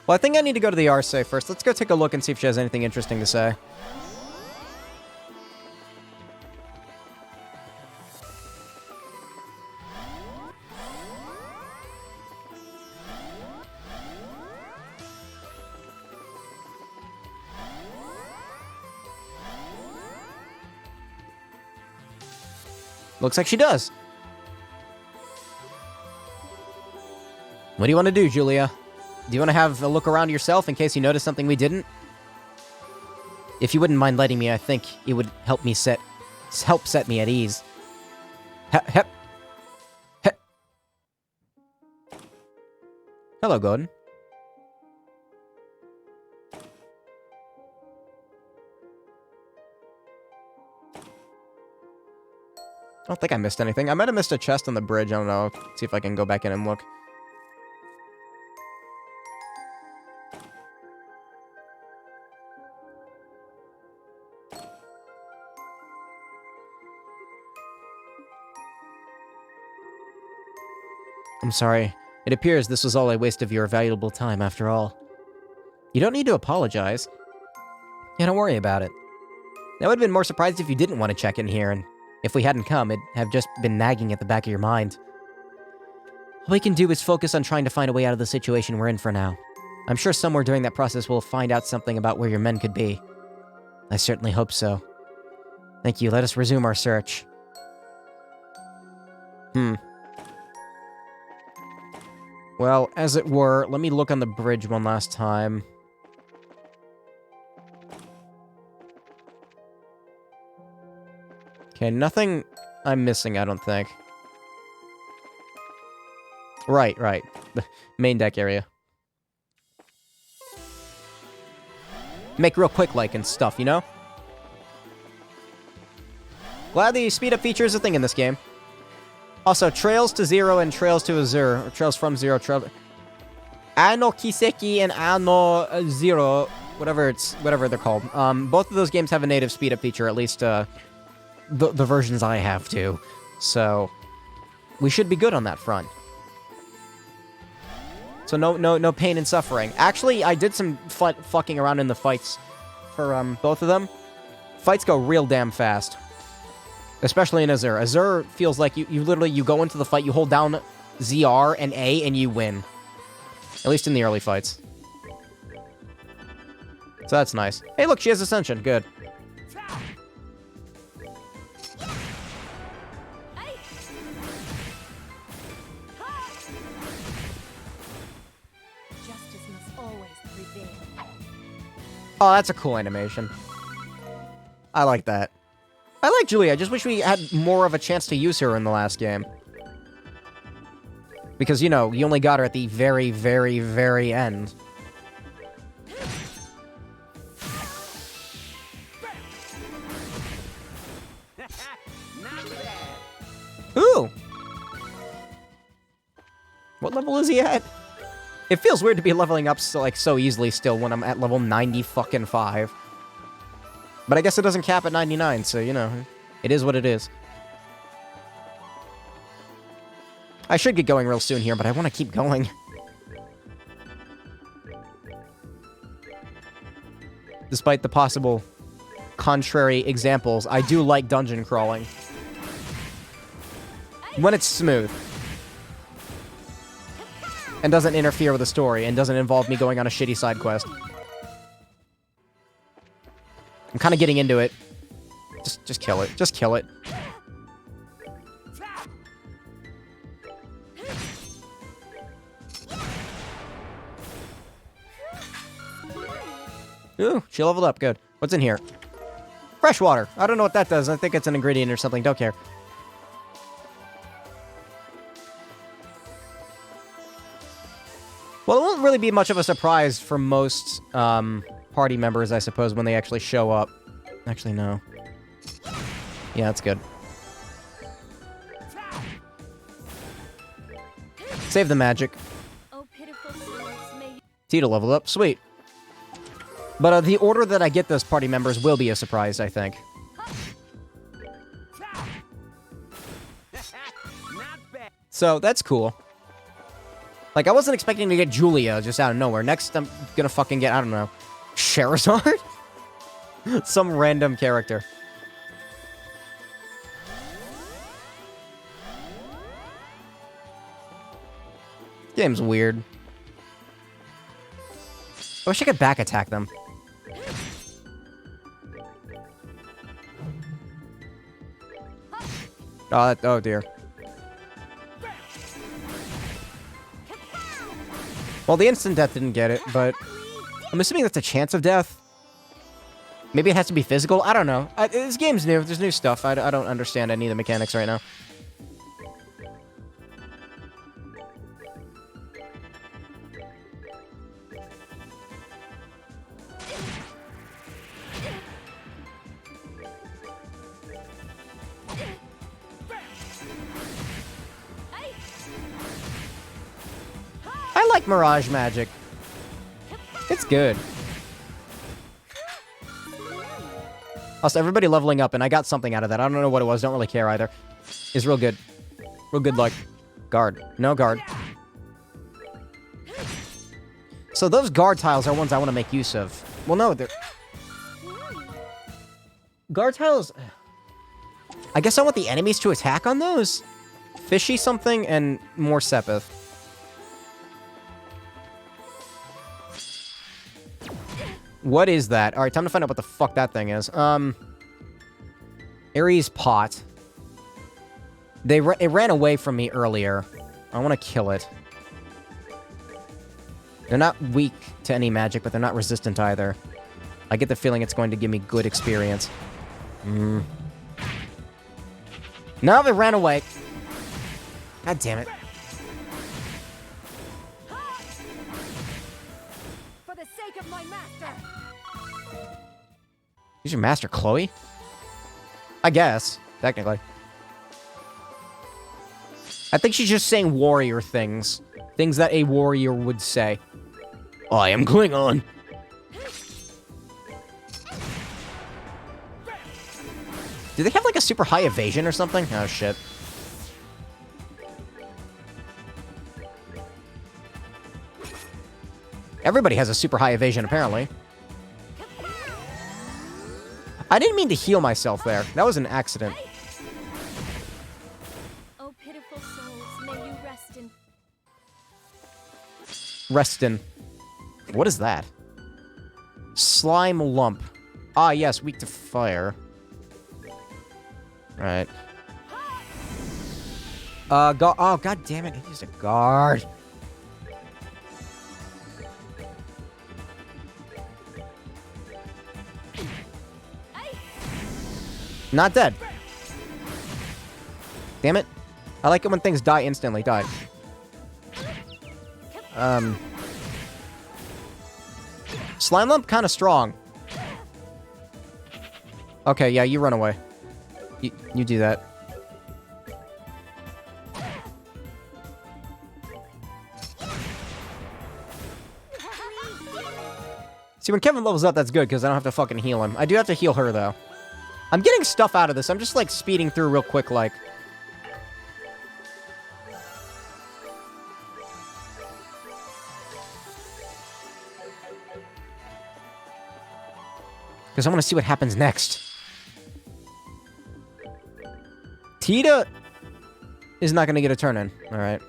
Well, I think I need to go to the Arce first. Let's go take a look and see if she has anything interesting to say. Looks like she does. What do you want to do, Julia? Do you want to have a look around yourself in case you notice something we didn't? If you wouldn't mind letting me, I think it would help me set me at ease. Hep. Hello, Gordon. I don't think I missed anything. I might have missed a chest on the bridge. I don't know. See if I can go back in and look. I'm sorry. It appears this was all a waste of your valuable time after all. You don't need to apologize. Yeah, don't worry about it. I would have been more surprised if you didn't want to check in here, and if we hadn't come, it'd have just been nagging at the back of your mind. All we can do is focus on trying to find a way out of the situation we're in for now. I'm sure somewhere during that process we'll find out something about where your men could be. I certainly hope so. Thank you. Let us resume our search. Well, as it were, let me look on the bridge one last time. Okay, nothing I'm missing, I don't think. Right. The main deck area. Make real quick like and stuff, you know? Glad the speed up feature is a thing in this game. Also, Trails to Zero and Trails to Azure, or Trails from Zero, Ano Kiseki and Ano Zero, whatever they're called. Both of those games have a native speed up feature, at least the versions I have too. So we should be good on that front. So no pain and suffering. Actually, I did some fucking around in the fights for both of them. Fights go real damn fast. Especially in Azure. Azure feels like you literally go into the fight, you hold down ZR and A, and you win. At least in the early fights. So that's nice. Hey, look, she has Ascension. Good. Justice must always prevail. Oh, that's a cool animation. I like that. I like Julia. I just wish we had more of a chance to use her in the last game. Because, you know, you only got her at the very, very, very end. Not bad. Ooh! What level is he at? It feels weird to be leveling up so easily still when I'm at level 90 fucking 5. But I guess it doesn't cap at 99, so, you know, it is what it is. I should get going real soon here, but I want to keep going. Despite the possible contrary examples, I do like dungeon crawling. When it's smooth. And doesn't interfere with the story, and doesn't involve me going on a shitty side quest. I'm kind of getting into it. Just kill it. Just kill it. Ooh, she leveled up. Good. What's in here? Fresh water. I don't know what that does. I think it's an ingredient or something. Don't care. Well, it won't really be much of a surprise for most party members, I suppose, when they actually show up. Actually, no. Yeah, that's good. Save the magic. Oh, pitiful souls, may you Tito leveled up. Sweet. But the order that I get those party members will be a surprise, I think. Not bad. So, that's cool. Like, I wasn't expecting to get Julia just out of nowhere. Next, I'm gonna fucking get, I don't know, Charizard? Some random character. Game's weird. I wish I could back attack them. Oh dear. Well, the instant death didn't get it, but I'm assuming that's a chance of death. Maybe it has to be physical? I don't know. This game's new. There's new stuff. I don't understand any of the mechanics right now. I like Mirage Magic. It's good. Also, everybody leveling up, and I got something out of that. I don't know what it was. Don't really care either. It's real good. Real good luck. Guard. No guard. So those guard tiles are ones I want to make use of. Well, no, they're... Guard tiles... I guess I want the enemies to attack on those? Fishy something and more Sepith. What is that? Alright, time to find out what the fuck that thing is. Ares Pot. It ran away from me earlier. I want to kill it. They're not weak to any magic, but they're not resistant either. I get the feeling it's going to give me good experience. No, they ran away. God damn it. for the sake of my master. Who's your master, Chloe? I guess, technically. I think she's just saying warrior things. Things that a warrior would say. I am Klingon. Do they have like a super high evasion or something? Oh shit. Everybody has a super high evasion apparently. I didn't mean to heal myself there. That was an accident. Oh, pitiful souls, may you rest in Restin. What is that? Slime lump. Ah, yes, weak to fire. Right. Oh, god damn it. I used a guard. Not dead. Damn it. I like it when things die instantly. Die. Slime lump kind of strong. Okay, yeah, you run away. You do that. See, when Kevin levels up, that's good, because I don't have to fucking heal him. I do have to heal her, though. I'm getting stuff out of this. I'm just, like, speeding through real quick, like... Because I want to see what happens next. Tita is not going to get a turn in. Alright.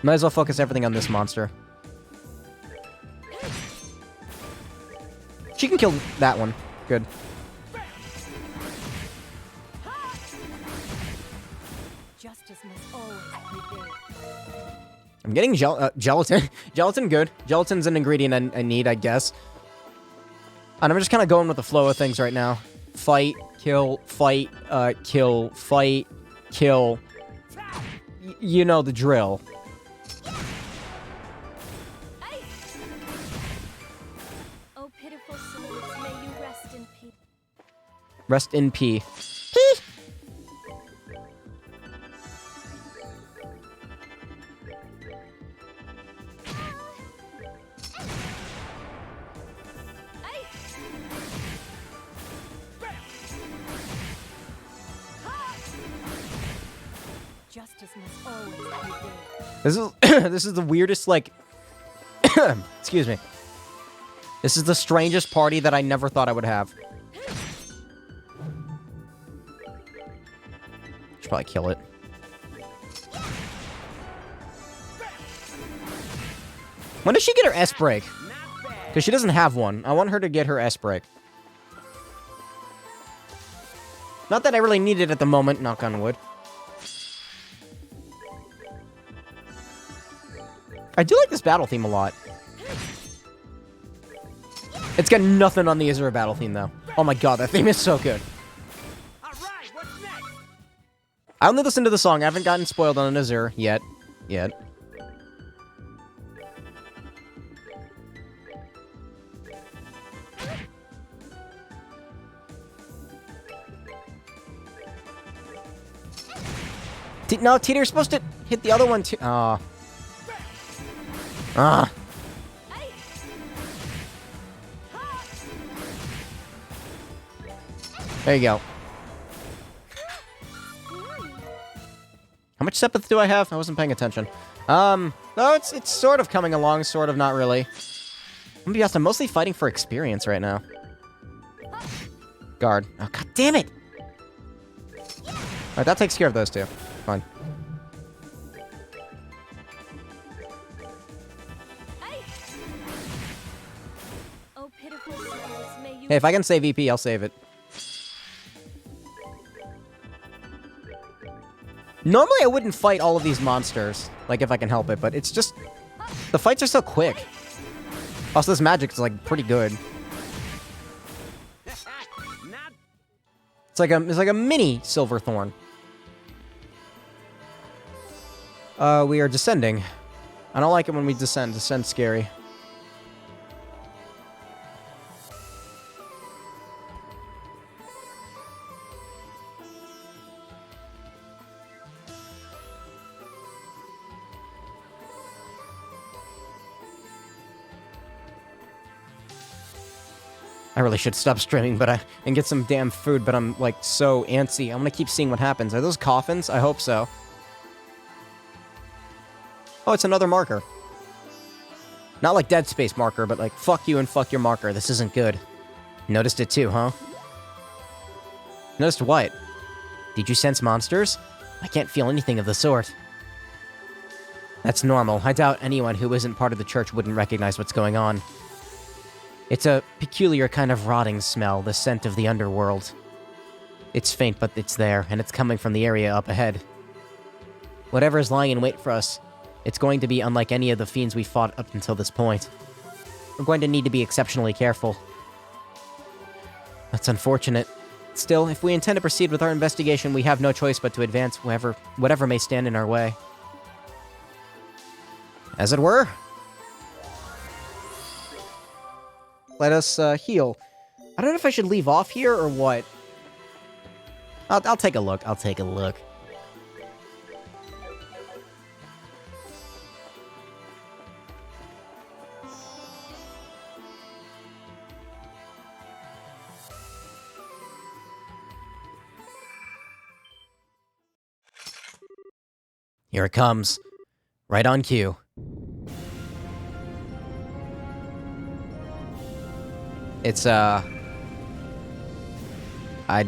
Might as well focus everything on this monster. She can kill that one. Good. Justice must always prevail. I'm getting gelatin. Gelatin, good. Gelatin's an ingredient I need, I guess. And I'm just kind of going with the flow of things right now. Fight, kill, kill, fight, kill. You know the drill. Oh, pitiful souls, may you rest in peace. Rest in P. Justice must always prevail. This is this is the weirdest, like excuse me. This is the strangest party that I never thought I would have. Should probably kill it. When does she get her S break? Because she doesn't have one. I want her to get her S break. Not that I really need it at the moment, knock on wood. I do like this battle theme a lot. It's got nothing on the Azure battle theme, though. Oh my god, that theme is so good. All right, what's next? I only listened to the song. I haven't gotten spoiled on an Azure yet. No, Tina, you're supposed to hit the other one too. Aw. There you go. How much Sepith do I have? I wasn't paying attention. No, it's sort of coming along, sort of not really. I'm gonna be honest, I'm mostly fighting for experience right now. Guard. Oh, god damn it! Alright, that takes care of those two. Fine. Oh, pitiful souls, may you Hey, if I can save EP, I'll save it. Normally, I wouldn't fight all of these monsters, like, if I can help it, but it's just... The fights are so quick. Also, this magic is, like, pretty good. Not It's like a mini Silverthorn. We are descending. I don't like it when we descend. Descend's scary. I really should stop streaming, and get some damn food, but I'm, like, so antsy. I'm gonna keep seeing what happens. Are those coffins? I hope so. Oh, it's another marker. Not like Dead Space marker, but like, fuck you and fuck your marker. This isn't good. Noticed it too, huh? Noticed what? Did you sense monsters? I can't feel anything of the sort. That's normal. I doubt anyone who isn't part of the church wouldn't recognize what's going on. It's a peculiar kind of rotting smell, the scent of the underworld. It's faint, but it's there, and it's coming from the area up ahead. Whatever is lying in wait for us, it's going to be unlike any of the fiends we fought up until this point. We're going to need to be exceptionally careful. That's unfortunate. Still, if we intend to proceed with our investigation, we have no choice but to advance whatever may stand in our way. As it were. Let us heal. I don't know if I should leave off here or what. I'll take a look. I'll take a look. Here it comes. Right on cue. It's, I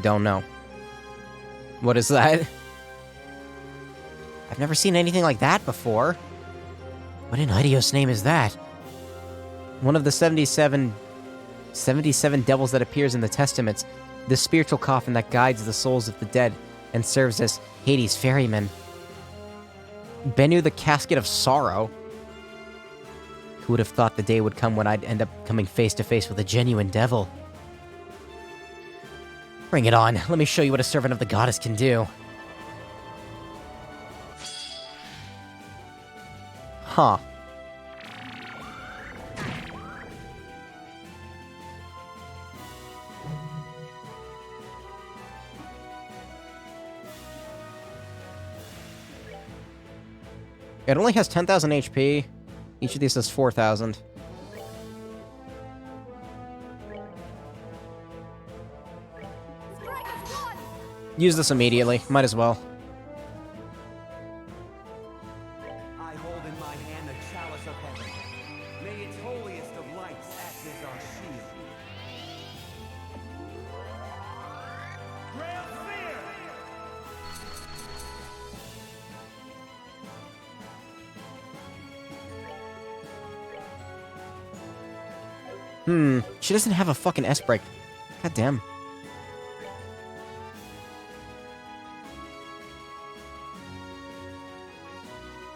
don't know. What is that? I've never seen anything like that before. What in Idios' name is that? One of the 77 devils that appears in the Testaments, the spiritual coffin that guides the souls of the dead and serves as Hades' ferryman. Bennu, the casket of sorrow. Who would have thought the day would come when I'd end up coming face to face with a genuine devil? Bring it on. Let me show you what a servant of the goddess can do. Huh. It only has 10,000 HP. Each of these has 4,000. Use this immediately. Might as well. I hold in my hand the chalice of heaven. May its holiest of lights act as our shield. Grail Fear! She doesn't have a fucking S-break. God damn.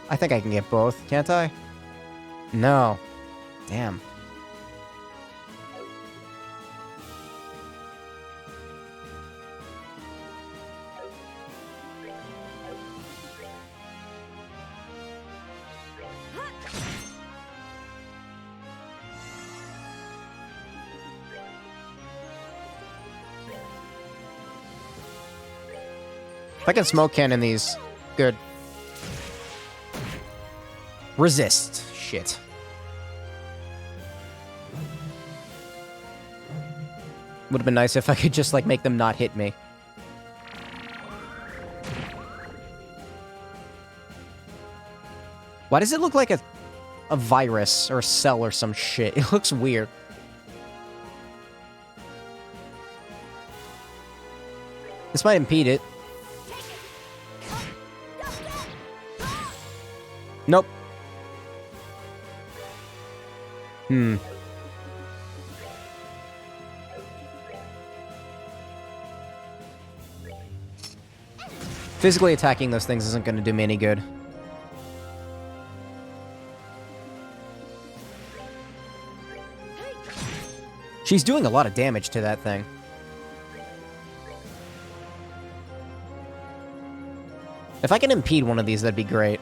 I think I can get both, can't I? No. Damn. If I can smoke cannon these, good. Resist. Shit. Would have been nice if I could just, like, make them not hit me. Why does it look like a virus or a cell or some shit? It looks weird. This might impede it. Nope. Physically attacking those things isn't going to do me any good. She's doing a lot of damage to that thing. If I can impede one of these, that'd be great.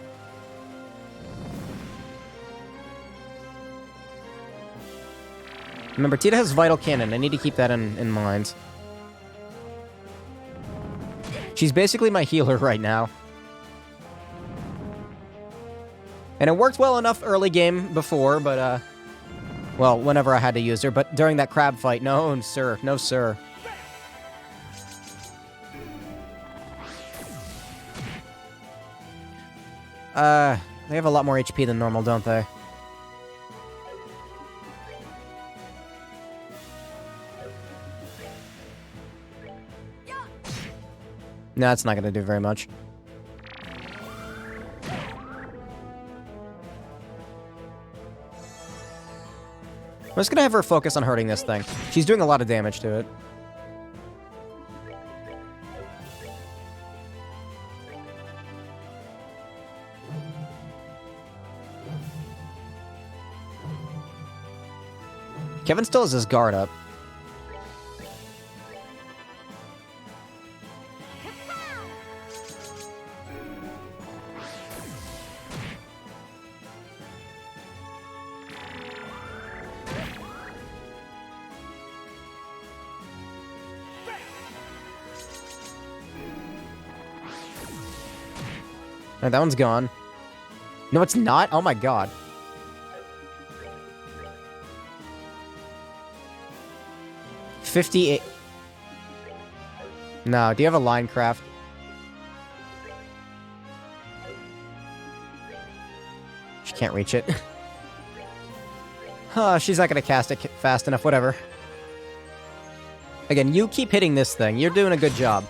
Remember, Tita has Vital Cannon. I need to keep that in mind. She's basically my healer right now. And it worked well enough early game before, but, well, whenever I had to use her. But during that crab fight, no, sir. No, sir. They have a lot more HP than normal, don't they? No, it's not going to do very much. I'm just going to have her focus on hurting this thing. She's doing a lot of damage to it. Kevin still has his guard up. Alright, that one's gone. No, it's not? Oh my god. $58. No, do you have a line craft? She can't reach it. Huh, she's not gonna cast it fast enough, whatever. Again, you keep hitting this thing. You're doing a good job.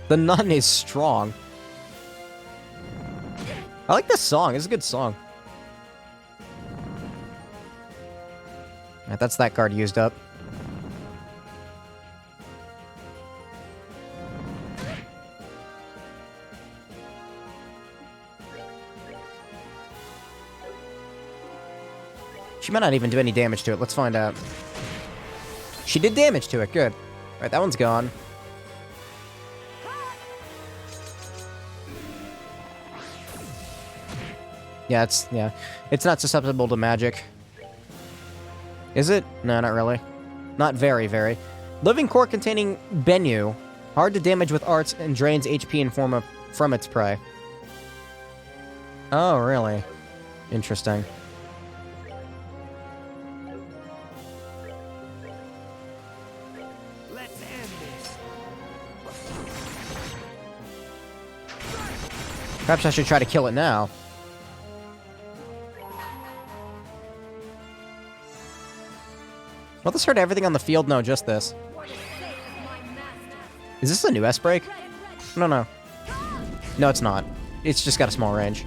The nun is strong. I like this song. It's a good song. Alright, that's that card used up. She might not even do any damage to it. Let's find out. She did damage to it. Good. Alright, that one's gone. Yeah, it's not susceptible to magic. Is it? No, not really. Not very, very. Living core containing Bennu. Hard to damage with arts and drains HP in from its prey. Oh, really? Interesting. Let's end this. Perhaps I should try to kill it now. Will this hurt everything on the field? No, just this. Is this a new S-break? No, no. No, it's not. It's just got a small range.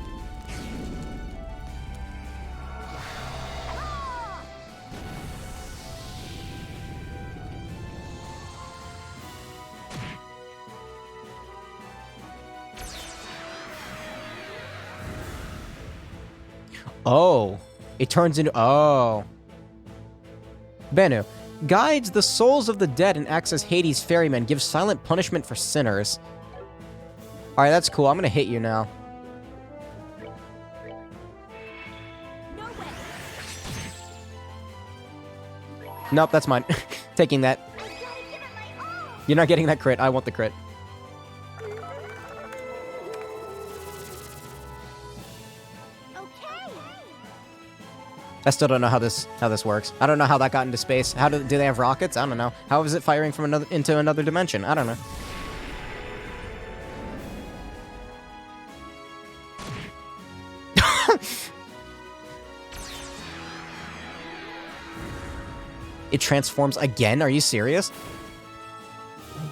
Oh. It turns into... Oh. Bennu. Guides the souls of the dead and acts as Hades' ferryman. Gives silent punishment for sinners. Alright, that's cool. I'm gonna hit you now. Nope, that's mine. Taking that. You're not getting that crit. I want the crit. I still don't know how this works. I don't know how that got into space. How do they have rockets? I don't know. How is it firing from into another dimension? I don't know. It transforms again? Are you serious?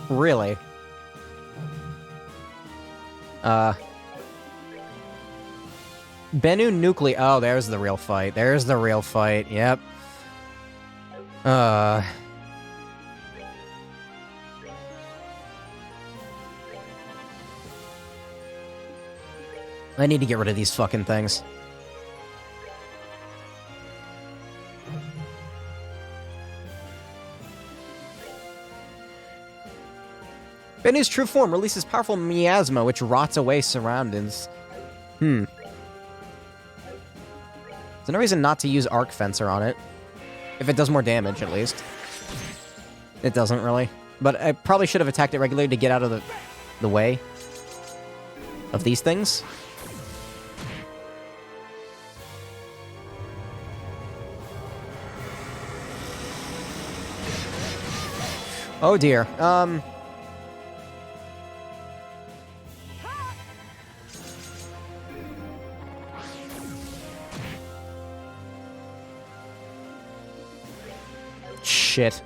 Really? Bennu Nuclei. Oh, there's the real fight. There's the real fight. Yep. I need to get rid of these fucking things. Bennu's true form releases powerful miasma, which rots away surroundings. There's no reason not to use Arc Fencer on it. If it does more damage, at least. It doesn't, really. But I probably should have attacked it regularly to get out of the way of these things. Oh, dear. Shit.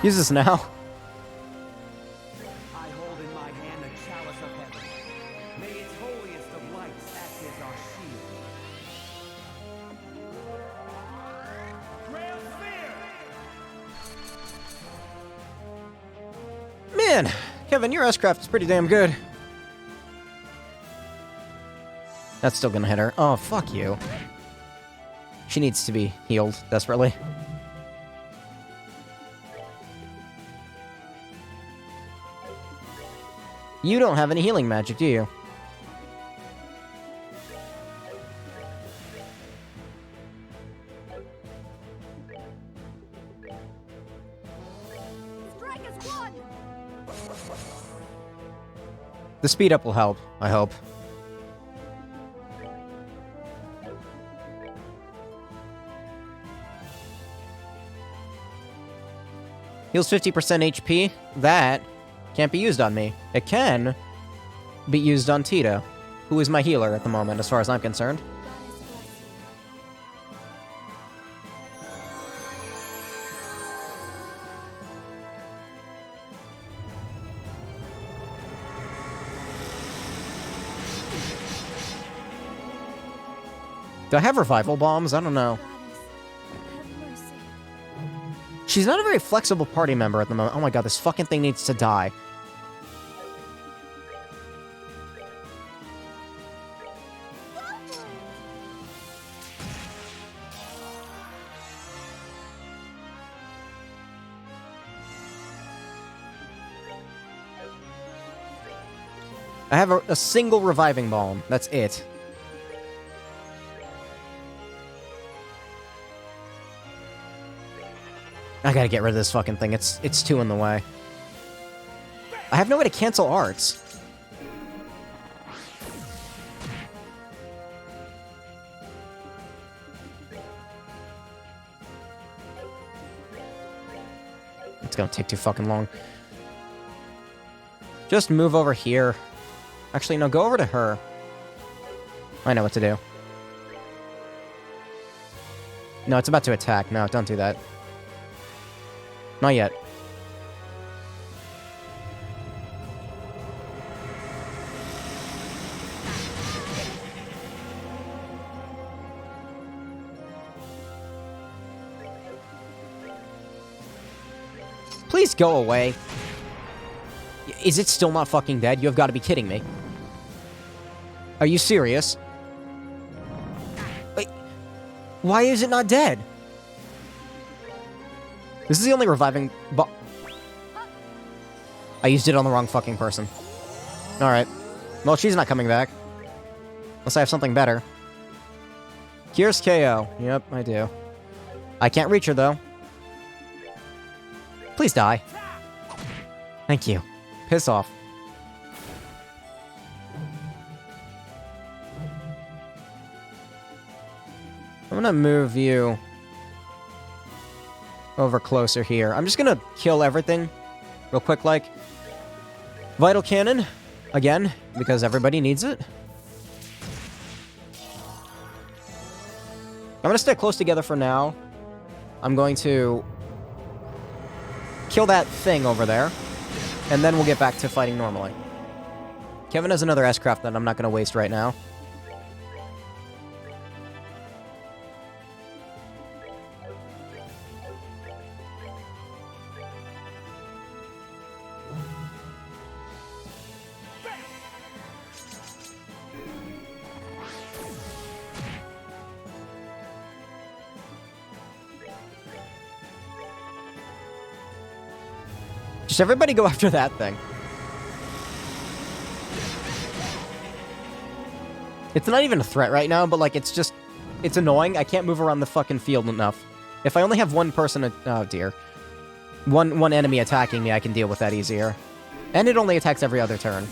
Use this now. I hold in my hand a chalice of heaven. May its holiest of lights act as our shield. Grail Sphere! Man, Kevin, your S-Craft is pretty damn good. That's still gonna hit her. Oh, fuck you. She needs to be healed desperately. You don't have any healing magic, do you? The speed up will help, I hope. Heals 50% HP. That can't be used on me. It can, be used on Tito, who is my healer at the moment, as far as I'm concerned. Do I have revival bombs? I don't know. She's not a very flexible party member at the moment. Oh my god, this fucking thing needs to die. I have a single reviving bomb. That's it. I gotta get rid of this fucking thing. It's too in the way. I have no way to cancel arts. It's gonna take too fucking long. Just move over here. Actually, no, go over to her. I know what to do. No, it's about to attack. No, don't do that. Not yet. Please go away. Is it still not fucking dead? You have got to be kidding me. Are you serious? Wait, why is it not dead? This is the only reviving I used it on the wrong fucking person. Alright. Well, she's not coming back. Unless I have something better. Here's KO. Yep, I do. I can't reach her, though. Please die. Thank you. Piss off. I'm gonna move you over closer here. I'm just gonna kill everything real quick, like. Vital Cannon, again, because everybody needs it. I'm gonna stay close together for now. I'm going to kill that thing over there, and then we'll get back to fighting normally. Kevin has another S-Craft that I'm not gonna waste right now. Just everybody go after that thing. It's not even a threat right now, but like it's just... It's annoying. I can't move around the fucking field enough. If I only have one person... Oh dear. One enemy attacking me, I can deal with that easier. And it only attacks every other turn.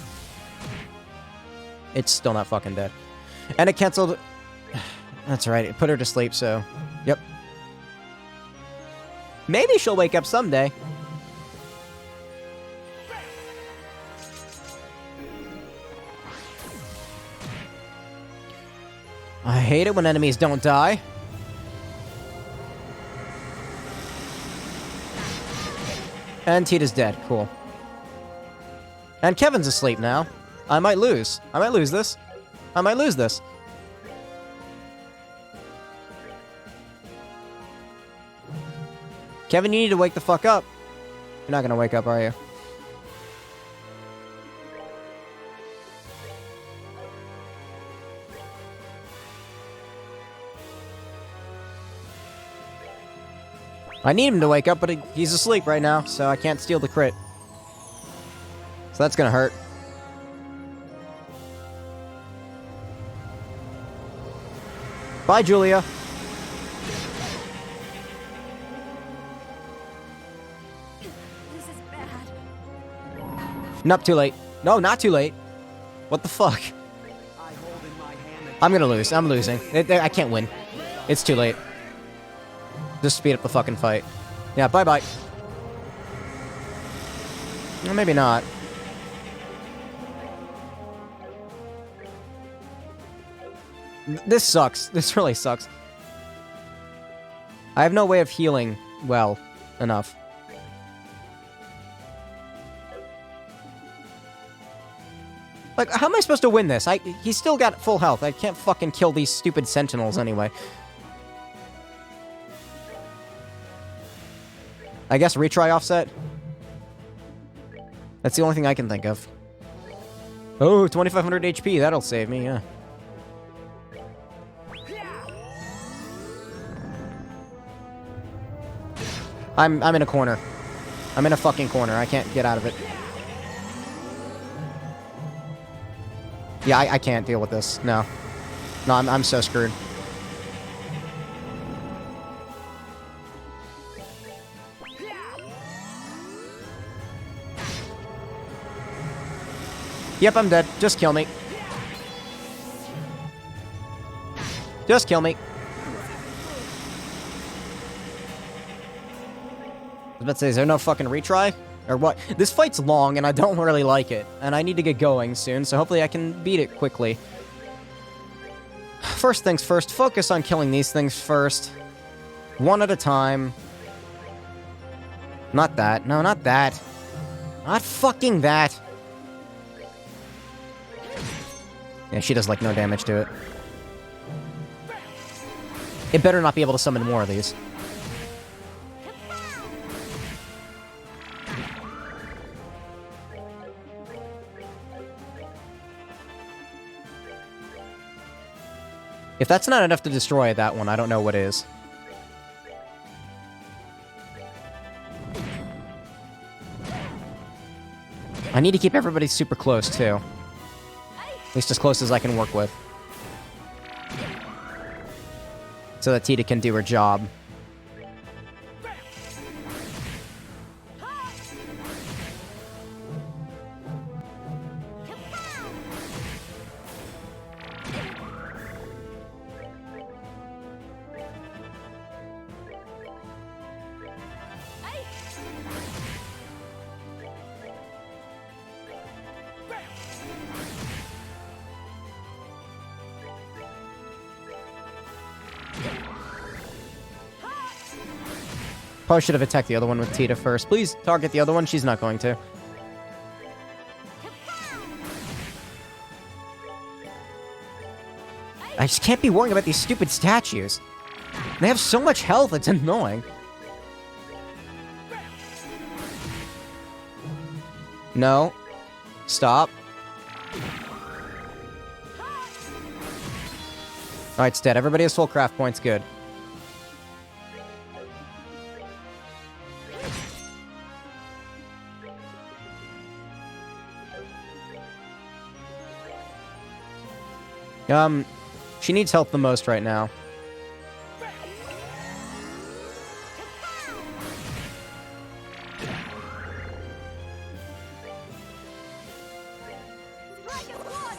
It's still not fucking dead. And it canceled... That's right, it put her to sleep, so... Yep. Maybe she'll wake up someday. I hate it when enemies don't die. And Tita's dead. Cool. And Kevin's asleep now. I might lose. I might lose this. I might lose this. Kevin, you need to wake the fuck up. You're not gonna wake up, are you? I need him to wake up, but he's asleep right now, so I can't steal the crit. So that's gonna hurt. Bye, Julia. This is bad. Nope, too late. No, not too late. What the fuck? I hold in my hand I'm gonna lose. I'm losing. I can't win. It's too late. Just speed up the fucking fight. Yeah, bye-bye. Well, maybe not. This sucks. This really sucks. I have no way of healing well enough. Like, how am I supposed to win this? He's still got full health. I can't fucking kill these stupid sentinels anyway. I guess retry offset? That's the only thing I can think of. Oh, 2500 HP. That'll save me, yeah. I'm in a corner. I'm in a fucking corner. I can't get out of it. Yeah, I can't deal with this. No. No, I'm so screwed. Yep, I'm dead. Just kill me. Just kill me. I was about to say, is there no fucking retry? Or what? This fight's long, and I don't really like it. And I need to get going soon, so hopefully I can beat it quickly. First things first, focus on killing these things first. One at a time. Not that. No, not that. Not fucking that. Yeah, she does, like, no damage to it. It better not be able to summon more of these. If that's not enough to destroy that one, I don't know what is. I need to keep everybody super close, too. At least as close as I can work with. So that Tita can do her job. Probably should have attacked the other one with Tita first. Please target the other one. She's not going to. I just can't be worrying about these stupid statues. They have so much health, it's annoying. No. Stop. Alright, it's dead. Everybody has full craft points. Good. She needs help the most right now.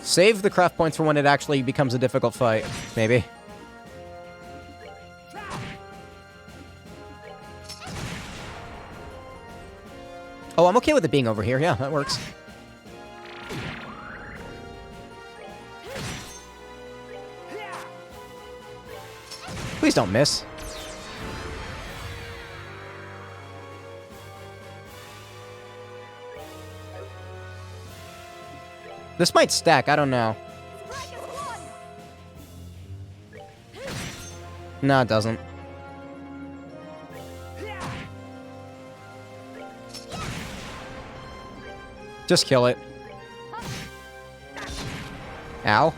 Save the craft points for when it actually becomes a difficult fight, maybe. Oh, I'm okay with it being over here. Yeah, that works. Please don't miss. This might stack, I don't know. No, it doesn't. Just kill it. Ow.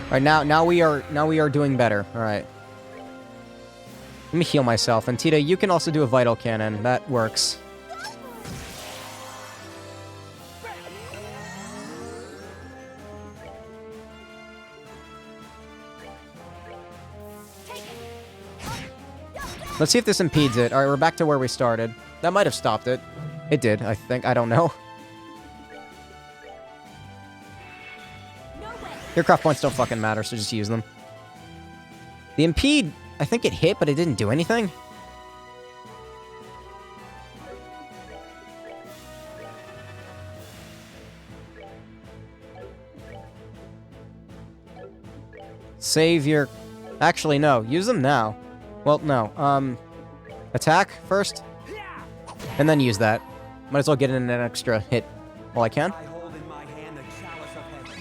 Alright, now we are doing better. Alright. Let me heal myself. And Tita, you can also do a vital cannon. That works. Let's see if this impedes it. Alright, we're back to where we started. That might have stopped it. It did, I think. I don't know. Your craft points don't fucking matter, so just use them. The impede, I think it hit, but it didn't do anything. Save your... Actually, no. Use them now. Well, no. Attack first, and then use that. Might as well get in an extra hit while I can. I hold in my hand the chalice of heaven.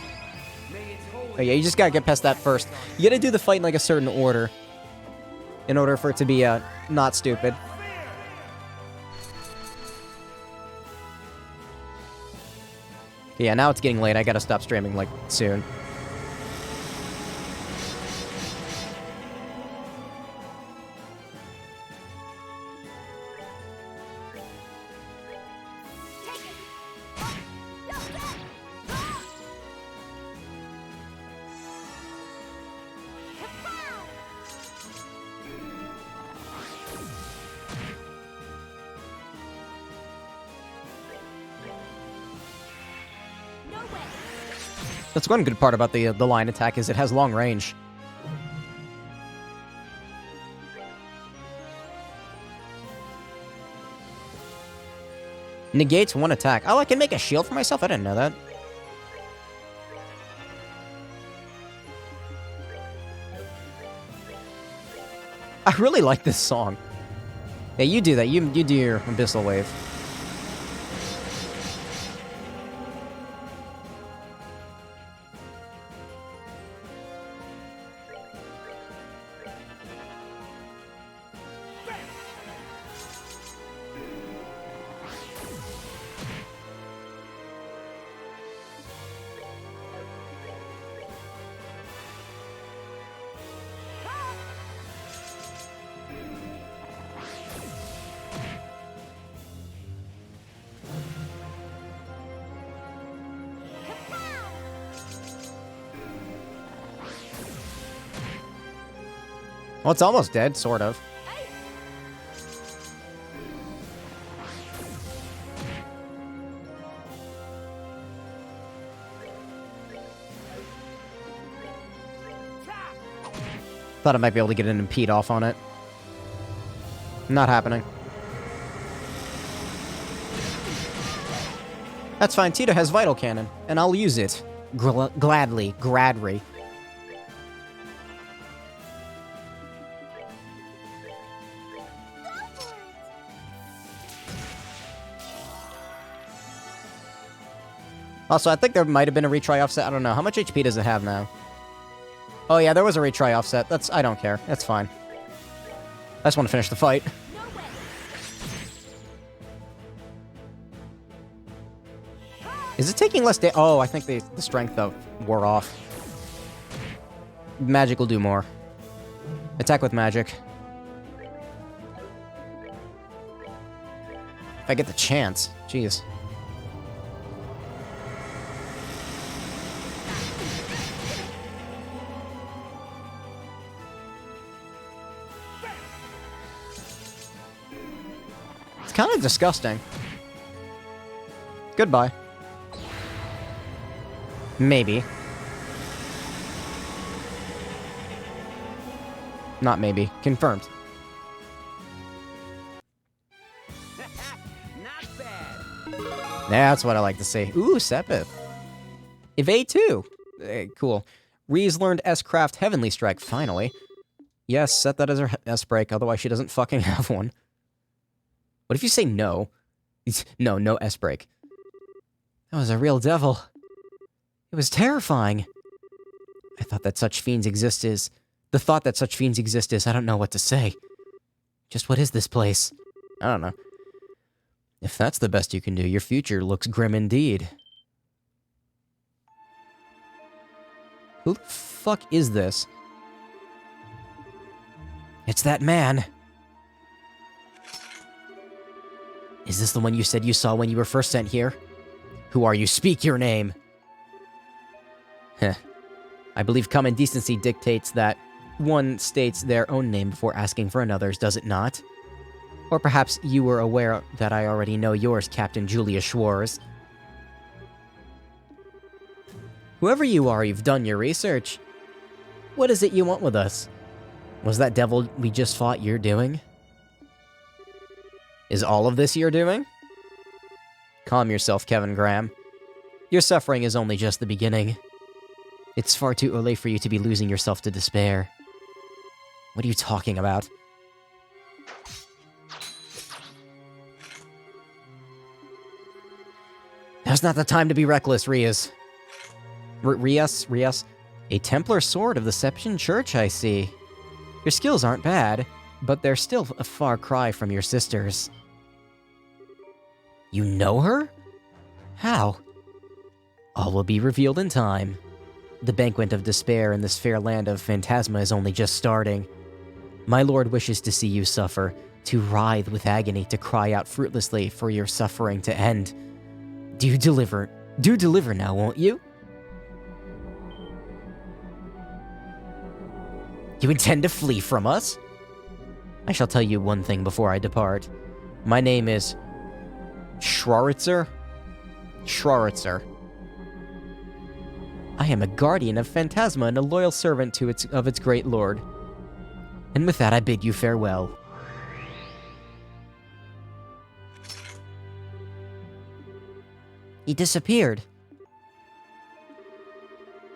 May its holy Oh, yeah, you just gotta get past that first. You gotta do the fight in like a certain order in order for it to be not stupid. Okay, yeah, now it's getting late. I gotta stop streaming like soon. That's one good part about the line attack is it has long range. Negates one attack. Oh, I can make a shield for myself? I didn't know that. I really like this song. Yeah, you do that. You do your Abyssal Wave. Well, it's almost dead, sort of. Thought I might be able to get an impede off on it. Not happening. That's fine, Tito has Vital Cannon, and I'll use it. Gladly. Gradry. Also, I think there might have been a retry offset. I don't know. How much HP does it have now? Oh, yeah, there was a retry offset. I don't care. That's fine. I just want to finish the fight. Is it taking less damage? Oh, I think the strength, though, wore off. Magic will do more. Attack with magic. If I get the chance. Jeez. It's kind of disgusting. Goodbye. Maybe. Not maybe. Confirmed. Not bad. That's what I like to see. Ooh, Sepith. Evade 2. Cool. Reese learned S-Craft Heavenly Strike, finally. Yes, set that as her S-Break, otherwise she doesn't fucking have one. What if you say no? No S-Break. That was a real devil. It was terrifying. I thought that such fiends exist is... The thought that such fiends exist is... I don't know what to say. Just what is this place? I don't know. If that's the best you can do, your future looks grim indeed. Who the fuck is this? It's that man. Is this the one you said you saw when you were first sent here? Who are you? Speak your name! Heh. I believe common decency dictates that one states their own name before asking for another's, does it not? Or perhaps you were aware that I already know yours, Captain Julia Schwarz. Whoever you are, you've done your research. What is it you want with us? Was that devil we just fought your doing? Is all of this your doing? Calm yourself, Kevin Graham. Your suffering is only just the beginning. It's far too early for you to be losing yourself to despair. What are you talking about? Now's not the time to be reckless, Rias. Rias? A Templar sword of the Septian Church, I see. Your skills aren't bad, but they're still a far cry from your sister's. You know her? How? All will be revealed in time. The banquet of despair in this fair land of Phantasma is only just starting. My lord wishes to see you suffer, to writhe with agony, to cry out fruitlessly for your suffering to end. Do deliver now, won't you? You intend to flee from us? I shall tell you one thing before I depart. My name is Schraritzer? Schraritzer. I am a guardian of Phantasma and a loyal servant of its great lord. And with that, I bid you farewell. He disappeared.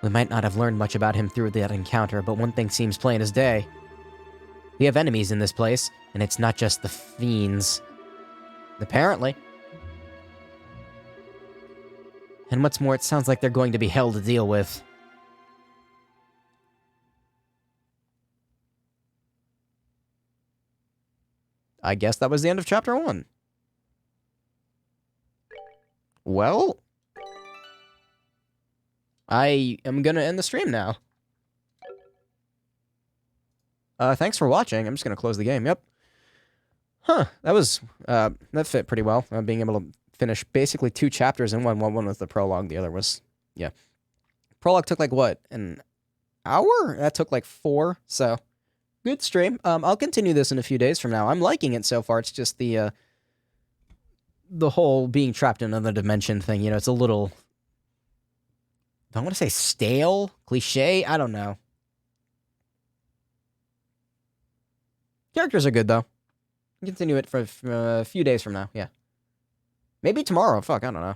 We might not have learned much about him through that encounter, but one thing seems plain as day. We have enemies in this place, and it's not just the fiends. Apparently. And what's more, it sounds like they're going to be hell to deal with. I guess that was the end of Chapter 1. Well, I am gonna end the stream now. Thanks for watching. I'm just gonna close the game. Yep. Huh. That was, that fit pretty well. Being able to finish basically 2 chapters in one. One was the prologue, the other was, yeah. Prologue took like, what, an hour? That took like 4, so good stream. I'll continue this in a few days from now. I'm liking it so far. It's just the whole being trapped in another dimension thing, you know, it's a little, I want to say stale, cliche, I don't know. Characters are good, though. Continue it for a few days from now, yeah. Maybe tomorrow, fuck, I don't know.